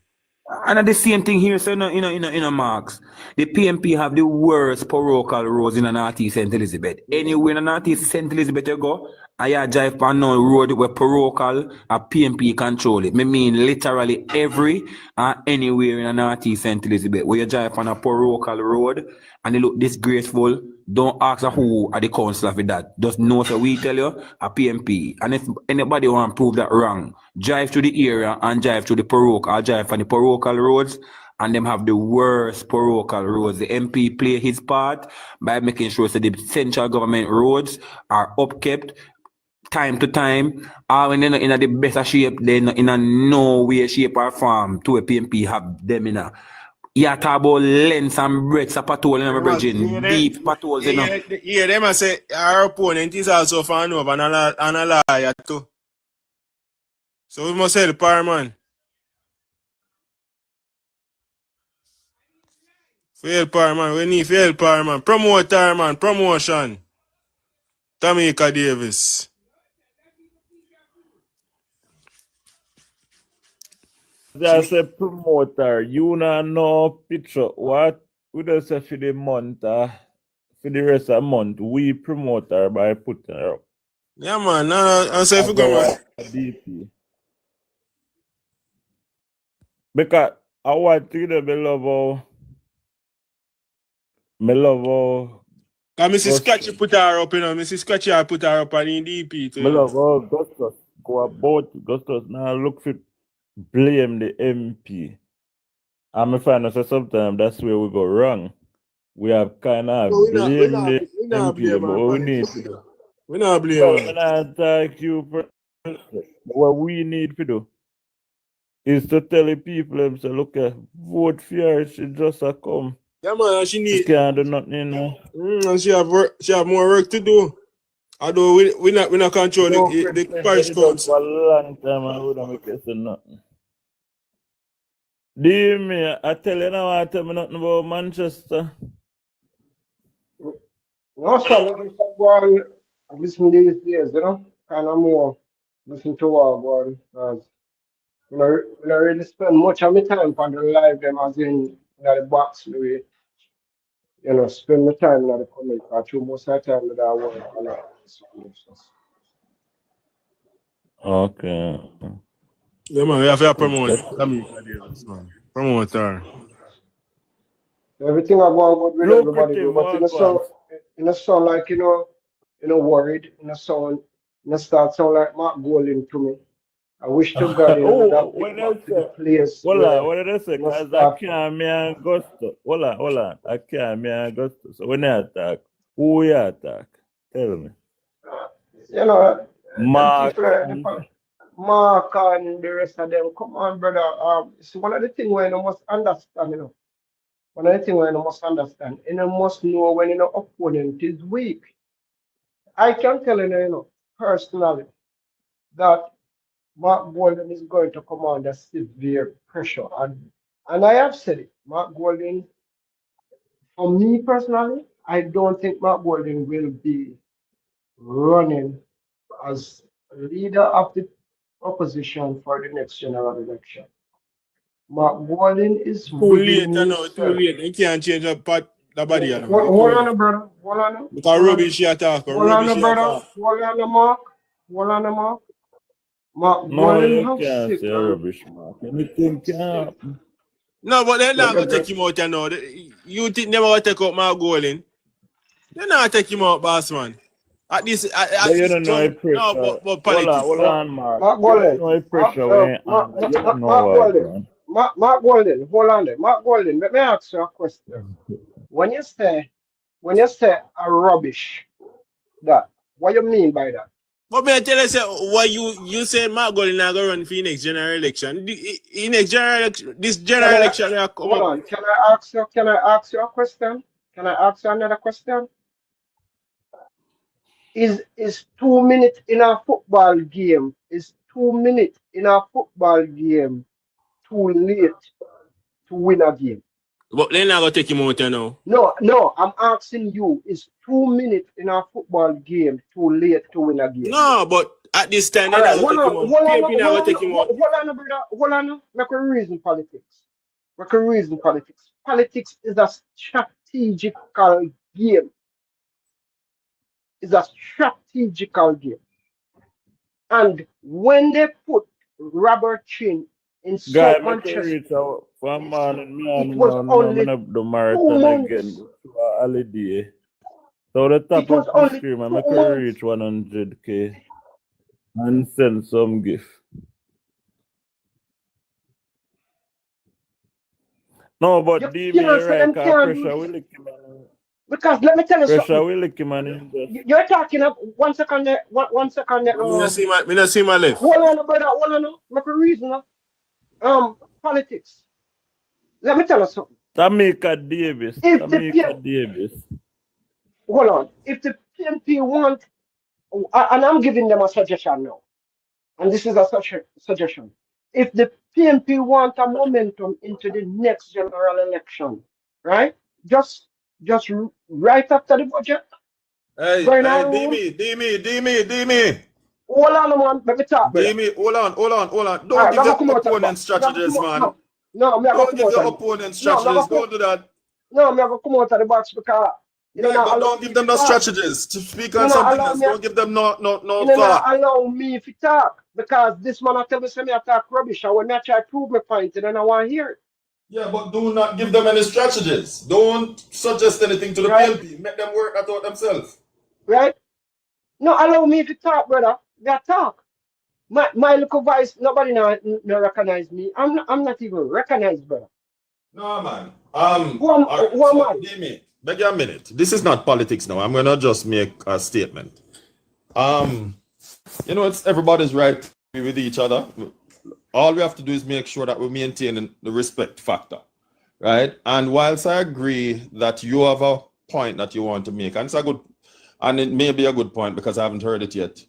And the same thing here, so in Marks. The PMP have the worst parochial roads in the Northeast St. Elizabeth. Anywhere in the Northeast St. Elizabeth you go, I drive on no road where parochial or PMP control it. I mean literally every and anywhere in the Northeast St. Elizabeth where you drive on a parochial road and they look disgraceful. Don't ask who are the councillor for that. Just know so we tell you a PMP. And if anybody want to prove that wrong, drive to the area and drive to the parochial. I'll drive on the parochial roads and them have the worst parochial roads. The MP play his part by making sure that the central government roads are upkept time to time, or when they're not in the best shape, they're not in a no way, shape or form to a PMP have them in a Yeah, talk about length and breadth of patrol and bridging. Deep patrols, you know. Yeah, them I say our opponent is also fan over and a liar too. So we must help our man. Help our man. We need to help our man. Promote our man. Promotion. Tamika Davis. Just a promoter. You know picture. What we just say for the month, for the rest of the month, we promote her by putting her up. Yeah, man. No, I say for go, man. DP. Because I want to be love how Mrs. Scratchy put her up, you know. Mrs. Scratchy I put her up on the DP too. Me love how Gustus go about Gustus now look for blame the MP. And I find out sometimes that's where we go wrong. We have kind of blame the MP, but we need to do. We not blame Well, him. when I attack you, what we need to do is to tell the people them say, look, vote for her, she just a come. Yeah, man, she need. She can't do nothing, you know. And she have work. She have more work to do. Although we not control the parish council. For a long time, I wouldn't make it say nothing. Do you mean I tell you now? I tell me nothing about Manchester. No, sir, let me start going listen these days, you know, kind of more listen to what going because you know, we don't really spend much of my time on the live them as in the box, maybe, you know, spend my time in the comment or through most of the time that I work on Okay. Yeah, man, we have to promote Tamika Davis, man. Promote her. Everything I want good with everybody, do, but in a sound like you know, worried, in a start sound like Mark Golding to me. I wish to God you know that when pick I up to the say, place. what did I say? Because I can't me Augusto. Hold on. I can't me Augusto. So when I attack, who you attack? Tell me. You know, Mark. Mark and the rest of them. Come on, brother. It's one of the things where you must understand, you know. One of the things where you must understand. And you must know when your opponent is weak. I can tell you, you know, personally, that Mark Golding is going to come under severe pressure. And I have said it. Mark Golding, for me personally, I don't think Mark Golding will be running as leader of the opposition for the next general election. Mark Golding is Too late, rigging I know. Too himself. late. You can't change the body. Hold on, brother. Hold on. Because rubbish she attack. Hold on, brother. Hold on, Mark. Hold on, Mark. Mark No, Golding you have can't sick. say rubbish, Mark. Anything can happen. No, but they're not going to take him out, you know. You think never going to take out Mark Golding? They're not take him out, boss, man. At this, You don't know the pressure. no, but politics. Hold on, Mark. Mark You don't know the Golding. pressure when you don't know what, man. Mark Golding, hold on there. Mark Golding, let me ask you a question. When you say a rubbish, what you mean by that? But may I tell you, why you say Mark Golding not going to run for the next general election? This general election will come hold up. on, can I ask you a question? Can I ask you another question? Is 2 minutes in a football game? Is 2 minutes in a football game too late to win a game? But they're not going to take him out, you know. No, I'm asking you, is 2 minutes in a football game too late to win a game? No, but at this time, they're not going to take him out. PMP not going to take him out. Hold on, brother. Hold on. Make a reason politics. Politics is a strategical game. It's a strategical game. And when they put Robert Chin in South Manchester, it was only the marathon again. Holiday. So the top of the stream, I'm going to reach 100K and send some gift. No, but D me right, pressure will lick him. Because let me tell you pressure something. will lick him and you're talking up 1 second there. 1 second there. Me not see my left. Hold on, brother. Hold on. Make a reason. Politics. Let me tell you something. Tamika Davis. If the Tamika Davis. hold on, if the PNP want, and I'm giving them a suggestion now, and this is a suggestion. If the PNP want a momentum into the next general election, right? Just right after the budget. Hey, Going hey, on. D-me. Hold on, man. Let me talk, brother. D-me, hold on. Don't Alright, give I'm your gonna come out of the opponent box. strategies, man. No, I'm Don't gonna give come out your of opponent No, strategies. Don't do that. No, I'm gonna come out of the box because you Right, know but allow don't me give them to no talk. strategies. To speak You on know something allow else. me. Don't give them no You know thought. allow me to talk because this man I tell me say me attack rubbish. And when I try to prove my point, then I want to hear it. Yeah, but do not give them any strategies. Don't suggest anything to the PNP. Make them work that out themselves. Right? No, allow me to talk, brother. Got talk. My little voice, nobody no recognize me. I'm not even recognized, brother. No, man. Who am I? D-me, beg you a minute. This is not politics now. I'm gonna just make a statement. It's everybody's right to be with each other. All we have to do is make sure that we maintain the respect factor, right? And whilst I agree that you have a point that you want to make, and it may be a good point because I haven't heard it yet,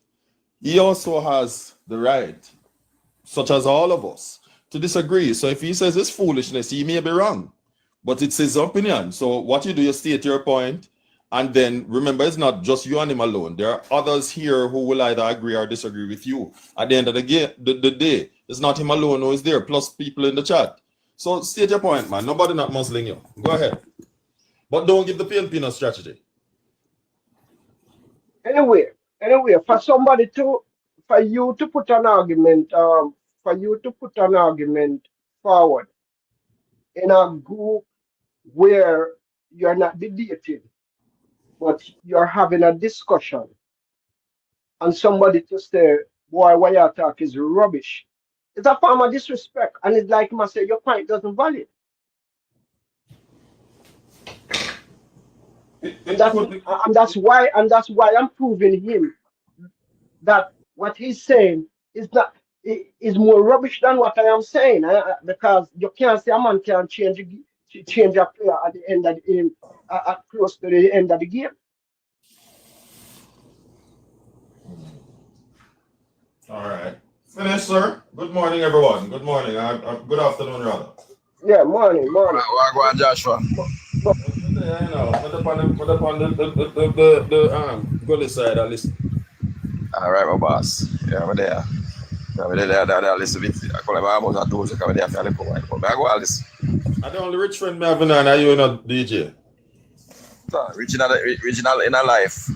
he also has the right, such as all of us, to disagree. So if he says it's foolishness, he may be wrong, but it's his opinion. So what you do, you state your point, and then remember, it's not just you and him alone. There are others here who will either agree or disagree with you. At the end of the day, it's not him alone who is there, plus people in the chat. So state your point, man. Nobody not muzzling you. Go ahead. But don't give the PNP no strategy. Anyway, for you to put an argument forward in a group where you're not debating, but you're having a discussion, and somebody to say, boy, what you talk is rubbish. It's a form of disrespect, and it's like I say, your point doesn't valid. And that's why I'm proving him that what he's saying is more rubbish than what I am saying. Because you can't say a man can change a player at the end of the game, close to the end of the game. All right. Finish, sir. Good morning, everyone. Good morning. Good afternoon, rather. Yeah, morning. Go on, Joshua. Yeah, I know. Put up on the gully side, at least. All right, my boss. Yeah, I'm there. I'm there. Listen, I call him about 2 hours. I'm there. I'm going to go all this. I the only rich friend me have now, and you not DJ. So, original in a life.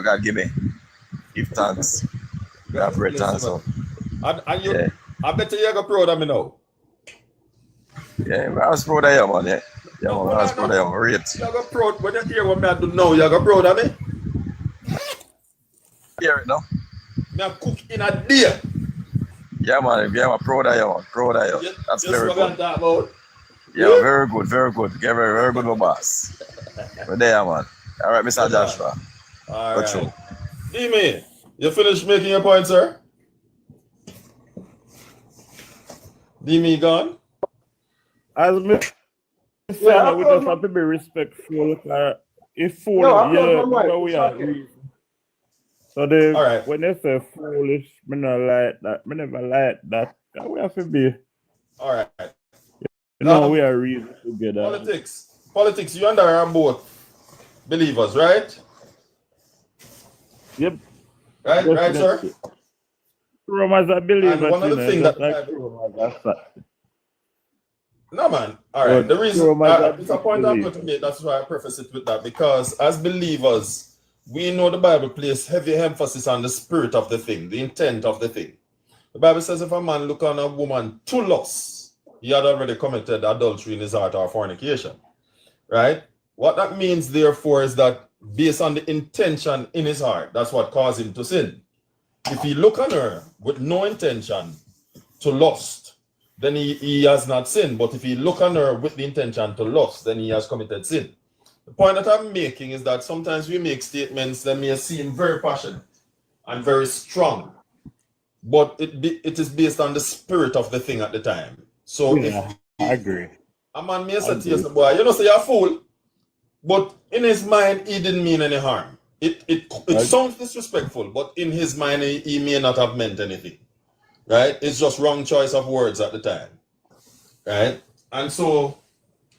God give me. Give thanks. God for return, so. And you, yeah. I bet you are proud of me now. Yeah, I was proud of you, man. Yeah, man, I was proud of you, man. Rate. You are proud, when you hear what I do now, you are proud of me? Hear it now? I cook in a day. Yeah, man, I'm proud of you, man. Proud of you. That's very good. Yeah, very good. Very, very good, my boss. We're there, man. All right, Mr. Joshua. All right. D-me, you finished making your point, sir? D-me gone? As me say, we just have to be respectful. If foolish, because we are reason. So when they say foolish, me not like that. Me never like that. We have to be. All right. We are reason together. Politics. You and I are both believers, right? Yep. Right, sir. Rome as a believer. And one of the things that no, man. All right. The reason it's a point I'm going to make. That's why I preface it with that, because as believers, we know the Bible places heavy emphasis on the spirit of the thing, the intent of the thing. The Bible says if a man look on a woman to lust, he had already committed adultery in his heart or fornication. Right? What that means, therefore, is that based on the intention in his heart, that's what caused him to sin. If he look on her with no intention to lust, then he has not sinned. But if he look on her with the intention to lust, then he has committed sin. The point that I'm making is that sometimes we make statements that may seem very passionate and very strong, but it is based on the spirit of the thing at the time. So I agree. A man may say to you, boy, you know, say you're a fool, but in his mind, he didn't mean any harm. It sounds disrespectful, but in his mind, he may not have meant anything, right? It's just wrong choice of words at the time, right? And so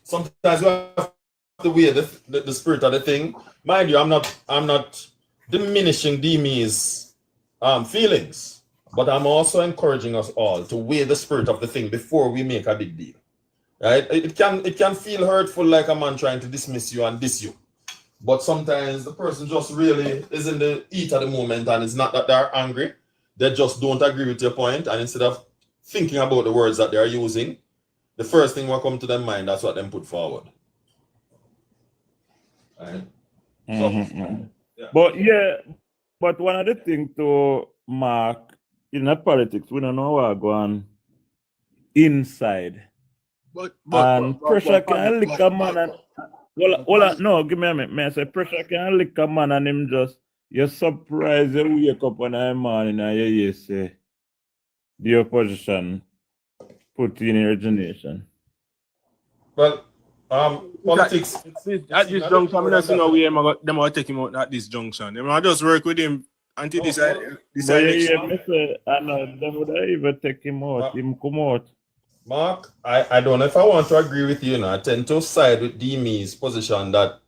sometimes you have to weigh the spirit of the thing. Mind you, I'm not diminishing Demi's feelings, but I'm also encouraging us all to weigh the spirit of the thing before we make a big deal, right? It can feel hurtful, like a man trying to dismiss you and diss you. But sometimes the person just really is in the heat of the moment, and it's not that they're angry. They just don't agree with your point. And instead of thinking about the words that they're using, the first thing will come to their mind, that's what them put forward. Right? But one of the things to mark in the politics, we don't know what going on inside. But pressure can lick a man and no, give me a minute. I say pressure can lick a man and him just, you're surprised you wake up on a morning and you say the opposition put in your generation. Well, politics at this junction, I'm not seeing no way them will take him out at this junction. They might just work with him until this election. I know them would even take him out, him come out. Mark, I don't know if I want to agree with you now. I tend to side with Demi's position that,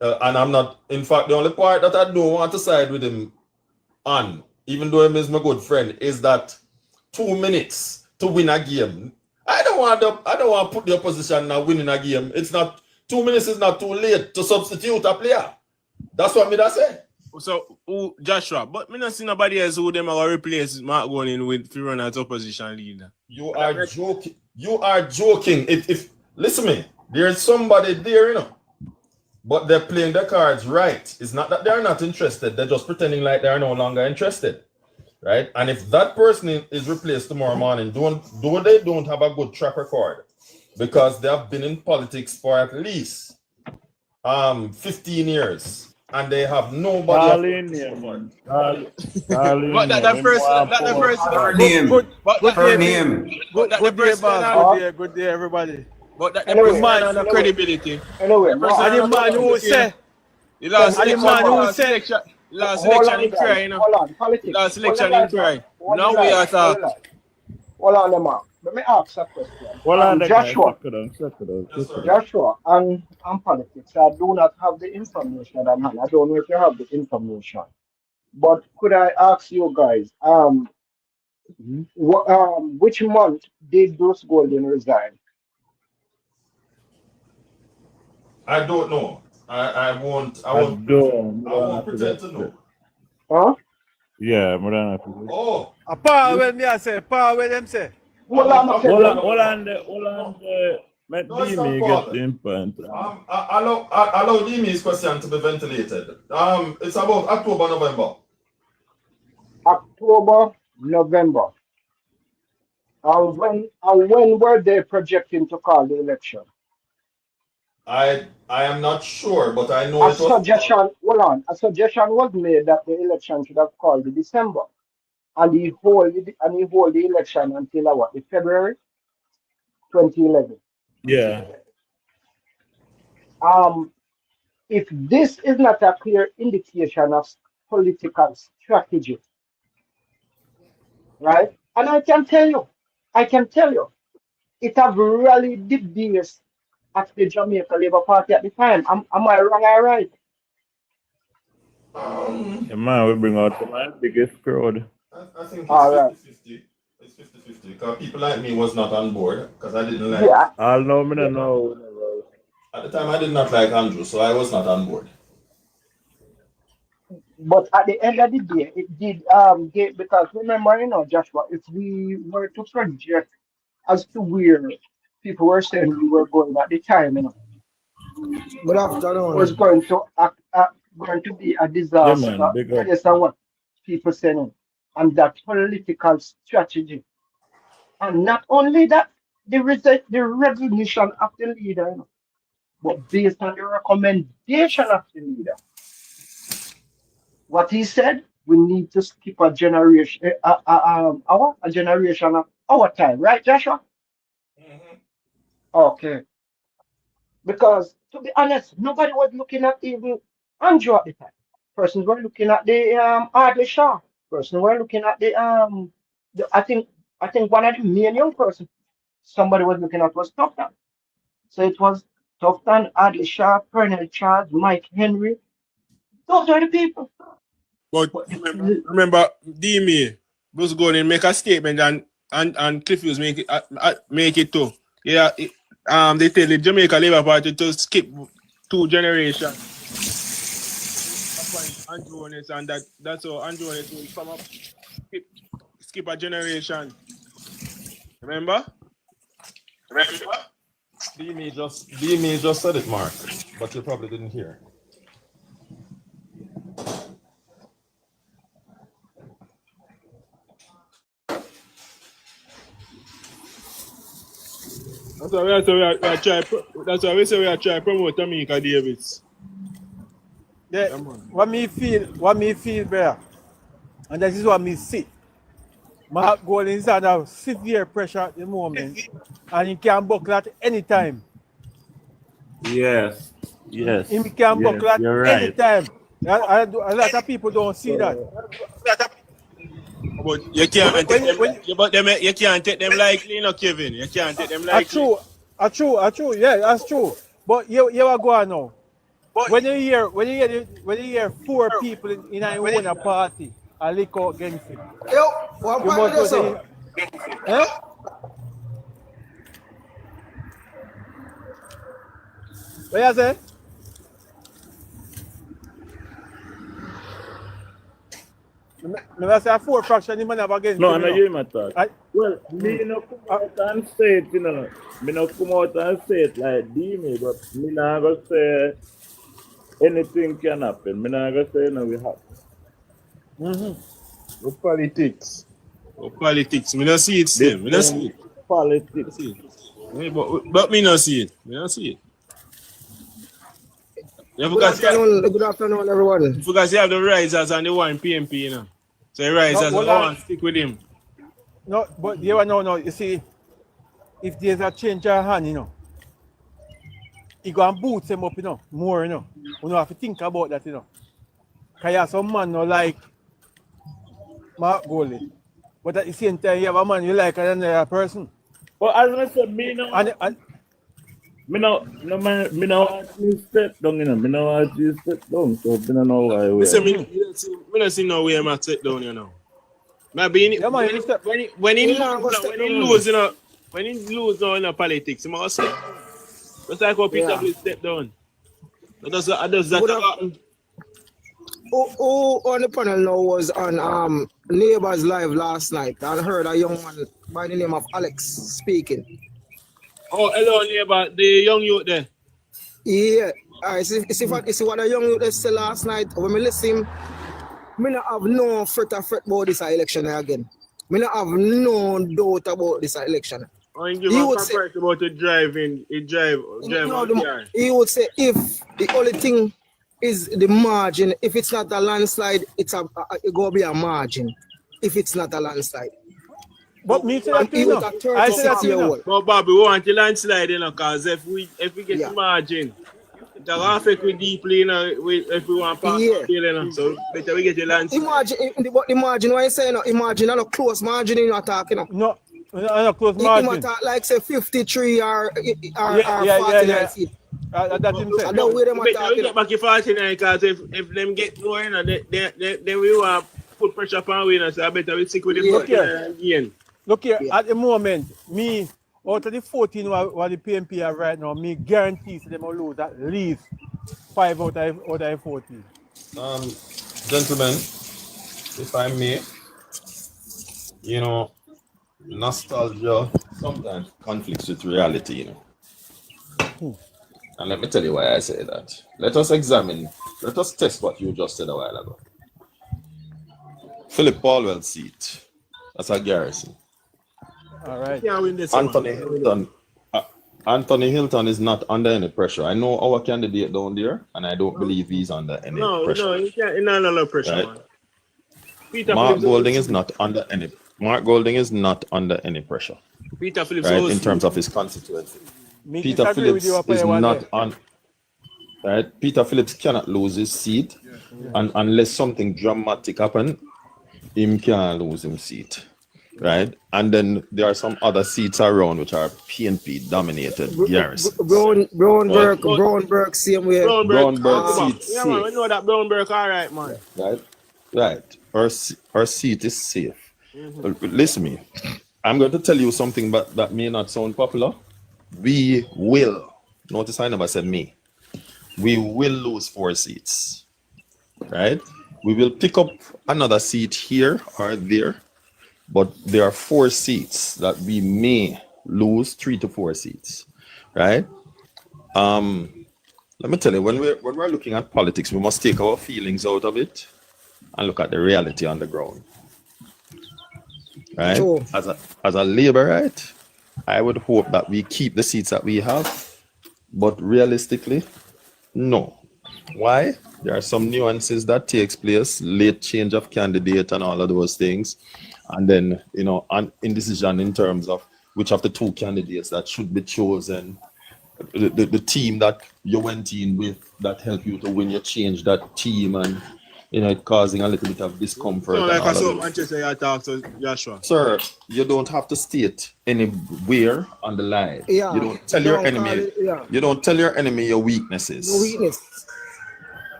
and I'm not, in fact, the only part that I don't want to side with him on, even though he is my good friend, is that 2 minutes to win a game. I don't want to put the opposition now winning a game. It's not 2 minutes is not too late to substitute a player. That's what I say. So Joshua, but me not see nobody else who them are replace Mark going in with to run as opposition leader. You are joking. You are joking. If listen to me, there's somebody there, you know, but they're playing the cards right. It's not that they're not interested. They're just pretending like they're no longer interested, right? And if that person is replaced tomorrow morning, they don't have a good track record, because they have been in politics for at least 15 years. And they have nobody. But good day, everybody. But that anyway, man on the credibility. Anyway, and the man who say the last election in cry, you know. Last election in cry. Now we are talking. Hold on, Mark. Let me ask a question. Joshua, and politics, I do not have the information at hand. I don't know if you have the information. But could I ask you guys, which month did Bruce Golden resign? I don't know. I won't pretend to know. Huh? Yeah, more than happy. Oh. A power when me I say, power when them say. Hold on. Let Demi get the input. Allow Demi's question to be ventilated. It's about October, November. October, November. When were they projecting to call the election? I am not sure, but I know a suggestion was made that the election should have called in December. And he hold the election until what? February 2011. Yeah. If this is not a clear indication of political strategy, right? And I can tell you, it have rallied the base at the Jamaica Labour Party at the time. Am I wrong or right? Yeah, man, we bring out my biggest crowd. I think it's 50-50. It's 50-50. Because people like me was not on board, because I didn't like. Yeah. I'll know me don't know. At the time, I did not like Andrew, so I was not on board. But at the end of the day, it did get, because remember, Joshua, if we were to project as to where people were saying we were going at the time, Good afternoon. It was going to be a disaster based on what people saying, and that political strategy, and not only that, the recognition of the leader, but based on the recommendation of the leader. What he said, we need to skip a generation, a generation of our time, right, Joshua? Mm-hmm. Okay. Because, to be honest, nobody was looking at even Andrew at the time. Persons were looking at the Ardley Shaw. Persons were looking at I think one of the main young persons somebody was looking at was Tufton. So it was Tufton, Ardley Shaw, Pernell Charles, Mike Henry. Those are the people. But remember D-Me was going and make a statement and Cliff Hughes make it too. Yeah, they tell the Jamaica Labour Party to skip 2 generations. Andronis, and that's how Andronis will come up, skip a generation. Remember? D-Me just said it, Mark, but you probably didn't hear. That's why we say we are trying to promote Tamika Davis. Yeah, what me feel better, and this is what me see. Mark Gold is under severe pressure at the moment, and he can buckle at any time. Yes. He can buckle at any time. A lot of people don't see that. But you can't take them lightly, you know, Kevin. You can't take them lightly. True. Yeah, that's true. But you are going now. When you hear 4 people in a party and lick out against him, yo, one you point must there, eh? What you say? I say 4 fraction, the man have against No, him. I know you, my thought. Well, me no come out and say it, you know. Me no come out and say it like D-Me, but me not gonna say anything can happen. Me not gonna say no, we happen. Politics. Me not see it still. Me not see it. Politics. But me not see it. Yeah, Good afternoon, everyone. Because you have the risers and the one PMP, you know. So the risers, I want to stick with him. No, but you see, if there's a change of hand, you know, he go and boots him up, you know, more, you know. You have to think about that, you know. Because you have some man no like Mark Goldie. But at the same time, you have a man you like another person. But as I said, me no want to step down, you know. Me no want to step down, so me no know why we are. Me don't see no way I'm at step down, you know. Maybe when he lose, you know, when he lose now in the politics, he must step. Just like how Peter will step down. Does that happen? Who on the panel now was on Neighbors Live last night and heard a young man by the name of Alex speaking. Oh, hello, neighbor, the young youth there. Yeah, see what the young youth said last night. When I listen, I don't have no fret about this election again. I don't have no doubt about this election. He would say about the driving, he would say if the only thing is the margin, if it's not a landslide, it go be a margin. If it's not a landslide. But me say that too, I say that too. But Bobby, we want the landslide, you know, because if we get the margin, it will affect we deeply, you know, if we want to pass the bill, you know, so better we get the landslide. Imagine what you say, no, imagine a close margin you're talking. No, a close margin. You talk like say 53 or 49 feet. That's him saying. We get back to 49 because if them get more, you know, then we want to put pressure upon we, you know, so I better we stick with the again. Look here, at the moment, me, out of the 14 what the PMP have right now, me guarantees them will lose at least 5 out of 14. Gentlemen, if I may, you know, nostalgia sometimes conflicts with reality, you know. And let me tell you why I say that. Let us test what you just said a while ago. Philip Paulwell's seat, that's a garrison. All right. Anthony Hilton is not under any pressure. I know our candidate down there, and I don't believe he's under any pressure. No, he can't. He's not under pressure, man. Mark Golding is not under any pressure. Peter Phillips, right, in terms of his constituency. Me Peter disagree with Phillips you up is there one not day. on. Right? Peter Phillips cannot lose his seat, and unless something dramatic happen, him can't lose his seat. Right? And then there are some other seats around which are PNP dominated garrisons. Brownberg, same way. Brownberg seat Yeah, man, we safe. know that Brownberg all right, man. Right. Her seat is safe. Listen me. I'm going to tell you something but that may not sound popular. We will. Notice I never said me. We will lose 4 seats. Right? We will pick up another seat here or there. But there are 4 seats that we may lose, 3 to 4 seats. Right? Let me tell you, when we're looking at politics, we must take our feelings out of it and look at the reality on the ground. Right? Sure. As a Labourite, I would hope that we keep the seats that we have, but realistically, no. Why? There are some nuances that takes place, late change of candidate and all of those things, and then an indecision in terms of which of the 2 candidates that should be chosen. The team that you went in with that helped you to win, you change that team, and it causing a little bit of discomfort. So and like all I of saw those. Manchester, you talk to Joshua. Sir, you don't have to state anywhere on the line. Yeah. You don't tell your enemy. You don't tell your enemy your weaknesses. No weakness.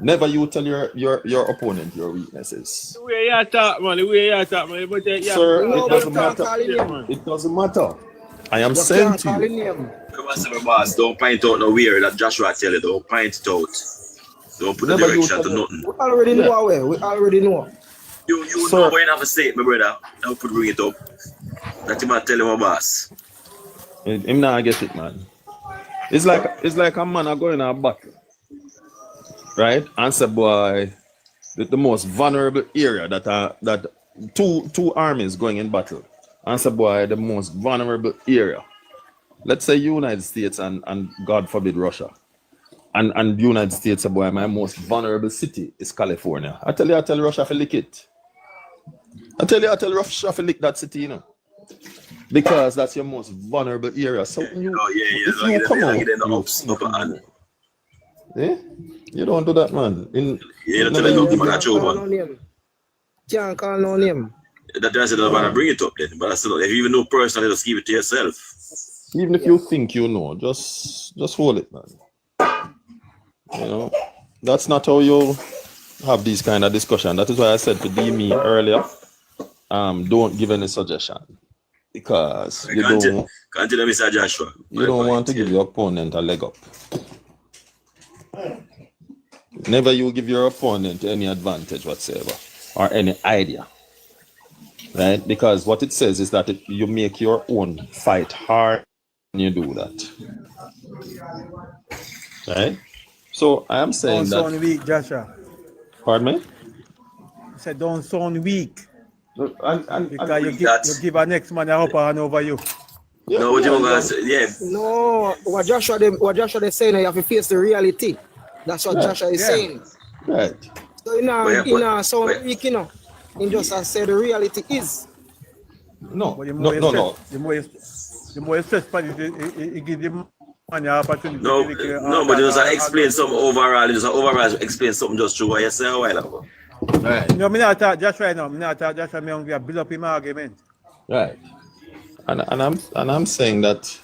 Never you tell your opponent your weaknesses. The way you talk, man. But, Sir, it doesn't matter. It doesn't matter. I am saying to you. Boss, don't point out nowhere that Joshua tell you. Don't point it out. Don't put the direction to nothing. We already know our way. We already know. You know when you have a state, my brother. Don't put bring it up. That you might tell him, my boss. Him not get it, man. It's like a man going in a battle. Right? And say, boy, the most vulnerable area that two armies going in battle. And say, boy, the most vulnerable area. Let's say United States and God forbid Russia. And United States, boy, my most vulnerable city is California. I tell Russia to lick it. I tell Russia to lick that city, because that's your most vulnerable area. So you come out, you don't do that, man. You don't tell him nothing about that, man. Can't call no name. That's why I said I'm gonna bring it up then. But I said, if you even know personally, just keep it to yourself. Even if you think you know, just hold it, man. That's not how you have these kind of discussion. That is why I said to me earlier, don't give any suggestion, because you don't want to give your opponent a leg up. Never you give your opponent any advantage whatsoever or any idea, right? Because what it says is that you make your own fight hard when you do that, right? So I am saying don't sound weak, Joshua. Pardon me? I said don't sound weak. Because you give a next man a upper hand over you. No, what you gonna say? Yeah. No, what Joshua they saying, you have to face the reality. That's what Joshua is saying. Right. So sound weak, in just say the reality is. No. The more you stress, it gives him an opportunity. No, but just explain something overall. Explain something just through what you said a while ago. Right. No, me not talk Joshua now. Me not talk Joshua. Me hungry build up him argument. Right. And I'm saying that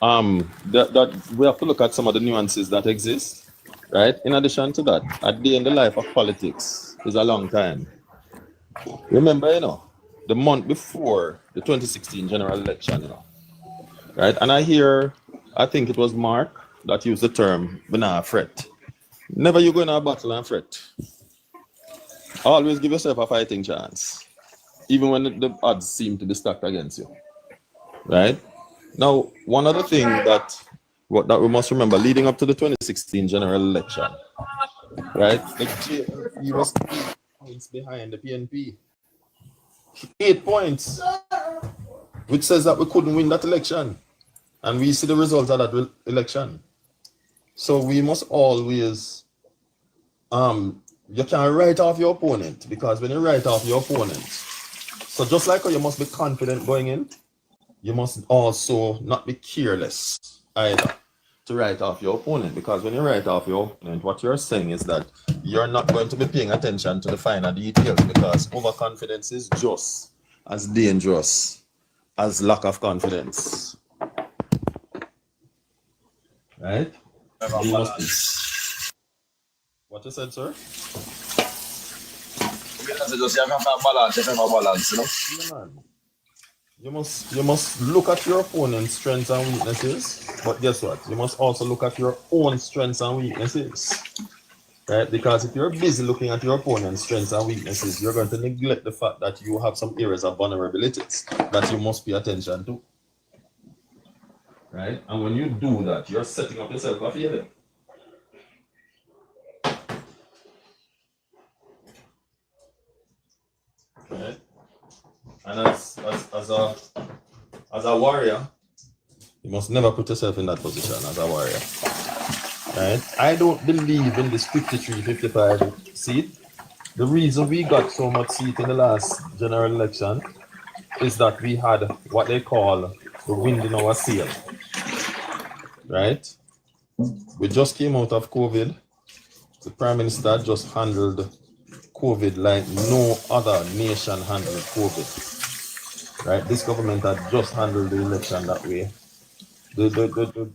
that we have to look at some of the nuances that exist, right? In addition to that, at the end, the life of politics is a long time. Remember, the month before the 2016 general election, right? And I think it was Mark that used the term "banana fret." Never you go in a battle and fret. Always give yourself a fighting chance, even when the odds seem to be stacked against you. Right? Now, one other thing that we must remember leading up to the 2016 general election, right? The JLP was 8 points behind the PNP. 8 points, which says that we couldn't win that election. And we see the results of that election. So we must always, you can't write off your opponent, because when you write off your opponent, so just like how you must be confident going in, you must also not be careless either to write off your opponent, because when you write off your opponent, what you're saying is that you're not going to be paying attention to the finer details, because overconfidence is just as dangerous as lack of confidence. Right? What you said, sir? You must look at your opponent's strengths and weaknesses, but guess what? You must also look at your own strengths and weaknesses. Right? Because if you're busy looking at your opponent's strengths and weaknesses, you're going to neglect the fact that you have some areas of vulnerabilities that you must pay attention to. Right? And when you do that, you're setting up yourself for failure. Right? And as a warrior, you must never put yourself in that position as a warrior. Right? I don't believe in this 53-55 seat. The reason we got so much seat in the last general election is that we had what they call the wind in our sail. Right? We just came out of COVID. The Prime Minister just handled COVID like no other nation handled COVID. Right? This government had just handled the election that way. The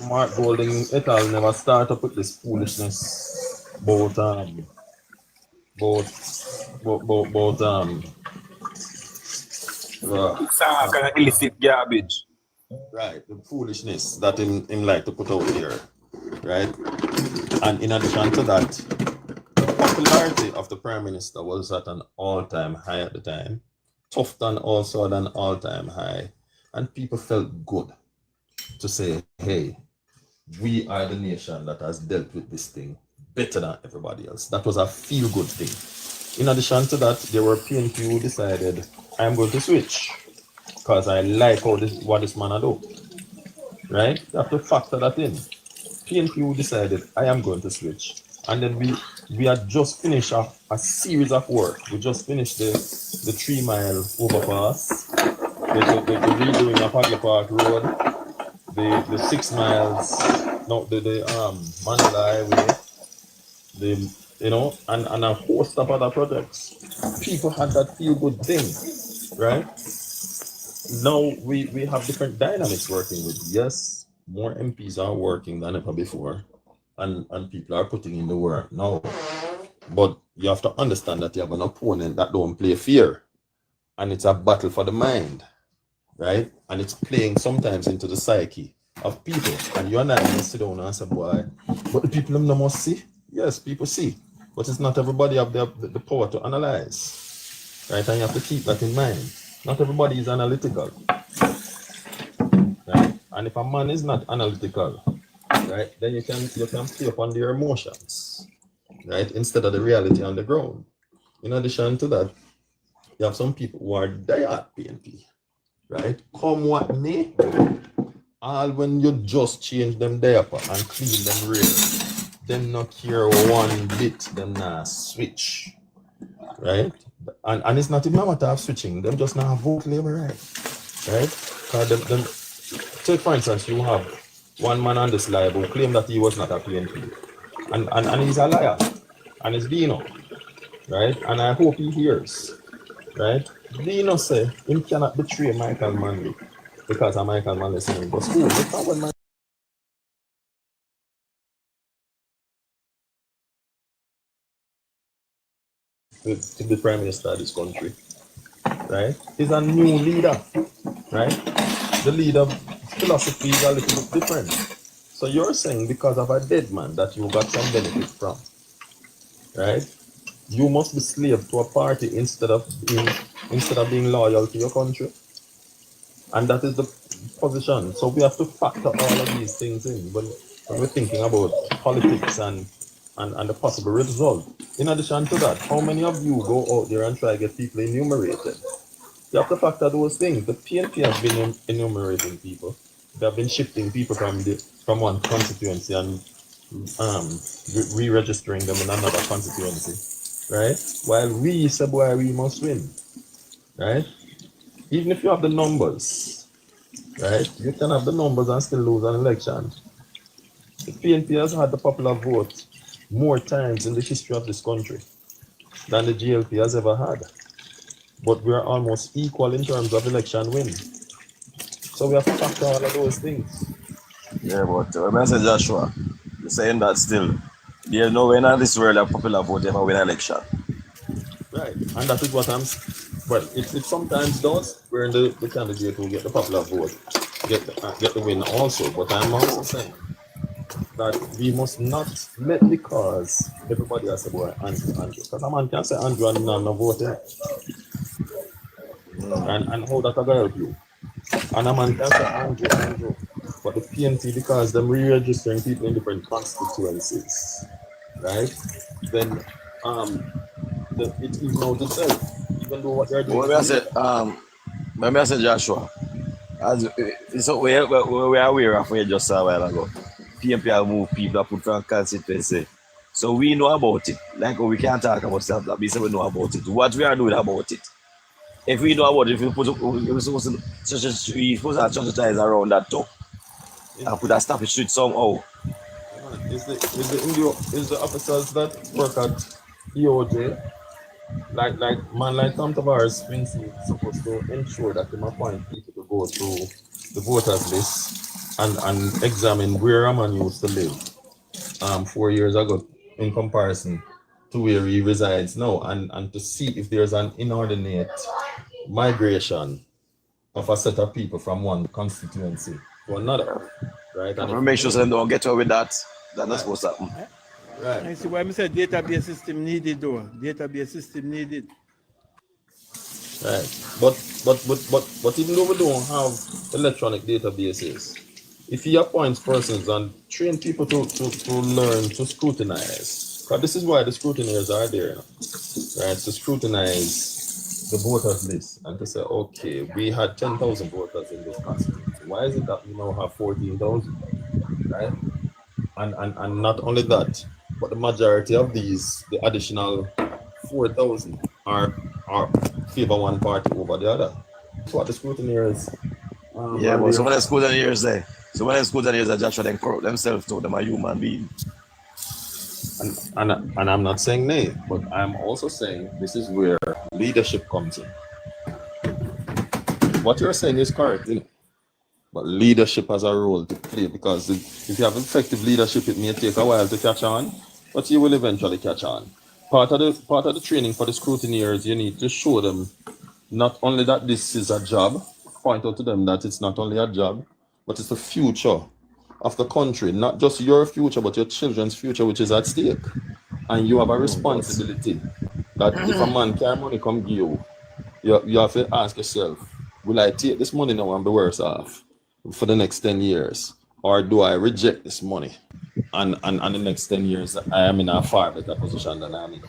Mark Golding et al. Never start up with this foolishness about kind of illicit garbage. Right, the foolishness that him like to put out here, right? And in addition to that, the popularity of the Prime Minister was at an all-time high at the time. Tufton also at an all-time high, and people felt good to say, hey, we are the nation that has dealt with this thing better than everybody else. That was a feel-good thing. In addition to that, there were PNP who decided, I'm going to switch because I like what this man do. Right? You have to factor that in. PNP who decided, I am going to switch. And then we had just finished a series of work. We just finished the 3 mile overpass, the redoing of Hagley Park Road, the 6 miles, no, the Mandela Highway, and a host of other projects. People had that feel good thing, right? Now we have different dynamics working with. Yes, more MPs are working than ever before, and people are putting in the work now. But you have to understand that you have an opponent that don't play fair, and it's a battle for the mind, right? And it's playing sometimes into the psyche of people, and you're not going to sit down and say, boy, but the people no must see. Yes, people see, but it's not everybody have the power to analyze, right? And you have to keep that in mind. Not everybody is analytical, right? And if a man is not analytical, right, then you can play upon their emotions, right, instead of the reality on the ground. In addition to that, you have some people who are diehard PNP, right? Come what may, all when you just change them diaper and clean them real, them not care one bit, them not switch, right? And it's not even a matter of switching, them just not vote labor right? Them, take for instance, you have one man on this live who claimed that he was not a PNP, and he's a liar, and it's Dino, right? And I hope he hears, right? Dino say he cannot betray Michael Manley because of Michael Manley saying, but school, look at when to the Prime Minister of this country, right? He's a new leader, right? The leader philosophy is a little bit different. So you're saying because of a dead man that you got some benefit from, right? You must be slave to a party instead of being loyal to your country. And that is the position. So we have to factor all of these things in when we're thinking about politics and the possible result. In addition to that, how many of you go out there and try to get people enumerated? You have to factor those things. The PNP has been enumerating people. They have been shifting people from one constituency and re-registering them in another constituency, right? While we say, boy, we must win, right? Even if you have the numbers, right? You can have the numbers and still lose an election. The PNP has had the popular vote more times in the history of this country than the JLP has ever had. But we're almost equal in terms of election win. So we have to factor all of those things. Yeah, but when I say Joshua, you're saying that still, there's no way in this world a popular vote ever win an election. Right, and that is what I'm. But it sometimes does. We're in the candidate who get the popular vote, get the win also. But I'm also saying that we must not let because everybody has a boy Andrew. Because a man can say Andrew and not vote. And how that gonna help you? And a man can say Andrew. But the PNP, because them re-registering people in different constituencies, right? Then it even out itself, even though what they're doing. When I said Joshua, so we are aware of what you just said a while ago. PNP have moved people up from constituency. So we know about it. Like we can't talk about stuff that we say we know about it. What we are doing about it. If we know about it, if we're supposed to strategize around that too. And put a stop it street somehow. Is the officers that work at EOJ, like Tom Tavares Quincy, supposed to ensure that they appoint people to go through the voters list and examine where a man used to live 4 years ago in comparison to where he resides now, and to see if there's an inordinate migration of a set of people from one constituency to another. Right, and make sure they don't get away with that. That's not supposed to happen. Right. I see why I said database system needed though. Database system needed. Right. But even though we don't have electronic databases, if he appoints persons and train people to learn to scrutinize, because this is why the scrutineers are there, right? To scrutinize the voters list and to say, okay, we had 10,000 voters in this constituency. Why is it that we now have 14,000, right? And not only that, but the majority of these, the additional 4,000 are favor one party over the other. That's what the scrutineers. Yeah, but some of the scrutineers there. So when the scrutineers are just trying to corrupt themselves to them, a human being. And I'm not saying nay, but I'm also saying this is where leadership comes in. What you're saying is correct, you know, but leadership has a role to play, because if you have effective leadership, it may take a while to catch on, but you will eventually catch on. Part of the training for the scrutineers, you need to show them not only that this is a job, point out to them that it's not only a job, but it's the future of the country, not just your future, but your children's future, which is at stake. And you have a responsibility that if a man carry money come give you, you have to ask yourself, will I take this money now and be worse off for the next 10 years? Or do I reject this money and the next 10 years I am in a far better position than I am in?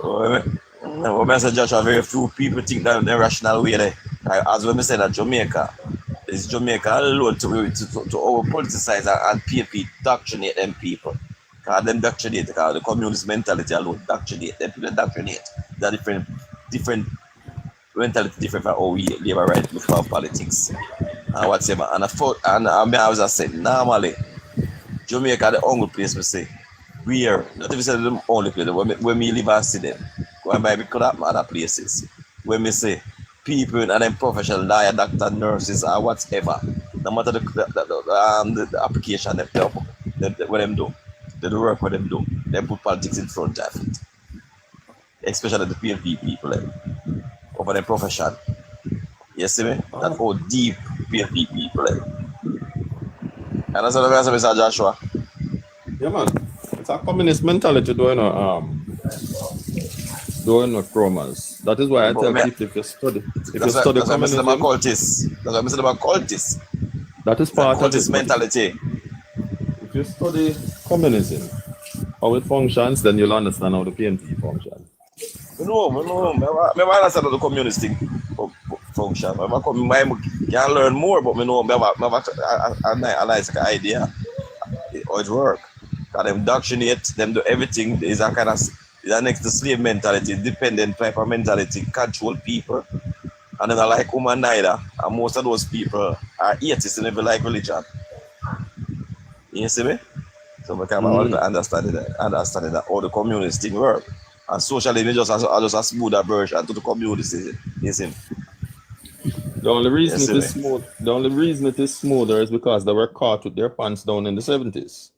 Well, Mr. Joshua, very few people think that the rational way there. As when we say that Jamaica alone to over politicize and PNP doctrinate them people. Because them doctrinate, because the communist mentality alone doctrinate them people, doctrinate. They're different mentality, different from how we live right before politics and whatever. And I was saying, normally Jamaica the only place we say where, not even say the only place when we live and see them. When we could have other places. When we say people and then professional lawyer, doctor, nurses, or whatever, no matter the application what them do, the work what them do, they put politics in front of it. Especially the PNP people over the profession. You see me? That how deep PNP people And that's what I'm saying, Mr. Joshua. Yeah, man. It's a communist mentality doing chromas. That is why I tell people if you study communism. That's what I'm cultists. That is part of this mentality. If you study communism, how it functions, then you'll understand how the PNP functions. No. I understand how the communist thing function. I can learn more, but I analyze the idea how it works. Because them indoctrinate, them do everything. Is a kind of next to slave mentality, dependent type of mentality, control people. And then I like woman neither. And most of those people are atheists and never like religion. You see me? So we can understand that all the communist thing work. And socialism is just a smoother version to the communism. You see me? The only reason Yes, it is smooth, the only reason it is smoother is because they were caught with their pants down in the 70s.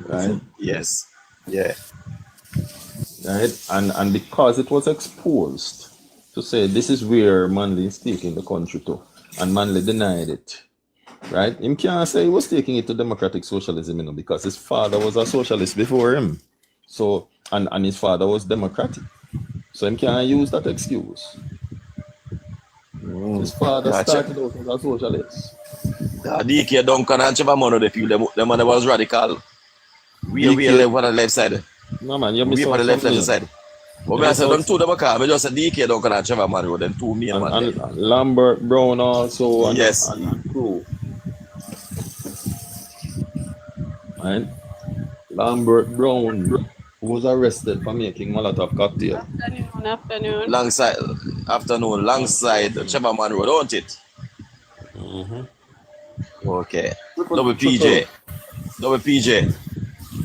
Right? Yes. Yeah. Right? And because it was exposed to say this is where Manley is taking the country to, and Manley denied it. Right? Him can't say he was taking it to democratic socialism, you know, because his father was a socialist before him. So and his father was democratic. So him can't use that excuse. His father started out as a socialist. DK Duncan and Trevor Mono, they feel them man was radical. We live on the left side. No man, you we on the left side. But I said them two them car, I just said DK Duncan and Trevor Mono, them two me and Lambert Brown also and, yes. and crew. Right? Lambert Brown, who was arrested for making Molotov cocktail. Afternoon. Alongside Trevor Monroe, don't it? Okay. WPJ.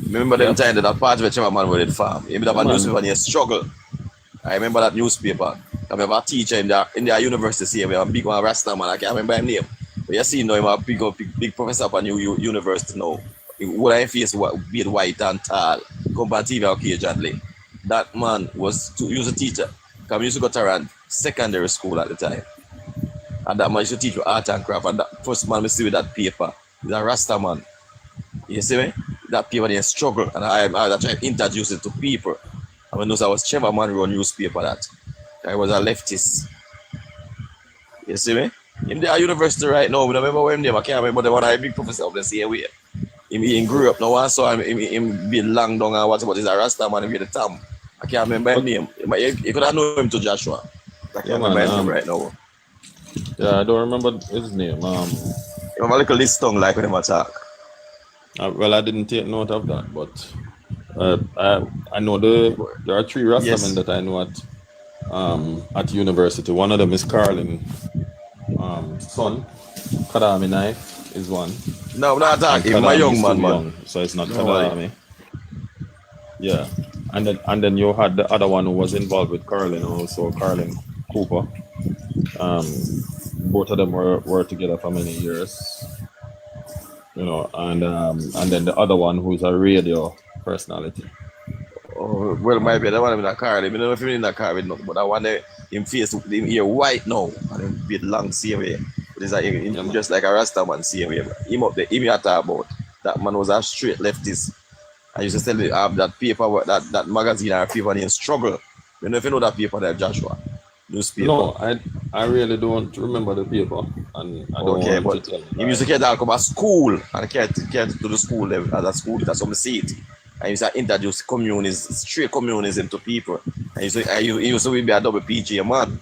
Remember them time that part of Trevor Monroe did farm. He have a newspaper and he struggle. I remember that newspaper. I remember a teacher in their university, we have a big one Rasta man, I can't remember his name. But you see now him a big professor up a new university now. What I face beard white and tall, comparative occasionally. That man was used a teacher. Because we used to go to around secondary school at the time. And that man used to teach you art and craft. And that first man we see with that paper is a Rasta man. You see me? That paper they struggle. And I try to introduce it to people. I mean, I was Trevor Monroe newspaper that. I was a leftist. You see me? In the university right now, I remember when I can't remember the one I big professor of the same way. He grew up now, so him being long down and whatever. He's a Rasta man, he the Tam. I can't remember his name. You could have known him to Joshua. I can't remember his name right now. Yeah, I don't remember his name. You have a little list tongue like when him attack. Well, I didn't take note of that, but I know there are three Rastamen that I know at university. One of them is Carlin son. Kadami Knife is one. No, I'm not talking. My young man. Young, so it's not Kadami. Yeah, and then you had the other one who was involved with Carlin also, Carlin Cooper. Both of them were together for many years. You know, and then the other one who's a radio personality. Oh, well, maybe that one in the car. I don't know if you're in the car with nothing, but that one there, him face, him ear white now, and him beard long, same way. But it's like, just like a Rasta man, same way. Him up there, him you talk about. That man was a straight leftist. I used to tell you, that paper, that magazine or paper named Struggle. You know if you know that paper there, Joshua? Newspaper. No, I really don't remember the paper. And I don't want to tell you. He used to get out come to school and get to the school level as a school, that's some city. I used to introduce communism, straight communism to people. He used to be a WPG man.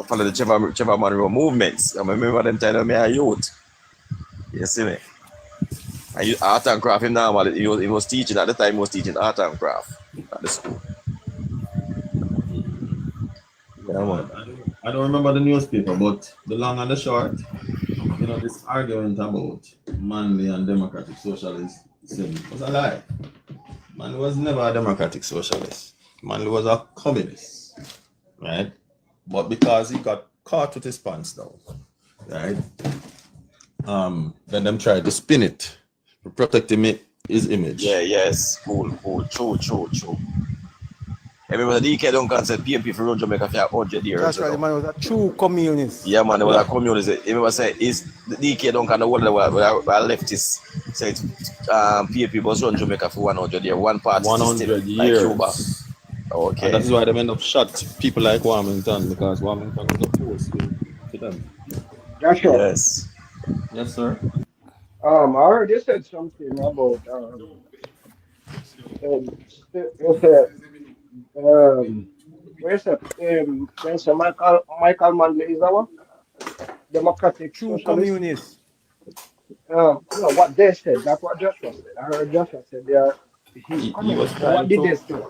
Follow the Trevor Monroe movements. I remember them telling me a youth. You see me? Art and craft him now, he was teaching at the time, he was teaching art and craft at the school. Yeah, I don't remember the newspaper, but the long and the short, you know, this argument about Manley and democratic socialism was a lie. Manley was never a democratic socialist. Manley was a communist, right? But because he got caught with his pants down, right? Then them tried to spin it to protect his image. Yeah, yes, cool, true. I remember the DK Duncan said PMP for run Jamaica for 100 years. That's right, the man was a true communist. Yeah, man, he was a communist. I remember saying, is the DK Duncan the one that was leftist said PMP was run Jamaica for 100 years, one party 100 years. Like Cuba. Okay. And that's why they end up shot people like Wilmington, because Wilmington was opposed to them. Joshua. Yes. Yes, sir. I heard you said something about you said where's that? Michael Manley is that one? Democratic true socialist? Communist. No, what they said, that's what Joshua said. I heard Joshua said he was what did they say?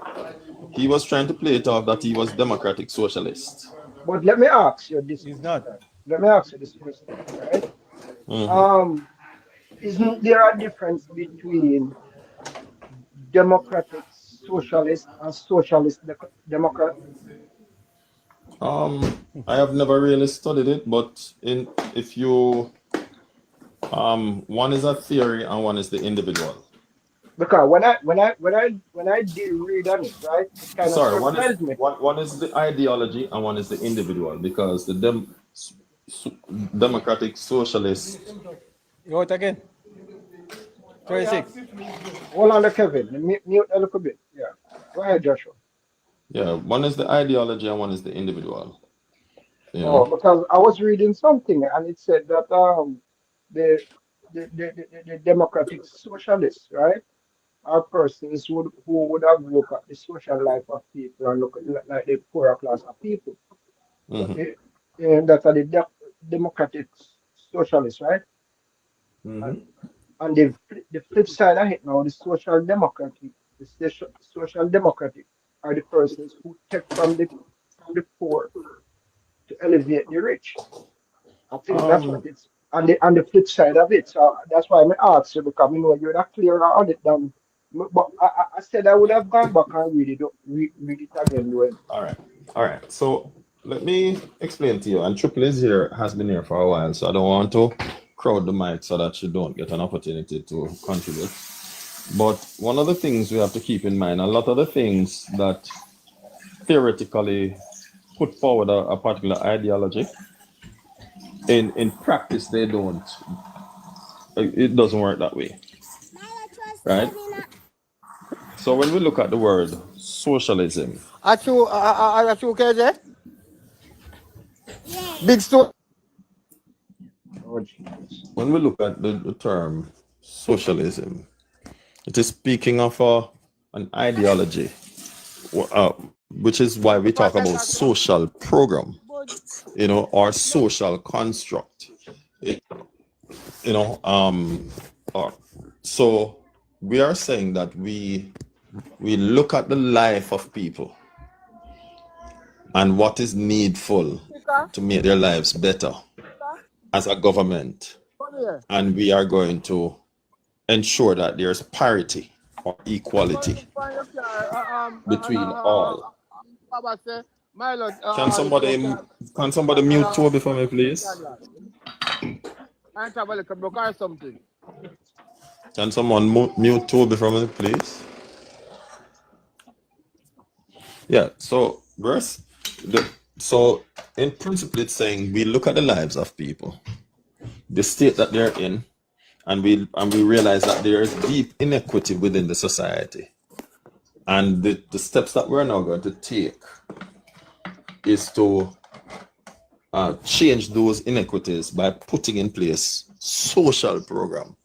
He was trying to play it off that he was democratic socialist. But let me ask you this. He's not. let me ask you this question, right? Isn't there a difference between democratic socialist and socialist democrat? I have never really studied it, but if you one is a theory and one is the individual. Because when I did read on it, right, it kind of Sorry, surprised me. one is the ideology and one is the individual, because the democratic socialist. Go it again. 26. Hold on, Kevin. Mute a little bit. Yeah. Go ahead, Joshua. Yeah, one is the ideology and one is the individual. Oh, because I was reading something and it said that the democratic socialists, right, are persons who would have looked at the social life of people and look at like the poorer class of people. And that are the democratic socialists, right? And the flip side of it now, the social democratic are the persons who take from the poor to elevate the rich. I think that's what it's on the flip side of it. So that's why I asked you, because you know you're not clear on it. But I said I would have gone back and read it again. All right. So let me explain to you. And Triple has been here for a while, so I don't want to crowd the mic so that you don't get an opportunity to contribute. But one of the things we have to keep in mind, a lot of the things that theoretically put forward a particular ideology, in practice they don't. It doesn't work that way, right? So when we look at the word socialism, Big story. when we look at the term socialism, it is speaking of an ideology, which is why we talk about social program, or social construct, so we are saying that we look at the life of people and what is needful to make their lives better as a government, and we are going to ensure that there's parity or equality between all. Can somebody mute Toby for me, please? Can someone mute Toby for me, please? Yeah, so in principle it's saying we look at the lives of people, the state that they're in, and we realize that there is deep inequity within the society. And the steps that we're now going to take is to change those inequities by putting in place social program.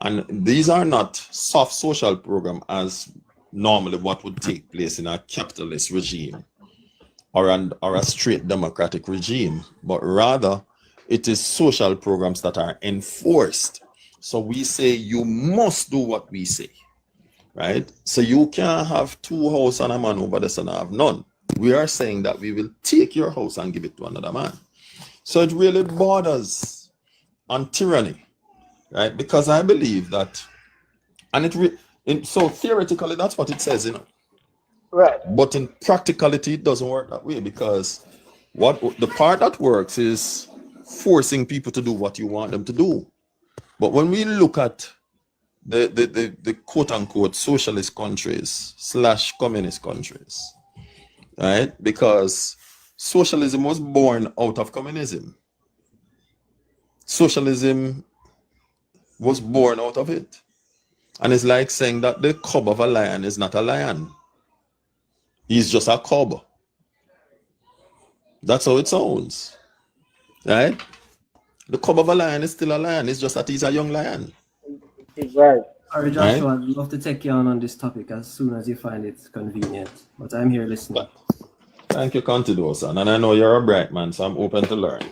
And these are not soft social program as normally what would take place in a capitalist regime or a straight democratic regime, but rather it is social programs that are enforced. So we say you must do what we say, right? So you can't have two houses and a man over this and have none. We are saying that we will take your house and give it to another man. So it really borders on tyranny, right? Because I believe that, and so theoretically that's what it says, Right. But in practicality it doesn't work that way, because the part that works is forcing people to do what you want them to do. But when we look at the quote-unquote socialist countries / communist countries, right? Because socialism was born out of communism. Socialism was born out of it. And it's like saying that the cub of a lion is not a lion. He's just a cub. That's how it sounds, right? The cub of a lion is still a lion. It's just that he's a young lion. Right. All right, Joshua, I'd love to take you on this topic as soon as you find it convenient. But I'm here listening. Thank you, Contido, son. And I know you're a bright man, so I'm open to learn.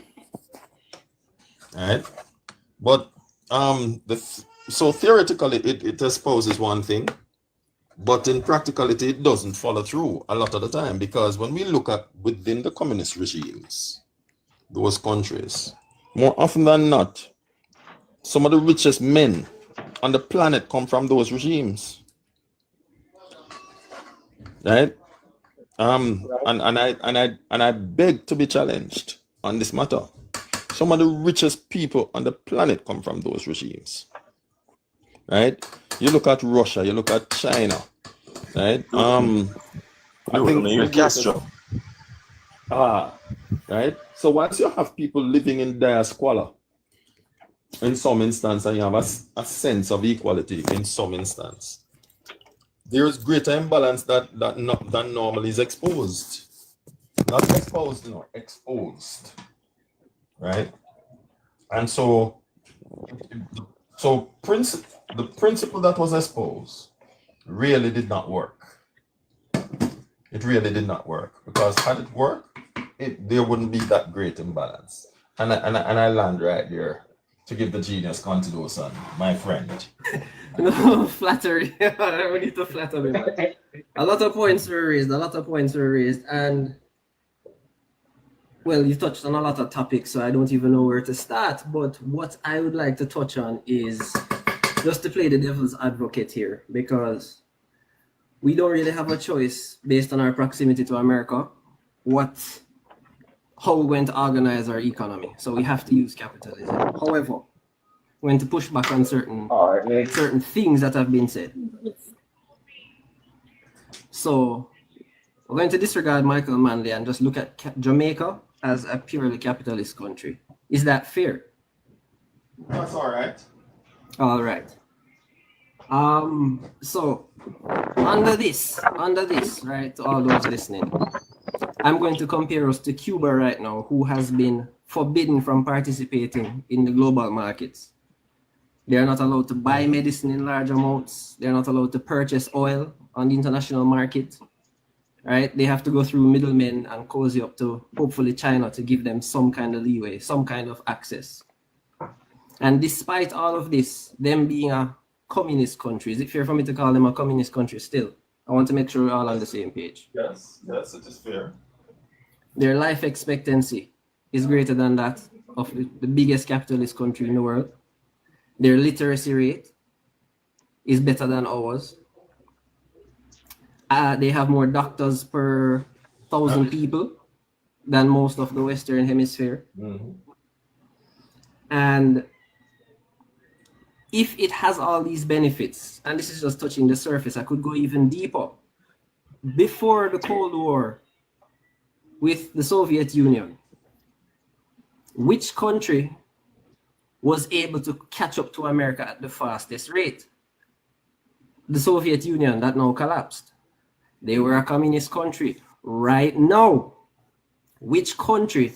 All right. But so theoretically, it espouses one thing, but in practicality, it doesn't follow through a lot of the time, because when we look at within the communist regimes, those countries, more often than not, some of the richest men on the planet come from those regimes. Right? And I beg to be challenged on this matter. Some of the richest people on the planet come from those regimes. Right? You look at Russia, you look at China. Right? I think Castro. Right? So once you have people living in dire squalor, in some instance, and you have a sense of equality in some instance, there is greater imbalance that normally is exposed. Not exposed, you know, exposed. Right? And so the principle that was exposed really did not work. It really did not work, because had it worked, there wouldn't be that great imbalance. And I land right there to give the genius continuation, my friend. No flattery. I don't need to flatter me. A lot of points were raised, and well, you touched on a lot of topics, so I don't even know where to start. But what I would like to touch on is just to play the devil's advocate here, because we don't really have a choice based on our proximity to America how we're going to organize our economy. So we have to use capitalism. However, we're going to push back on certain things that have been said. So we're going to disregard Michael Manley and just look at Jamaica as a purely capitalist country. Is that fair? That's all right. All right. So under this, right, to all those listening, I'm going to compare us to Cuba right now, who has been forbidden from participating in the global markets. They are not allowed to buy medicine in large amounts. They're not allowed to purchase oil on the international market, right? They have to go through middlemen and cozy up to hopefully China to give them some kind of leeway, some kind of access. And despite all of this, them being a communist country, is it fair for me to call them a communist country still? I want to make sure we're all on the same page. Yes, it is fair. Their life expectancy is greater than that of the biggest capitalist country in the world. Their literacy rate is better than ours. They have more doctors per 1,000 people than most of the Western Hemisphere. Mm-hmm. And if it has all these benefits, and this is just touching the surface, I could go even deeper. Before the Cold War with the Soviet Union, which country was able to catch up to America at the fastest rate? The Soviet Union that now collapsed. They were a communist country. Right now, which country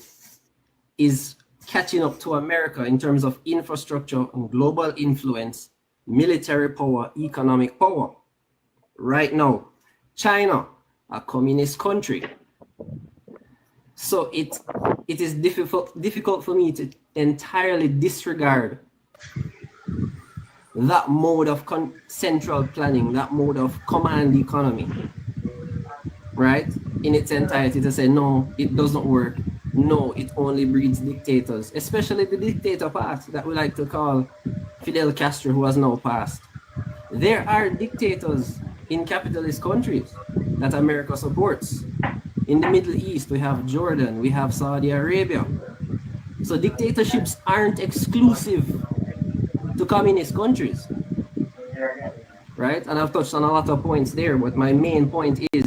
is catching up to America in terms of infrastructure and global influence, military power, economic power? Right now, China, a communist country. So it is difficult for me to entirely disregard that mode of central planning, that mode of command economy, right? In its entirety, to say, no, it doesn't work. No, it only breeds dictators, especially the dictator part that we like to call Fidel Castro, who has now passed. There are dictators in capitalist countries that America supports. In the Middle East, we have Jordan, we have Saudi Arabia. So dictatorships aren't exclusive to communist countries, right? And I've touched on a lot of points there, but my main point is,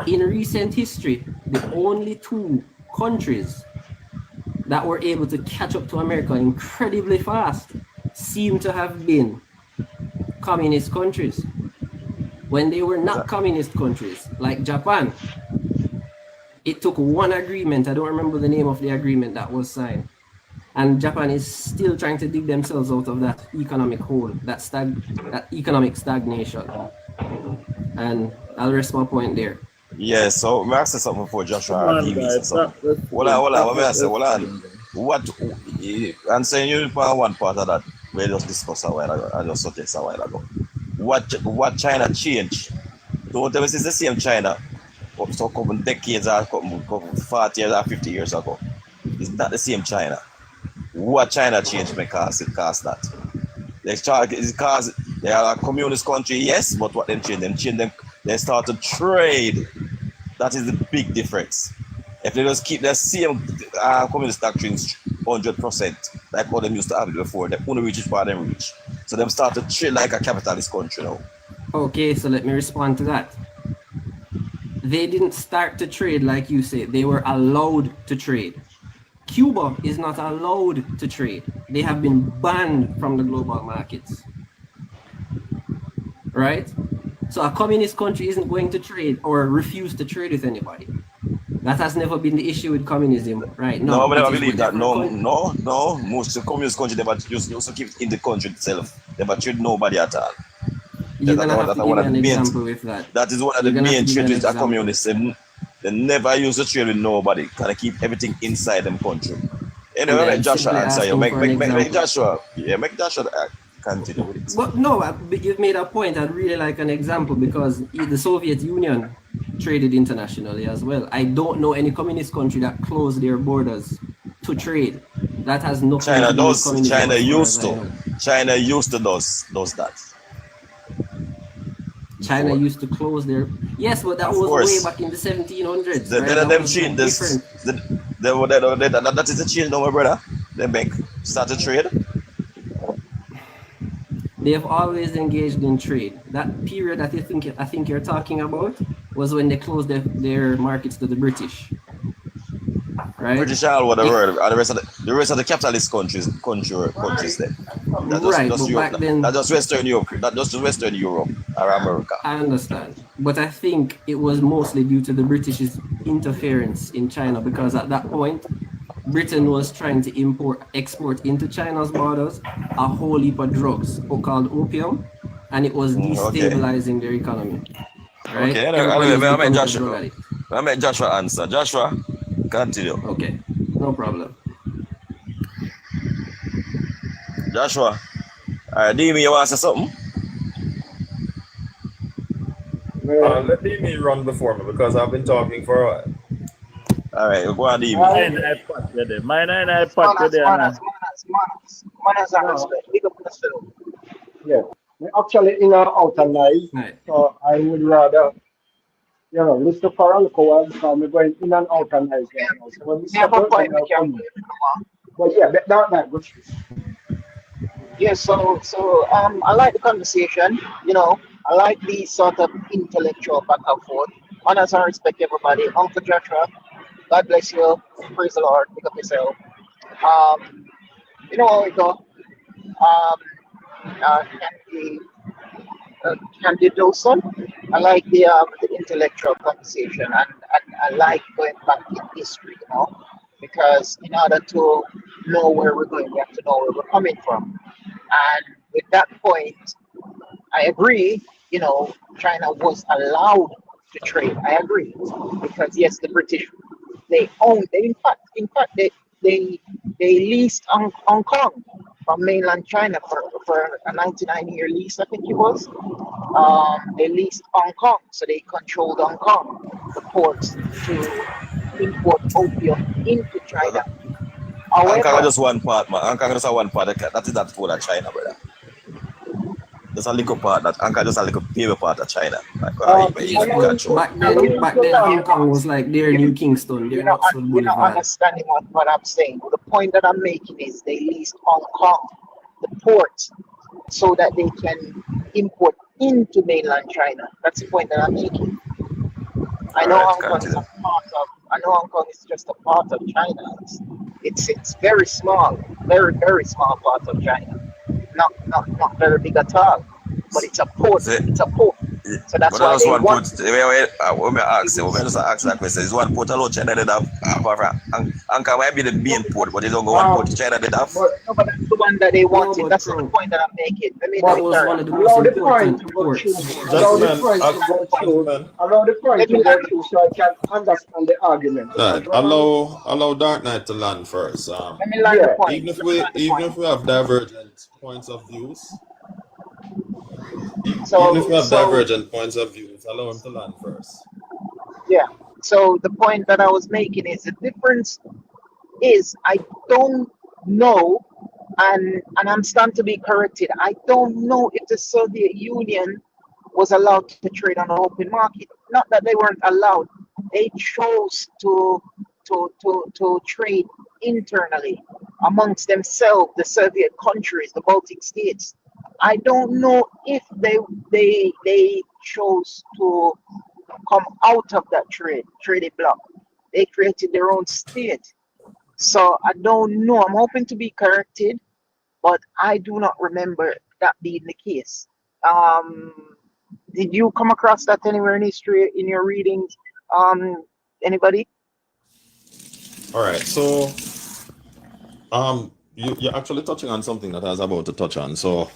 in recent history, the only two countries that were able to catch up to America incredibly fast seem to have been communist countries. When they were not communist countries, like Japan, it took one agreement, I don't remember the name of the agreement that was signed, and Japan is still trying to dig themselves out of that economic hole, that economic stagnation. And I'll rest my point there. Yeah, so may I say something before Joshua says something? Hold on. What, I'm saying you for one part of that, we just discussed a while ago, I just suggest a while ago. What China changed? Don't ever see the same China up to a couple decades or couple 40 years or 50 years ago. It's not the same China. What China changed may cost that. They are a communist country, yes, but what they start to trade. That is the big difference. If they just keep the same communist doctrines 100%, like how they used to have it before, the only richest part them rich. So them start to trade like a capitalist country now. Okay, so let me respond to that. They didn't start to trade like you say. They were allowed to trade. Cuba is not allowed to trade. They have been banned from the global markets. Right? So a communist country isn't going to trade or refuse to trade with anybody. That has never been the issue with communism, right? No, but I believe that. No. Most communist countries never used to keep it in the country itself. Never trade nobody at all. You're going to have to give me an example with that. That is one of the main trade with a communist. They never used to trade with nobody. Kind of keep everything inside them country. Anyway, make Joshua answer you. Make Joshua continue with it. But no, you've made a point. I'd really like an example because the Soviet Union traded internationally as well. I don't know any communist country that closed their borders to trade. That has nothing China to do with does. communism. China used to. China used to does that. China used to close their... Yes, but that was way back in the 1700s. That is the change now, my brother. They make start to trade. They have always engaged in trade. That period that I think you're talking about was when they closed their markets to the British. Right? British all what the world, and the rest of the capitalist countries there. That's just Western Europe. That's just Western Europe or America. I understand, but I think it was mostly due to the British's interference in China because at that point, Britain was trying to export into China's borders a whole heap of drugs called opium, and it was destabilizing their economy. Right? Okay, I met Joshua answer. Joshua, continue. Okay, no problem. Joshua, Demi, you want to say something? Let me run before me because I've been talking for a while. All right, go on, Demi. Manners and respect. Yeah, actually in our outer life, so I would rather, listen for a little while because we're going in and out and nice right now. So when we step out, but yeah, that good. Yeah, so I like the conversation, I like the sort of intellectual back and forth. Honors and respect everybody. Uncle Joshua, God bless you. Praise the Lord. Pick up yourself. You know how we go. Candy Dawson. I like the intellectual conversation, and I like going back in history, because in order to know where we're going, we have to know where we're coming from. And with that point, I agree, China was allowed to trade. I agree. Because yes, the British, they owned, in fact, they leased Hong Kong from mainland China for a 99-year lease, I think it was. They leased Hong Kong, so they controlled Hong Kong, the ports to import opium into China. Hong Kong is just one part, man. Hong Kong is just one part. That is not full of China, brother. There's a little part that Hong Kong just a little baby part of China. Back then, Hong Kong was like their New Kingston. You're not understanding what I'm saying. The point that I'm making is they leased Hong Kong, the port, so that they can import into mainland China. That's the point that I'm making. I know Hong Kong is just a part of China. It's very small, very, very small part of China. Not very big at all. But it's a port. It's a port. So that's why they want. When me just ask that question, is one port alone China did have? Hong Kong might be the main port, but they don't go one port China did have. No, but that's the one that they wanted. That's the point that I'm making. Let me allow the point to go through. Allow the point to go through so I can understand the argument. Right. Allow Dark Knight to land first. Let me land the point. Even if we have divergent points of views. Divergent points of views, allow him to land first. Yeah. So the point that I was making is the difference is I don't know, and I'm starting to be corrected. I don't know if the Soviet Union was allowed to trade on the open market. Not that they weren't allowed. They chose to trade internally amongst themselves, the Soviet countries, the Baltic states. I don't know if they chose to come out of that trading bloc. They created their own state. So I don't know. I'm hoping to be corrected, but I do not remember that being the case. Did you come across that anywhere in history in your readings? Anybody? All right. So, you're actually touching on something that I was about to touch on. So,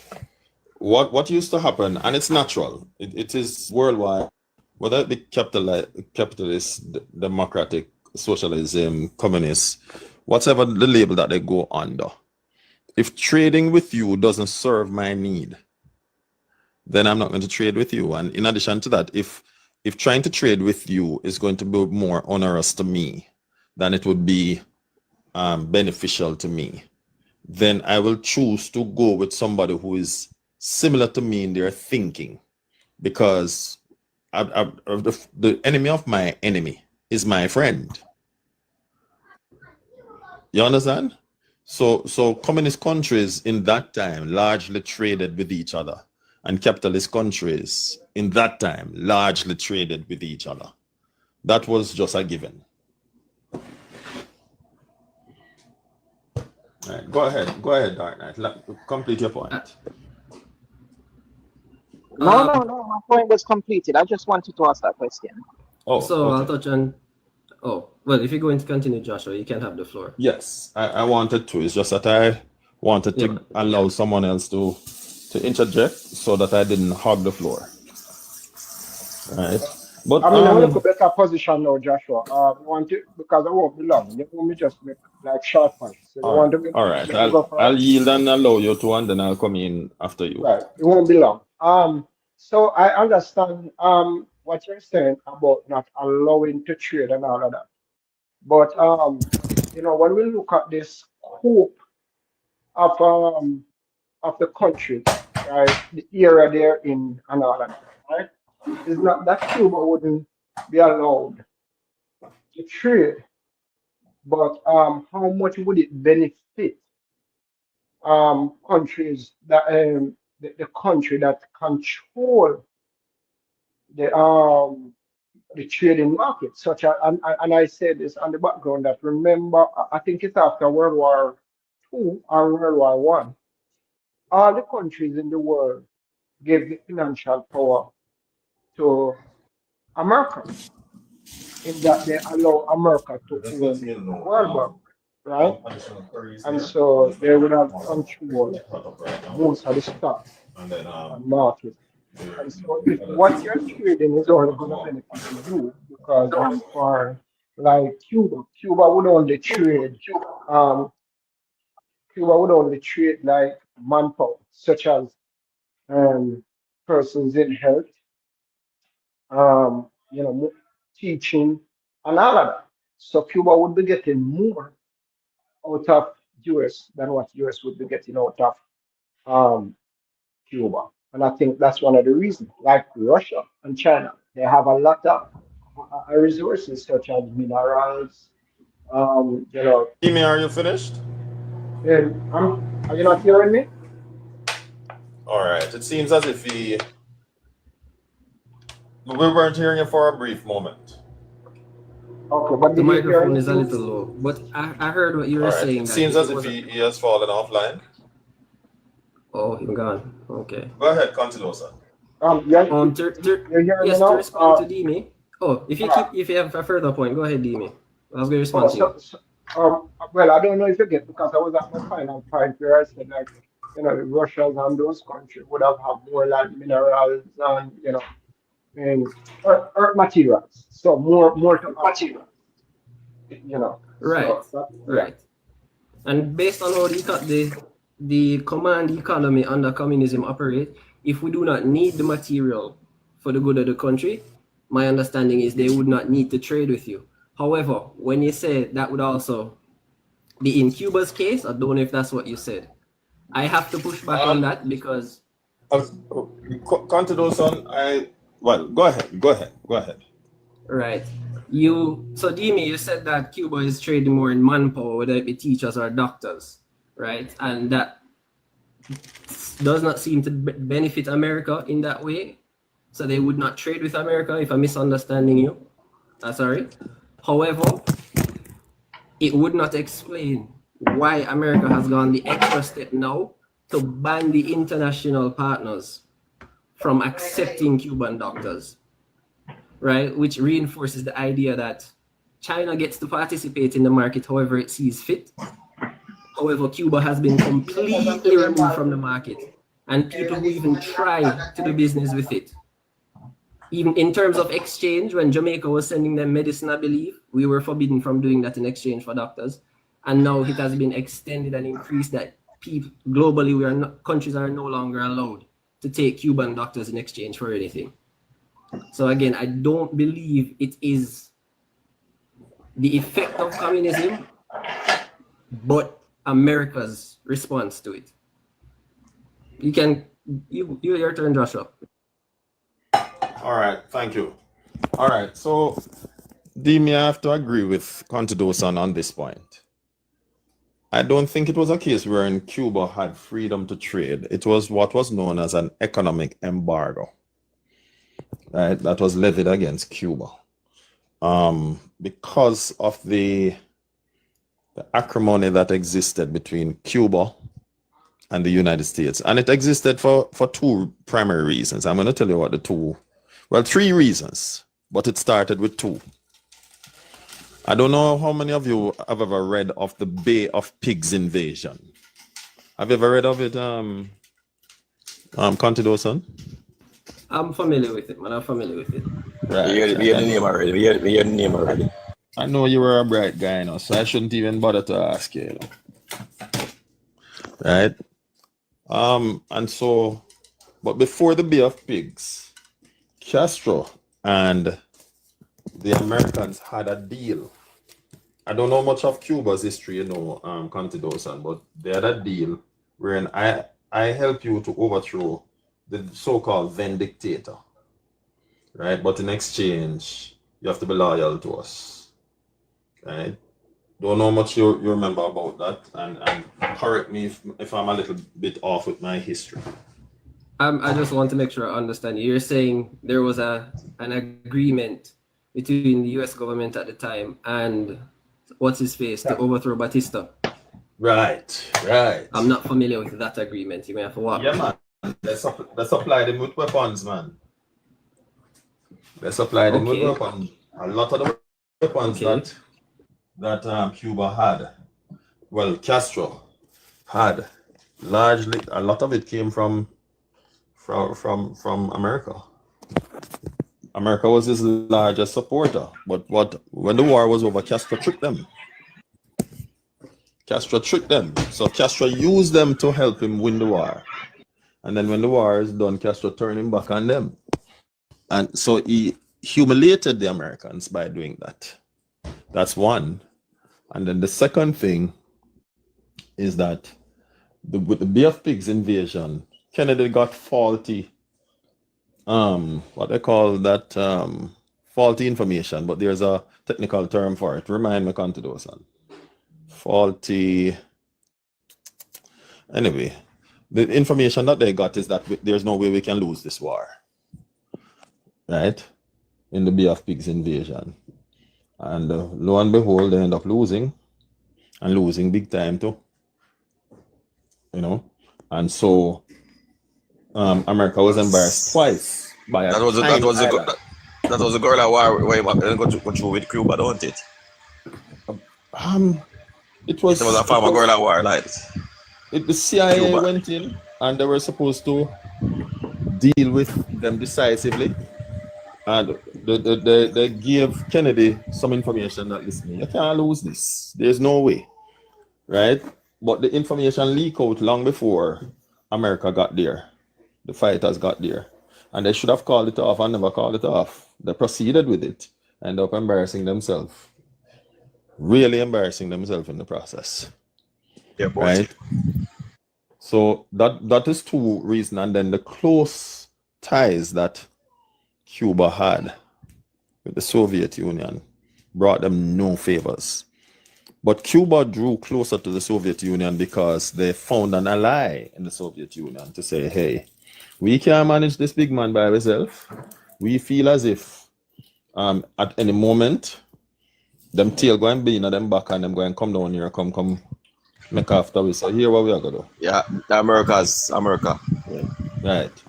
what used to happen, and it's natural. It is worldwide, whether it be capitalist, democratic, socialism, communist, whatever the label that they go under. If trading with you doesn't serve my need, then I'm not going to trade with you. And in addition to that, if trying to trade with you is going to be more onerous to me than it would be beneficial to me, then I will choose to go with somebody who is similar to me in their thinking, because the enemy of my enemy is my friend. You understand? So communist countries in that time largely traded with each other, and capitalist countries in that time largely traded with each other. That was just a given. All right, go ahead, Dark Knight. Complete your point. No, my point was completed. I just wanted to ask that question. Oh, so okay. I'll touch on. Oh, well, if you're going to continue, Joshua, you can have the floor. Yes, I wanted to. It's just that I wanted to allow someone else to interject so that I didn't hog the floor. Right. But I'm in a little better position now, Joshua. You want to, because I won't be long. You want me just make like short points. So you want to be, all right. I'll yield and allow you to, and then I'll come in after you. Right. It won't be long. So I understand what you're saying about not allowing to trade and all of that. But you know, when we look at this scope of the countries, right, the era they're in and all of that, right? It's not that Cuba wouldn't be allowed to trade, but how much would it benefit countries that the country that control the trading market, such as and I say this on the background that, remember, I think it's after World War II or World War One, all the countries in the world gave the financial power to America, in that they allow America to own the World Bank, right? And so they would have control most of the stock and market. And so if what you're trading is only going to benefit you, because as far like Cuba would only trade like manpower, such as persons in health, you know, teaching and all of that. So Cuba would be getting more out of US than what US would be getting out of Cuba. And I think that's one of the reasons. Like Russia and China, they have a lot of resources such as minerals. You know. Amy, are you finished? And are you not hearing me? All right. It seems as if we weren't hearing you for a brief moment. Okay, but the microphone is a little low. But I heard what you were saying. It seems as if he has fallen offline. Oh, he's gone. Okay. Go ahead, continue, sir. Yes, yes, to respond to Dimi. Oh, if you have a further point, go ahead, Dimi. I was going to respond to you. Well, I don't know if you get, because I was at my final point where I said, like, you know, the Russians and those countries would have more like minerals and, you know, and earth materials. So more to materials, you know. Right. So right. And based on how the command economy under communism operate, if we do not need the material for the good of the country, my understanding is they would not need to trade with you. However, when you say that would also In Cuba's case, I don't know if that's what you said. I have to push back on that because Continue, son. Well, go ahead. right. So Dimi, you said that Cuba is trading more in manpower, whether it be teachers or doctors, right? And that does not seem to benefit America in that way. So they would not trade with America, if I'm misunderstanding you. Sorry. However, it would not explain why America has gone the extra step now to ban the international partners from accepting Cuban doctors, right? Which reinforces the idea that China gets to participate in the market however it sees fit. However, Cuba has been completely removed from the market, and people who even try to do business with it. Even in terms of exchange, when Jamaica was sending them medicine, I believe, we were forbidden from doing that in exchange for doctors. And now it has been extended and increased that people globally, countries are no longer allowed to take Cuban doctors in exchange for anything. So again, I don't believe it is the effect of communism, but America's response to it. Your turn, Joshua. All right, thank you. All right, so Dimi, I have to agree with Contidosan on this point. I don't think it was a case wherein Cuba had freedom to trade. It was what was known as an economic embargo, right? That was levied against Cuba because of the acrimony that existed between Cuba and the United States. And it existed for two primary reasons. I'm going to tell you what three reasons, but it started with two. I don't know how many of you have ever read of the Bay of Pigs invasion. Have you ever read of it, Contidosan? I'm familiar with it, man. I'm familiar with it. Right. We heard the name already. We heard the name already. I know you were a bright guy, you know, so I shouldn't even bother to ask you, right? And so, but before the Bay of Pigs, Castro and the Americans had a deal. I don't know much of Cuba's history, you know, Contidosan, but they had a deal wherein I help you to overthrow the so-called then dictator, right? But in exchange, you have to be loyal to us, right? Don't know much you remember about that, and correct me if I'm a little bit off with my history. I just want to make sure I understand. You're saying there was an agreement between the U.S. government at the time and what's his face to overthrow Batista. Right. I'm not familiar with that agreement. You may have to walk. Yeah, man. They supply them with weapons, man. They supply them with weapons. A lot of the weapons that Cuba had, well, Castro had, largely, a lot of it came from America. America was his largest supporter, but when the war was over, Castro tricked them. So Castro used them to help him win the war. And then when the war is done, Castro turned him back on them. And so he humiliated the Americans by doing that. That's one. And then the second thing is that with the Bay of Pigs invasion, Kennedy got faulty, what they call that, faulty information, but there's a technical term for it. Remind me, Contidosan. Faulty. Anyway, the information that they got is that there's no way we can lose this war, right? In the Bay of Pigs invasion. And lo and behold, they end up losing, and losing big time too, you know? And so America was embarrassed twice by that was a guerrilla war where you go through with Cuba, don't it? It was a form of guerrilla war, like the CIA Cuba went in and they were supposed to deal with them decisively, and they gave Kennedy some information that, listen, you can't lose this. There's no way, right? But the information leaked out long before America got there. The fighters got there, and they should have called it off and never called it off. They proceeded with it, ended up embarrassing themselves, really embarrassing themselves in the process. Yeah, right? So that is two reasons, and then the close ties that Cuba had with the Soviet Union brought them no favors. But Cuba drew closer to the Soviet Union because they found an ally in the Soviet Union to say, hey, we can't manage this big man by ourselves. We feel as if at any moment, them tail going be in them back and them going come down here, come make after we. So here what we are gonna do. Yeah, America. Yeah. Right.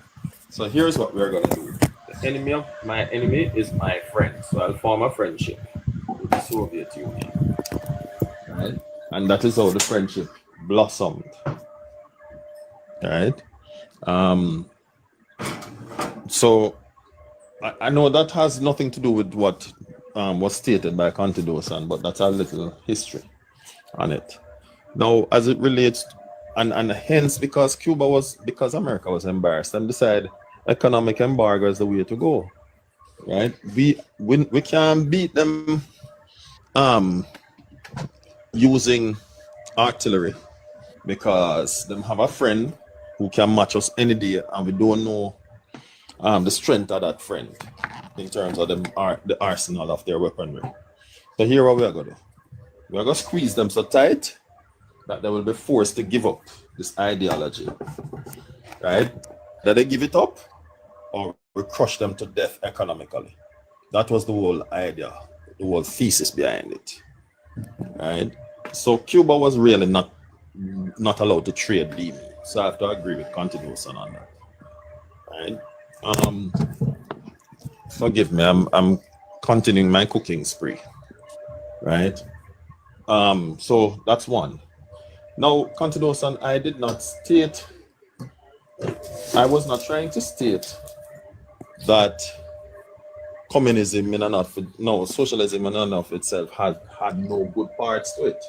So here's what we're gonna do. The enemy of my enemy is my friend. So I'll form a friendship with the Soviet Union. Right? And that is how the friendship blossomed. Right? So I know that has nothing to do with what was stated by Contidosan, but that's a little history on it. Now, as it relates, and hence because America was embarrassed and decided economic embargo is the way to go, right? We can't beat them using artillery because them have a friend who can match us any day, and we don't know the strength of that friend in terms of the arsenal of their weaponry. So here what we are going to do. We are going to squeeze them so tight that they will be forced to give up this ideology, right? That they give it up or we crush them to death economically. That was the whole idea, the whole thesis behind it, right? So Cuba was really not allowed to trade DB. So I have to agree with Contidosan on that, right? Forgive me, I'm continuing my cooking spree, right? So that's one. Now, Contidosan, I did not state, I was not trying to state that communism in and of it, no, socialism in and of itself had no good parts to it.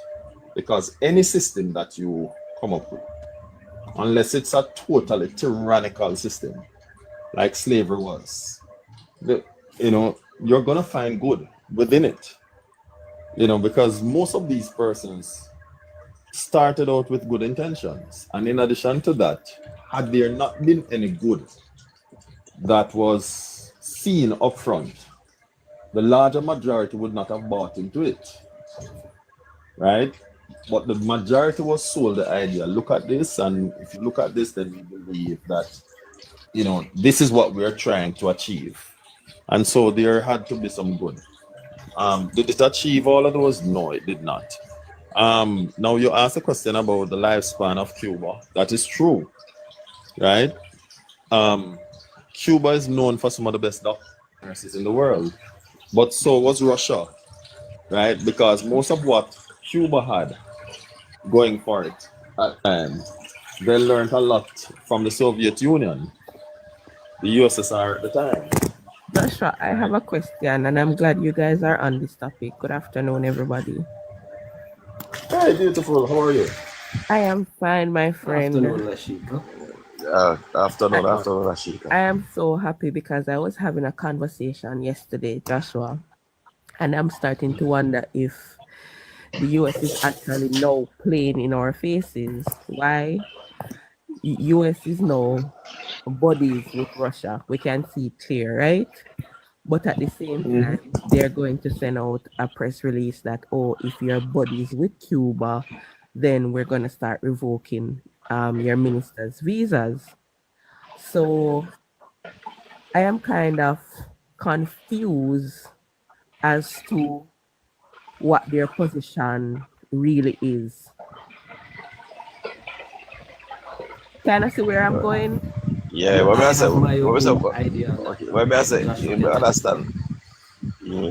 Because any system that you come up with, unless it's a totally tyrannical system, like slavery was, you're going to find good within it. Because most of these persons started out with good intentions. And in addition to that, had there not been any good that was seen up front, the larger majority would not have bought into it, right? But the majority was sold the idea, look at this, and if you look at this, then you believe that, this is what we're trying to achieve. And so there had to be some good. Did it achieve all of those? No, it did not. Now you asked a question about the lifespan of Cuba. That is true, right? Cuba is known for some of the best democracies in the world, but so was Russia, right? Because most of what Cuba had going for it at the time, they learned a lot from the Soviet Union, the USSR at the time. Joshua, I have a question, and I'm glad you guys are on this topic. Good afternoon, everybody. Hey, beautiful. How are you? I am fine, my friend. Afternoon, Lashika. I am so happy because I was having a conversation yesterday, Joshua, and I'm starting to wonder if the US is actually now playing in our faces. Why? US is now buddies with Russia. We can see it clear, right? But at the same time, they're going to send out a press release that, if you're buddies with Cuba, then we're going to start revoking your ministers' visas. So I am kind of confused as to what their position really is. Can I see where I'm going? Yeah, what I say? Idea. Okay, what I say? You understand?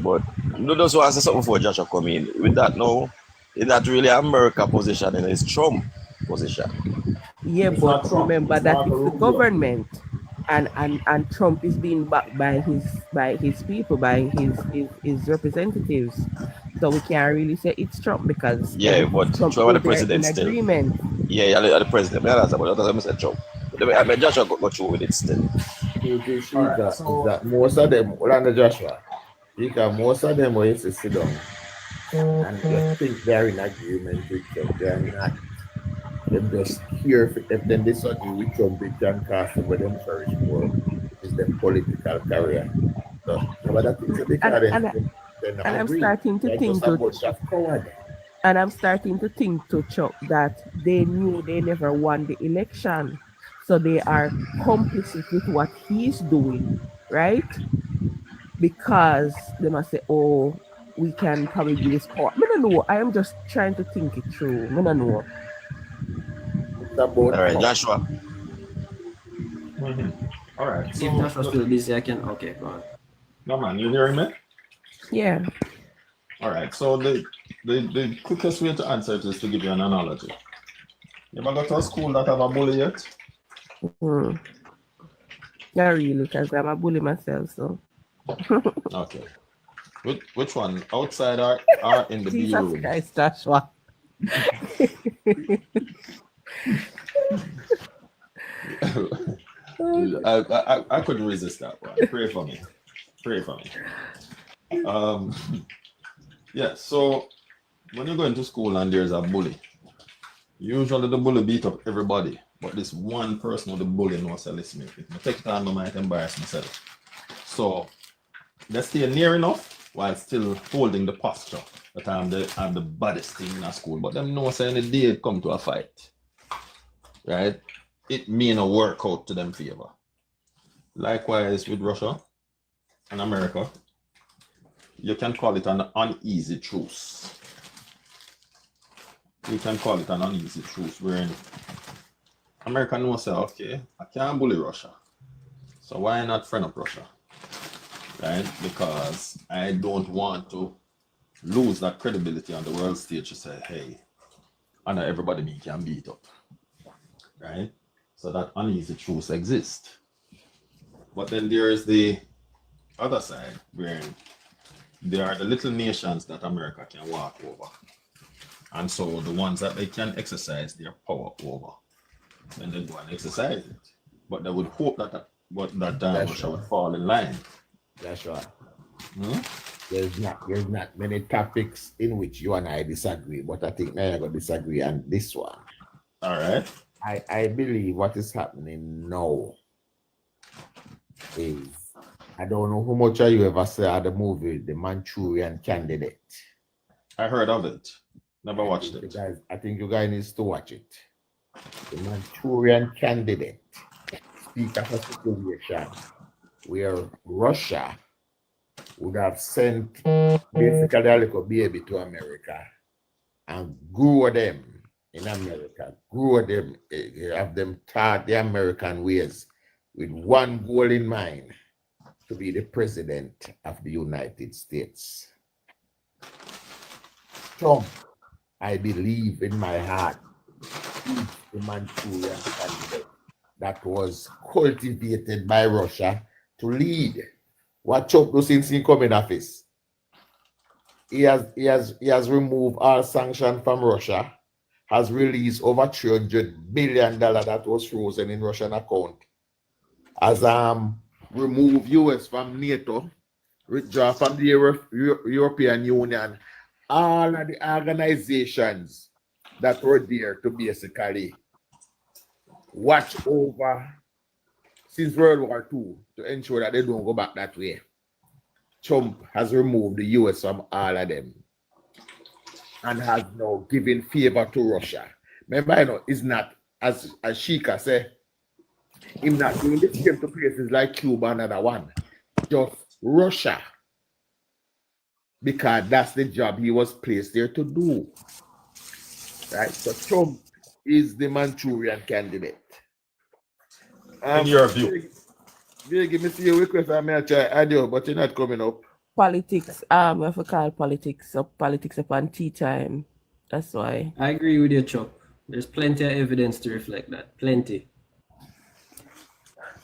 But you just want to say something before Joshua come in. With that, no, is that really America position and it's Trump position? Yeah, but remember that it's the government, and Trump is being backed by his people, by his representatives. So we can't really say it's Trump because but Trump the president still. Agreement. Yeah, the president. I understand, but that's what I Trump. I mean, Joshua go through with it still. That most of them, Joshua, because most of them will sit down And you think they're in agreement with Trump. They're not. Them just here if them disagree with Trump, it can cost them what them cherish more is them political career. So some of things because they not and I'm agree. starting to They're think just a bunch of cowards. and I'm starting to think to Chuck that they knew they never won the election. So they are complicit with what he's doing, right? Because they must say, oh, we can probably do this power. I don't know. I am just trying to think it through. I don't know. It's about all right, Joshua. All right. If Joshua's still busy, I can. Okay, go on. No man, you hearing me? Yeah. All right. So the quickest way to answer it is to give you an analogy. You ever go to a school that have a bully yet? Not really, because I'm a bully myself. So. Okay. Which one? Outside or in the B room? Jesus Christ, Joshua. I couldn't resist that one. Pray for me. Yeah, so when you go into school and there's a bully, usually the bully beat up everybody, but this one person with the bully knows to listen. If I take time, I might embarrass myself. So they stay near enough while still holding the posture that I'm the baddest thing in a school, but them know saying the day it come to a fight, right? It may not work out to them favor. Likewise with Russia and America, you can call it an uneasy truce. You can call it an uneasy truce wherein America knows say, okay, I can't bully Russia, so why not friend up Russia? Right? Because I don't want to lose that credibility on the world stage to say, hey, I know everybody me can beat up. Right? So that uneasy truce exists. But then there is the other side where there are the little nations that America can walk over. And so the ones that they can exercise their power over, then they go and exercise it. But they would hope that Russia would fall in line. That's right. There's not many topics in which you and I disagree, but I think now I'm going to disagree on this one. All right. I believe what is happening now is, I don't know how much you ever saw the movie The Manchurian Candidate. I heard of it. Never watched it. Guys, I think you guys need to watch it. The Manchurian Candidate speaks of a situation where Russia would have sent basically a little baby to America and grow them in America, grow them, have them taught the American ways with one goal in mind: to be the president of the United States. Trump, I believe in my heart, is the Manchurian candidate that was cultivated by Russia to lead what Trump does since he come in office. He has removed all sanctions from Russia, has released over $300 billion that was frozen in Russian account, has removed US from NATO, withdraw from the European Union, all of the organizations that were there to basically watch over since World War II to ensure that they don't go back that way. Trump has removed the US from all of them and has now given favor to Russia. Remember, you know, it's not, as Sheikah said, him not doing the same to places like Cuba and another one, just Russia, because that's the job he was placed there to do. Right? So Trump is the Manchurian candidate. In your view. Give me see your request. I may try audio, but you're not coming up. Politics, we have to call politics upon tea time. That's why. I agree with you, Chuck. There's plenty of evidence to reflect that. Plenty.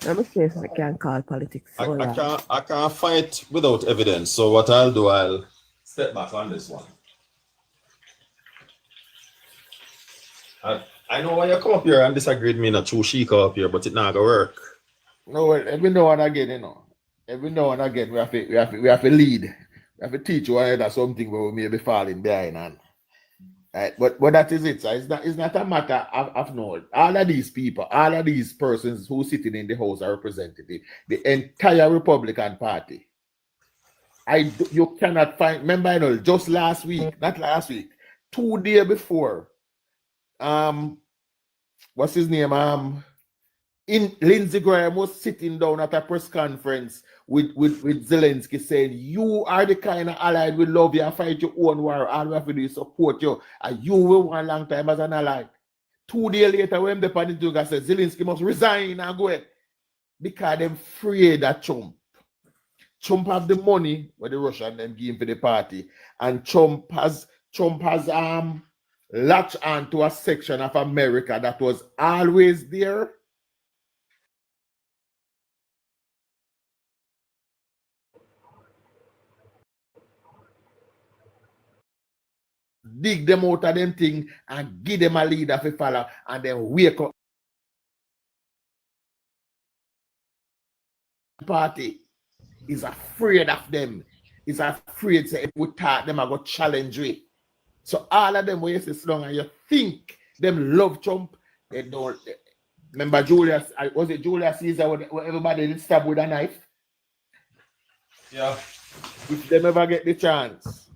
Let me see if I can call politics. I can't fight without evidence. So what I'll do, I'll step back on this one. I know why you come up here and disagree with me, not true Sheikah up here, but it not gonna work. No, well, every now and again, you know. Every now and again, we have to lead. I have to teach you that something where we may be falling behind on. Right? But that is it. So it's not a matter of no. All of these people, all of these persons who sitting in the House are representative, the entire Republican Party. You cannot find, remember, you know, just last week, not last week, 2 days before, what's his name? Lindsey Graham was sitting down at a press conference with Zelensky saying, you are the kind of ally we love you and fight your own war. All we have to do is support you. And you will want a long time as an ally. 2 days later, when the party said Zelensky must resign and go ahead. Because they're afraid of Trump. Trump have the money where the Russian them give him for the party. And Trump has latched onto a section of America that was always there. Dig them out of them thing and give them a leader to follow and then wake up party is afraid of them. Is afraid say if we talk them I go challenge we. So all of them when you sit down and you think them love Trump, they don't. Remember Julius, was it Julius Caesar where everybody did stab with a knife? Yeah. If them ever get the chance,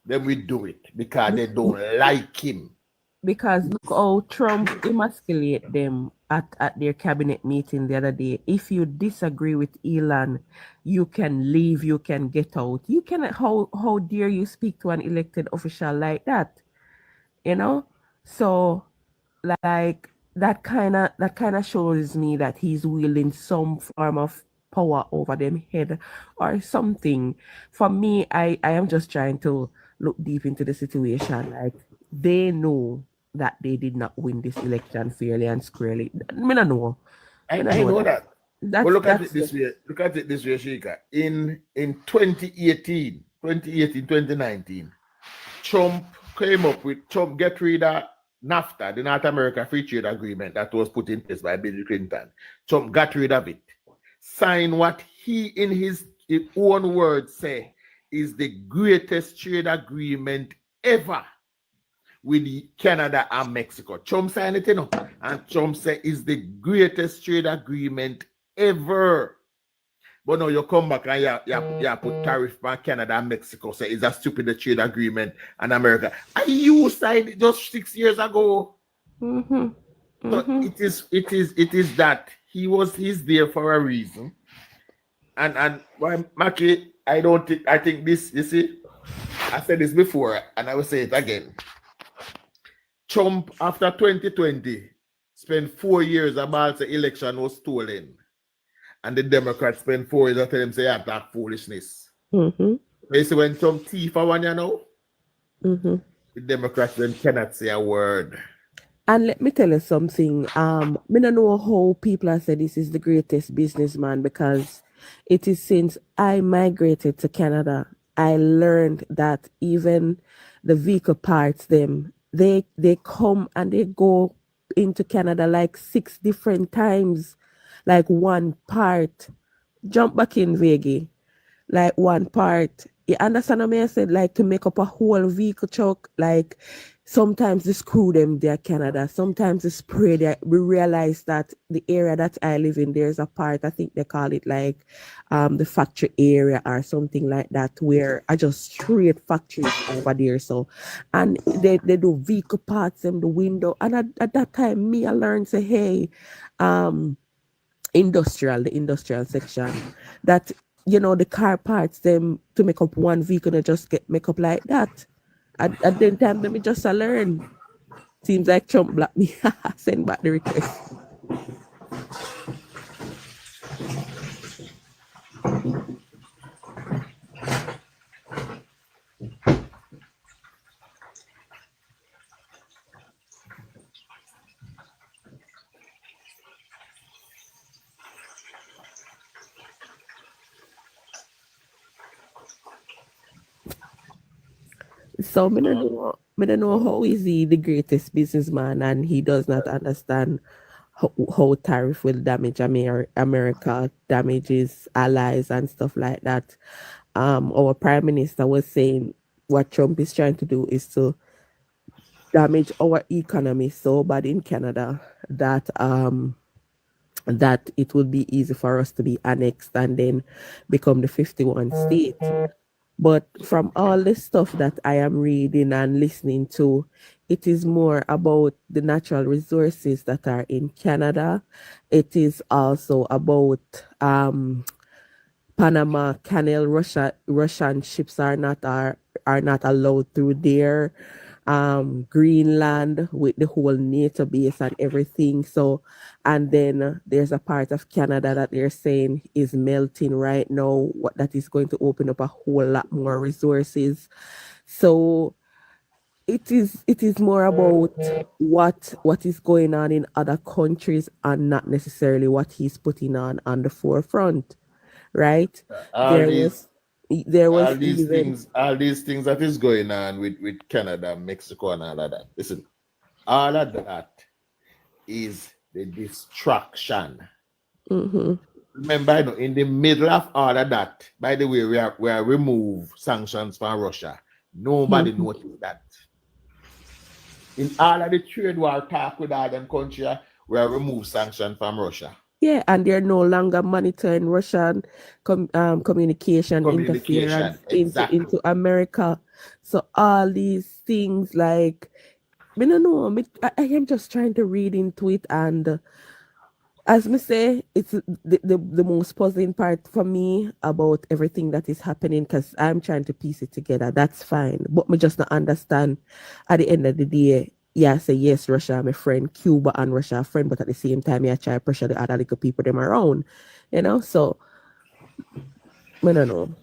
then we do it because they don't like him. Because look how Trump emasculate them at their cabinet meeting the other day. If you disagree with Elon, you can leave, you can get out. You cannot, how dare you speak to an elected official like that? You know? So like that kind of shows me that he's wielding some form of power over them head or something. For me, I am just trying to look deep into the situation. Like they know that they did not win this election fairly and squarely. I know. I know that. But look at it this way. Look at it this way, Sheikha. In 2019, Trump came up with get rid of NAFTA, the North America Free Trade Agreement that was put in place by Bill Clinton. Trump got rid of it. Signed what he, in his own words, say is the greatest trade agreement ever with Canada and Mexico. Trump signed it, you know, and Trump said is the greatest trade agreement ever. But now you come back and you put tariff on Canada and Mexico. Say it's a stupid trade agreement and America. And you signed it just 6 years ago. Mm-hmm. So it is that he's there for a reason. And why Maki, I think this, you see, I said this before and I will say it again. Trump, after 2020, spent 4 years about the election was stolen. And the Democrats spent 4 years telling them say that foolishness. Mm-hmm. You see when Trump thief for 1 year now, Mm-hmm. the Democrats then cannot say a word. And let me tell you something. I don't know how people have said this is the greatest businessman because it is since I migrated to Canada, I learned that even the vehicle parts, they come and they go into Canada like 6 different times. Like one part, jump back in Vegi, like one part. You understand what I said? Like to make up a whole vehicle truck, like sometimes they screw them there, Canada. Sometimes they spray there. We realize that the area that I live in, there's a part, I think they call it like the factory area or something like that, where I just straight factories over there. So, and they do vehicle parts and the window. And at that time, I learned, say, hey, the industrial section, that, you know, the car parts, them to make up one vehicle, they just make up like that. At the time, let me just learn. Seems like Trump blocked me. Send back the request. So I don't know how is he the greatest businessman and he does not understand how tariff will damage America, damages allies and stuff like that. our prime minister was saying what Trump is trying to do is to damage our economy so bad in Canada that that it would be easy for us to be annexed and then become the 51 state. But from all the stuff that I am reading and listening to, it is more about the natural resources that are in Canada. It is also about Panama Canal. Russian ships are not allowed through there. Greenland with the whole NATO base and everything. So, and then there's a part of Canada that they're saying is melting right now. What that is going to open up a whole lot more resources. So it is more about what is going on in other countries and not necessarily what he's putting on the forefront, right? All these even things that is going on with Canada, Mexico, and all of that. Listen, all of that is the distraction. Remember, in the middle of all of that, by the way, we are remove sanctions from Russia. Nobody noticed that. In all of the trade war talk with all them countries, we are remove sanctions from Russia. Yeah, and they're no longer monitoring Russian communication interference exactly. into America. So all these things, like, I don't know, I am just trying to read into it, and as me say, it's the most puzzling part for me about everything that is happening, because I'm trying to piece it together. That's fine, but me just not understand at the end of the day. Yeah, say yes, Russia, my friend, Cuba and Russia are friend, but at the same time, I try to pressure the other little people them around, so I don't know.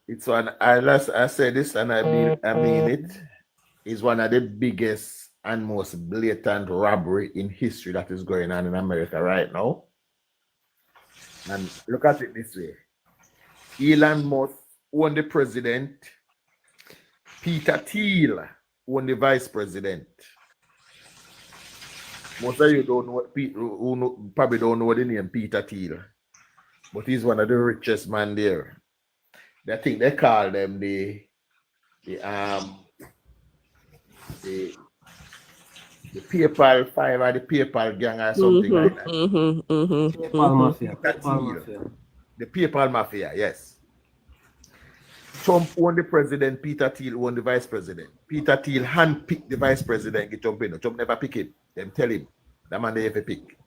It's one, I say this and I mean it, is one of the biggest and most blatant robbery in history that is going on in America right now. And look at it this way. Elon Musk won the president, Peter Thiel won the vice president. Most of you don't know, probably don't know the name Peter Thiel, but he's one of the richest man there. I think they call them the PayPal 5 or the PayPal gang or something like that. PayPal Mafia. The PayPal Mafia, yes. Trump won the president, Peter Thiel won the vice president. Peter Thiel handpicked the vice president, get Trump in. Trump never pick him. Them tell him, that man they have to pick.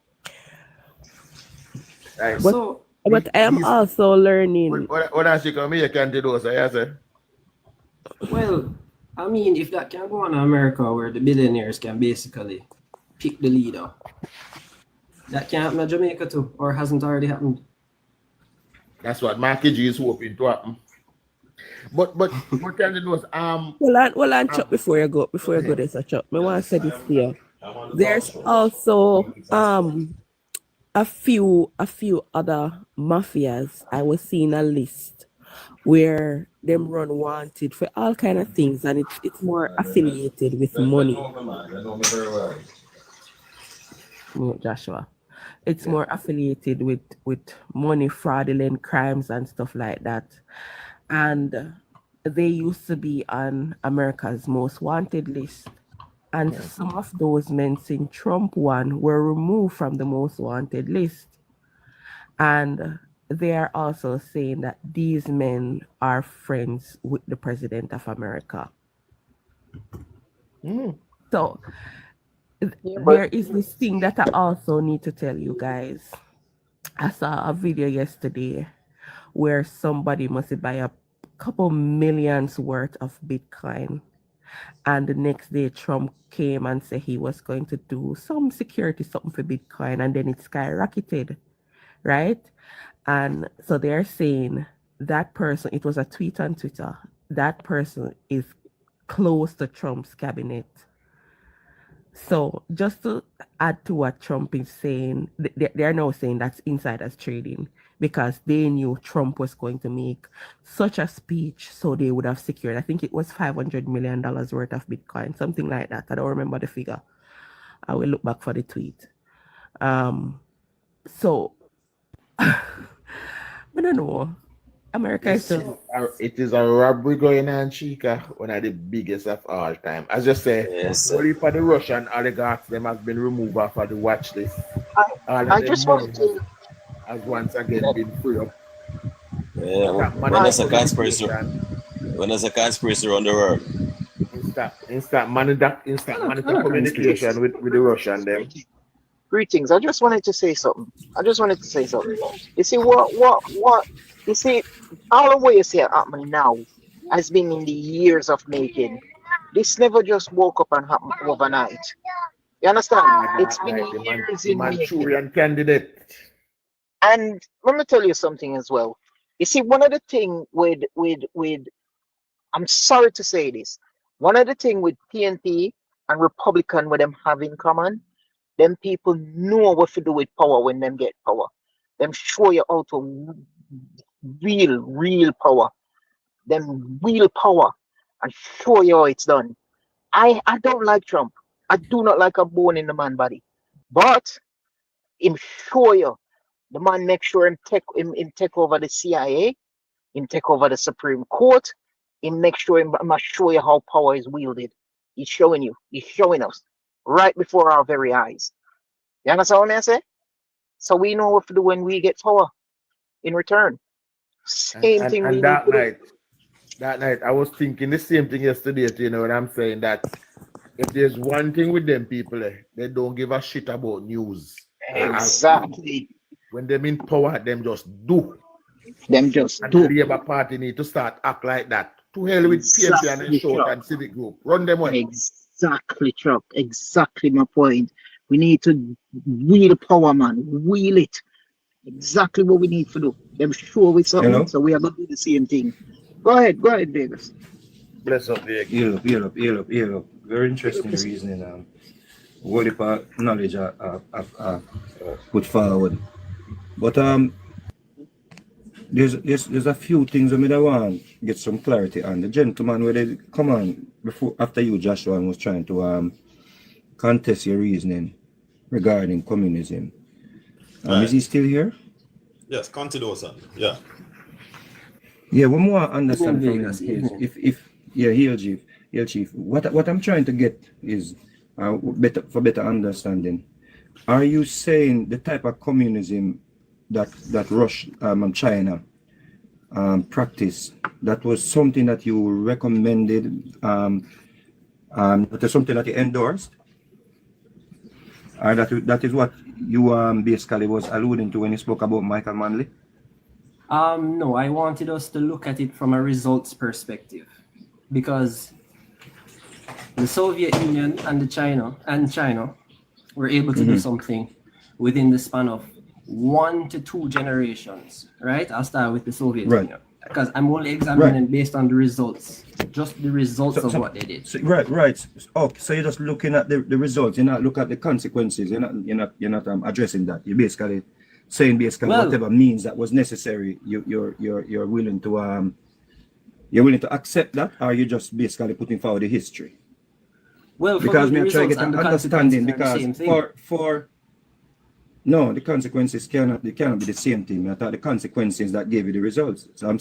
Right. But I am also learning. What else you come here can do those, I say? Well, I mean, if that can go on in America, where the billionaires can basically pick the leader, that can happen in Jamaica too, or hasn't already happened. That's what Marky G is hoping to happen. But what can you do is well, and Chuck, before you go there's a Chuck. I want to say this here. There's also a few other mafias. I was seeing a list where them run wanted for all kind of things, and it's more affiliated with money. Joshua, it's more affiliated with money, fraudulent crimes and stuff like that. And they used to be on America's most wanted list. And some of those men since Trump won were removed from the most wanted list. And they are also saying that these men are friends with the President of America. So there is this thing that I also need to tell you guys. I saw a video yesterday where somebody must buy a couple millions worth of Bitcoin. And the next day, Trump came and said he was going to do some security, something for Bitcoin, and then it skyrocketed, right? And so they're saying that person, it was a tweet on Twitter, that person is close to Trump's cabinet. So just to add to what Trump is saying, they're now saying that's insiders trading, because they knew Trump was going to make such a speech, so they would have secured, I think it was $500 million worth of Bitcoin, something like that. I don't remember the figure. I will look back for the tweet. So, I don't know. America is still. It is a robbery going on, Chica, one of the biggest of all time. As you say, Yes. only for the Russian oligarchs, them have been removed off of the watch list. All of I them just money wanted to. has once again been free up. Yeah, Stop when there's a conspiracy, communication. when there's a conspiracy around the world. Instant monitor communication with the Russian them. Greetings. I just wanted to say something. You see you see, all the way you see it happening now has been in the years of making. This never just woke up and happened overnight. You understand? It's been years The in making. Manchurian candidate. And let me tell you something as well. You see, one of the thing with I'm sorry to say this, one of the thing with PNP and Republican with them have in common, them people know what to do with power when them get power. Them show you how to real power. Them real power and show you how it's done. I don't like Trump. I do not like a bone in the man body. But him show you. The man make sure him take over the CIA, him take over the Supreme Court, him make sure him must show you how power is wielded. He's showing you, he's showing us right before our very eyes. You understand what I say? So we know what to do when we get power in return. Same thing we And need to do. that night, I was thinking the same thing yesterday. You know what I'm saying? That if there's one thing with them people, they don't give a shit about news. Exactly. When them in power, them just do. Them just and do. the Labour Party need to start act like that. To hell with PNP and the short and civic group. Run them away. Exactly, Chuck. Exactly my point. We need to wheel power, man. Wheel it. Exactly what we need to do. Them sure with something, so we are going to do the same thing. Go ahead, Davis. Bless up, Vegas. Heal up. Very interesting reasoning. What if knowledge put forward. But there's a few things I want to get some clarity on. The gentleman where they come on after you, Joshua, was trying to contest your reasoning regarding communism. Right. Is he still here? Yes, continue, son. Yeah. Yeah, one more understand from this is Hill Chief. What I'm trying to get is better understanding. Are you saying the type of communism that Russia and China practice, that was something that you recommended, that is something that you endorsed? That is what you basically was alluding to when you spoke about Michael Manley? No, I wanted us to look at it from a results perspective, because the Soviet Union and China were able to do something within the span of 1 to 2 generations, right? I'll start with the Soviet Union, because I'm only examining based on the results, just the results of what they did. Right. Okay, so you're just looking at the results. You're not looking at the consequences. You're not addressing that. You're basically saying whatever means that was necessary, you're willing to accept that, or you're just basically putting forward the history. Well, because me try to get an understanding, because the consequences cannot be the same thing. I thought the consequences that gave you the results. So I'm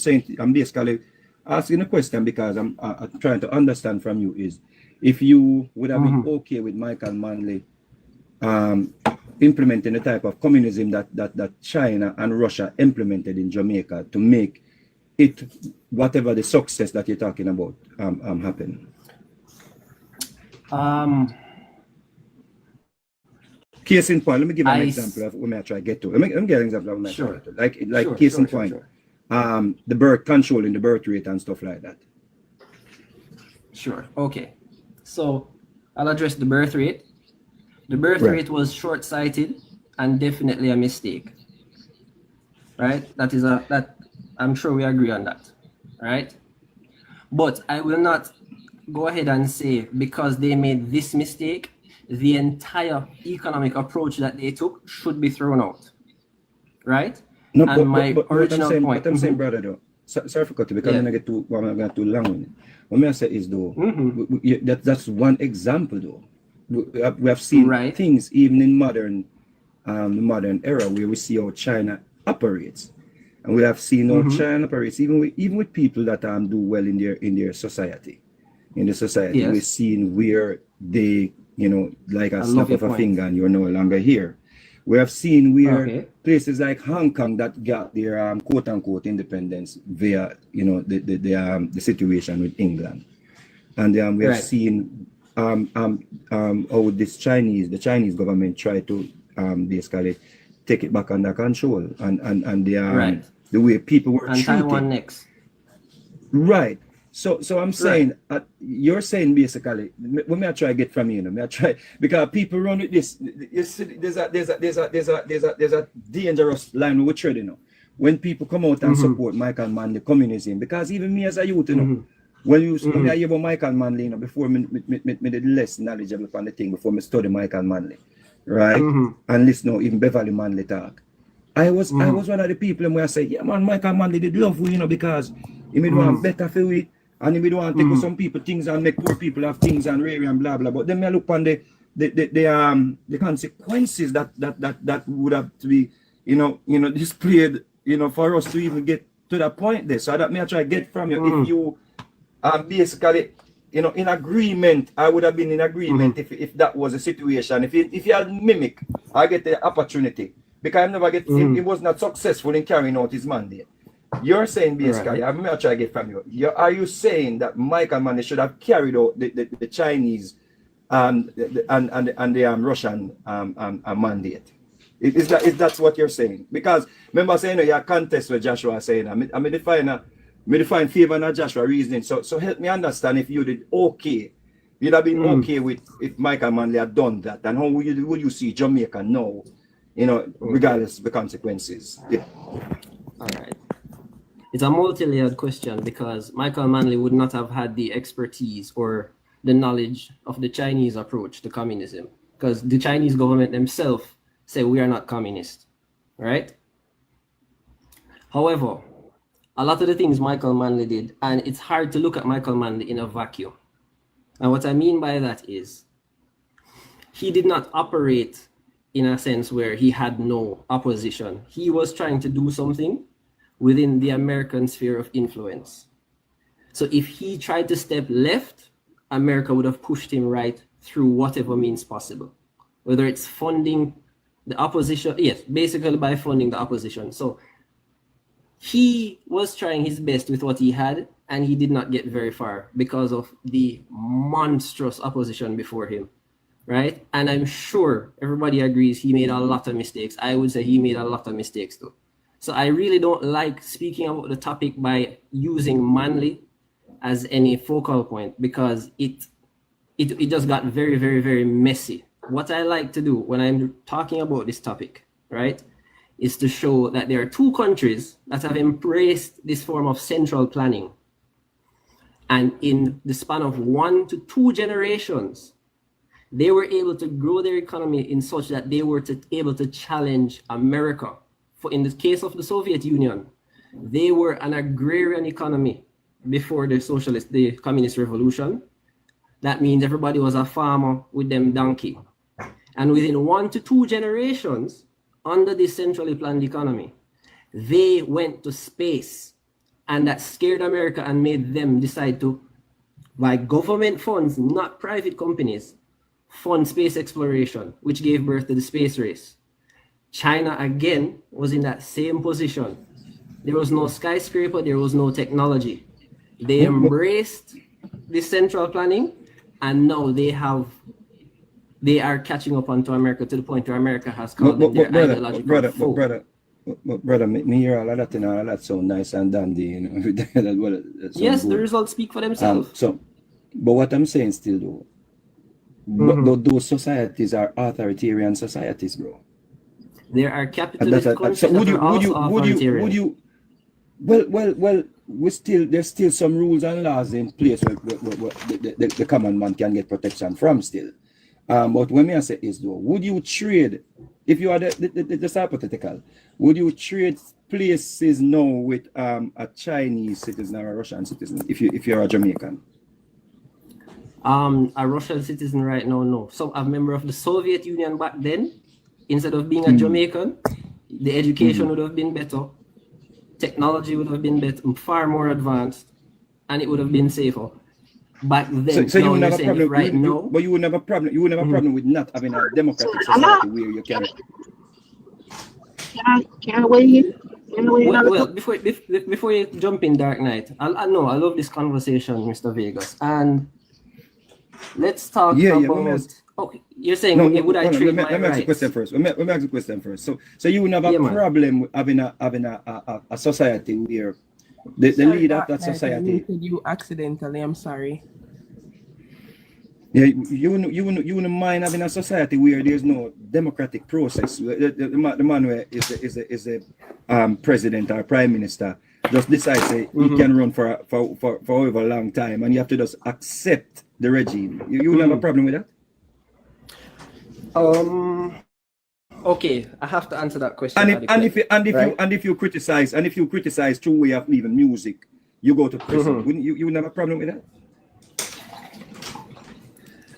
basically asking a question because I'm trying to understand from you is if you would have been okay with Michael Manley implementing the type of communism that China and Russia implemented in Jamaica to make it whatever the success that you're talking about happen. Case in point, let me give an example of what I try to get to. Let me get an example of what I try to get to. Like case in point, the birth controlling the birth rate and stuff like that. Sure. Okay. So I'll address the birth rate. The birth rate was short-sighted and definitely a mistake. Right? That I'm sure we agree on that. Right? But I will not go ahead and say because they made this mistake, the entire economic approach that they took should be thrown out. Right? No, and but original point. I'm saying, brother, though. Sorry for cutting because I'm going to get too long with it. What I say is, though, that's one example, though. We have seen things even in the modern era where we see how China operates. And we have seen how China operates, even with people that do well in their society. In the society, we're seeing where they, like a snap of a finger and you're no longer here. We have seen where places like Hong Kong that got their quote unquote independence via the situation with England, and we have seen how the Chinese government tried to basically take it back under control, and the way people were treated. Taiwan next. Right. So I'm saying, you're saying basically, what may I try to get from you? May I try, because people run with this. There's a dangerous line we're treading. When people come out and support Michael Manley communism, because even me as a youth, when I hear about Michael Manley, before me did less knowledgeable on the thing, before me study Michael Manley, right, and listen even Beverly Manley talk. I was one of the people where I say, yeah man, Michael Manley did love we, because he made one better for we. And if we don't want to take with some people things and make poor people have things and rare and blah blah. But then I look on the consequences that would have to be displayed for us to even get to that point there. So that may I try to get from you. If you basically in agreement, I would have been in agreement if that was a situation. If you had mimic, I get the opportunity. Because I never get he was not successful in carrying out his mandate. You're saying basically, I'm going to try to get from you. Are you saying that Michael Manley should have carried out the Chinese and the Russian mandate? Is that what you're saying? Because remember saying you contest with Joshua saying I define favor and Joshua reasoning. So help me understand if you did okay. You'd have been okay with if Michael Manley had done that, and how would you see Jamaica now? Regardless of the consequences. Yeah. All right. It's a multi-layered question because Michael Manley would not have had the expertise or the knowledge of the Chinese approach to communism, because the Chinese government themselves say we are not communist, right? However, a lot of the things Michael Manley did, and it's hard to look at Michael Manley in a vacuum. And what I mean by that is he did not operate in a sense where he had no opposition. He was trying to do something within the American sphere of influence. So if he tried to step left, America would have pushed him right through whatever means possible. Whether it's funding the opposition, yes, basically by funding the opposition. So he was trying his best with what he had, and he did not get very far because of the monstrous opposition before him, right? And I'm sure everybody agrees he made a lot of mistakes. I would say he made a lot of mistakes too. So I really don't like speaking about the topic by using Manley as any focal point, because it just got very, very, very messy. What I like to do when I'm talking about this topic, right, is to show that there are two countries that have embraced this form of central planning. And in the span of 1 to 2 generations, they were able to grow their economy in such that they were able to challenge America. For in the case of the Soviet Union, they were an agrarian economy before the communist revolution. That means everybody was a farmer with them donkey. And within 1 to 2 generations, under this centrally planned economy, they went to space. And that scared America and made them decide to, by government funds, not private companies, fund space exploration, which gave birth to the space race. China, again, was in that same position. There was no skyscraper, there was no technology. They embraced this central planning, and now they are catching up onto America to the point where America has called them their ideological foe. Brother, me hear all of that and all that sound nice and dandy, Yes, the results speak for themselves. But what I'm saying still though, but those societies are authoritarian societies, bro. There are capitalist countries that are also authoritarian. Well, there's still some rules and laws in place where the common man can get protection from still. But when I say is though, would you trade, if you are the hypothetical, would you trade places now with a Chinese citizen or a Russian citizen if you're a Jamaican? A Russian citizen right now, no. So a member of the Soviet Union back then, instead of being a Jamaican, the education would have been better. technology would have been better, far more advanced, and it would have been safer. Back then, so you wouldn't have a problem right now, but you wouldn't have a problem. You wouldn't have a problem with not having a democratic society where you can. Can I weigh in? Well, before you jump in, Dark Knight, I love this conversation, Mr. Vegas, and let's talk about. Okay, you're saying would I trade my rights? Let me ask the question first. Let me ask the question first. So you wouldn't have a problem with having a society where the leader of that society. You accidentally. I'm sorry. Yeah, you wouldn't mind having a society where there's no democratic process. The man where is a president or prime minister just decides he can run for however long time, and you have to just accept the regime. You wouldn't have a problem with that? Okay, I have to answer that question. And if you criticize through way of even music, you go to prison. Wouldn't you wouldn't have a problem with that?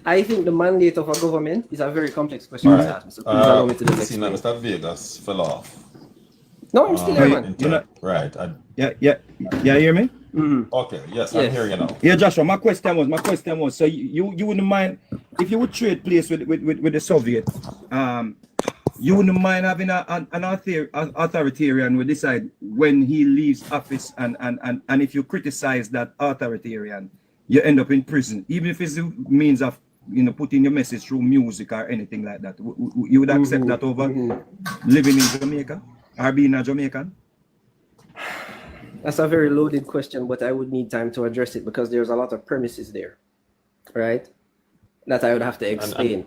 I think the mandate of a government is a very complex question to ask. So please allow me to just explain. Mr. Vegas fell off. No, I'm still here, man. Right. Yeah, hear me? Okay, yes, I'm hearing you now. Yeah, Joshua, my question was, so you wouldn't mind if you would trade place with the Soviet, you wouldn't mind having an authoritarian who decide when he leaves office, and if you criticize that authoritarian, you end up in prison, even if it's a means of putting your message through music or anything like that. You would accept that over living in Jamaica or being a Jamaican? That's a very loaded question, but I would need time to address it because there's a lot of premises there, right? That I would have to explain.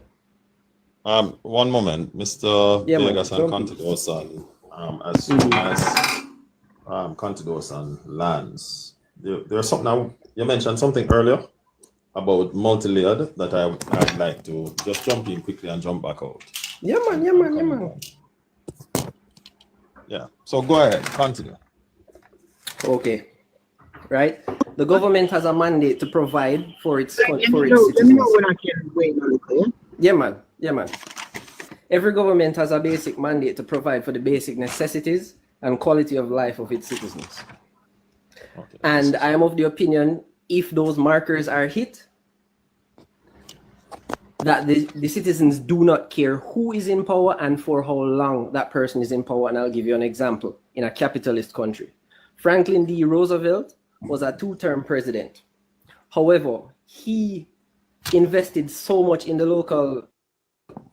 One moment, Mr. Vegas and Contidosan, as soon as Contidosan lands, there's something you mentioned something earlier about multi-layered that I'd like to just jump in quickly and jump back out. Yeah, man. Yeah, so go ahead, continue. Okay, right. The government has a mandate to provide for its citizens. Let me know when I can wait a little. Yeah, man. Every government has a basic mandate to provide for the basic necessities and quality of life of its citizens. Okay. And I am of the opinion, if those markers are hit, that the citizens do not care who is in power and for how long that person is in power. And I'll give you an example. In a capitalist country, Franklin D. Roosevelt was a 2-term president. However, he invested so much in the local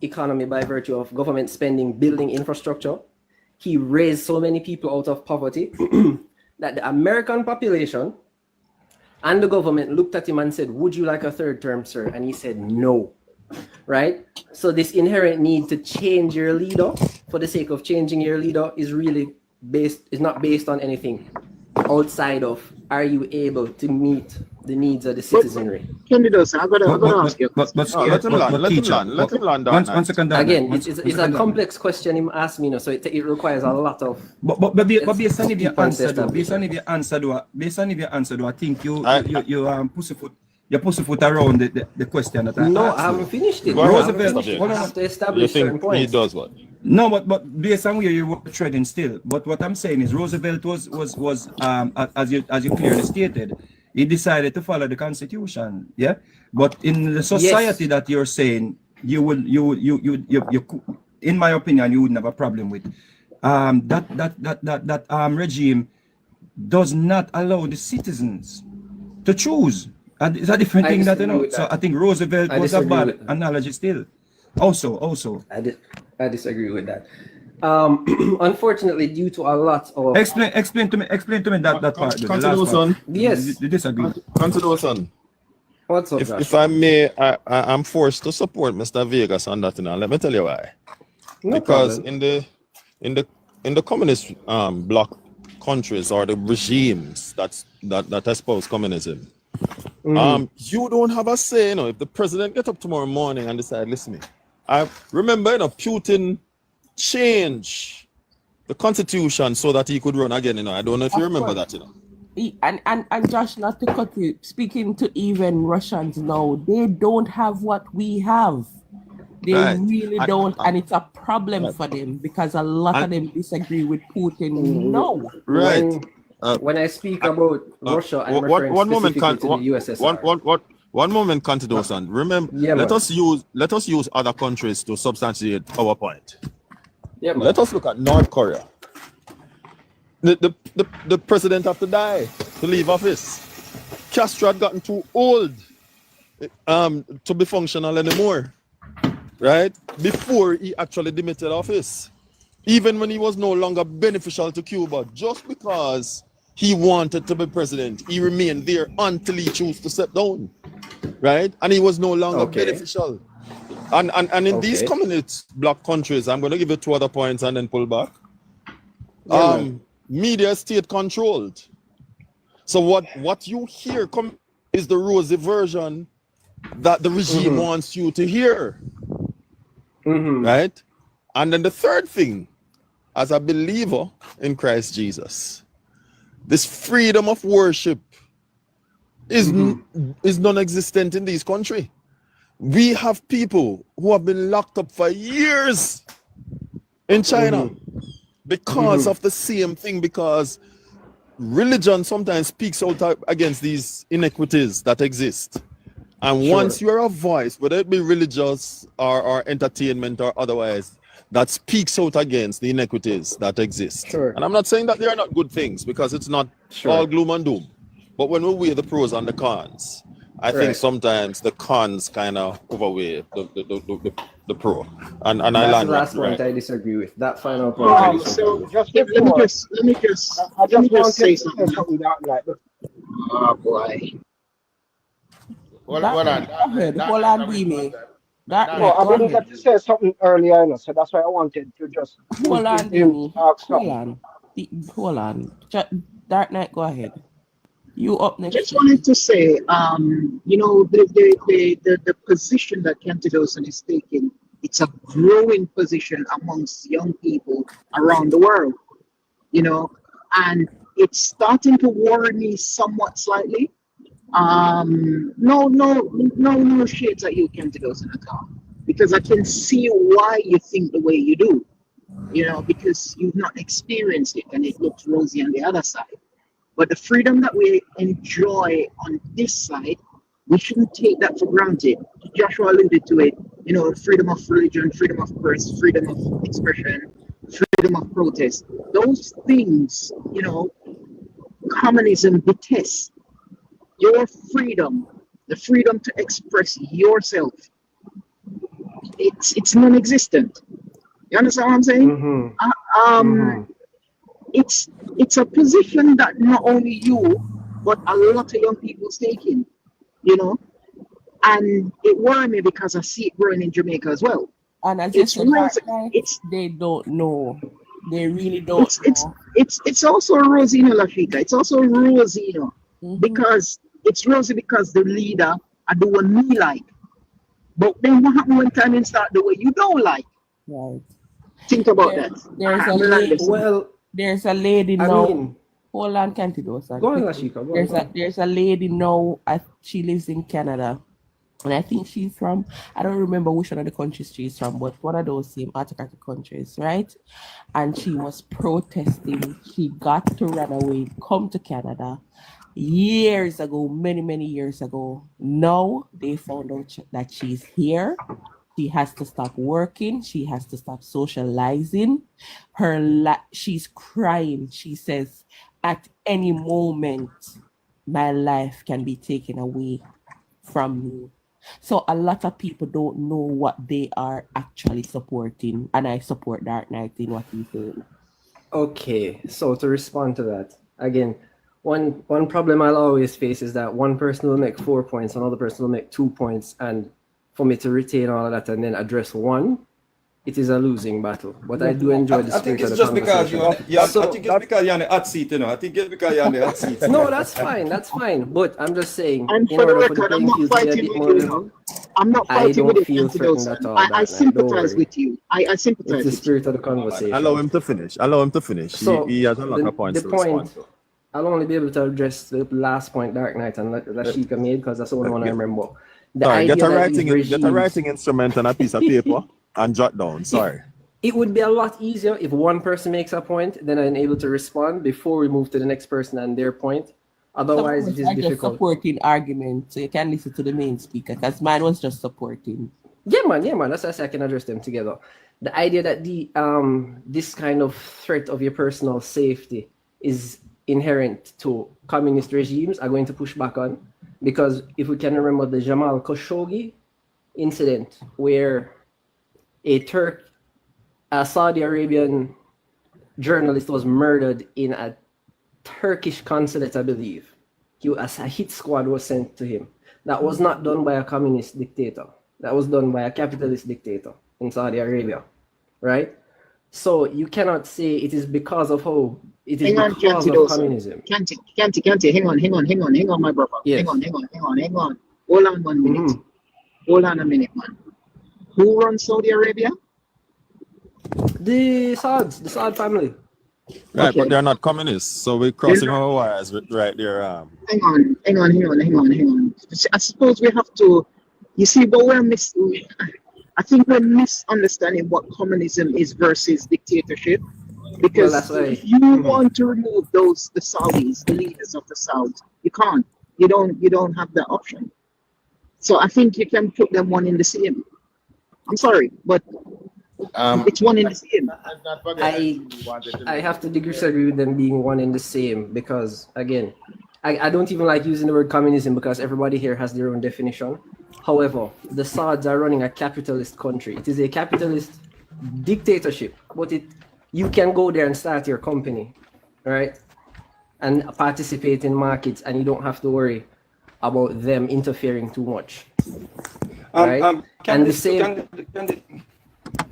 economy by virtue of government spending, building infrastructure. He raised so many people out of poverty that the American population and the government looked at him and said, "Would you like a 3rd term, sir?" And he said, "No." Right? So this inherent need to change your leader for the sake of changing your leader is not based on anything outside of, are you able to meet the needs of the citizenry? Candidates, I'm gonna ask you. Let him land. One second. Again, it's a complex question him asked me, so it requires a lot of. But based on if you answer, I think you pussyfoot around the question that I asked. No, I haven't finished it. Roosevelt, I have to establish certain points. He does what? No, but based on where you were treading still. But what I'm saying is Roosevelt was as you clearly stated, he decided to follow the Constitution. Yeah. But in the society that you're saying, you in my opinion, you wouldn't have a problem with that regime does not allow the citizens to choose. And it's a different thing that So I think Roosevelt was a bad analogy still. Also. I disagree with that. Unfortunately, due to a lot of explain to me that part. Consider yes. You disagree. Consider What's up, if I may, I'm forced to support Mr. Vegas on that now. Let me tell you why. Because in the communist bloc countries or the regimes that espouse communism, you don't have a say. If the president get up tomorrow morning and decide, listen, I remember Putin changed the constitution so that he could run again. I don't know if you remember that. And Josh, not to cut you, speaking to even Russians now, they don't have what we have. They Right. really don't, and it's a problem for them because a lot of them disagree with Putin. No. Right. When I speak about Russia, I'm referring specifically to the USSR. One moment, Contidosan. Remember, let us use other countries to substantiate our point. Yeah, let us look at North Korea. The president had to die to leave office. Castro had gotten too old to be functional anymore, right? Before he actually demitted office, even when he was no longer beneficial to Cuba, just because he wanted to be president, he remained there until he chose to step down, right? And he was no longer beneficial. And in these communist bloc countries, I'm going to give you 2 other points and then pull back. Media state controlled. So what you hear is the rosy version that the regime wants you to hear, right? And then the third thing, as a believer in Christ Jesus, this freedom of worship is non-existent in this country. We have people who have been locked up for years in China because of the same thing, because religion sometimes speaks out against these inequities that exist. And once you're a voice, whether it be religious or entertainment or otherwise, that speaks out against the inequities that exist. And I'm not saying that they are not good things, because it's not all gloom and doom. But when we weigh the pros and the cons, I think sometimes the cons kind of overweigh the pro. And that's I land the last right. point I disagree with. That final point I disagree So with. just let me just say something. Like, Oh boy. Hold on, Dini. I believe that you said something earlier, so that's why I wanted to just Hold on, Dini. Hold on. Dark Knight, go ahead. You up next. Just wanted to say, the position that Cantidosan is taking, it's a growing position amongst young people around the world, and it's starting to worry me somewhat slightly. No shades at you, Cantidosan, at all, because I can see why you think the way you do, because you've not experienced it and it looks rosy on the other side. But the freedom that we enjoy on this side, we shouldn't take that for granted. Joshua alluded to it, freedom of religion, freedom of press, freedom of expression, freedom of protest. Those things, communism detests. Your freedom, the freedom to express yourself, it's non-existent. You understand what I'm saying? It's a position that not only you, but a lot of young people is taking, and it worries me because I see it growing in Jamaica as well. And as you said, they don't know. They really don't know. It's also rosy, Lafika. It's also rosy, because it's rosy because the leader are doing me like. But then what happens when time start the way you don't like? Right. Think about that. There's a lady now. Hold on, Cantidosa. Go on, Lashika. There's a lady now. She lives in Canada, and I think she's from. I don't remember which one of the countries she's from, but one of those same autocratic countries, right? And she was protesting. She got to run away, come to Canada years ago, many years ago. Now they found out that she's here. She has to stop working. She has to stop socializing. She's crying. She says, at any moment, my life can be taken away from me. So a lot of people don't know what they are actually supporting. And I support Dark Knight in what he's saying. Okay, so to respond to that, again, one problem I'll always face is that one person will make 4 points, another person will make 2 points, and for me to retain all of that and then address one, it is a losing battle. But I do enjoy the spirit of the conversation. I think it's because you're on the hot seat, I think it's because you're on the hot seat. No, that's fine. But I'm just saying, and in for the order for record, the I'm not fighting with you now. I'm not fighting with you. I sympathize with you. I sympathize. It's the spirit of the conversation. Allow him to finish. So he has a lot of points to respond to. I'll only be able to address the last point Dark Knight and Lashika made because that's the only one I remember. The Sorry, idea get a that writing these get a regimes, writing instrument and a piece of paper and jot down. Sorry. it would be a lot easier if one person makes a point, then I'm able to respond before we move to the next person and their point. Otherwise, it is Just difficult. supporting argument, so you can listen to the main speaker, because mine was just supporting. Yeah, man. That's why I say I can address them together. The idea that this kind of threat of your personal safety is inherent to communist regimes are going to push back on, because if we can remember the Jamal Khashoggi incident, where a Saudi Arabian journalist was murdered in a Turkish consulate, I believe. A hit squad was sent to him. That was not done by a communist dictator. That was done by a capitalist dictator in Saudi Arabia, right? So you cannot say it is because of how it is because of communism. Can't, hang on, my brother. Yes. Hang on. Hold on 1 minute. Hold on a minute, man. Who runs Saudi Arabia? The Saud family. Right, Okay. but they're not communists, so we're crossing our wires right there. Hang on. I suppose we have to, you see, but I think we're misunderstanding what communism is versus dictatorship. Because if you want to remove the Saudis, the leaders of the South, you can't. You don't have that option. So I think you can put them one in the same. I'm sorry, but it's one in the same. I have to disagree with them being one in the same, because again, I don't even like using the word communism because everybody here has their own definition. However, the Sauds are running a capitalist country. It is a capitalist dictatorship, but you can go there and start your company, right? And participate in markets, and you don't have to worry about them interfering too much. Right? And the same.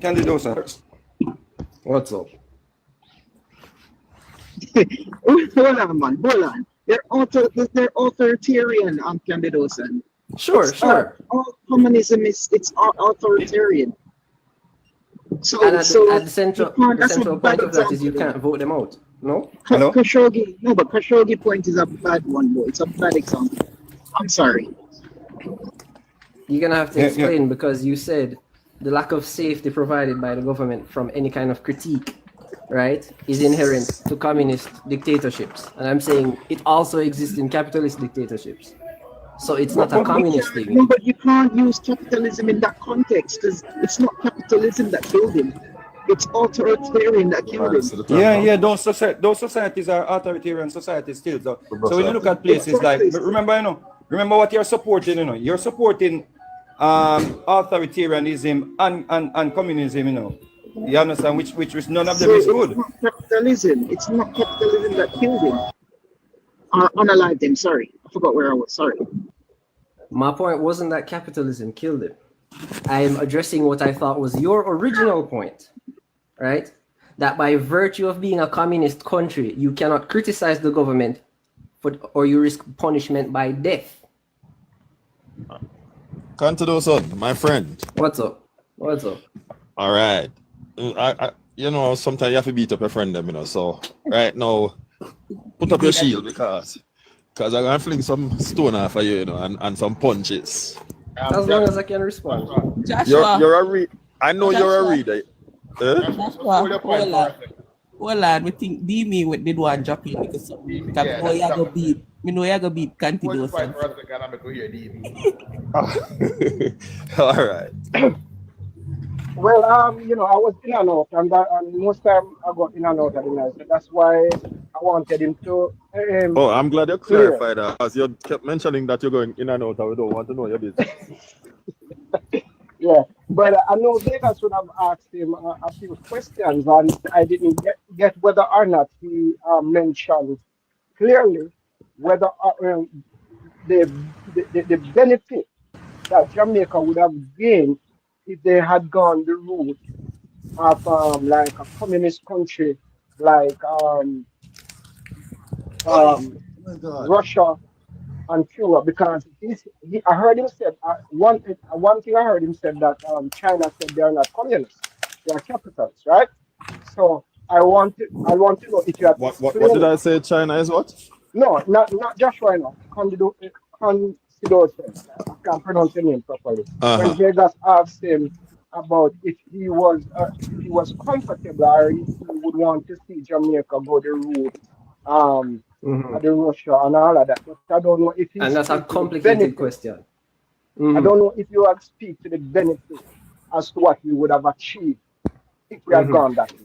Candidosa. What's up? Hold on. They're authoritarian on Candidosa. Sure. All communism it's authoritarian. So and at the central point of that is you can't vote them out. No? Hello? Khashoggi point is a bad one, though. It's a bad example. I'm sorry. You're gonna have to explain because you said the lack of safety provided by the government from any kind of critique, right, is inherent to communist dictatorships. And I'm saying it also exists in capitalist dictatorships. So it's not a communist thing. No, but you can't use capitalism in that context because it's not capitalism that killed him. It's authoritarian that killed him. Yeah. Those societies are authoritarian societies still. So when you look at places like, remember what you're supporting. You're supporting authoritarianism and communism. You understand? Which none of them is good. It's not capitalism that killed him. Unalived him. Sorry, I forgot where I was. Sorry. My point wasn't that capitalism killed him. I am addressing what I thought was your original point, right? That by virtue of being a communist country, you cannot criticize the government or you risk punishment by death. Candidosa, my friend. What's up? All right. I sometimes you have to beat up your friend, so right now, put up your shield because I'm gonna fling some stone off of you, and some punches. As long as I can respond. Joshua. I know you're a reader. Joshua, hold on. We think D-Me did one drop in because you go beat Candidosa. All right. Well, I was in and out, and most time I got in and out of the night. So that's why I wanted him to. I'm glad you clarified that, because you kept mentioning that you're going in and out, and we don't want to know your business. Yeah, but I know Vegas would have asked him a few questions, and I didn't get whether or not he mentioned clearly whether the benefit that Jamaica would have gained if they had gone the route of like a communist country like Russia and Cuba, because I heard him say one thing I heard him said that China said they are not communists, they are capitalists, right? So I want to know if you have what did I say? China is what? No, not just right now. Sidose, I can't pronounce your name properly. When Uh-huh. Vegas asked him about if he was comfortable or if he would want to see Jamaica go the route of the Russia and all of that. But I don't know if he And that's a speak to the complicated benefit. question. I don't know if you have speak to the benefit as to what we would have achieved if we had gone that way.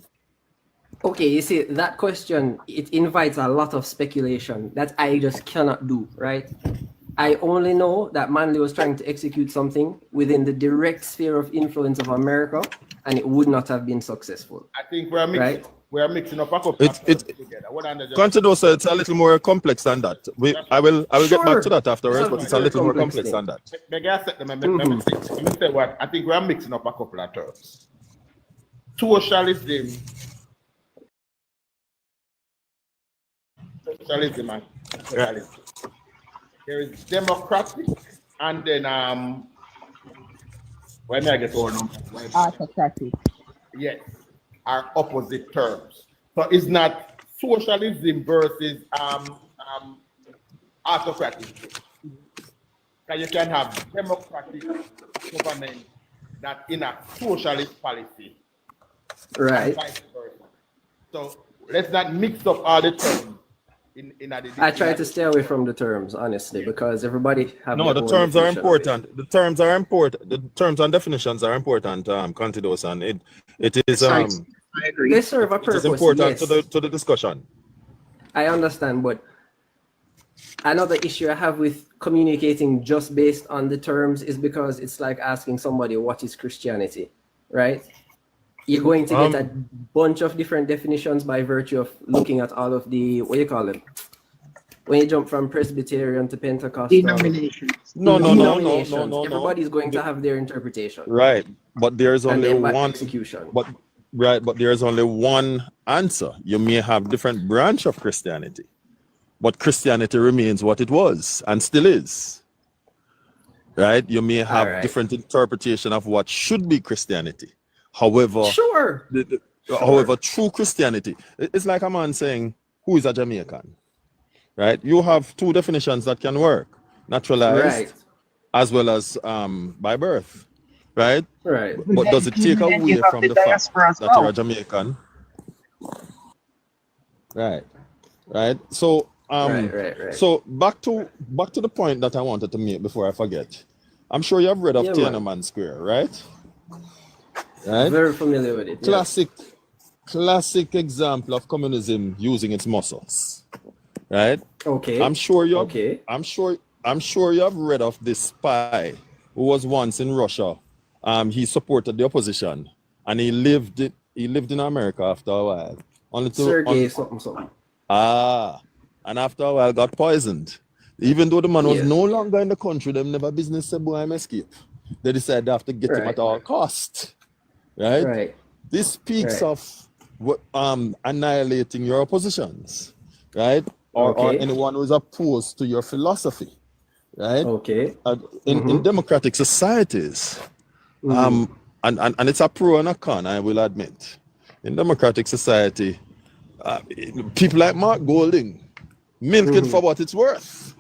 Okay, you see, that question, it invites a lot of speculation that I just cannot do, right? I only know that Manley was trying to execute something within the direct sphere of influence of America, and it would not have been successful. I think we are mixing up a couple It's together. Considosa, it's a little more complex than that. I will get back to that afterwards, but it's a little more complex than that. Let me say what I think we are mixing up a couple of terms. Socialism and socialism. There is democratic and then when I get on Autocratic. yes, are opposite terms. So it's not socialism versus autocratic. Because you can have democratic government that in a socialist policy. Right. So let's not mix up all the terms. I try to stay away from the terms, honestly, because everybody have No, their the own terms are definition of it. important. The terms are important. The terms and definitions are important, Contidos, and it is I agree. They serve a it is purpose, important yes. to the discussion. I understand, but another issue I have with communicating just based on the terms is because it's like asking somebody what is Christianity, right? You're going to get a bunch of different definitions by virtue of looking at all of the, what do you call them? When you jump from Presbyterian to Pentecostal. Denominations. No. Everybody's going to have their interpretation. Right, but there's only And then by one execution. But there's only one answer. You may have different branch of Christianity, but Christianity remains what it was and still is. Right? You may have different interpretation of what should be Christianity. However, however, true Christianity, it's like a man saying, who is a Jamaican? Right? You have two definitions that can work. Naturalized as well as by birth. Right? Right. But does it take away from the fact that you're a Jamaican? Right. Right. So so back to the point that I wanted to make before I forget. I'm sure you have read of Tiananmen Square, right? Right? Very familiar with it. Classic example of communism using its muscles. Right? Okay. I'm sure you have read of this spy who was once in Russia. He supported the opposition and he lived in America after a while. Sergey something. And after a while got poisoned. Even though the man was no longer in the country, them never business said boy, I'm escape. They decided they have to get him at all cost. Right? This speaks of annihilating your oppositions, right? Or anyone who is opposed to your philosophy, right? In democratic societies, and it's a pro and a con, I will admit. In democratic society, people like Mark Golding milk it for what it's worth,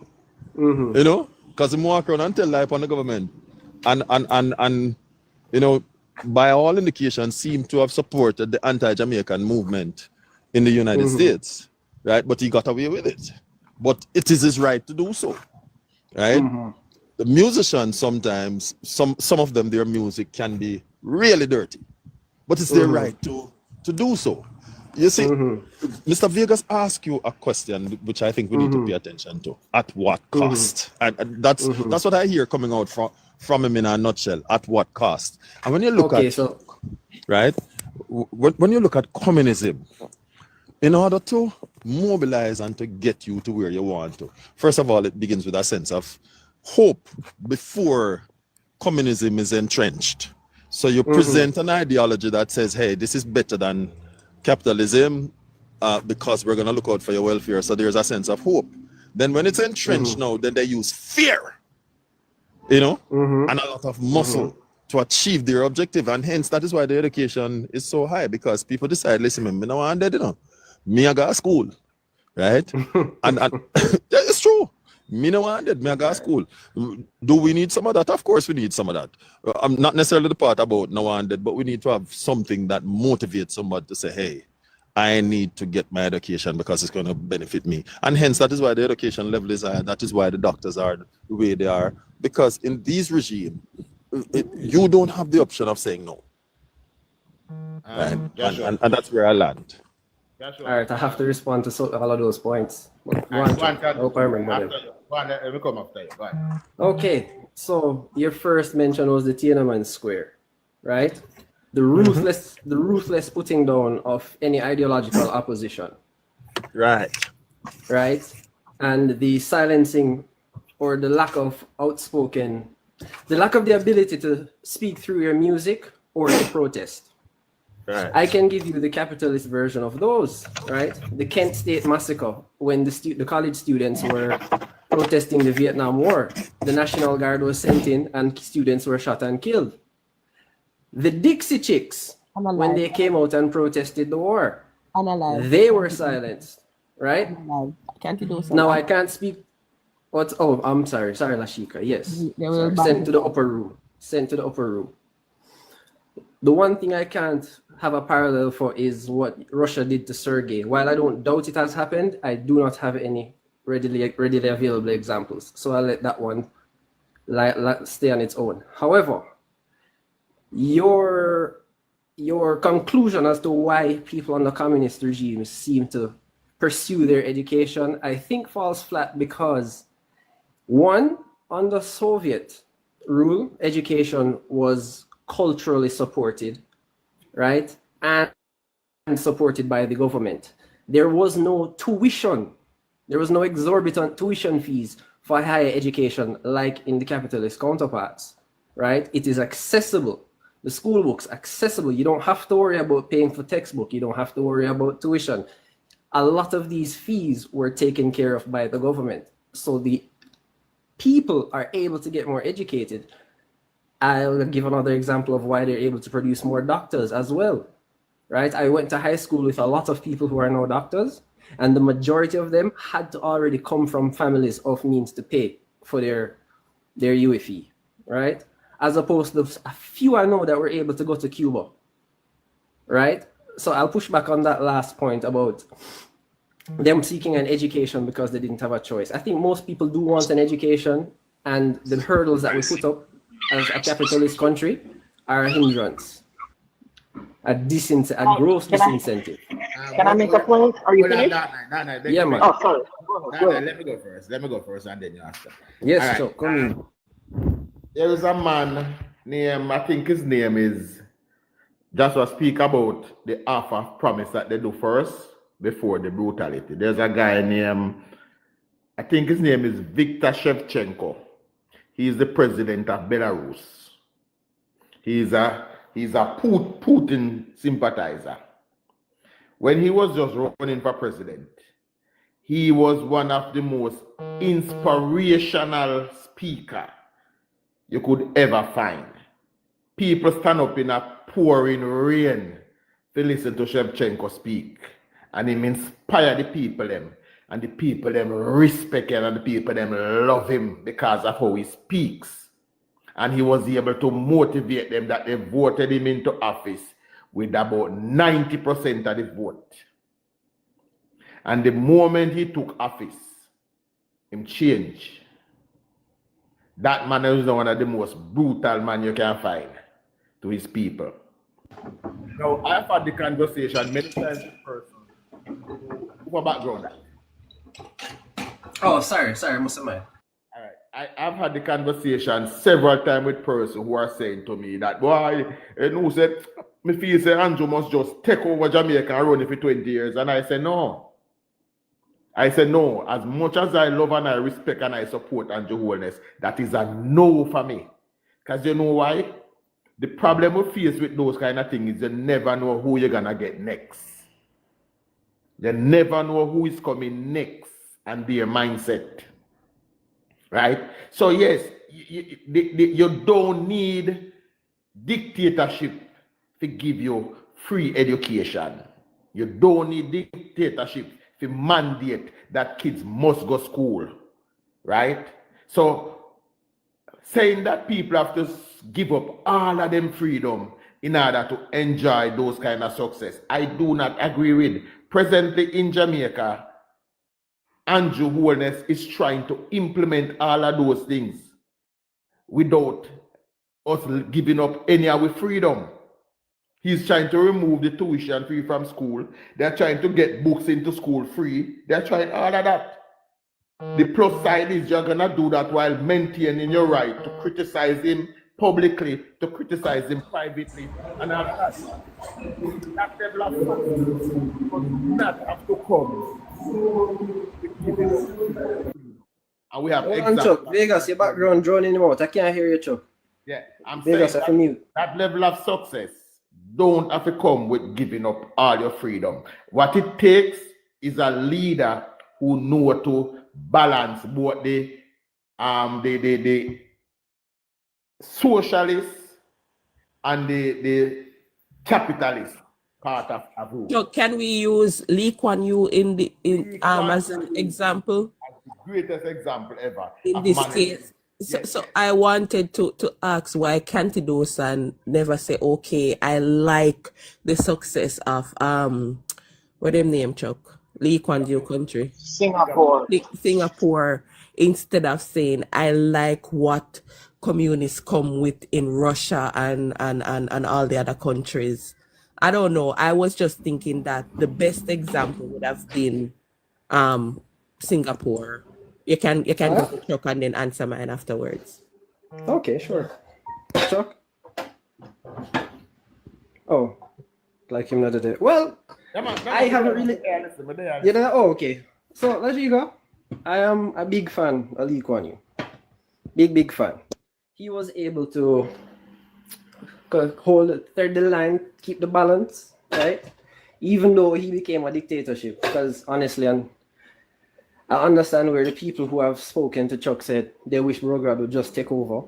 you know, because he walk around and tell lie upon the government, and you know, by all indications, seem to have supported the anti-Jamaican movement in the United States, right? But he got away with it. But it is his right to do so, right? The musicians sometimes, some of them, their music can be really dirty, but it's their right to do so. You see, Mr. Vegas asked you a question which I think we need to pay attention to. At what cost? And that's what I hear coming out from him in a nutshell. At what cost? And when you look when you look at communism, in order to mobilize and to get you to where you want to, first of all, it begins with a sense of hope before communism is entrenched. So you present an ideology that says, hey, this is better than capitalism because we're going to look out for your welfare. So there's a sense of hope. Then when it's entrenched now, then they use fear, you know, and a lot of muscle to achieve their objective. And hence, that is why the education is so high, because people decide, listen, me no want dead, you know. Me I got school, right? and it's true. Me no want that. Me I go to school. Do we need some of that? Of course we need some of that. I'm not necessarily the part about no want that, but we need to have something that motivates somebody to say, hey, I need to get my education because it's going to benefit me. And hence, that is why the education level is high. That is why the doctors are the way they are. Because in these regimes, you don't have the option of saying no. Right? And that's where I land. All right, I have to respond to all of those points. Let me come after you. Go ahead. Okay, so your first mention was the Tiananmen Square, right? The ruthless putting down of any ideological opposition. Right. And the silencing or the lack of the ability to speak through your music or to protest. Right. I can give you the capitalist version of those, right? The Kent State Massacre, when the college students were protesting the Vietnam War. The National Guard was sent in and students were shot and killed. The Dixie Chicks, when they came out and protested the war, they were silenced, right? Can't you do so? Now I can't speak. I'm sorry, Lashika. Yes, sent to the upper room. The one thing I can't have a parallel for is what Russia did to Sergei. While I don't doubt it has happened, I do not have any readily available examples. So I'll let that one stay on its own. However, your conclusion as to why people on the communist regime seem to pursue their education, I think falls flat because, one, under Soviet rule, education was culturally supported, right? And supported by the government. There was no tuition. There was no exorbitant tuition fees for higher education like in the capitalist counterparts, right? It is accessible. The school books accessible. You don't have to worry about paying for textbook. You don't have to worry about tuition. A lot of these fees were taken care of by the government. So the people are able to get more educated. I'll give another example of why they're able to produce more doctors as well, right? I went to high school with a lot of people who are now doctors, and the majority of them had to already come from families of means to pay for their UFE, right? As opposed to a few I know that were able to go to Cuba, right? So I'll push back on that last point about them seeking an education because they didn't have a choice. I think most people do want an education, and the hurdles that we put up as a capitalist country are a hindrance, a gross disincentive. Can I make a point? Are you finished? Yeah, man. Oh, sorry. Go ahead. Let me go first and then you answer. Yes, so come in. There is a man named, I think his name is, just to speak about the half of promise that they do first before the brutality. There's a guy named, I think his name is Viktor Shevchenko. He's the president of Belarus. He's a Putin sympathizer. When he was just running for president, he was one of the most inspirational speakers you could ever find. People stand up in a pouring rain to listen to Shevchenko speak. And him inspire the people them. And the people them respect him and the people them love him because of how he speaks. And he was able to motivate them that they voted him into office with about 90% of the vote. And the moment he took office, him changed. That man is one of the most brutal man you can find to his people. Now, I've had the conversation many times with person. What background that? Oh, sorry, Mr. Man. All right. I've had the conversation several times with persons who are saying to me that, boy, who said, me feel say Andrew must just take over Jamaica and run it for 20 years. And I said, no. As much as I love and I respect and I support Andrew Holness, that is a no for me. Because you know why? The problem we face with those kind of things is you never know who you're going to get next. You never know who is coming next and their mindset. Right? So yes, you don't need dictatorship to give you free education. You don't need dictatorship to mandate that kids must go to school. right? So saying that people have to give up all of them freedom in order to enjoy those kind of success, I do not agree with. Presently in Jamaica, Andrew Holness is trying to implement all of those things without us giving up any of our freedom. He's trying to remove the tuition fee from school. They're trying to get books into school free. They're trying all of that. The plus side is you're going to do that while maintaining your right to criticize him publicly, to criticize him privately, and all of that. That level of success does not have to come with giving up. And we have Chuck, Vegas, your background droning him out. I can't hear you, Chuck. Yeah, I'm Vegas, saying that level of success don't have to come with giving up all your freedom. What it takes is a leader who know to balance both the socialist and the capitalist part of rule. So can we use Lee Kuan Yew as an example? As the greatest example ever. In this case. So I wanted to ask why Cantidosan never say, okay, I like the success of what them name, Chuck? Lee Kuan Yew country. Singapore, instead of saying I like what communists come with in Russia and all the other countries. I don't know. I was just thinking that the best example would have been Singapore. You can go to Chuck and then answer mine afterwards. Okay, sure. Chuck? Oh, like him the other day. Well, I haven't really. You know, oh, okay. So there you go. I am a big fan of Lee Kuan Yew. Big fan. He was able to hold third the line, keep the balance, right? Even though he became a dictatorship, because honestly, I understand where the people who have spoken to Chuck said they wish Brograd would just take over,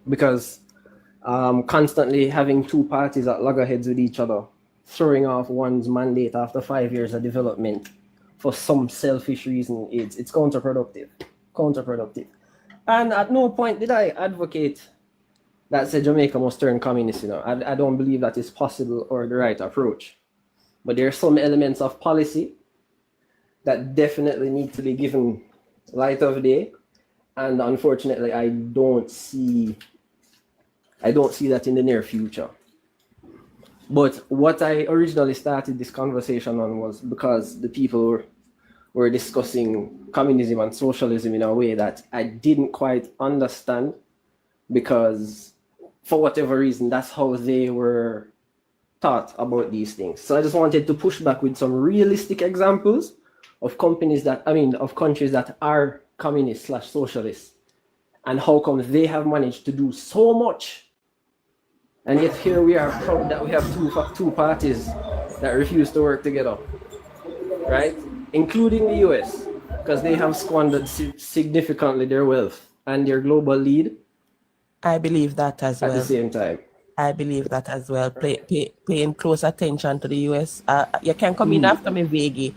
because constantly having two parties at loggerheads with each other, throwing off one's mandate after 5 years of development for some selfish reason, it's counterproductive. And at no point did I advocate that said Jamaica must turn communist. You know, I don't believe that is possible or the right approach. But there are some elements of policy that definitely need to be given light of day, and unfortunately, I don't see that in the near future. But what I originally started this conversation on was because the people were discussing communism and socialism in a way that I didn't quite understand, because for whatever reason, that's how they were taught about these things. So I just wanted to push back with some realistic examples of countries that are communist / socialist, and how come they have managed to do so much, and yet here we are proud that we have two parties that refuse to work together, right? Including the US, because they have squandered significantly their wealth and their global lead. I believe that as well. At the same time. I believe that as well. Paying close attention to the US. You can come in after me, Veggie.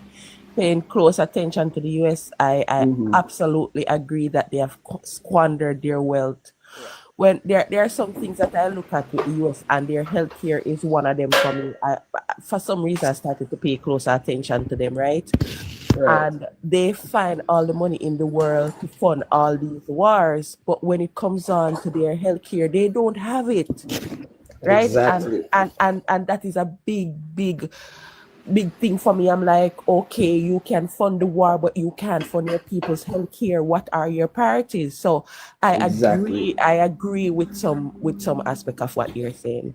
Paying close attention to the US, I absolutely agree that they have squandered their wealth. When there are some things that I look at with the US, and their healthcare is one of them for me. For some reason, I started to pay closer attention to them, right? And they find all the money in the world to fund all these wars, but when it comes on to their healthcare, they don't have it, right? Exactly. And that is a big thing for me. I'm like, okay, you can fund the war, but you can't fund your people's health care. What are your priorities? So I agree with some aspect of what you're saying.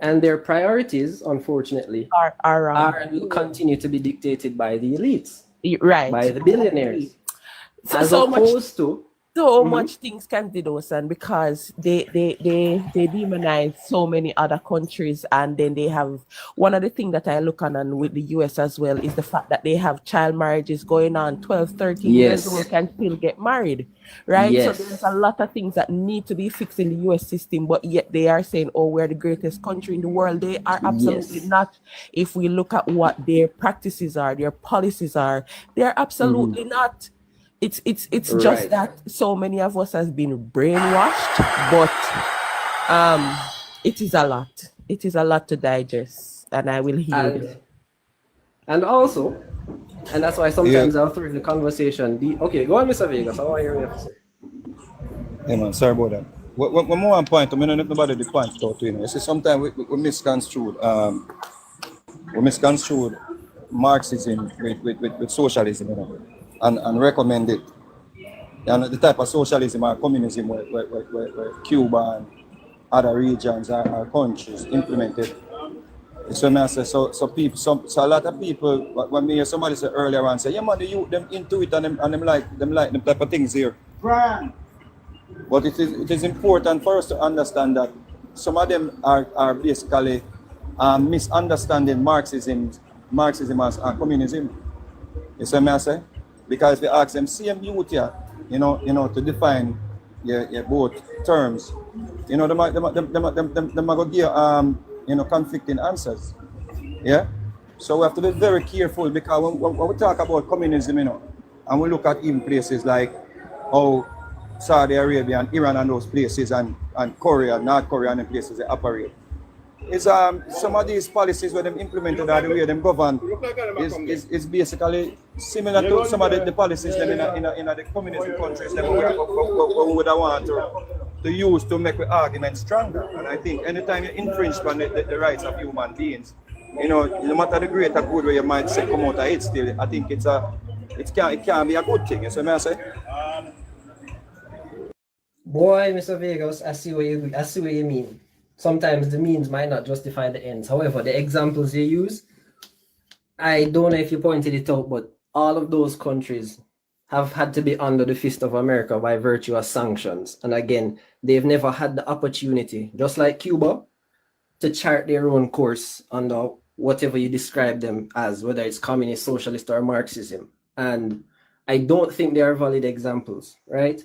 And their priorities, unfortunately, are continue to be dictated by the elites, right? By the billionaires, much things can be done, because they demonize so many other countries, and then they have one of the things that I look on and with the US as well is the fact that they have child marriages going on. 12, 13 years old can still get married, right? Yes. So there's a lot of things that need to be fixed in the US system, but yet they are saying, oh, we're the greatest country in the world. They are absolutely not. If we look at what their practices are, their policies are, they're absolutely not. It's Right. just that so many of us has been brainwashed, but it is a lot. It is a lot to digest, and I will hear. And also, and that's why sometimes I'll throw in the conversation. Okay, go on, Mr. Vegas. I want to hear what you have to say. Yeah, man, sorry about that. One more point, I mean, not nobody the point out to, you know. You see, sometimes we misconstrued Marxism with socialism, you know, and recommend it. And the type of socialism or communism where Cuba and other regions or countries implemented. So a lot of people, when me hear somebody say earlier on, say, yeah man, the youth them into it and them like them type of things here. But it is important for us to understand that some of them are basically misunderstanding Marxism as communism. You see what I say? Because if you ask them same youth here, you know, to define your both terms, you know, them go give conflicting answers. Yeah. So we have to be very careful, because when we talk about communism, you know, and we look at even places like Saudi Arabia and Iran and those places and Korea, North Korea and the places they operate. Is some of these policies where them implemented or the way them govern is basically similar to some of the policies them in the communist countries that we would want to use to make the argument stronger. And I think anytime you infringe on the rights of human beings, you know, no matter the greater good where you might say come out of it, still I think it can be a good thing. You see what I say? Boy, Mr. Vegas, I see what you mean. Sometimes the means might not justify the ends. However, the examples you use, I don't know if you pointed it out, but all of those countries have had to be under the fist of America by virtue of sanctions. And again, they've never had the opportunity, just like Cuba, to chart their own course under whatever you describe them as, whether it's communist, socialist, or Marxism. And I don't think they are valid examples, right?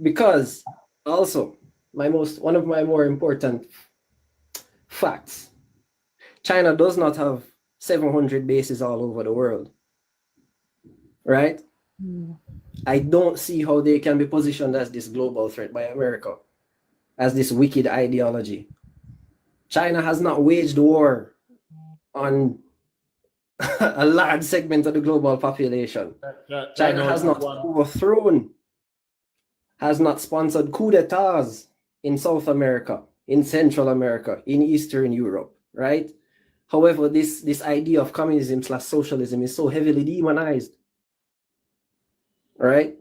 Because also, one of my more important facts, China does not have 700 bases all over the world, right? I don't see how they can be positioned as this global threat by America, as this wicked ideology. China has not waged war on a large segment of the global population. China has not overthrown, has not sponsored coup d'etats in South America, in Central America, in Eastern Europe, right? However, this idea of communism/socialism is so heavily demonized, right?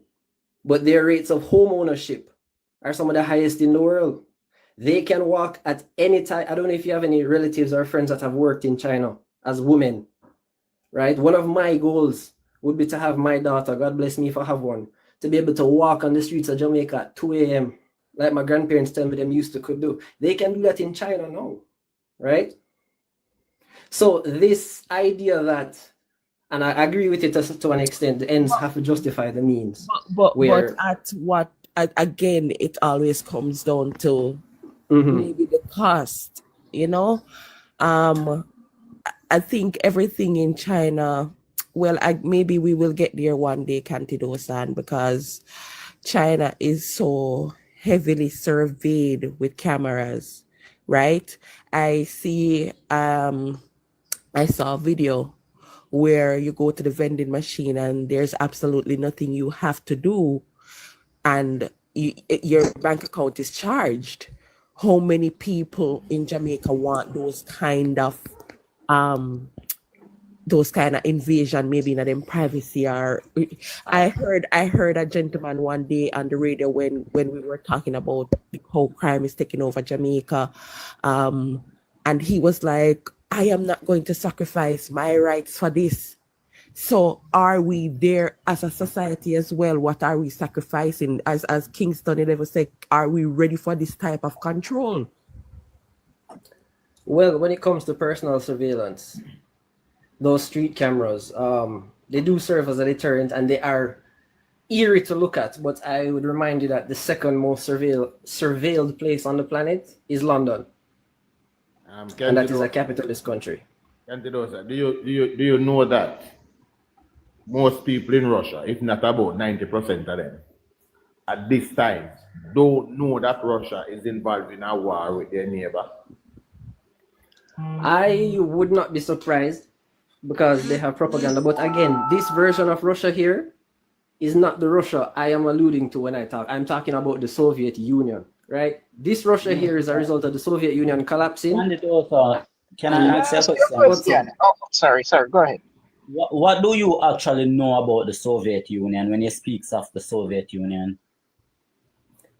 But their rates of home ownership are some of the highest in the world. They can walk at any time. I don't know if you have any relatives or friends that have worked in China as women, right? One of my goals would be to have my daughter, God bless me if I have one, to be able to walk on the streets of Jamaica at 2 a.m. like my grandparents tell me them used to could do. They can do that in China now, right? So this idea that, and I agree with it to an extent, the ends have to justify the means. But at what, again, it always comes down to maybe the cost, you know? I think everything in China, well, maybe we will get there one day, Cantido-san, because China is so heavily surveyed with cameras, right? I saw a video where you go to the vending machine and there's absolutely nothing you have to do, and your bank account is charged. How many people in Jamaica want those kind of invasion, maybe in them privacy? Or I heard a gentleman one day on the radio when we were talking about how crime is taking over Jamaica, and he was like, I am not going to sacrifice my rights for this. So are we there as a society as well? What are we sacrificing? As Kingston ever said, are we ready for this type of control? Well, when it comes to personal surveillance, those street cameras, they do serve as a deterrent, and they are eerie to look at. But I would remind you that the second most surveilled place on the planet is London, and that is a capitalist country. Do you know that most people in Russia, if not about 90% of them, at this time, don't know that Russia is involved in a war with their neighbor? I would not be surprised because they have propaganda. But again, this version of Russia here is not the Russia I am alluding to when I talk. I'm talking about the Soviet Union, right? This Russia here is a result of the Soviet Union collapsing. Can I ask you a question? Oh, sorry, go ahead. What do you actually know about the Soviet Union when you speak of the Soviet Union?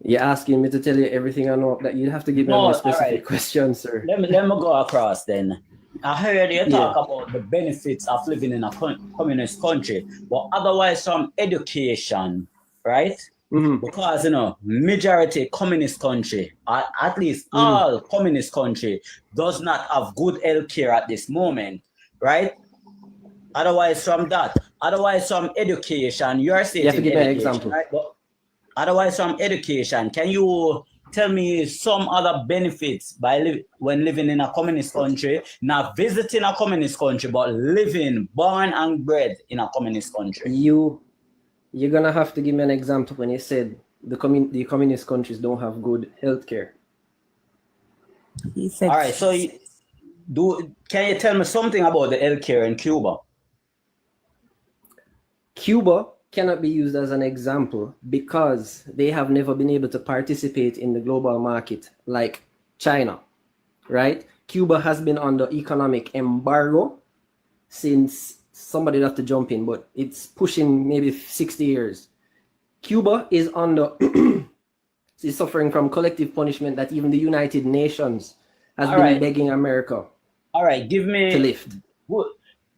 You're asking me to tell you everything I know. That you have to give me a specific question, sir. Let me go across then. I heard you talk about the benefits of living in a communist country, but otherwise from education, right? Because majority communist country, at least all communist country, does not have good healthcare at this moment, right? Otherwise from education, you are saying you have to give me an example, right? But otherwise from education, can you tell me some other benefits when living in a communist country, not visiting a communist country, but born and bred in a communist country? You're gonna have to give me an example when you said the communist countries don't have good healthcare. All right, so can you tell me something about the healthcare in Cuba? Cuba cannot be used as an example because they have never been able to participate in the global market like China, right? Cuba has been under economic embargo since somebody have to jump in, but it's pushing maybe 60 years. Cuba is is suffering from collective punishment that even the United Nations has been begging America. All right, give me to lift.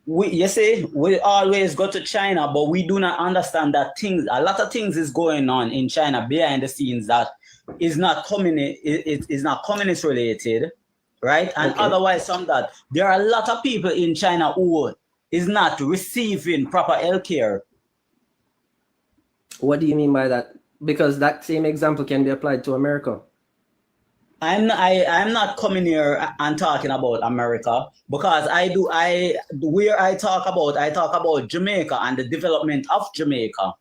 You see, we always go to China, but we do not understand that a lot of things is going on in China behind the scenes that is not communist related, right? And otherwise from that, there are a lot of people in China who is not receiving proper healthcare. What do you mean by that? Because that same example can be applied to America. I'm not coming here and talking about America because I talk about Jamaica and the development of Jamaica.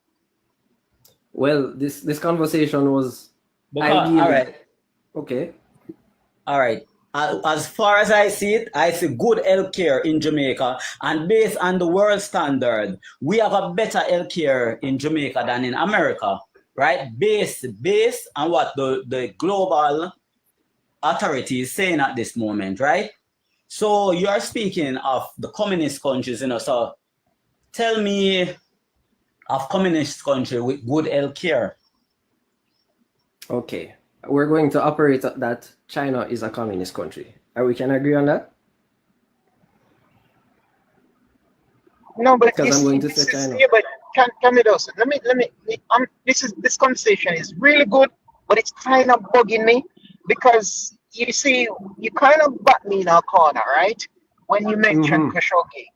Well, this conversation was all right. Okay. All right. As far as I see good healthcare in Jamaica, and based on the world standard, we have a better healthcare in Jamaica than in America, right? Based on what the global authority is saying at this moment, right? So you're speaking of the communist countries, so tell me of communist country with good healthcare. Okay. We're going to operate that China is a communist country. We can agree on that? No, but because I'm going to say China. Yeah, but Camidosa, this conversation is really good, but it's kind of bugging me because you see, you kind of back me in a corner, right? When you mentioned Khashoggi,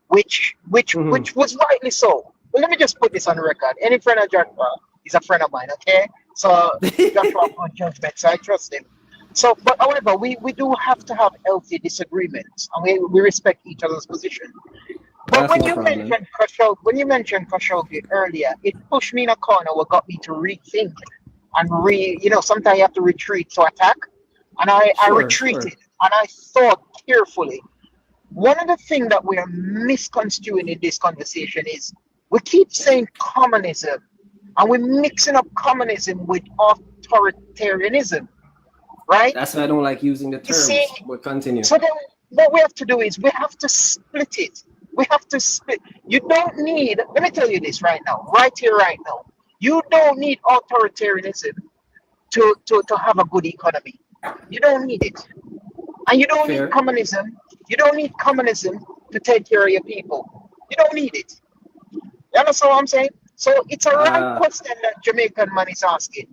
which was rightly so. Well, let me just put this on record. Any friend of Joshua is a friend of mine, okay? So Joshua on judgment, so I trust him. So, but however, we do have to have healthy disagreements, and we respect each other's position. But when you mentioned Khashoggi earlier, it pushed me in a corner what got me to rethink and sometimes you have to retreat to attack. And I retreated and I thought carefully. One of the things that we are misconstruing in this conversation is we keep saying communism and we're mixing up communism with authoritarianism, right? That's why I don't like using the terms, but continue. So then what we have to do is we have to split it. We have to split. You don't need, let me tell you this right now, right here, right now. You don't need authoritarianism to have a good economy. You don't need it. And you don't need communism. You don't need communism to take care of your people. You don't need it. You understand what I'm saying? So it's a right question that Jamaican man is asking.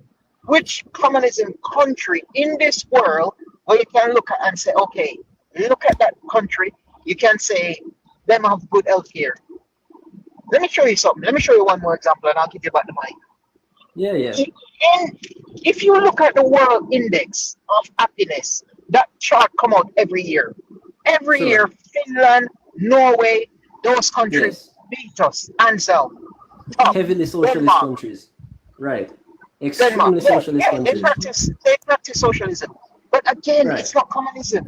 Which communism country in this world where you can look at and say, okay, look at that country, you can say, them have good health care. Let me show you something. Let me show you one more example and I'll give you back the mic. Yeah. And if you look at the world index of happiness, that chart come out every year. Every year, Finland, Norway, those countries, beat us, hands down. Top. Heavily socialist Denmark. countries. Right. Denmark. Extremely socialist They countries. practice socialism. But again, Right. it's not communism.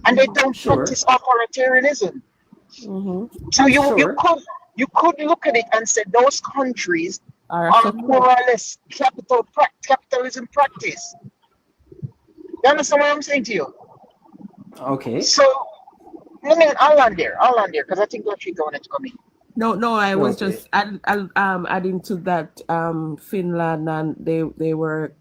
And they don't practice authoritarianism. So you could look at it and say those countries are more or less capitalism practice. You understand what I'm saying to you? Okay. So, I mean, I'll land there, because I think Latrice wanted to come in. No, I was just adding to that. Finland and they were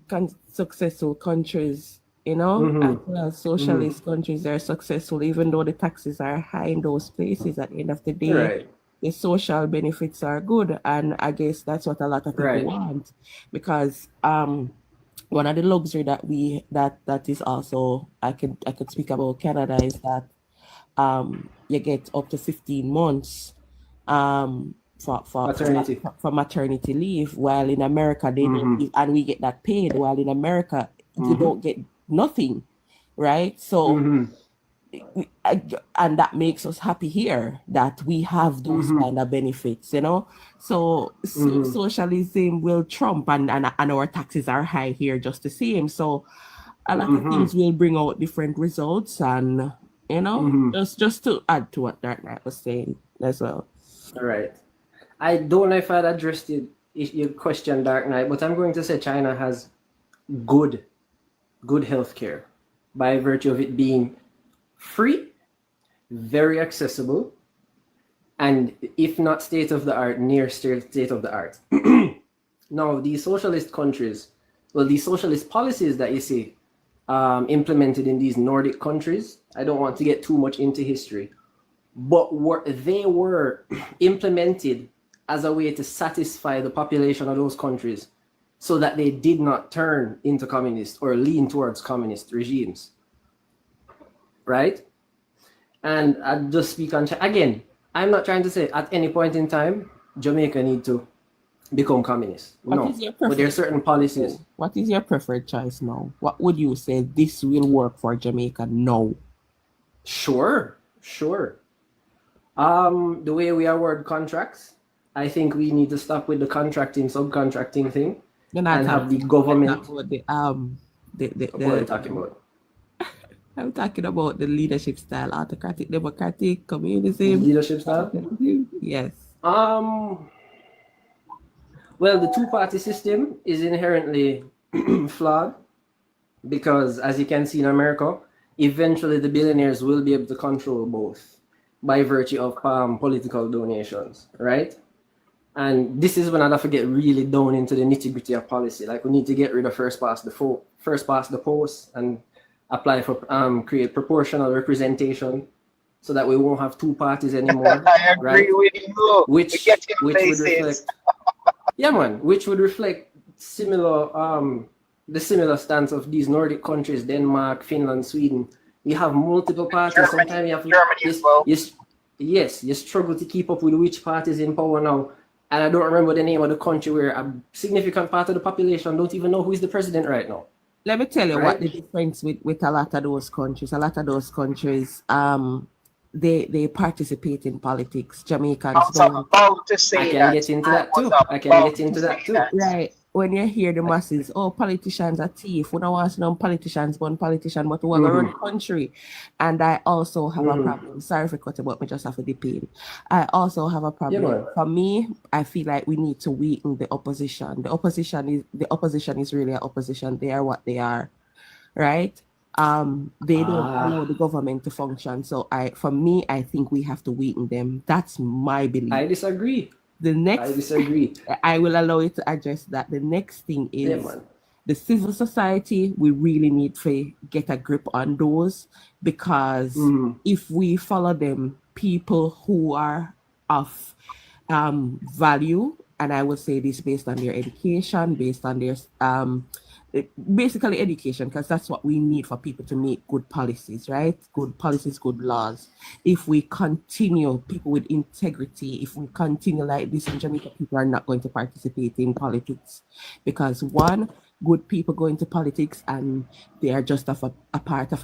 successful countries, you know, as well as socialist countries. They're successful, even though the taxes are high in those places. At the end of the day, the social benefits are good, and I guess that's what a lot of people want, because one of the luxury that is also I could speak about Canada is that you get up to 15 months for maternity leave, while in America they don't give, and we get that paid, while in America you don't get nothing, right? So and that makes us happy here that we have those kind of benefits, you know. So socialism will trump, and our taxes are high here just the same. So a lot of things will bring out different results, and you know, just to add to what Dark Knight was saying as well. All right. I don't know if I'd addressed your question, Dark Knight, but I'm going to say China has good healthcare by virtue of it being free, very accessible, and if not state of the art, near state of the art. Now, these socialist countries, well, these socialist policies that you see implemented in these Nordic countries, I don't want to get too much into history, but they were implemented as a way to satisfy the population of those countries so that they did not turn into communist or lean towards communist regimes. Right? And I just speak on again, I'm not trying to say at any point in time Jamaica need to become communist. No. But there are certain policies. What is your preferred choice now? What would you say this will work for Jamaica now? Sure. The way we award contracts, I think we need to stop with the subcontracting thing, and have the government. What are you talking about? I'm talking about the leadership style, autocratic, democratic, communism. Leadership style? Yes. Well, the two-party system is inherently flawed because, as you can see in America, eventually the billionaires will be able to control both by virtue of political donations, right? And this is when I have to get really down into the nitty-gritty of policy. Like, we need to get rid of first past the post, and apply for create proportional representation so that we won't have two parties anymore. I agree with you. Which would reflect which would reflect the similar stance of these Nordic countries, Denmark, Finland, Sweden. You have multiple parties. Sometimes you have Germany as well. Yes, you struggle to keep up with which party is in power now. And I don't remember the name of the country where a significant part of the population don't even know who is the president right now. Let me tell you what the difference with a lot of those countries. A lot of those countries, they participate in politics. Jamaicans don't. I can get into that too. Right. When you hear the masses, oh, politicians are thief. We don't want to know politicians, but politicians, but we want to run the country. And I also have a problem. Sorry for cutting, but me just have to dip in. I also have a problem. For me, I feel like we need to weaken the opposition. The opposition is really an opposition. They are what they are, right? They don't allow the government to function. So for me, I think we have to weaken them. That's my belief. I disagree. I disagree. I will allow you to address that. The next thing is the civil society. We really need to get a grip on those, because if we follow them, people who are of value, and I would say this based on their education, based on their basically education, because that's what we need for people to make good policies, right? Good policies, good laws. If we continue, people with integrity, if we continue like this in Jamaica, people are not going to participate in politics, because one, good people go into politics and they are just a part of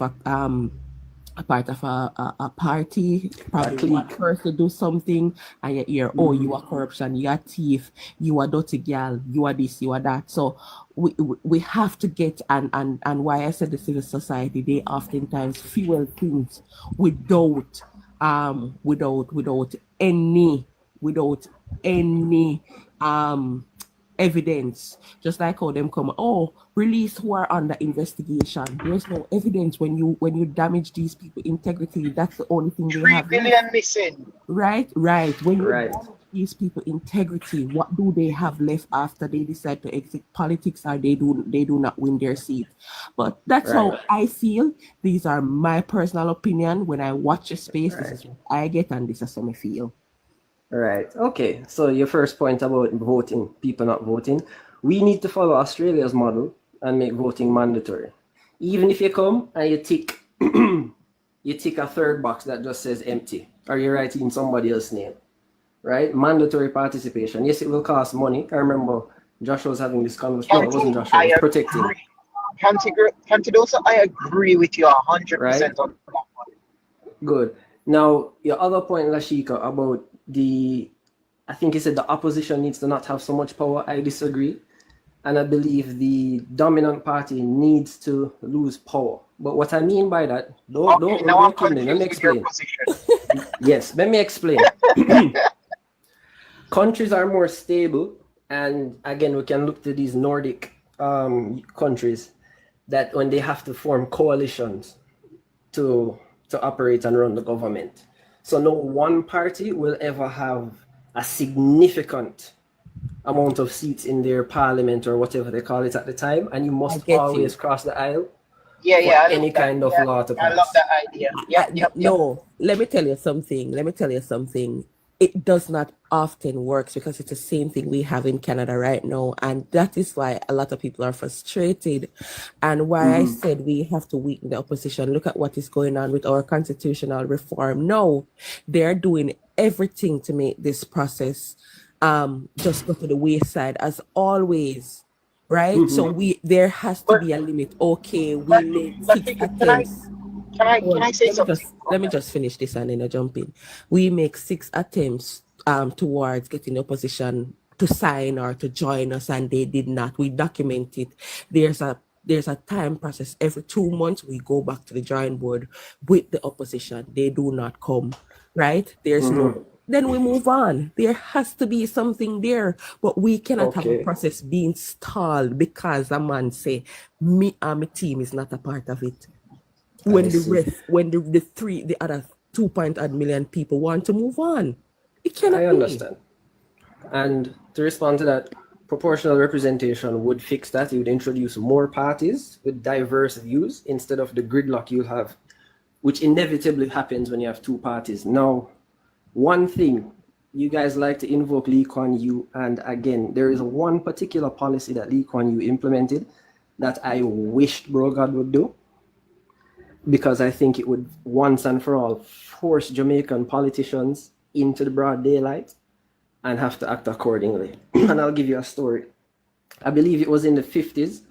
a part of a party, probably one person do something, and you hear, oh, you are corruption, you are thief, you are dirty girl, you are this, you are that. So we have to get, and why I said the civil society, they oftentimes fuel things without any evidence. Just like how them come, oh, release who are under investigation. There's no evidence. When you damage these people integrity, that's the only thing they 3 have billion left. missing. Right. When you damage these people integrity, what do they have left after they decide to exit politics, or they do not win their seat? But that's how I feel. These are my personal opinion. When I watch a space, this is what I get, and this is how I feel. Right. Okay. So your first point about voting, people not voting, we need to follow Australia's model and make voting mandatory. Even if you come and you tick a third box that just says empty, or you write in somebody else's name, right? Mandatory participation. Yes, it will cost money. I remember Joshua was having this conversation. No, it wasn't Joshua. It was protecting. Cantidosa, I agree with you 100% on that one. Good. Now, your other point, Lashika, about I think you said the opposition needs to not have so much power. I disagree. And I believe the dominant party needs to lose power. But what I mean by that, let me explain. Yes, let me explain. Countries are more stable. And again, we can look to these Nordic countries that when they have to form coalitions to operate and run the government. So no one party will ever have a significant amount of seats in their parliament or whatever they call it at the time, and you must always cross the aisle. Yeah, any kind of law to pass. I love that idea. No, let me tell you something. It does not often work because it's the same thing we have in Canada right now. And that is why a lot of people are frustrated. And why I said we have to weaken the opposition. Look at what is going on with our constitutional reform. No, they're doing everything to make this process just go to the wayside as always. Right? So there has to be a limit. Okay, we made 6 attempts. Can I say something? Let me just finish this and then I jump in. We make 6 attempts towards getting the opposition to sign or to join us, and they did not. We document it. There's a time process. Every 2 months we go back to the drawing board with the opposition. They do not come. Right? There's no. Then we move on. There has to be something there, but we cannot have a process being stalled because a man say me and my team is not a part of it. When the other 2.8 million people want to move on, it cannot. I understand. And to respond to that, proportional representation would fix that. It would introduce more parties with diverse views instead of the gridlock you'll have, which inevitably happens when you have 2 parties. Now, one thing, you guys like to invoke Lee Kuan Yew, and again, there is one particular policy that Lee Kuan Yew implemented that I wished Bro God would do, because I think it would once and for all force Jamaican politicians into the broad daylight and have to act accordingly. And I'll give you a story. I believe it was in the 50s,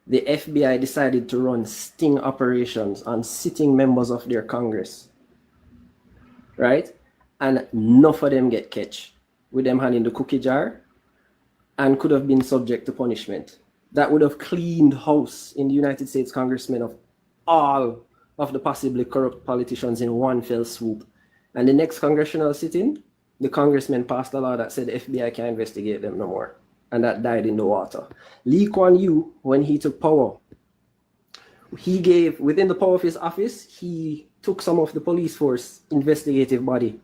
the FBI decided to run sting operations on sitting members of their Congress, right? And enough of them get catch with them hand in the cookie jar and could have been subject to punishment. That would have cleaned house in the United States congressmen of all of the possibly corrupt politicians in one fell swoop. And the next congressional sitting, the congressman passed a law that said the FBI can't investigate them no more. And that died in the water. Lee Kuan Yew, when he took power, he gave, within the power of his office, he took some of the police force investigative body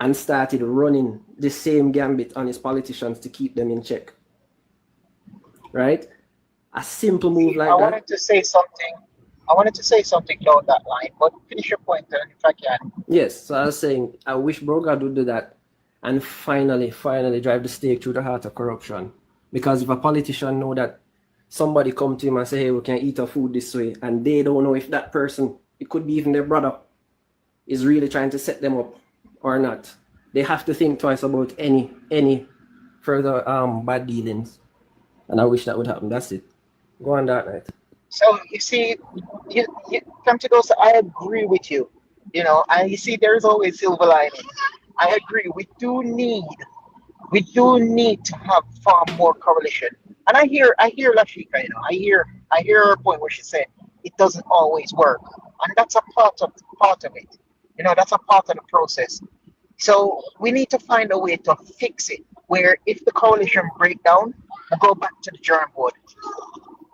and started running the same gambit on his politicians to keep them in check. Right? A simple move like that. I wanted to say something down that line, but finish your point there if I can. Yes, so I was saying, I wish Brogard would do that and finally drive the stake through the heart of corruption. Because if a politician know that somebody come to him and say, hey, we can eat our food this way, and they don't know if that person, it could be even their brother, is really trying to set them up or not, they have to think twice about any further bad dealings. And I wish that would happen. That's it. Go on that night. So you see, you come to those. I agree with you. You know, and you see, there's always silver lining. I agree. We do need to have far more correlation. And I hear Lashika. You know, I hear her point where she said it doesn't always work, and that's a part of it. You know, that's a part of the process. So we need to find a way to fix it. Where if the coalition break down, we go back to the drawing board.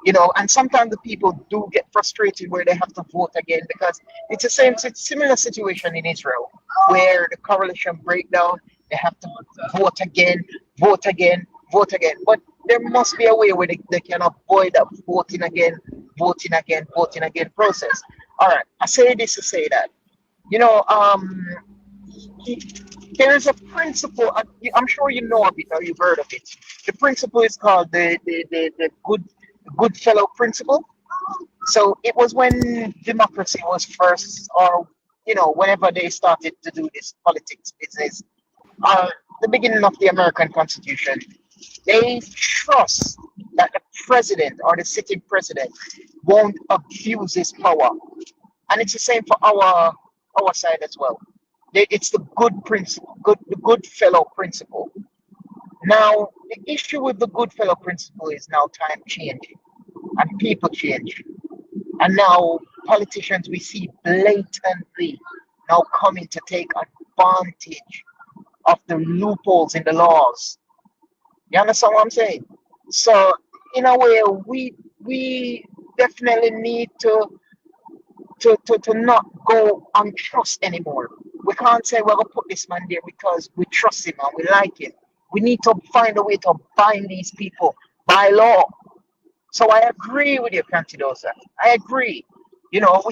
You know, and sometimes the people do get frustrated where they have to vote again because it's the similar situation in Israel where the coalition breakdown, they have to vote again, vote again, vote again. But there must be a way where they can avoid that voting again, voting again, voting again process. All right, I say this to say that, you know, there is a principle. I'm sure you know of it or you've heard of it. The principle is called the good fellow principle. So it was when democracy was first, or you know, whenever they started to do this politics business, the beginning of the American Constitution, they trust that the president or the sitting president won't abuse his power, and it's the same for our side as well. It's the good principle, the good fellow principle. Now, the issue with the good fellow principle is now time changing and people change. And now politicians we see blatantly now coming to take advantage of the loopholes in the laws. You understand what I'm saying? So in a way, we definitely need to not go on trust anymore. We can't say we're gonna put this man there because we trust him and we like him. We need to find a way to bind these people by law. So I agree with you, Cantidosa. I agree. You know,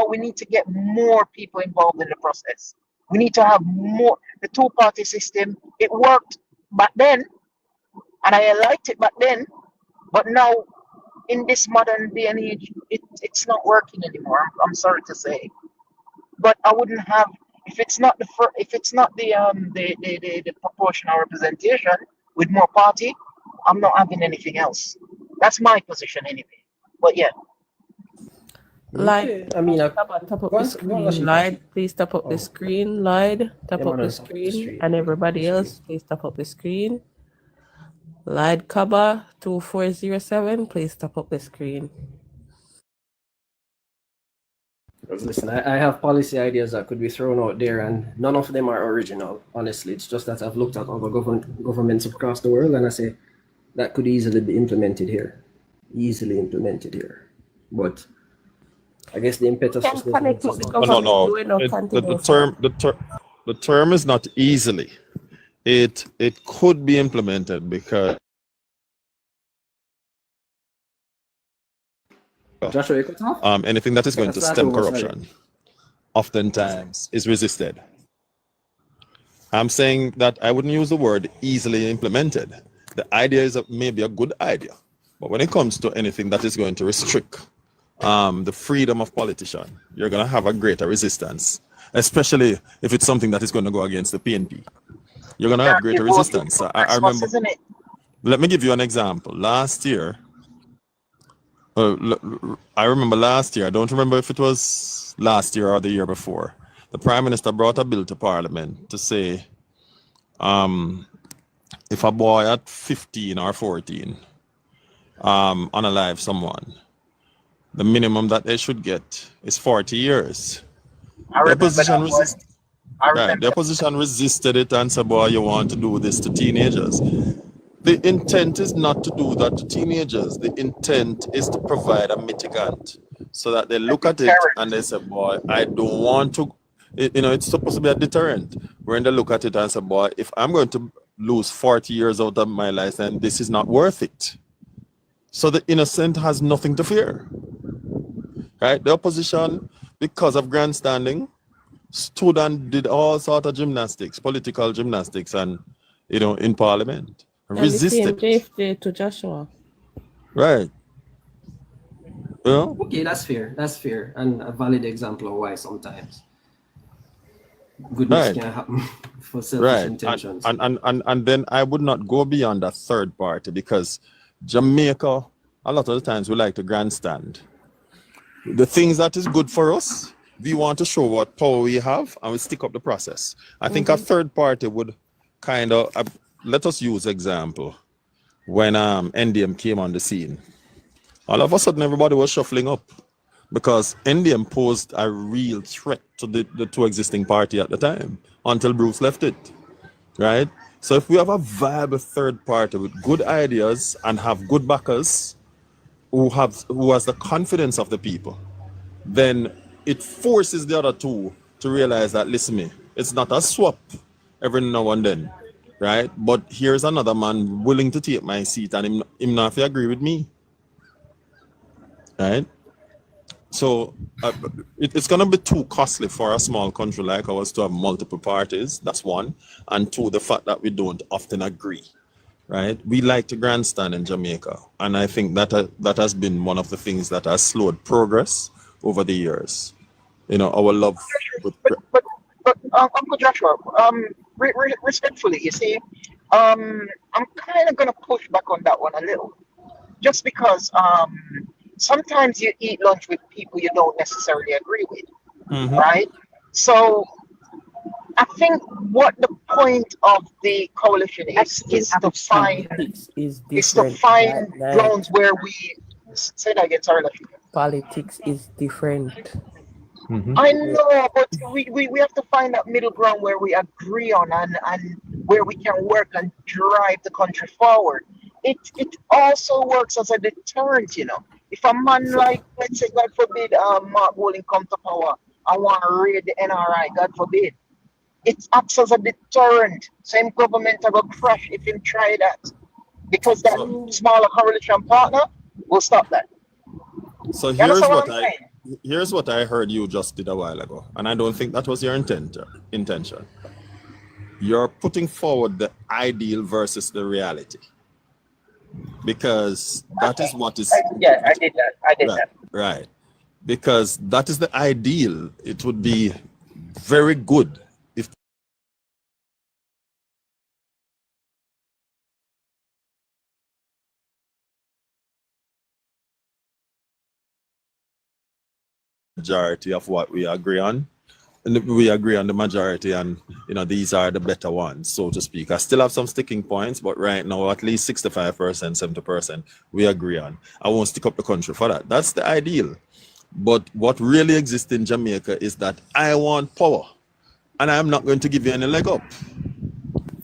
we need to get more people involved in the process. We need to have more. The two-party system, it worked back then, and I liked it back then. But now, in this modern day and age, it's not working anymore. I'm sorry to say. But I wouldn't have if it's not the proportional representation with more party. I'm not having anything else. That's my position anyway. But yeah. Like, I mean, tap up the screen, Lloyd. Please tap up the screen, Lloyd. Tap up the screen, and everybody else, please tap up the screen. Lloyd Kaba 2407, please tap up the screen. Listen, I have policy ideas that could be thrown out there, and none of them are original. Honestly, it's just that I've looked at other governments across the world, and I say that could easily be implemented here. But I guess the impetus was the term is not easily. It could be implemented because anything that is going to stem corruption oftentimes is resisted. I'm saying that I wouldn't use the word easily implemented. The idea is maybe a good idea, but when it comes to anything that is going to restrict the freedom of politicians, you're going to have a greater resistance, especially if it's something that is going to go against the PNP. You're going to have greater resistance. I remember. Let me give you an example. Last year, I remember last year, I don't remember if it was last year or the year before, the Prime Minister brought a bill to Parliament to say if a boy at 15 or 14 unalive someone, the minimum that they should get is 40 years. The opposition resisted it and said, boy, you want to do this to teenagers. The intent is not to do that to teenagers. The intent is to provide a mitigant so that they look at it and they say, boy, I don't want to, it's supposed to be a deterrent. When they look at it and say, boy, if I'm going to lose 40 years out of my life, then this is not worth it. So the innocent has nothing to fear. Right? The opposition, because of grandstanding, stood and did all sorts of gymnastics, political gymnastics, and in Parliament. Resisted. JFJ to Joshua. Right. Well, okay, that's fair. That's fair. And a valid example of why sometimes goodness can happen for selfish intentions. And then I would not go beyond a third party, because Jamaica, a lot of the times we like to grandstand. the things that is good for us, we want to show what power we have and we stick up the process. I think a third party would kind of, let us use example. When NDM came on the scene, all of a sudden everybody was shuffling up because NDM posed a real threat to the two existing party at the time until Bruce left it, right? So if we have a viable third party with good ideas and have good backers who has the confidence of the people, then it forces the other two to realize that, listen me, it's not a swap every now and then, right? But here's another man willing to take my seat and him not agree with me, right? So it's going to be too costly for a small country like ours to have multiple parties. That's one. And two, the fact that we don't often agree, right? We like to grandstand in Jamaica. And I think that has been one of the things that has slowed progress over the years. You know, our love. But Uncle Joshua, respectfully, you see, I'm kind of going to push back on that one a little. Just because sometimes you eat lunch with people you don't necessarily agree with, right? So I think what the point of the coalition is to find grounds where we say that again. Sorry, politics is different. I know, but we have to find that middle ground where we agree on and where we can work and drive the country forward. It also works as a deterrent, you know. If a man like, let's say, God forbid, Mark Golding come to power and want to raid the NRI, God forbid, it acts as a deterrent. Same government will crash if him try that. Because that smaller coalition partner will stop that. So here's what I heard you just did a while ago, and I don't think that was your intention. You're putting forward the ideal versus the reality. Because that is what is... Yeah, I did that. Right. Because that is the ideal. It would be very good if majority of what we agree on. And we agree on the majority, and you know, these are the better ones, so to speak. I still have some sticking points, but right now at least 65%, 70% we agree on. I won't stick up the country for that. That's the ideal. But what really exists in Jamaica is that I want power, and I'm not going to give you any leg up,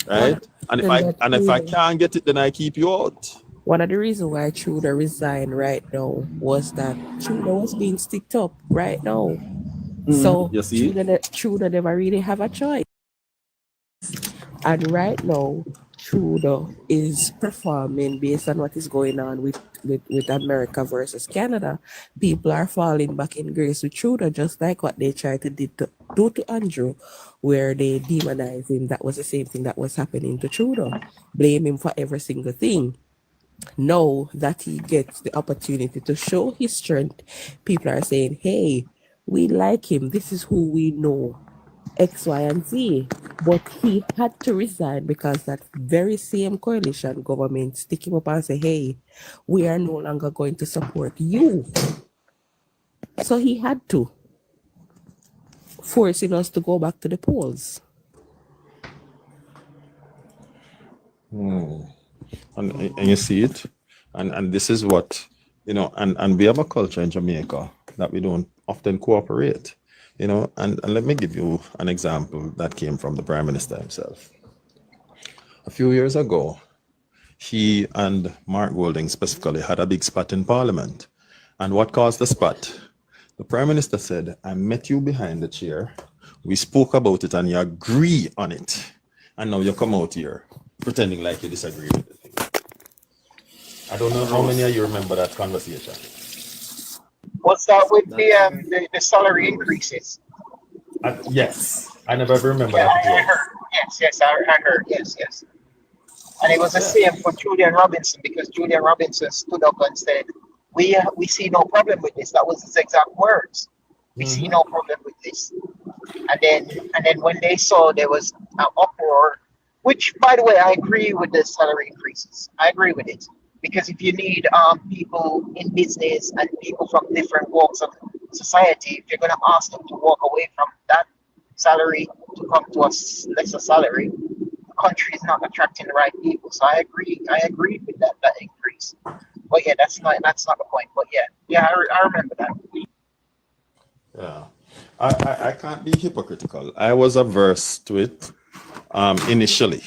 right? And if I can't get it, then I keep you out. One of the reasons why Trudeau resigned right now was that Trudeau was being sticked up right now. So Trudeau never really have a choice. And right now, Trudeau is performing based on what is going on with America versus Canada. People are falling back in grace with Trudeau, just like what they tried to do to Andrew, where they demonized him. That was the same thing that was happening to Trudeau. Blame him for every single thing. Now that he gets the opportunity to show his strength, people are saying, hey, we like him. This is who we know, X, Y, and Z. But he had to resign because that very same coalition government stick him up and say, hey, we are no longer going to support you. So he had to, forcing us to go back to the polls. And you see it, and this is what, you know, and we have a culture in Jamaica that we don't often cooperate, you know, and let me give you an example that came from the Prime Minister himself. A few years ago, he and Mark Golding specifically had a big spat in Parliament. And what caused the spat? The Prime Minister said, I met you behind the chair, we spoke about it and you agree on it, and now you come out here pretending like you disagree with it. I don't know how many of you remember that conversation. What's that with the salary increases? Yes, I never remember that. I heard. Yes. And it was the same for Julian Robinson, because Julian Robinson stood up and said, we see no problem with this. That was his exact words. We see no problem with this. And then when they saw there was an uproar, which, by the way, I agree with the salary increases. I agree with it. Because if you need people in business and people from different walks of society, if you're going to ask them to walk away from that salary to come to a lesser salary, the country is not attracting the right people. So I agree with that increase. But yeah, that's not the point. But yeah, I remember that. Yeah, I can't be hypocritical. I was averse to it initially.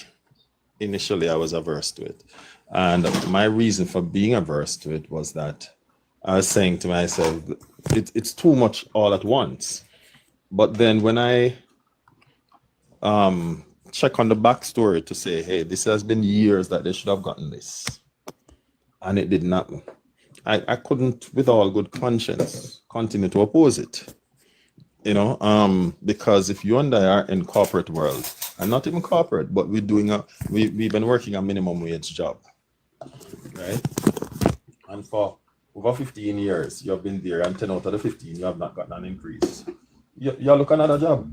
Initially, I was averse to it. And my reason for being averse to it was that I was saying to myself, it's too much all at once. But then when I check on the backstory to say, hey, this has been years that they should have gotten this, and it did not, I couldn't, with all good conscience, continue to oppose it. You know, because if you and I are in corporate world, and not even corporate, but we've been working a minimum wage job, right? And for over 15 years, you've been there, and 10 out of the 15, you have not gotten an increase. You're looking at a job.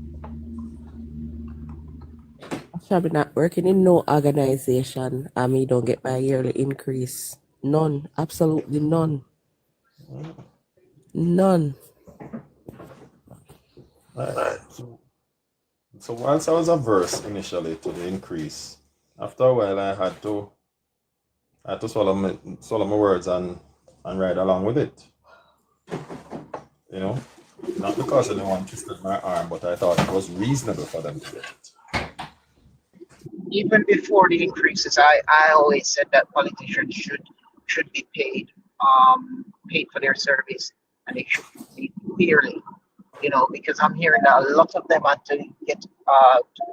I've been not working in no organization. I mean, don't get my yearly increase. None. Absolutely none. None. Right. So whilst I was averse initially to the increase, after a while I had to swallow my words and ride along with it. You know, not because anyone twisted my arm, but I thought it was reasonable for them to get it. Even before the increases, I always said that politicians should be paid for their service, and they should be paid fairly. You know, because I'm hearing that a lot of them have to get to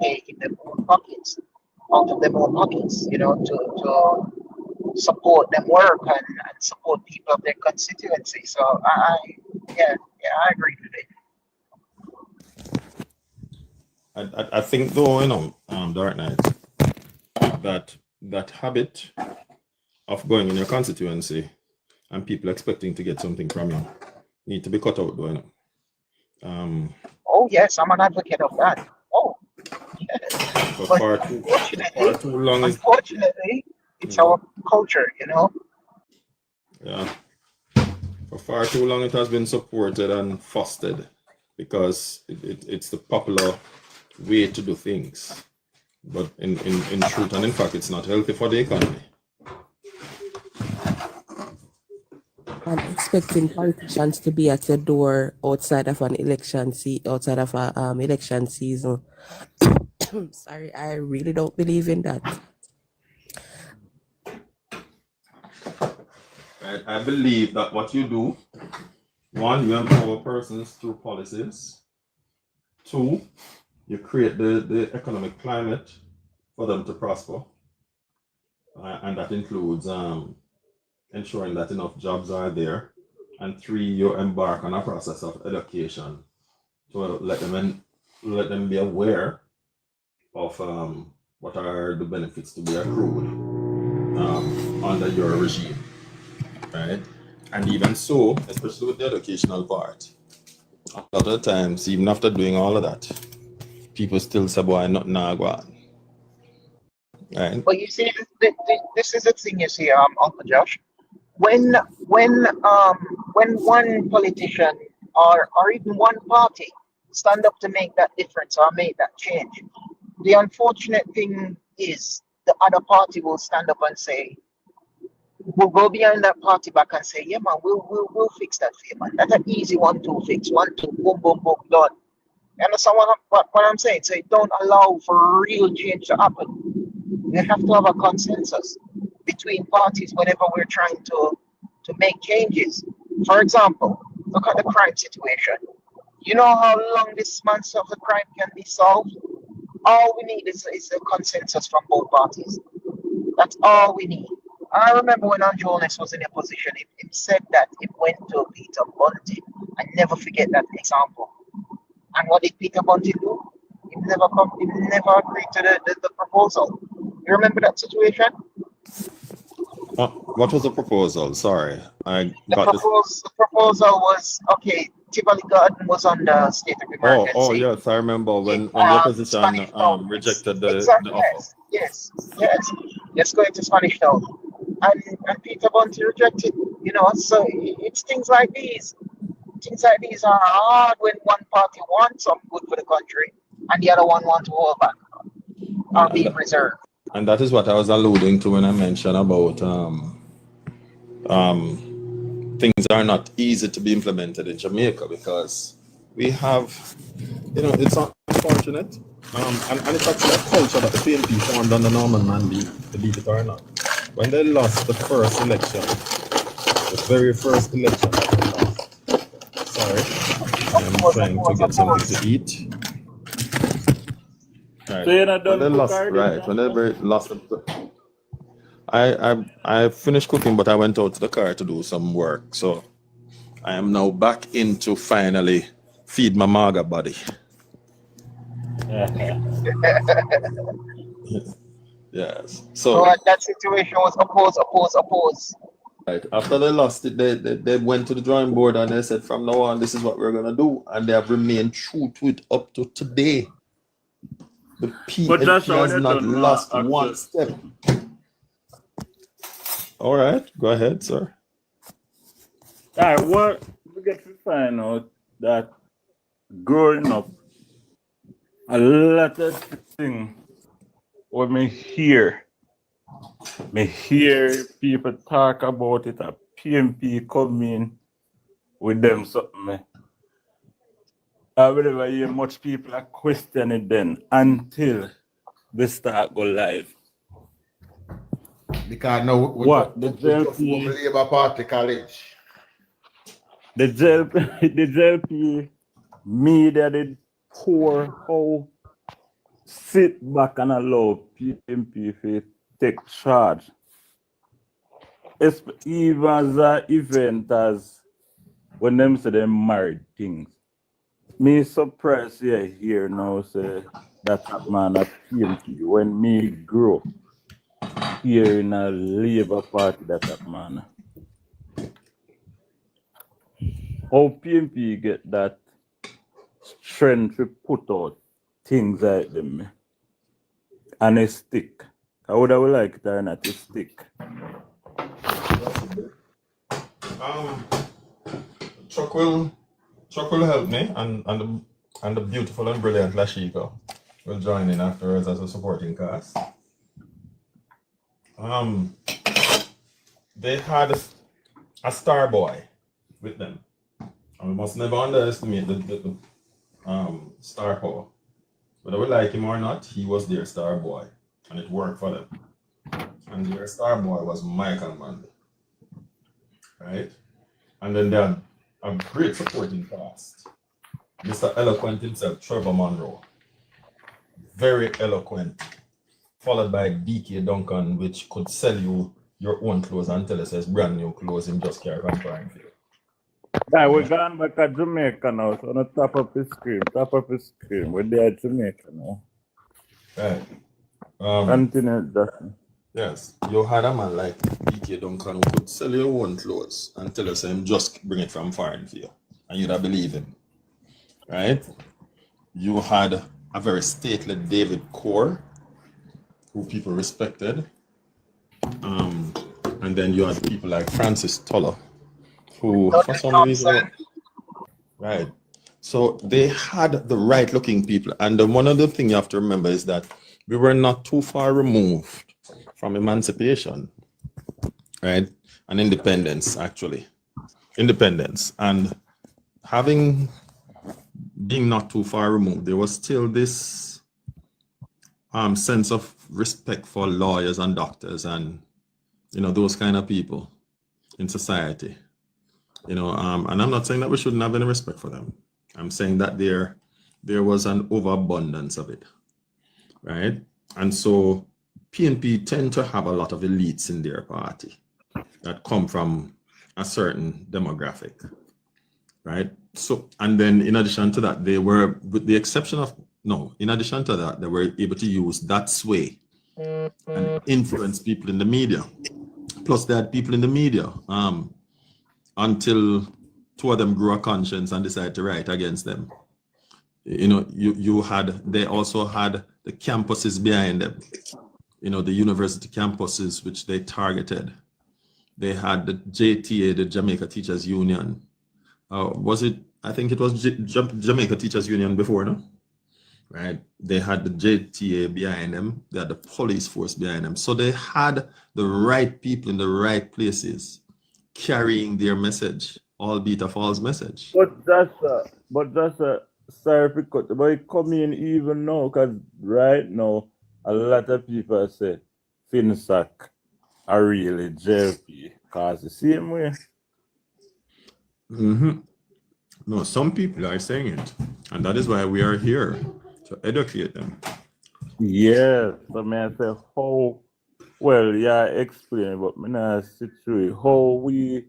pay in their own pockets, out of their own pockets, you know, to support them work and support people of their constituency. So I agree with it. I think though, you know, Dark Knight, that habit of going in your constituency and people expecting to get something from you need to be cut out though, you know. Oh yes, I'm an advocate of that. Oh yes. But far too long unfortunately, it's our culture, you know. Yeah. For far too long it has been supported and fostered because it's the popular way to do things. But in truth and in fact, it's not healthy for the economy. I'm expecting politicians to be at your door outside of an election election season. Sorry, I really don't believe in that. I believe that what you do, one, you empower persons through policies. Two, you create the economic climate for them to prosper. And that includes ensuring that enough jobs are there. And three, you embark on a process of education to let them be aware of what are the benefits to be accrued under your regime, right? And even so, especially with the educational part, a lot of times, even after doing all of that, people still say, boy, nothing now go on. Right? But you see, this is the thing you see, Uncle Josh. When one politician or even one party stand up to make that difference or make that change, the unfortunate thing is the other party will stand up and say, we'll go behind that party back and say, yeah man, we'll fix that for you, man. That's an easy 1-2 fix. 1-2, boom, boom, boom, done. You understand what I'm saying? So don't allow for real change to happen. We have to have a consensus between parties whenever we're trying to make changes. For example, look at the crime situation. You know how long this months of the crime can be solved? All we need is a consensus from both parties. That's all we need. I remember when Andrew Holness was in a position, he said that it went to Peter Bunting. I never forget that example. And what did Peter Bunting do? He never agreed to the proposal. You remember that situation? What was the proposal? Sorry, The proposal was, okay, Tivoli Garden was on the state of emergency. Oh yes, I remember when the opposition rejected the offer. Yes. Let's go into Spanish Town. and Peter Bunty rejected. You know, so it's things like these. Things like these are hard when one party wants something good for the country and the other one wants to hold back or be preserved. And that is what I was alluding to when I mentioned about things are not easy to be implemented in Jamaica because we have, you know, it's unfortunate. And it's actually a culture that the PNP formed under Norman Manley, believe it or not. When they lost the first election, the very first election that they lost. Sorry, I'm trying to get something to eat. Right. So you're not When done they lost, cooking? right? When they lost, I finished cooking, but I went out to the car to do some work. So I am now back into finally feed my maga body. Yes. So that situation was oppose. Right. After they lost it, they went to the drawing board and they said, from now on, this is what we're gonna do, and they have remained true to it up to today. The PNP has not lost one step. All right, go ahead, sir. All right, what we get to find out that growing up, a lot of things what me hear people talk about it, a PNP come in with them something. I will hear much people are questioning then until they start go live. Because now what the JLP Labour Party college. The JLP media did pour how sit back and allow PNP to take charge. It's even as an event as when them say them married things. Me surprised here now say that man at PNP when me grew here in a Labour Party that man. How PNP get that strength to put out things like them and a stick. I would have liked it or not to stick. Chuck will help me, and the beautiful and brilliant Lashika will join in afterwards as a supporting cast. They had a star boy with them, and we must never underestimate the star power. Whether we like him or not, he was their star boy, and it worked for them. And their star boy was Michael Manley, right? And then they had a great supporting cast. Mr. Eloquent himself, Trevor Monroe, very eloquent, followed by DK Duncan, which could sell you your own clothes until it says brand new clothes him just carry on crying for you. Yeah, we're going back to Jamaica now, so on the top of the screen. We're there at Jamaica now. Right. Continue, Justin. Yes, you had a man like DK Duncan who could sell your own clothes and tell us him just bring it from foreign for you, and you'd have believed him, right? You had a very stately David Core, who people respected, and then you had people like Francis Toller, who for some reason, right? So they had the right-looking people, and one of the things you have to remember is that we were not too far removed from emancipation, right? And independence, actually. Independence. And being not too far removed, there was still this sense of respect for lawyers and doctors and, you know, those kind of people in society. You know, and I'm not saying that we shouldn't have any respect for them. I'm saying that there was an overabundance of it, right? And so PNP tend to have a lot of elites in their party that come from a certain demographic, right? So, and then in addition to that, they were, with the exception of, in addition to that, they were able to use that sway and influence people in the media. Plus they had people in the media until two of them grew a conscience and decided to write against them. You know, they also had the campuses behind them. You know, the university campuses, which they targeted they had the JTA, the Jamaica Teachers Union. Was it? I think it was Jamaica Teachers Union before, no? Right? They had the JTA behind them. They had the police force behind them. So they had the right people in the right places carrying their message, albeit a false message. But that's a sorry for cut, but it come in even now, because right now a lot of people say FinSac are really JLP, cause the same way. No, some people are saying it, and that is why we are here, to educate them. Yeah, so man say how well, yeah, explain, but me not situate how we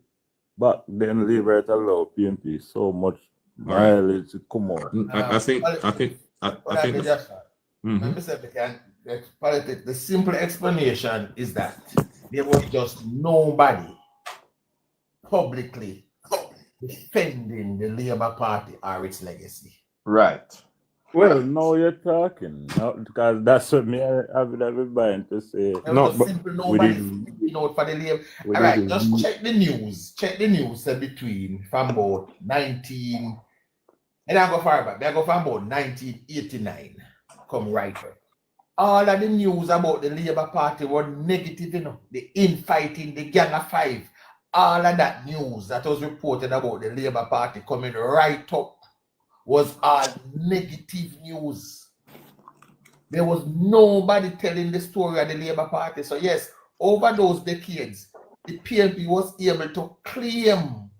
back then liberate allow PNP so much mileage to come out. I think. Politics, the simple explanation is that there was just nobody publicly defending the Labour Party or its legacy. Right. Well, now you're talking, because that's what me I would have been buying to say. No, but simple nobody speaking out for the Labour. All right, just check the news. Check the news between from about 19. And I go far back. I go from about 1989. Come right back. All of the news about the Labour Party were negative, you know. The infighting, the Gang of Five. All of that news that was reported about the Labour Party coming right up was all negative news. There was nobody telling the story of the Labour Party. So yes, over those decades, the PNP was able to claim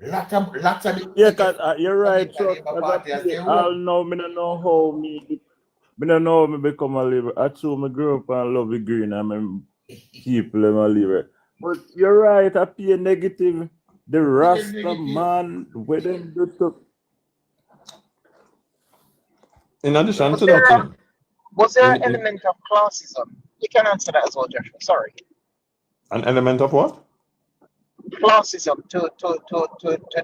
lots of the... Yeah, because you're right. So, I'll know, I don't know how I don't know how I become a Labour. I true, I grew up and love the green and I people in my Labour. But you're right, I pay negative. The Rasta man, where them do to... In addition to that, was there an element of classism? You can answer that as well, Joshua. Sorry. An element of what? Classism to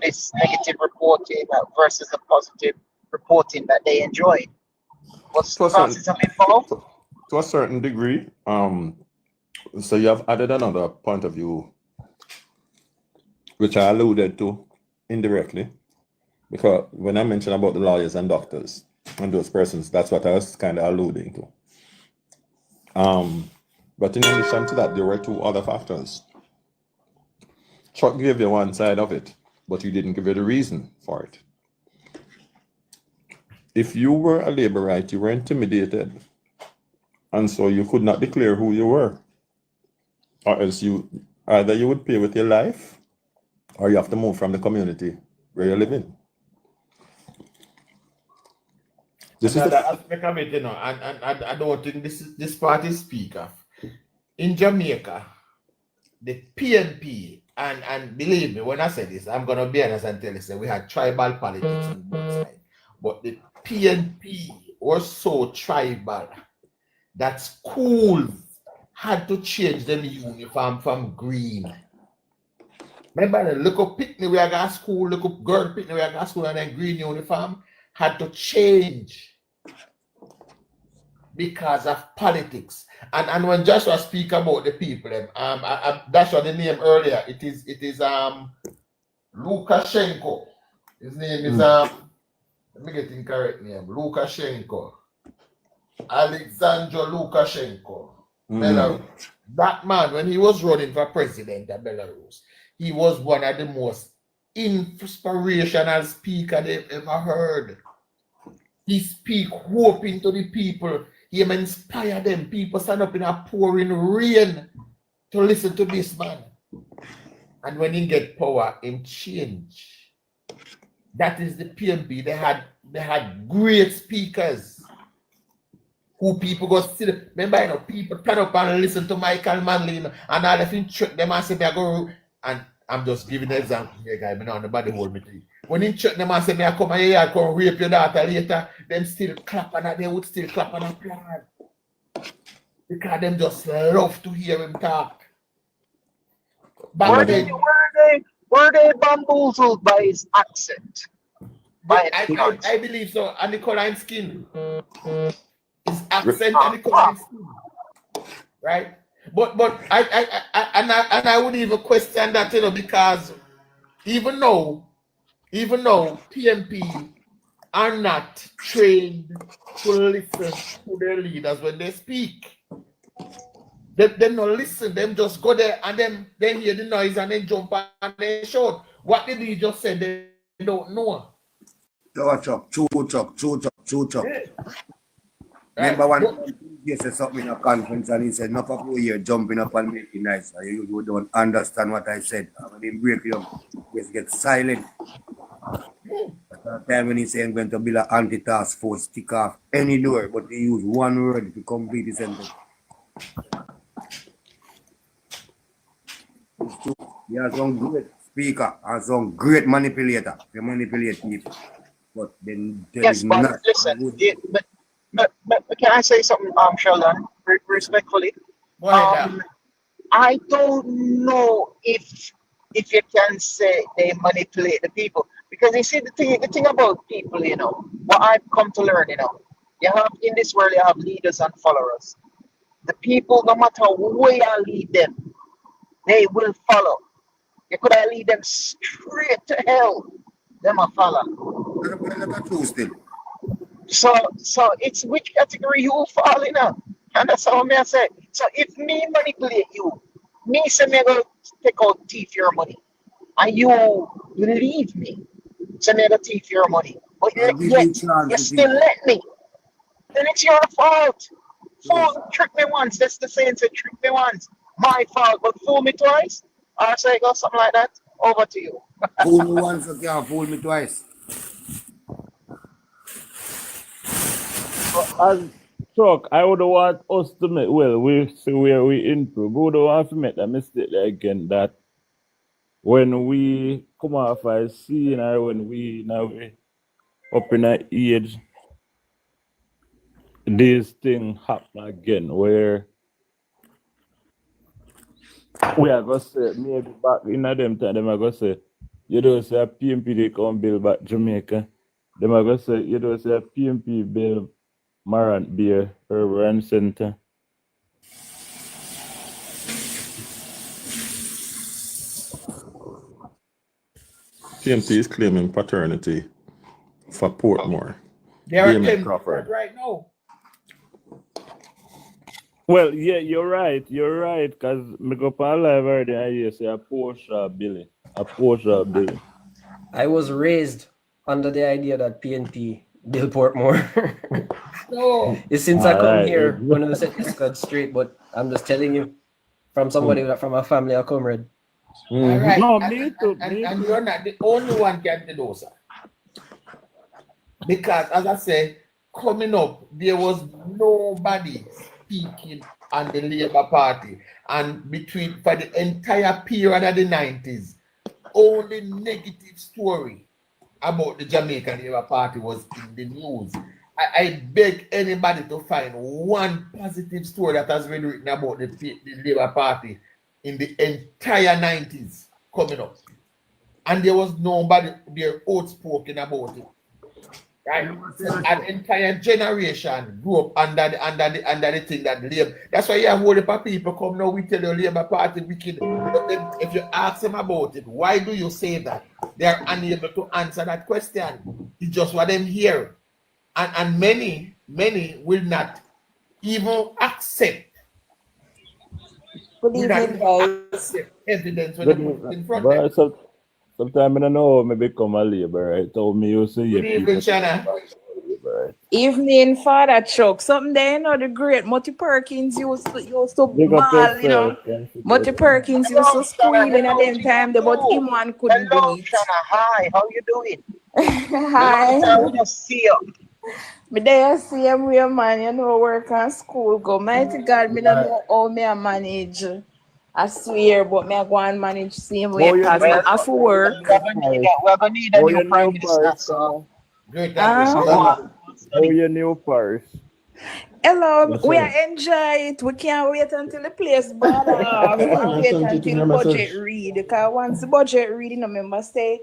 this negative reporting versus the positive reporting that they enjoyed. Was classism involved? To a certain degree. So you have added another point of view, which I alluded to indirectly, because when I mentioned about the lawyers and doctors and those persons, that's what I was kind of alluding to. But in addition to that, there were two other factors. Chuck gave you one side of it, but you didn't give you the reason for it. If you were a Labourite, you were intimidated, and so you could not declare who you were. Or else either you would pay with your life, or you have to move from the community where you live in. This is the aspect of it, you know, and I don't think this party speak of. In Jamaica, the PNP, and believe me, when I say this, I'm gonna be honest and tell you, we had tribal politics on both sides. But the PNP was so tribal that schools had to change them uniform from green. Remember, look up picnic we got school, look up girl picnic we got school, and then green uniform had to change because of politics. And when Joshua speak about the people, that's what the name earlier. It is Lukashenko. His name is let me get the correct name. Lukashenko. Alexander Lukashenko. Belarus. That man, when he was running for president of Belarus, he was one of the most inspirational speakers they've ever heard. He speak hope into the people. He inspire them. People stand up in a pouring rain to listen to this man. And when he get power, him change. That is the PNP. They had great speakers who people go sit. Remember, you know, people turn up and listen to Michael Manley, you know, and all of them trick them and say they go. And I'm just giving an example here, guys. I know nobody hold me to it. When he trick them and say they come here, I come rape your daughter later, them still clap and they would still clap and applaud. Because them just love to hear him talk. Were they bamboozled by his accent? I believe so. And the color and skin. His accent and the color and skin. Right? But I would even question that, because even though PMP are not trained to listen to their leaders when they speak. They don't listen, them just go there and then hear the noise and then jump and they shout. What did he just say? They don't know. True chuck. Remember when he said something in a conference and he said, "Enough of you jumping up and making nice. You don't understand what I said." And when he break it up, just get silent. At the time when he said, "I'm going to build an anti-task force, stick off any door," but he used one word to complete the sentence. He has some great speaker and some great manipulator. They manipulate people. But then there Yes, is but not. listen, but can I say something, Sheldon, respectfully? I don't know if you can say they manipulate the people, because you see the thing about people, what I've come to learn, you have in this world you have leaders and followers. The people, no matter where you lead them, they will follow. You could lead them straight to hell, them will follow. So it's which category you fall in, and that's how I say. So if me manipulate you, me say me go take out thief your money, and you leave me, so me go thief your money, but yet you still let me, then it's your fault. Fool, trick me once, that's the saying, say trick me once, my fault, but fool me twice, or say go something like that. Over to you. Fool me once, you can't fool me twice. As Chuck, I would want us to make, we see where we improve. We would want to make the mistake again that when we come off a scene or when we now up in an age, these things happen again where we are going to say, maybe back in them time, them are going to say, you don't say a PMP they come build back Jamaica. Them are going to say, you don't say a PMP build Marant Beer Urban Center. PMP is claiming paternity for Portmore. They are Damien Crawford right now. Well, yeah, you're right, because me go on live already and you say a Porsche Billy. I was raised under the idea that PNP built Portmore. No. Since I come here, when I set this cut straight, but I'm just telling you, from somebody from a family, a comrade. All right. No, me too. And you're not the only one can do so. Because as I said, coming up, there was nobody speaking on the Labour Party. And for the entire period of the 90s, only negative story about the Jamaican Labour Party was in the news. I beg anybody to find one positive story that has been written about the Labour Party in the entire 90s coming up. And there was nobody there outspoken about it. Right? An entire generation grew up under the thing that Labour. That's why you have a whole heap of people come now, we tell the Labour Party wicked. But then if you ask them about it, why do you say that? They are unable to answer that question. It's just what them hear. And many will not even accept. Good evening, guys. Evidence when they put in front of them. Sometimes I don't know how I become a Labour, right? Told me you say Good evening, Shanna. Evening, Father Chuck. Something there, the great Mutty Perkins used to ball, Mutty Perkins used to squeal in at them time, but him one couldn't do it. Shanna, hi, how you doing? Hi. I just see you. Me there see him real man, work and school go. Mighty God, me don't know how me manage. I swear, but me go and manage same way because I have to work. We're gonna need a new prime minister. So. How your new parish? Hello, we are enjoy it. We can't wait until the place bad off. And wait until the budget read. Because once the budget read, remember say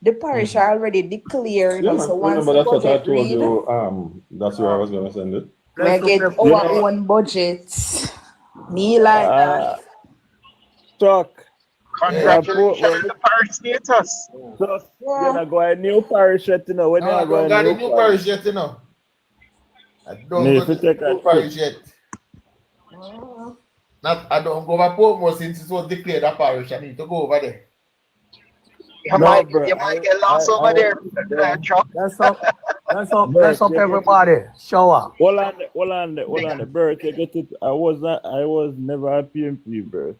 the parish are already declared. Yeah, so once remember the that's what I budget told read, you. That's where I was gonna send it. we get our own budget. Me like that. Chuck. Congratulations on the parish status. So, you're not going to new parish yet, you know. When No, you're I don't going got new the new parish yet, you know. I don't No, go if you to the take a new parish trip. yet. I don't go over Portmore since it was declared a parish. I need to go over there. You No, might bro. get lost over there, Chuck. That's up, everybody. Shower. Hold on, bro. You get it. I was never a PMP, bro.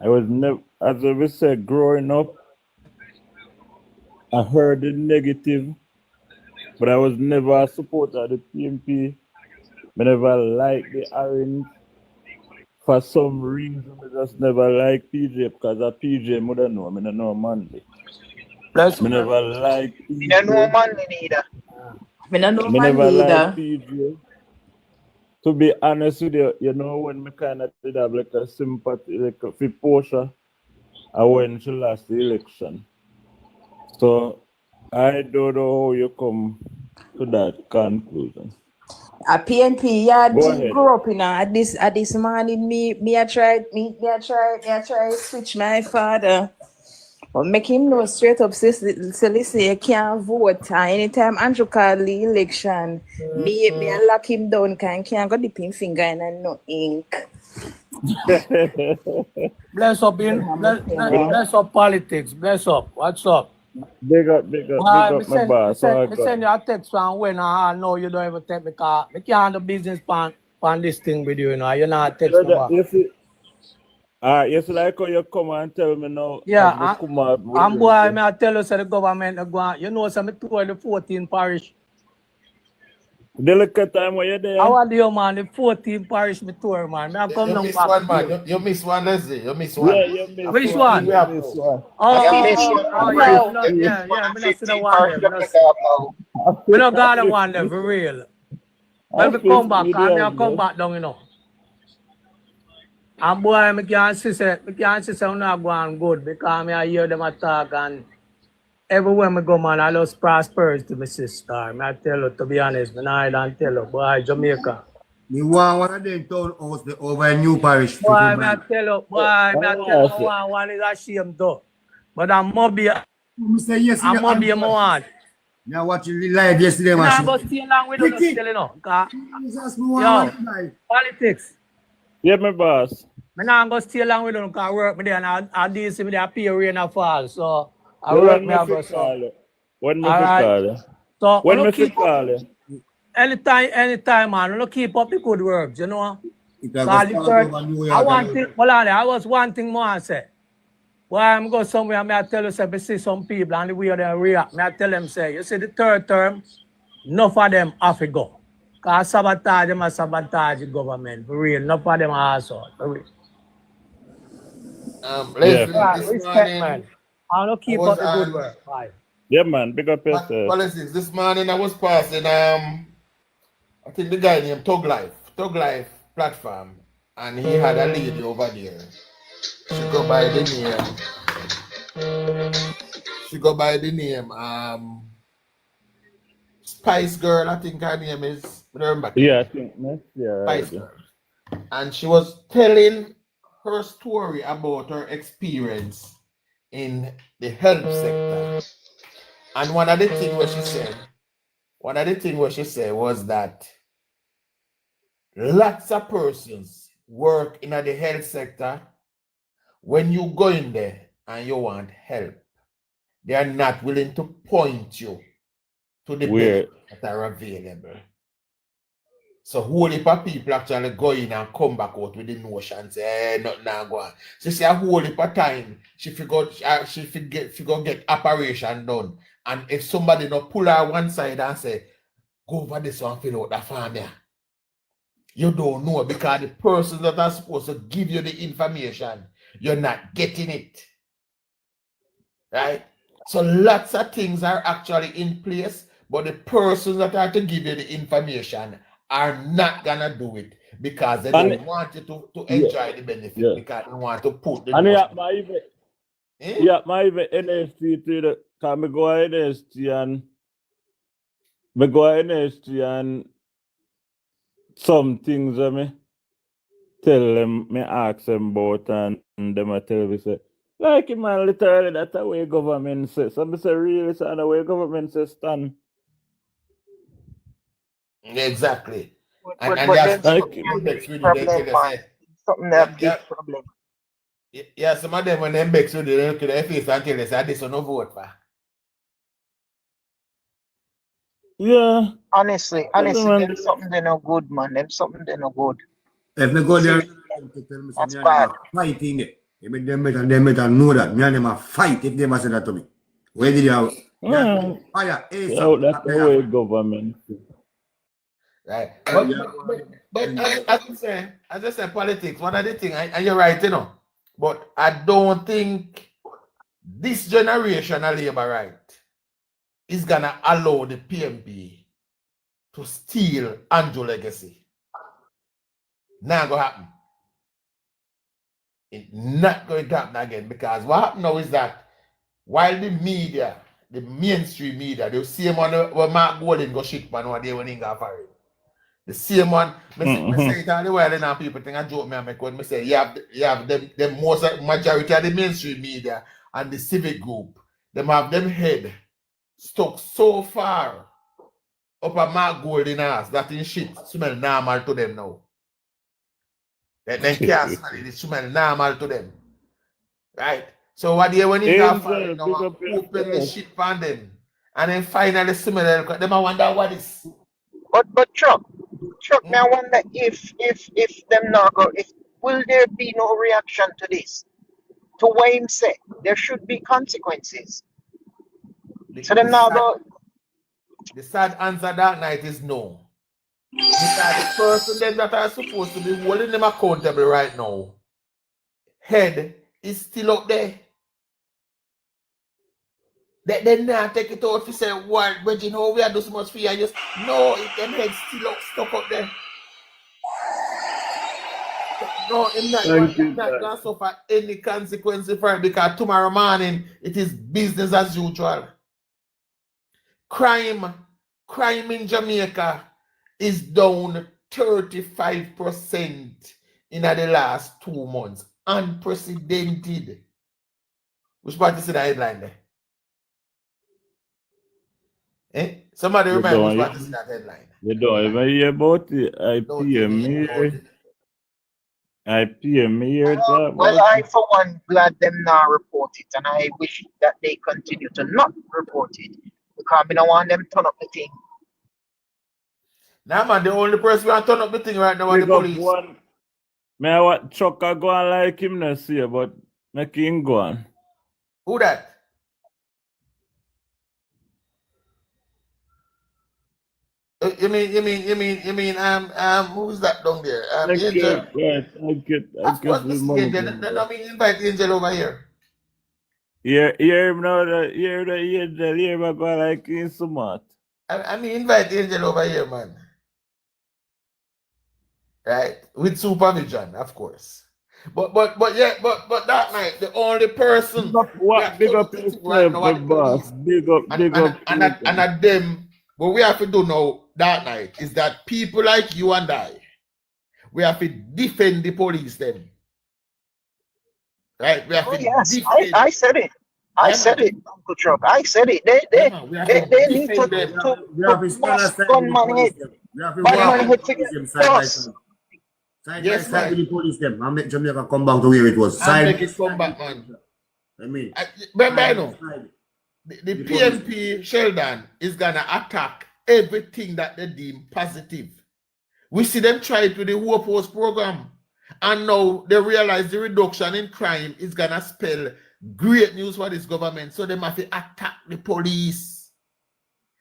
I was never, as we said, growing up, I heard the negative, but I was never a supporter of the PMP. I never liked the orange. For some reason, I just never liked PJ because a PJ would have known. I don't know Monday. I never liked PJ. You don't know Monday neither. I don't know I Monday never either. liked PJ. To be honest with you, you know, when I kind of did have like a sympathy, like for Portia, I when she lost the election. So I don't know how you come to that conclusion. A PNP, yeah, Go did ahead. grow up, you know. At this morning, I try switch my father. But make him know straight up, say you can't vote. And anytime Andrew call the election, me I lock him down because he can't go dip him finger and no ink. Bless up politics. Bless up. What's up? Big up my boss. Me send you a text from when I know you don't even take me car. Me can't do business pan this thing with you, you know. You're not text me back. You see, like how you come and tell me now. Yeah, I'm boy, I tell you, so the government go on. You know, so me tour the 14 parish. The look at time when you're there. How are you, man? The 14 parish me tour, man. I come You miss one, man. You miss one, Leslie. You miss one. Yeah, you miss Which one. one? You miss one. Yeah. Me not see the one there. We don't got the one there, for real. When we come back, I come back down, you know. And boy, I can't see I'm not going good because I hear them attack and everywhere I go, man, I just prosperity to my sister. I tell you, to be honest, I don't tell you, boy, Jamaica. Me want one of them townhouse over in New Parish. Boy, I tell you, one is a shame though. But I'm mobile. I'm mobile more. Now watching the live yesterday, man. I'm going to stay along with you, still, you know. Yo, politics. Yeah, my boss. I'm not going to stay along with you because I work with them and I deal with the appear rain and fall. So I work me go so. When me call you? So when me call you? Anytime, man. We don't keep up the good works, you know. I was one thing more I say. Why I'm going somewhere, I tell you, say, I see some people and the way they react. I tell them, say, you see the third term, enough of them have to go. Because sabotage them and sabotage the government. For real, enough of them are also. For real. Respect, man. I don't keep up the good work. Bye. Yeah, man, big up yourself. Politics. This morning I was passing, I think the guy named Tug Life platform, and he had a lady over there. She go by the name, Spice Girl, I think her name is. Remember? Yeah, I think, yeah. Spice Girl. And she was telling her story about her experience in the health sector. And one of the things where she said was that lots of persons work in the health sector. When you go in there and you want help, they are not willing to point you to the benefits that are available. So whole heap of people actually go in and come back out with the notion, say, hey, nothing now go on. She say a whole heap of time, she get operation done. And if somebody not pull her one side and say, go over this one, fill out the form there. You don't know because the persons that are supposed to give you the information, you're not getting it. Right? So lots of things are actually in place, but the persons that are to give you the information are not gonna do it because they don't want you to enjoy the benefit because they want to put the my even NST to the can me go NST and some things tell them, me ask them about and them a tell me say, like man, literally that's the way government says. So I say really it's the way government says stand. Exactly. But That's then like, some bex with you, they problem, could man. say, Something that big problem. yeah, some of them when them bex with you, they look at their face and tell they say this one no vote for. Yeah. Honestly, them something they no good, man. Them something they no good. If me go there, That's bad. fighting it. If them better know that. Me and them a fight if they must say that to me. Where did you have? Fire, Yeah, that's the way government. Right. But as I say, politics, one of the things, and you're right, you know. But I don't think this generation of labor right is gonna allow the PMP to steal Andrew legacy. Not gonna happen. It's not going to happen again, because what happened now is that while the media, the mainstream media, the same one where Mark Golden go shit man one day when he got fired. The same one, I say it all the while, and people think I joke me and make when I say you have them most majority of the mainstream media and the civic group, them have them head stuck so far up a Mark Golden ass that in shit smell normal to them now. Then can't smell it, it smell normal to them. Right? So what day when he got fired now, open the shit on them. And then finally smell it, them I wonder what is. But Chuck, now I wonder if them not go, if will there be no reaction to this? To what him say, there should be consequences. So them now go. The sad answer that night is no. Because the person them that are supposed to be holding them accountable right now, head is still up there. They now take it out to say, well, Reggie, how we are do so much for you. Just no, if them head still stuck up there. No, I'm not going to suffer any consequences for it, because tomorrow morning it is business as usual. Crime in Jamaica is down 35% in the last 2 months. Unprecedented. Which part is the headline there? Somebody remind me which part is that headline. You don't even hear about it. I PM here. Well, I for one glad them now report it, and I wish that they continue to not report it, because I don't want them turn up the thing. Nah, man, the only person who turn up the thing right now is the police. Man, what Chuck I go on like him not see, but make him go on. Who that? You mean who's that down there? Angel. I Let me invite Angel over here. Hear him now, hear the Angel, hear him go like him smart. I mean invite Angel over here, man. Right? With supervision, of course. But that night, the only person big up yourself, boss. Big up. And at them, what we have to do now that night is that people like you and I, we have to defend the police then. Right? We have to defend. I said it. I said it, Uncle Chuck. I said it. They need to bust gunman head. Gunman head together. Yes, side with the police them. I make Jamaica come back to where it was. Make it come back, man. I mean, remember, the PNP Sheldon is gonna attack everything that they deem positive. We see them try it with the War Post program, and now they realize the reduction in crime is gonna spell great news for this government. So they have to attack the police.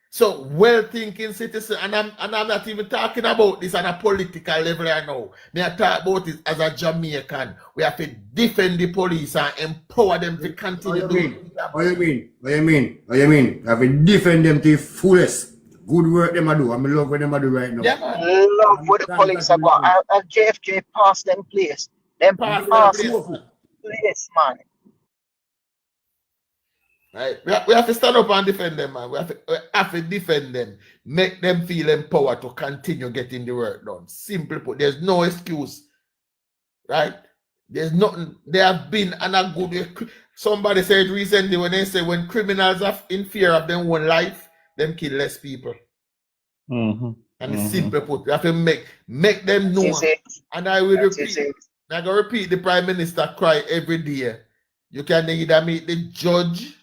So well-thinking citizens, and I'm not even talking about this on a political level right now. I talk about it as a Jamaican. We have to defend the police and empower them to continue doing it. What you mean? You have to defend them to the fullest. Good work them do. I'm in love with them do right now. Yeah, man. Love what the police are going. JFK pass them place. Them pass place, man. Right? We have to stand up and defend them, man. We have to defend them. Make them feel empowered to continue getting the work done. Simple put. There's no excuse. right? There's nothing. There have been and a good way. Somebody said recently when they say when criminals are in fear of their own life, them kill less people. And it's simple put. You have to make them know. And I will repeat. I'm gonna repeat the Prime Minister cry every day. You can either meet the judge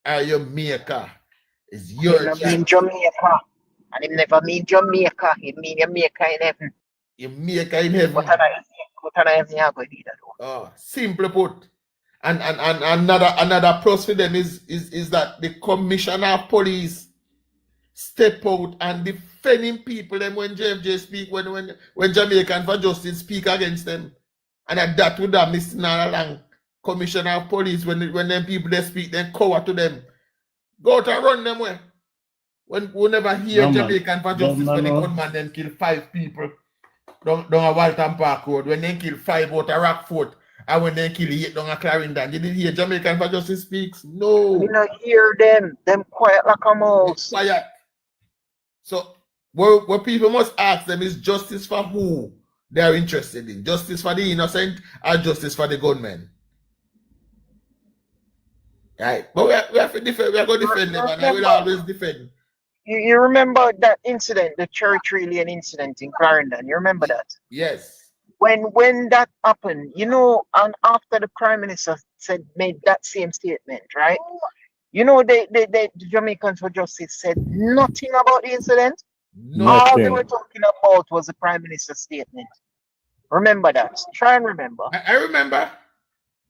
or your maker. It's your choice. Mean Jamaica. And him never mean Jamaica. He mean your maker in heaven. Your maker in heaven. What are heaven you going to do that? Oh, simple put. And another plus for them is that the commissioner of police step out and defending people them when JFJ speak when Jamaican for Justice speak against them. And that would have missed along commissioner of police when them people they speak, then cover to them. Go out and run them way. When we never hear Jamaican for Justice when the gunman them kill 5 people down a Walton Park Road, when they kill 5 out of Rockford, and when they kill 8 down a Clarendon. You didn't hear Jamaican for Justice speaks? No. You don't hear them. Them quiet like a mouse. Quiet. So what people must ask them is justice for who they are interested in. Justice for the innocent or justice for the gunmen. Right. But we have to defend, we are going to defend them, and I will always defend. You remember that incident, the church alien incident in Clarendon? You remember that? Yes. When that happened, you know, and after the Prime Minister made that same statement, right? You know, the Jamaicans for Justice said nothing about the incident. Nothing. All they were talking about was the Prime Minister's statement. Remember that. Try and remember. I remember.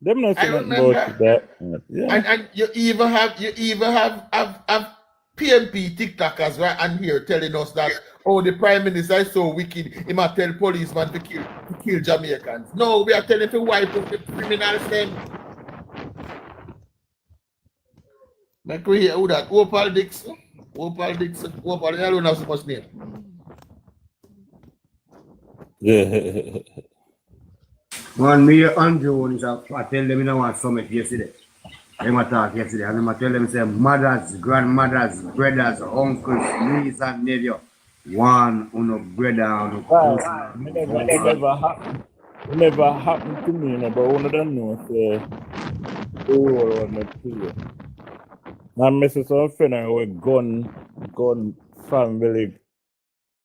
Them not saying about that. Yeah. And you even have PMP TikTokers right and here telling us that the Prime Minister is so wicked, he might tell policemen to kill Jamaicans. No, we are telling to wipe out the criminals then. Make we hear who that? Opal Dixon. Opal, I don't know so much name. Yeah. One me and Jones, I tell them in our summit yesterday. They talk yesterday, and I tell them say mothers, grandmothers, brothers, uncles, nieces and nephews. One uno brother and It never happened to me, you know, but one of them knows the role on the play. Now, Mrs. O'Fenner with gun family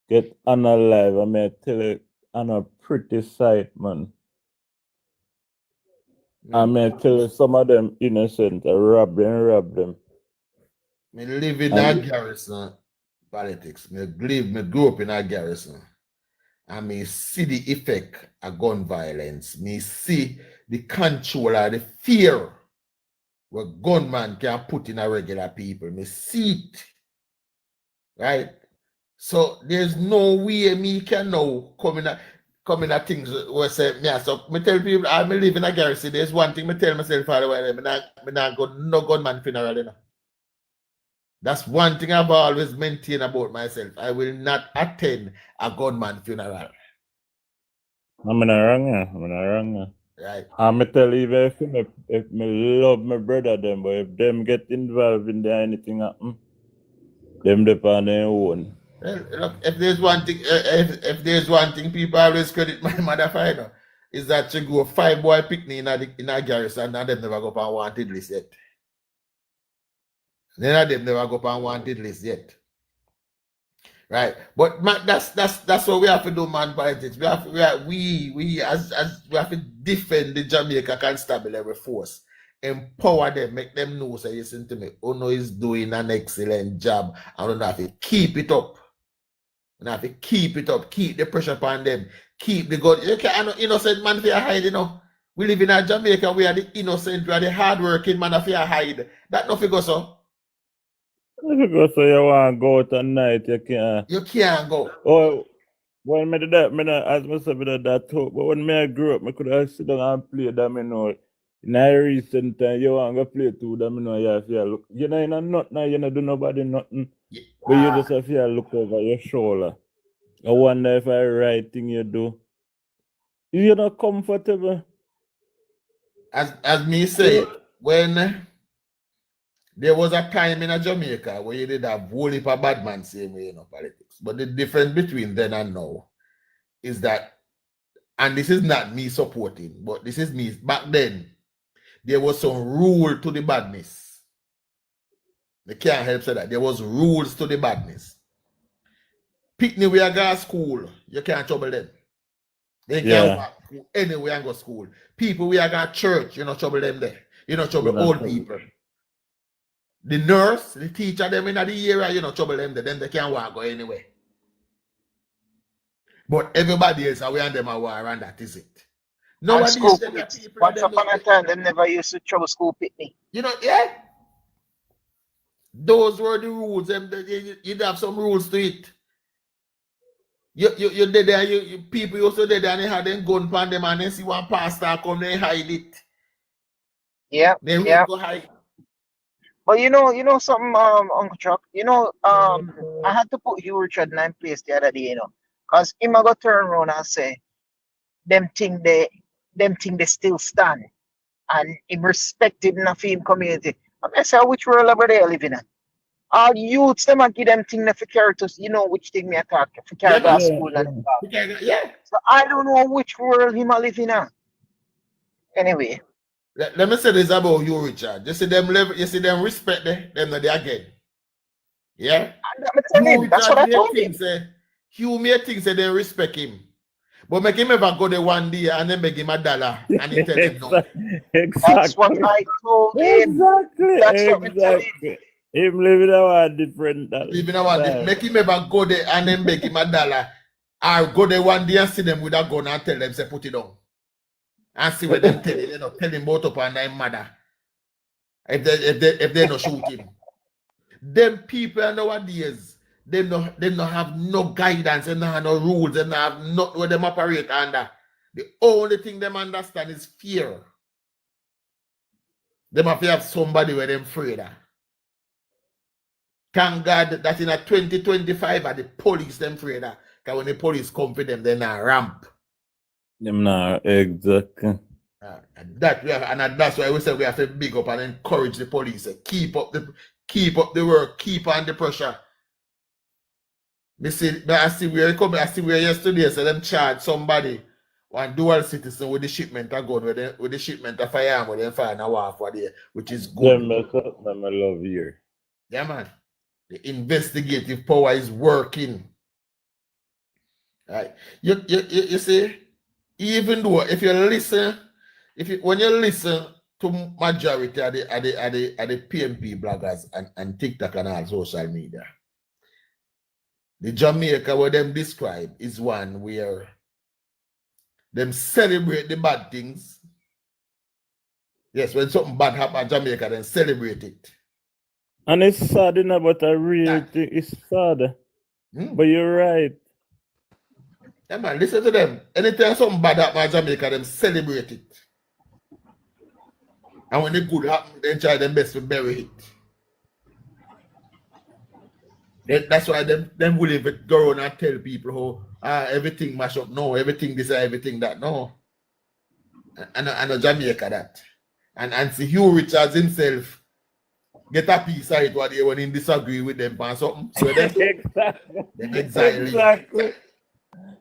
get unalive. I may tell it on a pretty sight, man. I may tell you some of them innocent, rob them. Me live in a garrison politics. Me grew up in a garrison. And me see the effect of gun violence. Me see the control of the fear what gunman can put in a regular people. Me see it. Right? So there's no way me can now come in at things where say so me tell people I live in a garrison. There's one thing me tell myself for a while, me not go no gunman funeral, you know. That's one thing I've always maintained about myself. I will not attend a gunman funeral. I'm not wrong. Right. I'm tell you if me love my brother them, but if them get involved in there anything happen, them depend on their own. Well, look, if there's one thing people always credit my mother for, you know, is that she go 5 boy picnic in a garrison and them never go up on wanted list yet. None of them never go up on wanted list yet. Right. But man, that's what we have to do, man, politics. We have to defend the Jamaica Constabulary Force. Empower them, make them know, say, listen to me, Uno is doing an excellent job. And we have to keep it up. We have to keep it up, keep the pressure upon them, keep the gun. You can't innocent man for hide, you know. We live in a Jamaica, we are the innocent, we are the hardworking man for hide. That nothing goes so. If you go so you want to go out at night, you can't. You can't go. Oh, well, me do that, as myself did that too. But when I grew up, I could have sit down and play that, you know. In a recent time, you want to play too, that, you know, you have to look. You know, you know, nothing, you know, do nobody nothing. Yeah. But you just have to look over your shoulder. I wonder if I right thing you do. You're not comfortable. As me say, when there was a time in Jamaica where you did have whole heap of bad man same way, you know, politics. But the difference between then and now is that and this is not me supporting, but this is me. Back then, there was some rule to the badness. They can't help say that. There was rules to the badness. Picnic we are go to school, you can't trouble them. They can't walk anywhere and go to school. People we are go to church, you not trouble them there. You not trouble old people. The nurse, the teacher, them in the area, you not trouble them there. Then they can't walk go anywhere. But everybody else away and them are war, and that is it. Nowadays, once upon a time, them never used to trouble school picnic. You know, yeah. Those were the rules. You'd have some rules to it. You did there, people used to did there and they had them gun pan them and then see one pastor come and hide it. Yeah. They go hide. But you know something, Uncle Chuck, I had to put Hugh Richard in place the other day, because him I got turn around and say, them thing they still stand. And him respected in the film community. And I say, which world are they living in? All youths, them and give them thing for characters, which thing me attack for character school. Yeah. So I don't know which world him are living in. Anyway. Let me say this about you, Richard. You see them respect them not there again. Yeah? That's what I told him. Hugh may think say they respect him. But make him ever go there one day and then make him $1 and he tell him no. Exactly. That's what I told him. That's what I told him. Him living our different. Make him ever go there and then make him $1. Or go there one day and see them with a gun and tell them say put it down. And see what them tell him, tell him both up and their mother. If they not shoot him. Them people nowadays, they don't have no guidance, they don't have no rules, they don't have nothing where them operate under. The only thing them understand is fear. They have to have somebody where them afraid of. Thank God that in a 2025 the police them afraid of. Because when the police come for them, they're not ramp. Them not exactly. That's why we say we have to big up and encourage the police. Keep up the work, keep on the pressure. I see where yesterday, so them charge somebody one dual citizen with the shipment of gun, with the shipment of firearm, with them find a war for there, which is good. Them I love here. Yeah, man. The investigative power is working. Right. You see, even though if you listen, when you listen to majority of the PMP bloggers and TikTok and all social media, the Jamaica where them describe is one where them celebrate the bad things. Yes, when something bad happens in Jamaica, then celebrate it. And it's sad, but a real thing. It's sad. But you're right. Yeah, man, listen to them. Anytime something bad happens in Jamaica, them celebrate it. And when the good happens, they try their best to bury it. That's why them will even go around and tell people how everything mash up. No, everything this, everything that. No. And Jamaica that. And see Hugh Richards himself get a piece of it when he disagree with them or something. So exactly.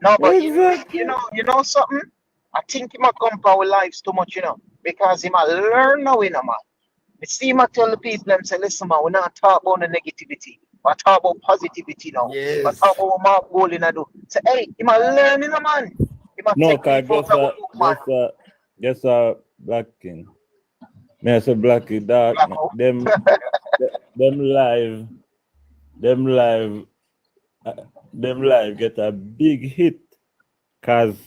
No, but you know something? I think he might come for our lives too much, because he might learn now, man. I see him tell the people them say, listen, man, we're not talking about the negativity. We're talking about positivity now. Yes. We're talking about what Mark Golding do. Say, hey, he might learn, man. He might No, take guess a black king. Me I say black king, dark. Them live get a big hit. Cause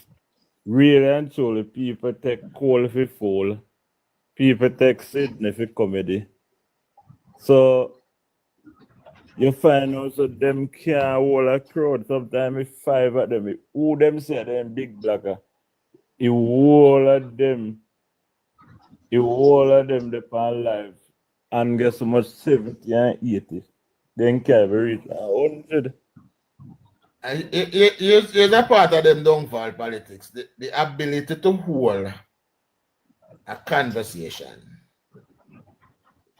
really and truly people take Cole for fool. People take Sydney for comedy. So you find also them can't hold a crowd. Sometimes if 5 of them, who them say them big blacker, you all of them depend live and get so much 70 and 80. Then can't reach 100. And here's a part of them downfall politics, the ability to hold a conversation.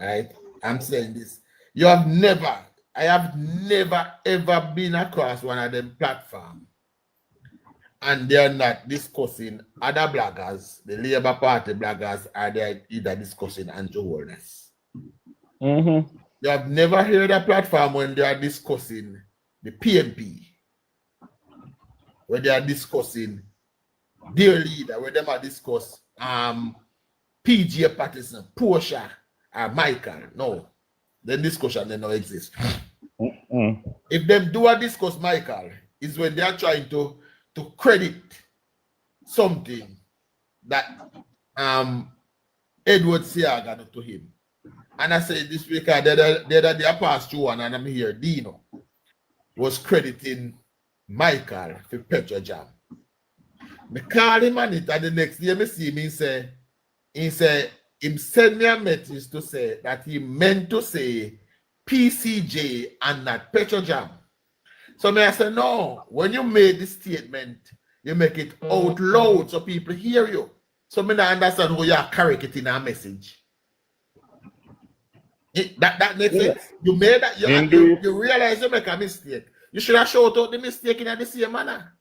Right? I'm saying this. I have never ever been across one of them platforms and they're not discussing other bloggers, the Labour Party bloggers, are they either discussing Andrew Holness. You have never heard a platform when they are discussing the PNP, when they are discussing their leader, when they are discuss PJ Patterson, Portia, or Michael. No, the discussion they don't exist. If them do a discuss Michael, is when they are trying to credit something that Edward Seaga did to him. And I say this week, they passed through one, and I'm here, Dino was crediting Michael for Petrojam. I call him on it, and the next day I see him, he sent me a message to say that he meant to say PCJ and not Petrojam. So I said, no, when you made this statement, you make it out loud so people hear you. So I don't understand how you are correcting a message. That makes sense. You made that, you realize you make a mistake. You should have showed out the mistake in the same manner.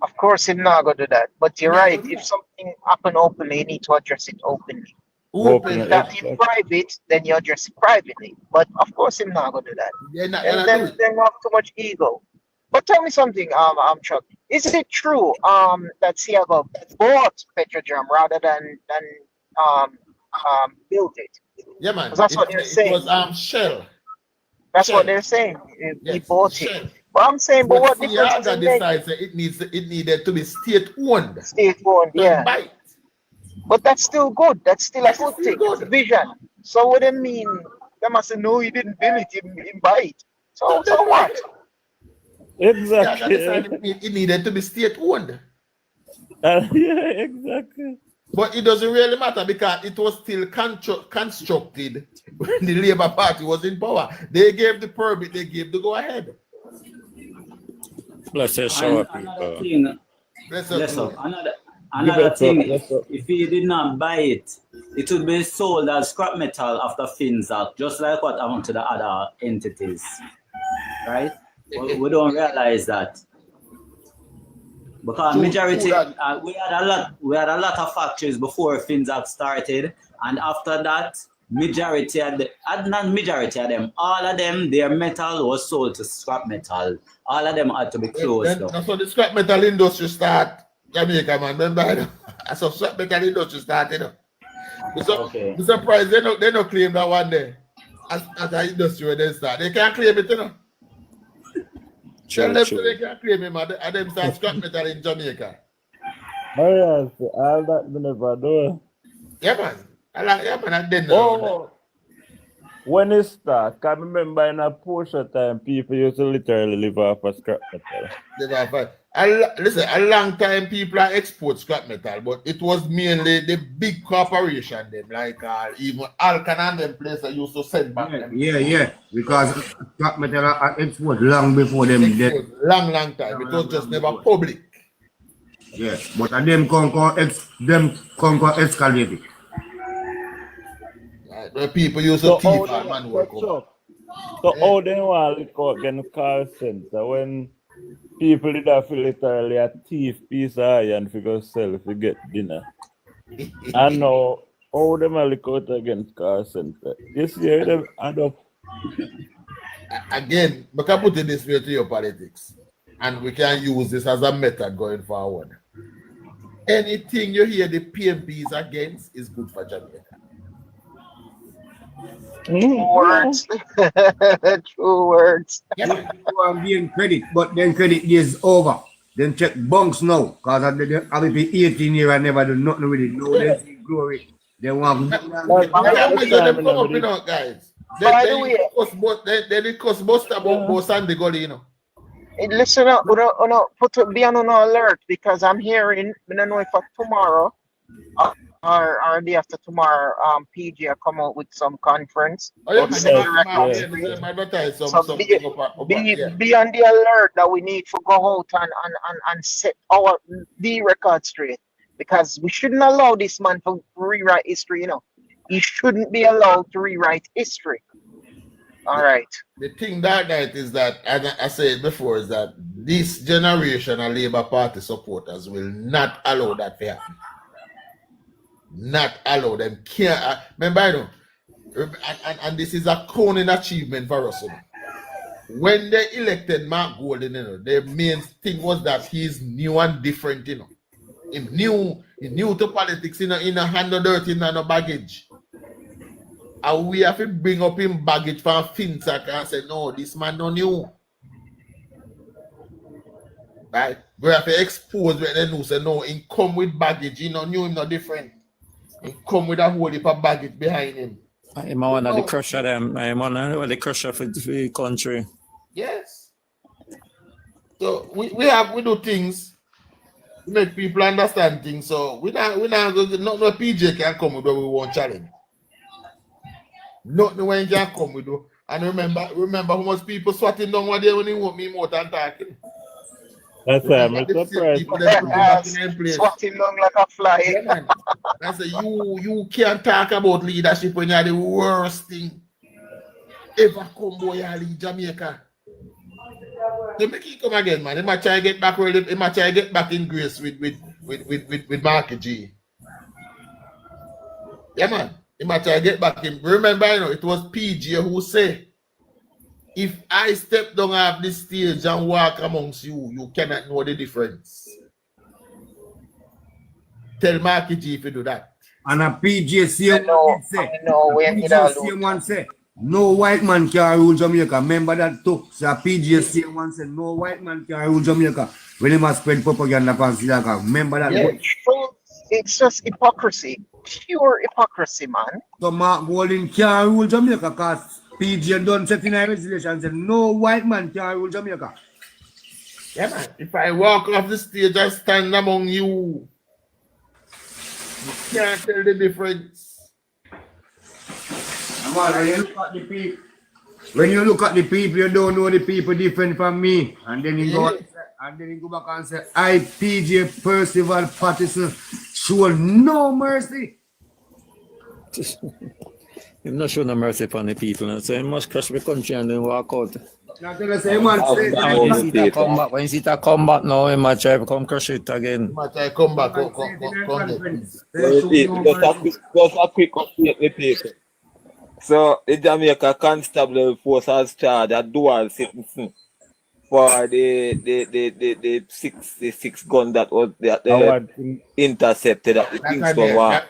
Of course, he's not going to do that. But you're right. If something happen openly, you need to address it openly. If that's in private, then you address it privately. But of course, he's not going to do that. They have too much ego. But tell me something, Chuck. Is it true that Seaga bought Petrojam rather than built it? Yeah, man. That's what they're saying. It was Shell. That's what they're saying. He bought it. But I'm saying, but what difference does it make? It needed to be state-owned. State-owned, yeah. But that's still good. That's still a good thing. It's a vision. So what do you mean? They must say, no, he didn't build it, he buy it. So what? Exactly. It needed to be state-owned. Yeah, exactly. But it doesn't really matter because it was still constructed when the Labour Party was in power. They gave the permit, they gave the go-ahead. Bless your show up. Another thing, if he did not buy it, it would be sold as scrap metal after FinZac, just like what happened to the other entities. Right? We don't realize that. Because majority, we had a lot of factories before FinZac started, and after that, all of them, their metal was sold to scrap metal. All of them had to be closed down. That's when the scrap metal industry started, Jamaica, man. Remember, that's how scrap metal industry started. I'm surprised they don't claim that one day as an industry when they start. They can't claim it, you know. They can't claim it, man. And them start scrap metal in Jamaica. Oh, yeah, so all that we never do. Yeah, man. I didn't know. When it started, I remember in a Portia time, people used to literally live off of scrap metal. Listen, a long time people are export scrap metal, but it was mainly the big corporation, them like even Alcan and them places used to send back them. Yeah, because scrap metal are export long before them. Long time. It was just never public. Yeah, but them conquer escalate it. The people used to thief and man work up. So how they want to look again call center when people did have literally a thief piece of iron to go sell to get dinner. And now how them look out against call center. This year they add up. Again, we can put it this way to your politics. And we can use this as a method going forward. Anything you hear the PMP is against is good for Jamaica. True words. True words. Yeah, I'm being credit, but then credit is over. Then check bunks now. Because I've been 18 years and never do nothing with it. No, they see glory. They want guys. They cost most about both Sandy Gully, you know. Listen up, be on an alert because I'm hearing, I don't know if tomorrow or day after tomorrow, PG will come out with some conference. Be on the alert that we need to go out and set the record straight because we shouldn't allow this man to rewrite history, you know. He shouldn't be allowed to rewrite history. All right. The thing that night is that, as I said before, is that this generation of Labour Party supporters will not allow that to happen. Not allow them. Can't. Remember, I know, and this is a crowning achievement for us. You know. When they elected Mark Golden, you know, the main thing was that he's new and different, you know. He new to politics, in a hand of dirty, in no baggage. And we have to bring up him baggage from FinTech and say, no, this man no new. Right? We have to expose when they know, say, no, he come with baggage, he no new, him no different. He come with a whole heap of baggage behind him. I'm one of the crusher them. I'm one of the crusher for the country. Yes. So we do things to make people understand things. So we not no PJ can come with what we want challenge. Nothing when can come with do. And remember how much people swatting down one day when they want me more than talking. That's I'm surprised. Swatting down like a fly. Yeah, man. I say you can't talk about leadership when you're the worst thing ever come boy in Jamaica. They make it come again, man. They might try to get back where they might try to get back in grace with Marky G. Yeah, man. They might try to get back in. Remember, you know, it was PG who said, if I step down off this stage and walk amongst you, you cannot know the difference. Tell Marky G if you do that. And a PG say, no white man can rule Jamaica. Remember that too. So PGC one said no white man can rule Jamaica. When they must spread propaganda on Sri. Remember that. Yeah, it's just hypocrisy. Pure hypocrisy, man. So Mark Golden can rule Jamaica because PG done set in a resolution and said no white man can rule Jamaica. Yeah, man. If I walk off the stage and stand among you, you can't tell the difference. When you look at the people, when you look at the people, you don't know the people different from me. And then you go back and say, I, PJ Percival Patterson, show no mercy. You're not showing no mercy upon the people. So you must crush the country and then walk out. When you see that come back now, you might try to come crush it again. Might try come back. Just a quick update with people. So the Jamaica Constable Force has charged a dual citizen for the six gun that was intercepted at the Kingston War.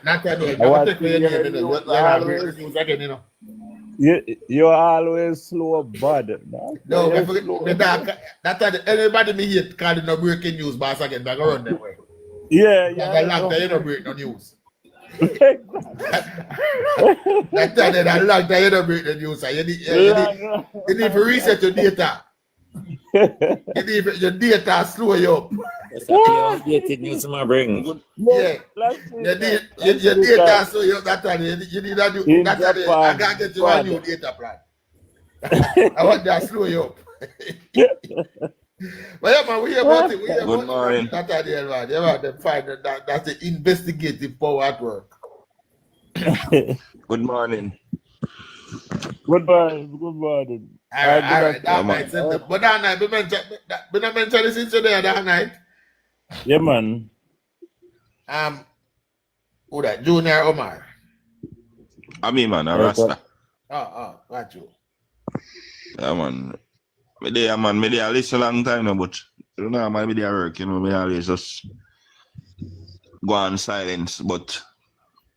You're always slow, bud. No, everybody me hate calling no breaking news, but again, back around that way. Yeah. Like a long time you don't break no news. That time that long time you don't break the news. You need to reset your data. You need your data slow you up. Updated news to my brain. Yeah. Your data slow you up that time. You need that. I can't get you a new data plan. I want that slow you up. But yeah, man, we hear about it. Good morning. That's the deal, man. Yeah, man, that's the investigative power at work. Good morning. Good morning. All right. That night. But that night, we mentioned this incident that night. Yeah, man. Who that? Junior Omar. I mean, man, a Rasta. Got you. Yeah, man. Me there listen a long time now, but you know, me there work, you know, me always just go on silence. But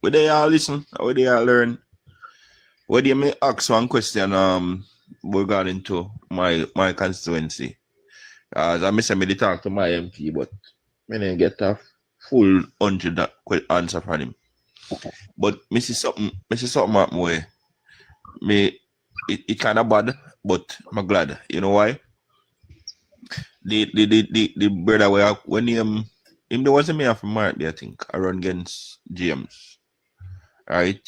we there listen, we there learn. We there me ask one question regarding to my constituency. As I say, me talk to my MP, but me didn't get a full 100 answer from him. But me see something at me way. It kind of bad, but I'm glad. You know why? The brother when him there wasn't me from Mark, I think, I run against James, right?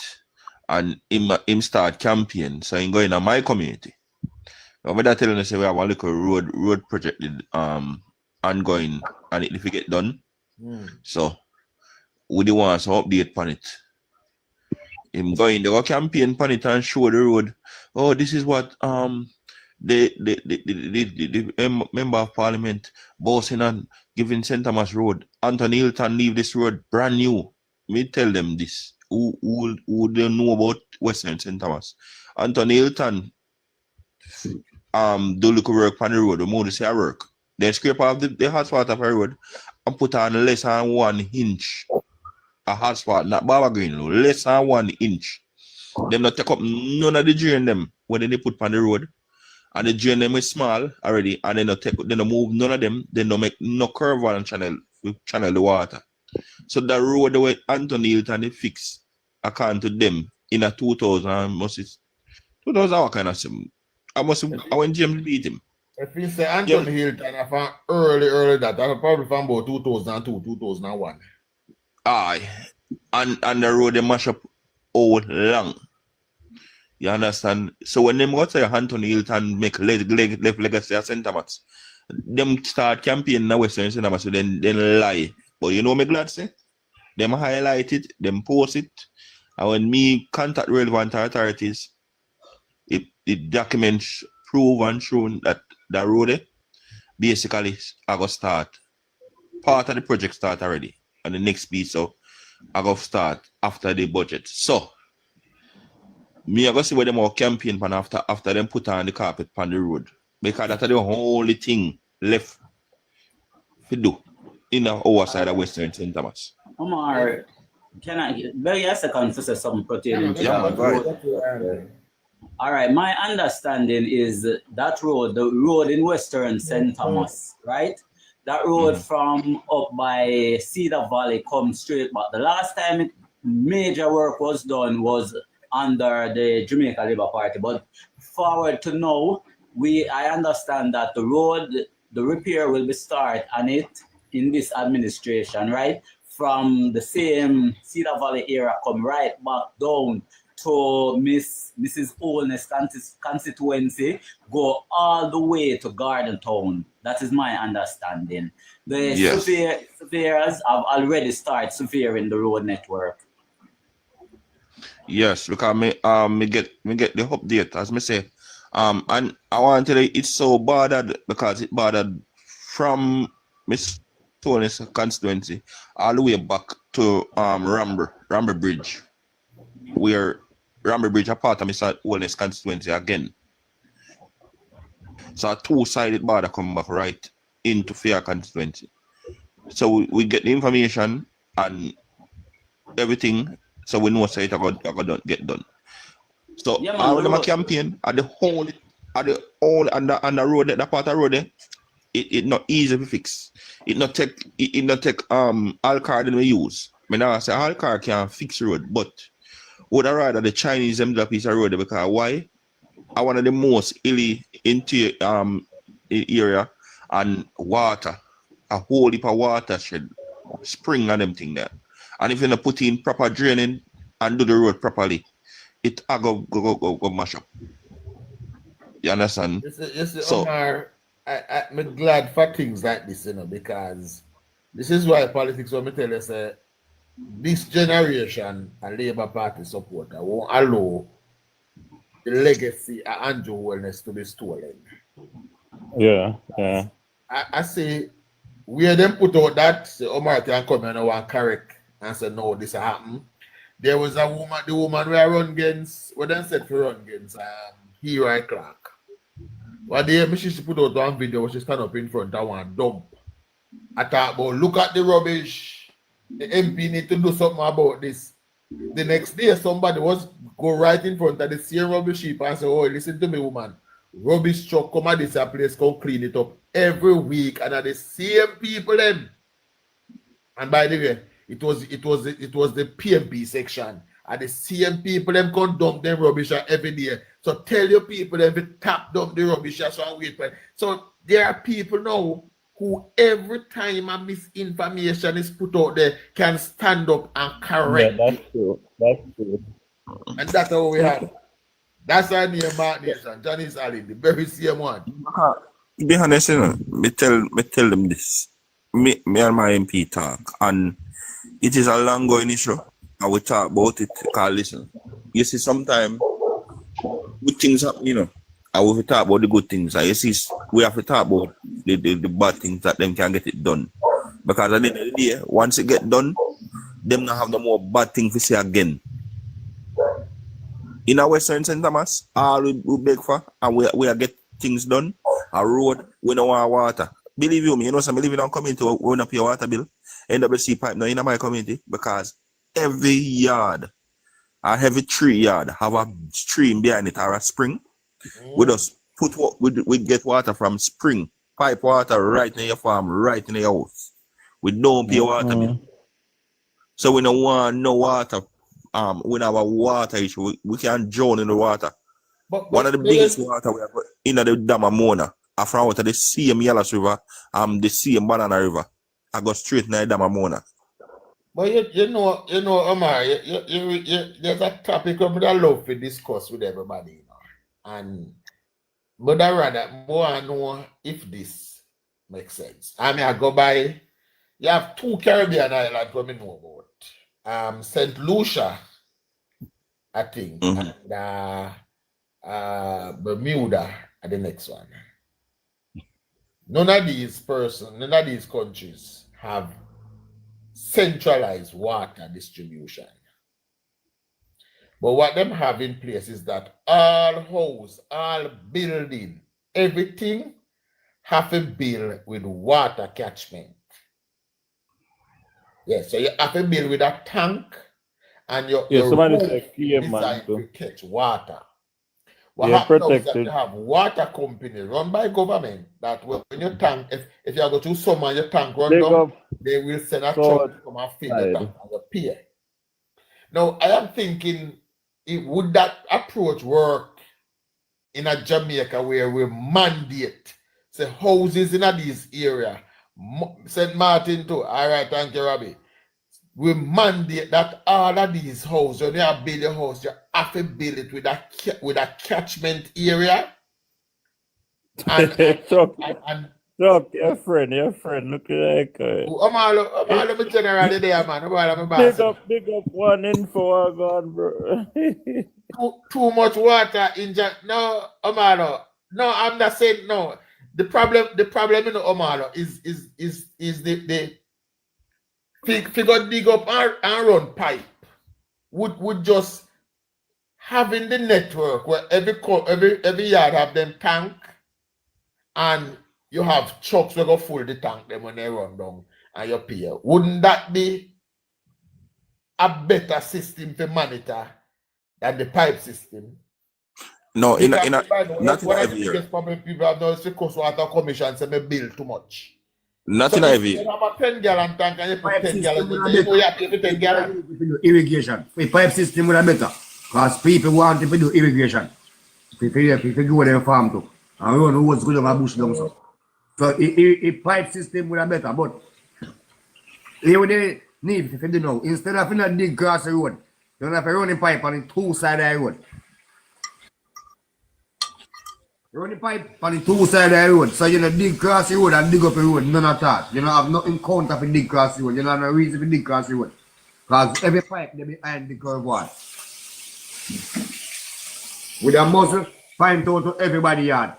And him start campaign, so he going in my community. But that telling us we have a little road project ongoing, and if we get done, so we do want to update on it. Him going the campaign on it and show the road. Oh, this is what the member of parliament bossing and giving St. Thomas Road. Anthony Hilton leave this road brand new. Me tell them this. Who don't know about Western St. Thomas? Anthony Hilton do look work on the road. The more they say I work. They scrape off the hot spot of the road and put on less than 1 inch. A hot spot, not Baba Green, less than 1 inch. Them not take up none of the drain them when they put on the road. And the drain them is small already, and they don't move none of them, they don't make no curve on channel the water. So the road the way Anthony Hilton they fix according to them in a 2000 what kind of sim. I when James beat him. If you say Anthony Hilton, I found early that I probably found about 2002, 2001. Aye. And the road they mash up all long. You understand? So when them go to Anthony Hilton make left legacy at St. Thomas, them start campaign in Western St. Thomas, so then lie. But you know me glad say? Them highlight it, them post it, and when me contact relevant authorities, it documents prove and shown that the road basically I go start. Part of the project start already. And the next piece so I go start after the budget. So me I go see where them all campaign pan after them put on the carpet on the road. Because that's the only thing left to do in our side of Western St. Thomas. Omar, can I very a second to say something pertaining to that road? All right, my understanding is that road, the road in Western St. Thomas, right? That road from up by Cedar Valley comes straight back. The last time major work was done was under the Jamaica Labour Party. But forward to now, I understand that the road, the repair will be started on it in this administration, right? From the same Cedar Valley area, come right back down to Mrs. Olness constituency, go all the way to Garden Town. That is my understanding. The surveyors have already started surveying the road network. Yes, because me get the update, as me say. And I want to tell you it's so bothered because it bothered from Miss Tony's constituency all the way back to Ramber Bridge, where Ramber Bridge are part of Mr. Wellness constituency again. So a two-sided border come back right into Fair constituency. So we get the information and everything, so we know say it going get done. So all of them campaign at the whole on the road, that part of the road, it not easy to fix. It not take all car that we use. I mean, I say all car can fix road, but would I rather the Chinese them do a piece of road because why? I one of the most illy into area and water, a whole heap of water shed, spring and them thing there. And if you not put in proper draining and do the road properly, it go mash up. You understand? So Omar, I'm glad for things like this, because this is why politics, when me tell you, say, this generation and Labour Party supporter won't allow the legacy of Andrew Wellness to be stolen. Yeah. I say, where them put out that, say, Omar can come and want correct and say, no, this happened. There was a woman, the woman who run against, what they said for run against Hero Clark. One day, she put out one video where she stand up in front of one dump. I thought about, look at the rubbish. The MP need to do something about this. The next day, somebody was go right in front of the same rubbish heap and say, oh, listen to me, woman. Rubbish truck come at this place, come clean it up every week, and are the same people then. And by the way, it was the PMP section. And the same people them come dump them rubbish every day. So tell your people them to tap dump the rubbish and wait for it. So there are people now who every time a misinformation is put out there can stand up and correct. Yeah, that's true. And that's how we have. That's our name, Mark Nation. Johnny's Ali, the very same one. To be honest, me tell them this. Me and my MP talk, and it is a long going issue. And we talk about it, because listen, you see, sometimes good things happen, And we have to talk about the good things. And you see, we have to talk about the bad things that them can get it done. Because at the end of the day, once it get done, them not have no more bad things to say again. In our Western St. Thomas, all we beg for, and we get things done. A road, we don't want water. Believe you me, you know, some living on community, we don't pay a water bill. NWC pipe now in my community, because every yard, or every tree yard, have a stream behind it or a spring. We just put we get water from spring, pipe water right in your farm, right in your house. We don't pay water bill. So we don't want no water. We have a water issue. We can drown in the water. But One of the biggest water we have in the dam of Mona, from out of the same Yellow River, the same Banana River. I go straight in the dam of Mona. But you know, Omar, there's a topic that I love to discuss with everybody, you know. And but I rather more know if this makes sense. I mean, I go by. You have 2 Caribbean islands we know about. St. Lucia, I think, and Bermuda are the next one. None of these countries have centralized water distribution. But what them have in place is that all house, all building, everything have to build with water catchment. Yes, so you have to build with a tank and your somebody roof said designed to catch water. What Yeah, happens now is that protected. you have water companies run by government that when your tank, if you go to summer your tank run Big down, up they will send a South truck to come and fill your side. tank and you pay. Now I am thinking, would that approach work in a Jamaica where we mandate say houses in these area, St. Martin too. All right, thank you, Robbie. We mandate that all of these houses, when you build your house, you have to build it with a catchment area. And your friend, look like I'm all generally there, man. big up one info gone, bro. Too much water in no, Omalo. No, I'm not saying no. The problem in Omalo is the figure dig up and run pipe would just having the network where every yard have them tank and you have trucks that go full the tank them when they run down and you pay. Wouldn't that be a better system to monitor than the pipe system? No, One not in of the every year. biggest problem people have now is the coast water commission say me build too much. Not So in if every you year. have a 10-gallon tank and you put 10 gallons, you know you have to pay 10 gallons. Irrigation. The pipe system would have better. Because people want to do irrigation. People go to the farm too. And we don't know what's going on in bush down so. So a pipe system would have better. But here we need to do now. Instead of not dig across the road, you don't have to run the pipe on the 2 sides of the road. Run the pipe on the 2 sides of the road. So you don't dig across the road and dig up the road. None of that. You don't have nothing counter for dig across the road. You don't have no reason for dig across the road. Because every pipe they behind the curve wall. With a muzzle, find out to everybody yard.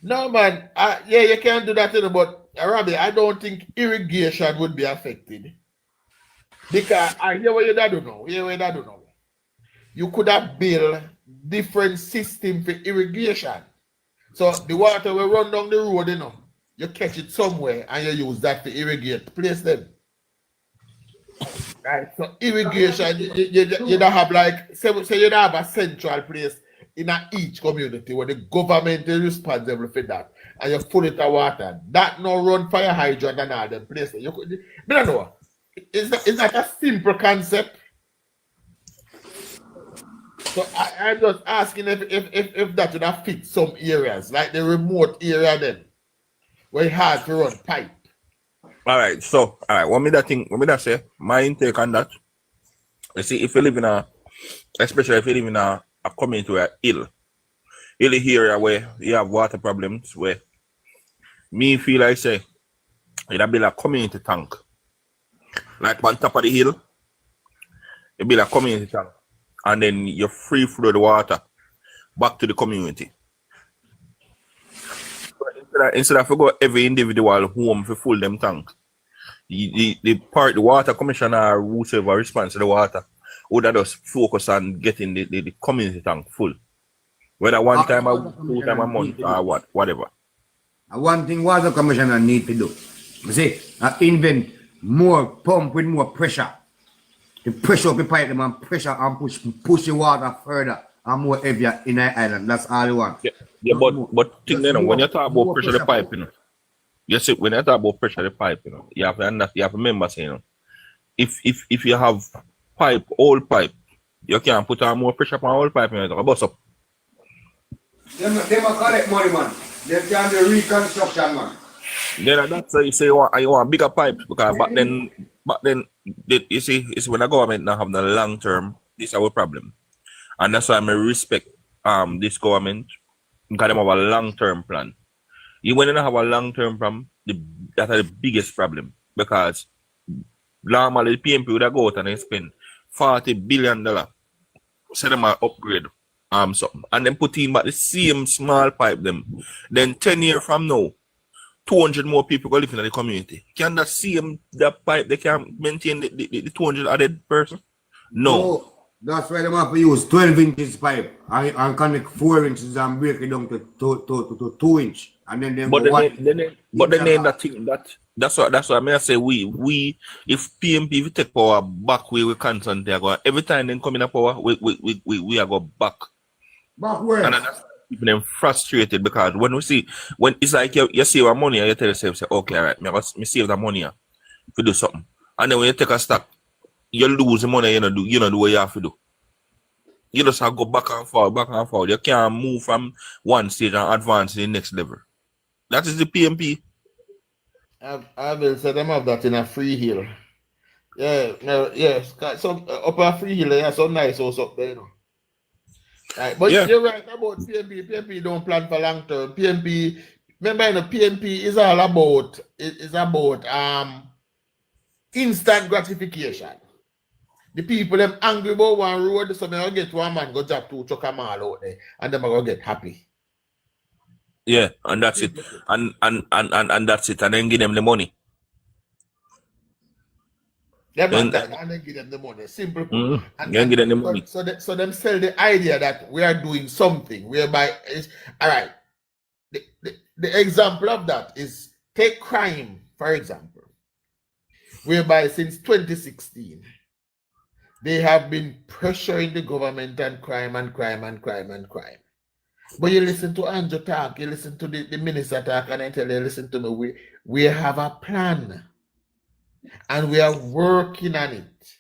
No, man. Yeah, you can do that, but Robbie, I don't think irrigation would be affected. Because I hear what you do now. You could have built different system for irrigation. So the water will run down the road, you catch it somewhere and you use that to irrigate. Place them. Right. So irrigation, you don't have like say you don't have a central place in each community where the government is responsible for that, and you full it of water. That no run fire hydrant and all them places. You could, but I know it's not a simple concept. So I'm just asking if that would have fit some areas, like the remote area then, where it's hard to run pipe. All right, so what me that say, my intake on that. You see, if you live especially if you live in a community where hilly area where you have water problems, where me feel like say you'd build a community tank. Like on top of the hill, you build a community tank. And then you free flow the water back to the community. instead of go every individual home for full them tank, the water commissioner or whoever responds to the water would just focus on getting the community tank full. Whether one time a week, 2 times a month, or whatever. One thing water commissioner need to do, you see, invent more pump with more pressure. To pressure up the pipe them and pressure and push the water further and more heavier in the island. That's all you want. Yeah, but thing, you know, when you talk about pressure the pipe, you know, you see, when you talk about pressure the pipe, you know, you have to remember saying, you know, if you have old pipe, you can put on more pressure on old pipe and you bust up. They collect money, man. They can do reconstruction, man. Then that's why you say you want bigger pipes, because back then you see, it's when the government now have the long term, this is our problem. And that's why I respect this government, because they have a long term plan. You when you have a long term plan, that's the biggest problem, because normally the PMP would go out and they spend $40 billion, say them a upgrade something, and then put in back the same small pipe them. Then 10 years from now, 200 more people go live in the community. Can that same that pipe they can maintain the 200 added person? No. That's why they have to use 12 inches pipe and connect 4 inches and break it down to 2 inch. And then they that's what I mean. I say we if PMP take power back where we constantly go. Every time they come in power, we are go back. Backward. And that's keeping them frustrated, because when it's like you save our money and you tell yourself, say, okay, all right, me save the money to do something. And then when you take a stock, you lose the money, you know do what you have to do. You just have to go back and forward. You can't move from one stage and advance to the next level. That is the PMP. I will say them have that in a free hill. Yeah, no, yes. Some up a free hill, yeah, so nice also up there, you know. Right, but you're right about PMP. PMP don't plan for long term. PMP, remember, you know, PMP is all about instant gratification. The people them angry about one road, so they get one man go drop 2 truck a mile out there, and them go get happy. Yeah, and that's it. And that's it. And then give them the money. And then give them the money. Simple. And give them the money. So them sell the idea that we are doing something whereby it's all right. The example of that is take crime, for example, whereby since 2016 they have been pressuring the government and crime. But you listen to Andrew talk, you listen to the minister talk, and I tell you, listen to me, we have a plan. And we are working on it.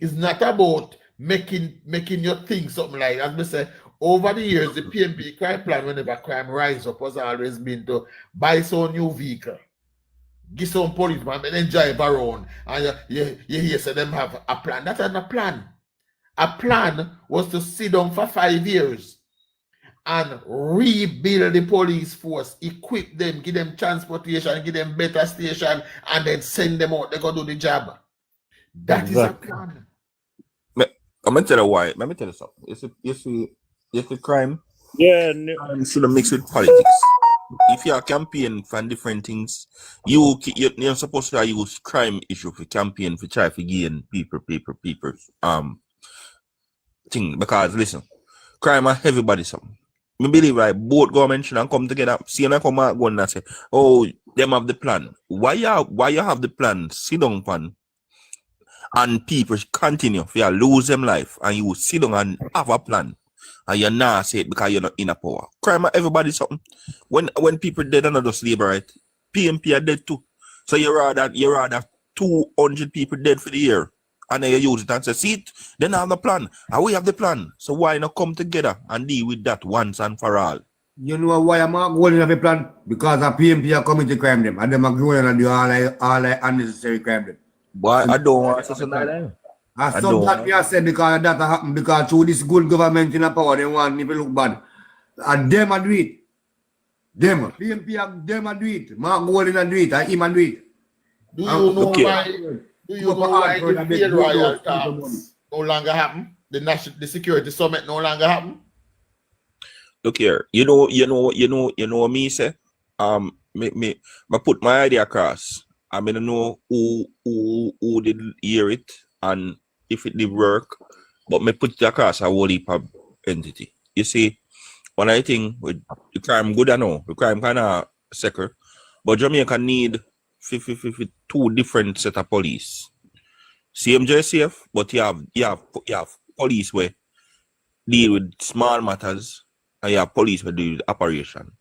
It's not about making you think something like, as we say, over the years, the PMP crime plan, whenever crime rise up, has always been to buy some new vehicle, give some policeman, and then drive around, and you hear say them have a plan. That's not a plan. A plan was to sit down for 5 years and rebuild the police force, equip them, give them transportation, give them better station, and then send them out. They go do the job. That is a plan. I'm gonna tell you why. Let me tell you something. It's a crime. Yeah, crime shouldn't mix with politics. If you are campaigning for different things, you're supposed to use crime issue for campaign for try to gain people thing. Because listen, crime are everybody something. I believe right, both governments should come together. See, and I come out going and say, oh, them have the plan. Why you have the plan? Sit down, pan, and people continue. If you lose them life, and you sit down and have a plan, and you're not say it because you're not in a power. Crime, everybody something. When people dead and just labor, right? PMP are dead too. So you rather 200 people dead for the year. And then you use it and say, see it, then I have the plan. And we have the plan. So why not come together and deal with that once and for all? You know why I'm not going to have a plan? Because the PMP are coming to crime them. And them are going to do all unnecessary crime them. But I don't want to say that. I saw that me I said because that happened because through this good government in the power, they want me to look bad. And them are do it. Them. PMP are them are do it. Mark Golden and do it. And him and do it. Do you know why? Do you know why the field royal talks no longer happen? The security summit no longer happen? Look here, you know me say me put my idea across. I don't know who did hear it and if it did work, but me put it across a whole heap of entity. You see, one I think with the crime good, I know the crime kind of secure, but Jamaica need 2 different set of police. Same JCF, but you have police where deal with small matters, and you have police where deal with operation.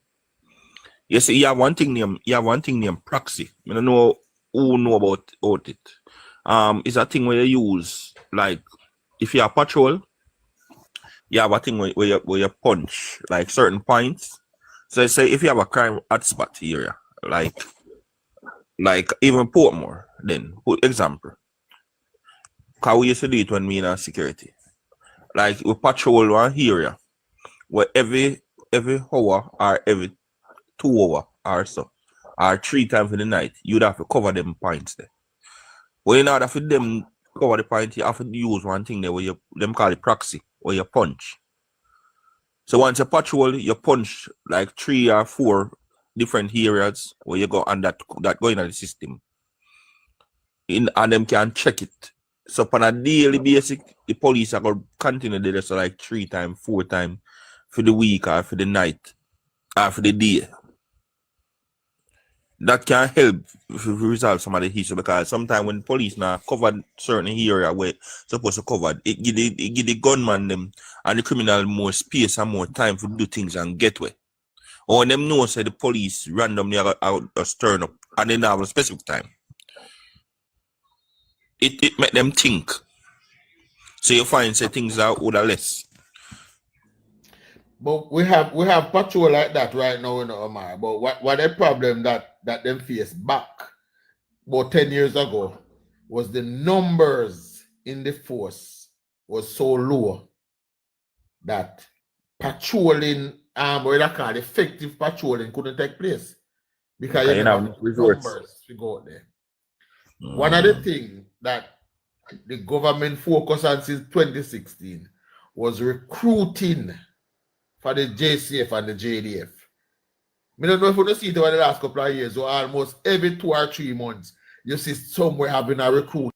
You see, you have one thing named proxy. I don't know who know about it. It's a thing where you use, like, if you have patrol, you have a thing where you punch like certain points. So say if you have a crime hotspot area, like even Portmore, then for example, because we used to do it when we in security. Like we patrol one area where every hour or every 2 hours or so, or 3 times in the night, you'd have to cover them points there. Well, in order for them cover the point, you have to use one thing there where them call it proxy, where you punch. So once you patrol, you punch like 3 or 4 different areas where you go and that go in the system. And them can check it. So on a daily basis, the police are going to continue to do this like 3 times, 4 times for the week or for the night or for the day. That can help resolve some of the issue because sometimes when police now cover certain area where supposed to cover, it give the gunman them and the criminal more space and more time to do things and get away. Or when them know say the police randomly out turn up and they have a specific time. It make them think. So you find say things are other less. But we have patrol like that right now in Omar. But what the problem that them face back about 10 years ago was the numbers in the force was so low that patrolling what I call effective patrolling couldn't take place because you have numbers to go out there. One of the things that the government focused on since 2016 was recruiting for the JCF and the JDF. I don't know if you see it over the last couple of years, or almost every 2 or 3 months, you see somewhere having a recruit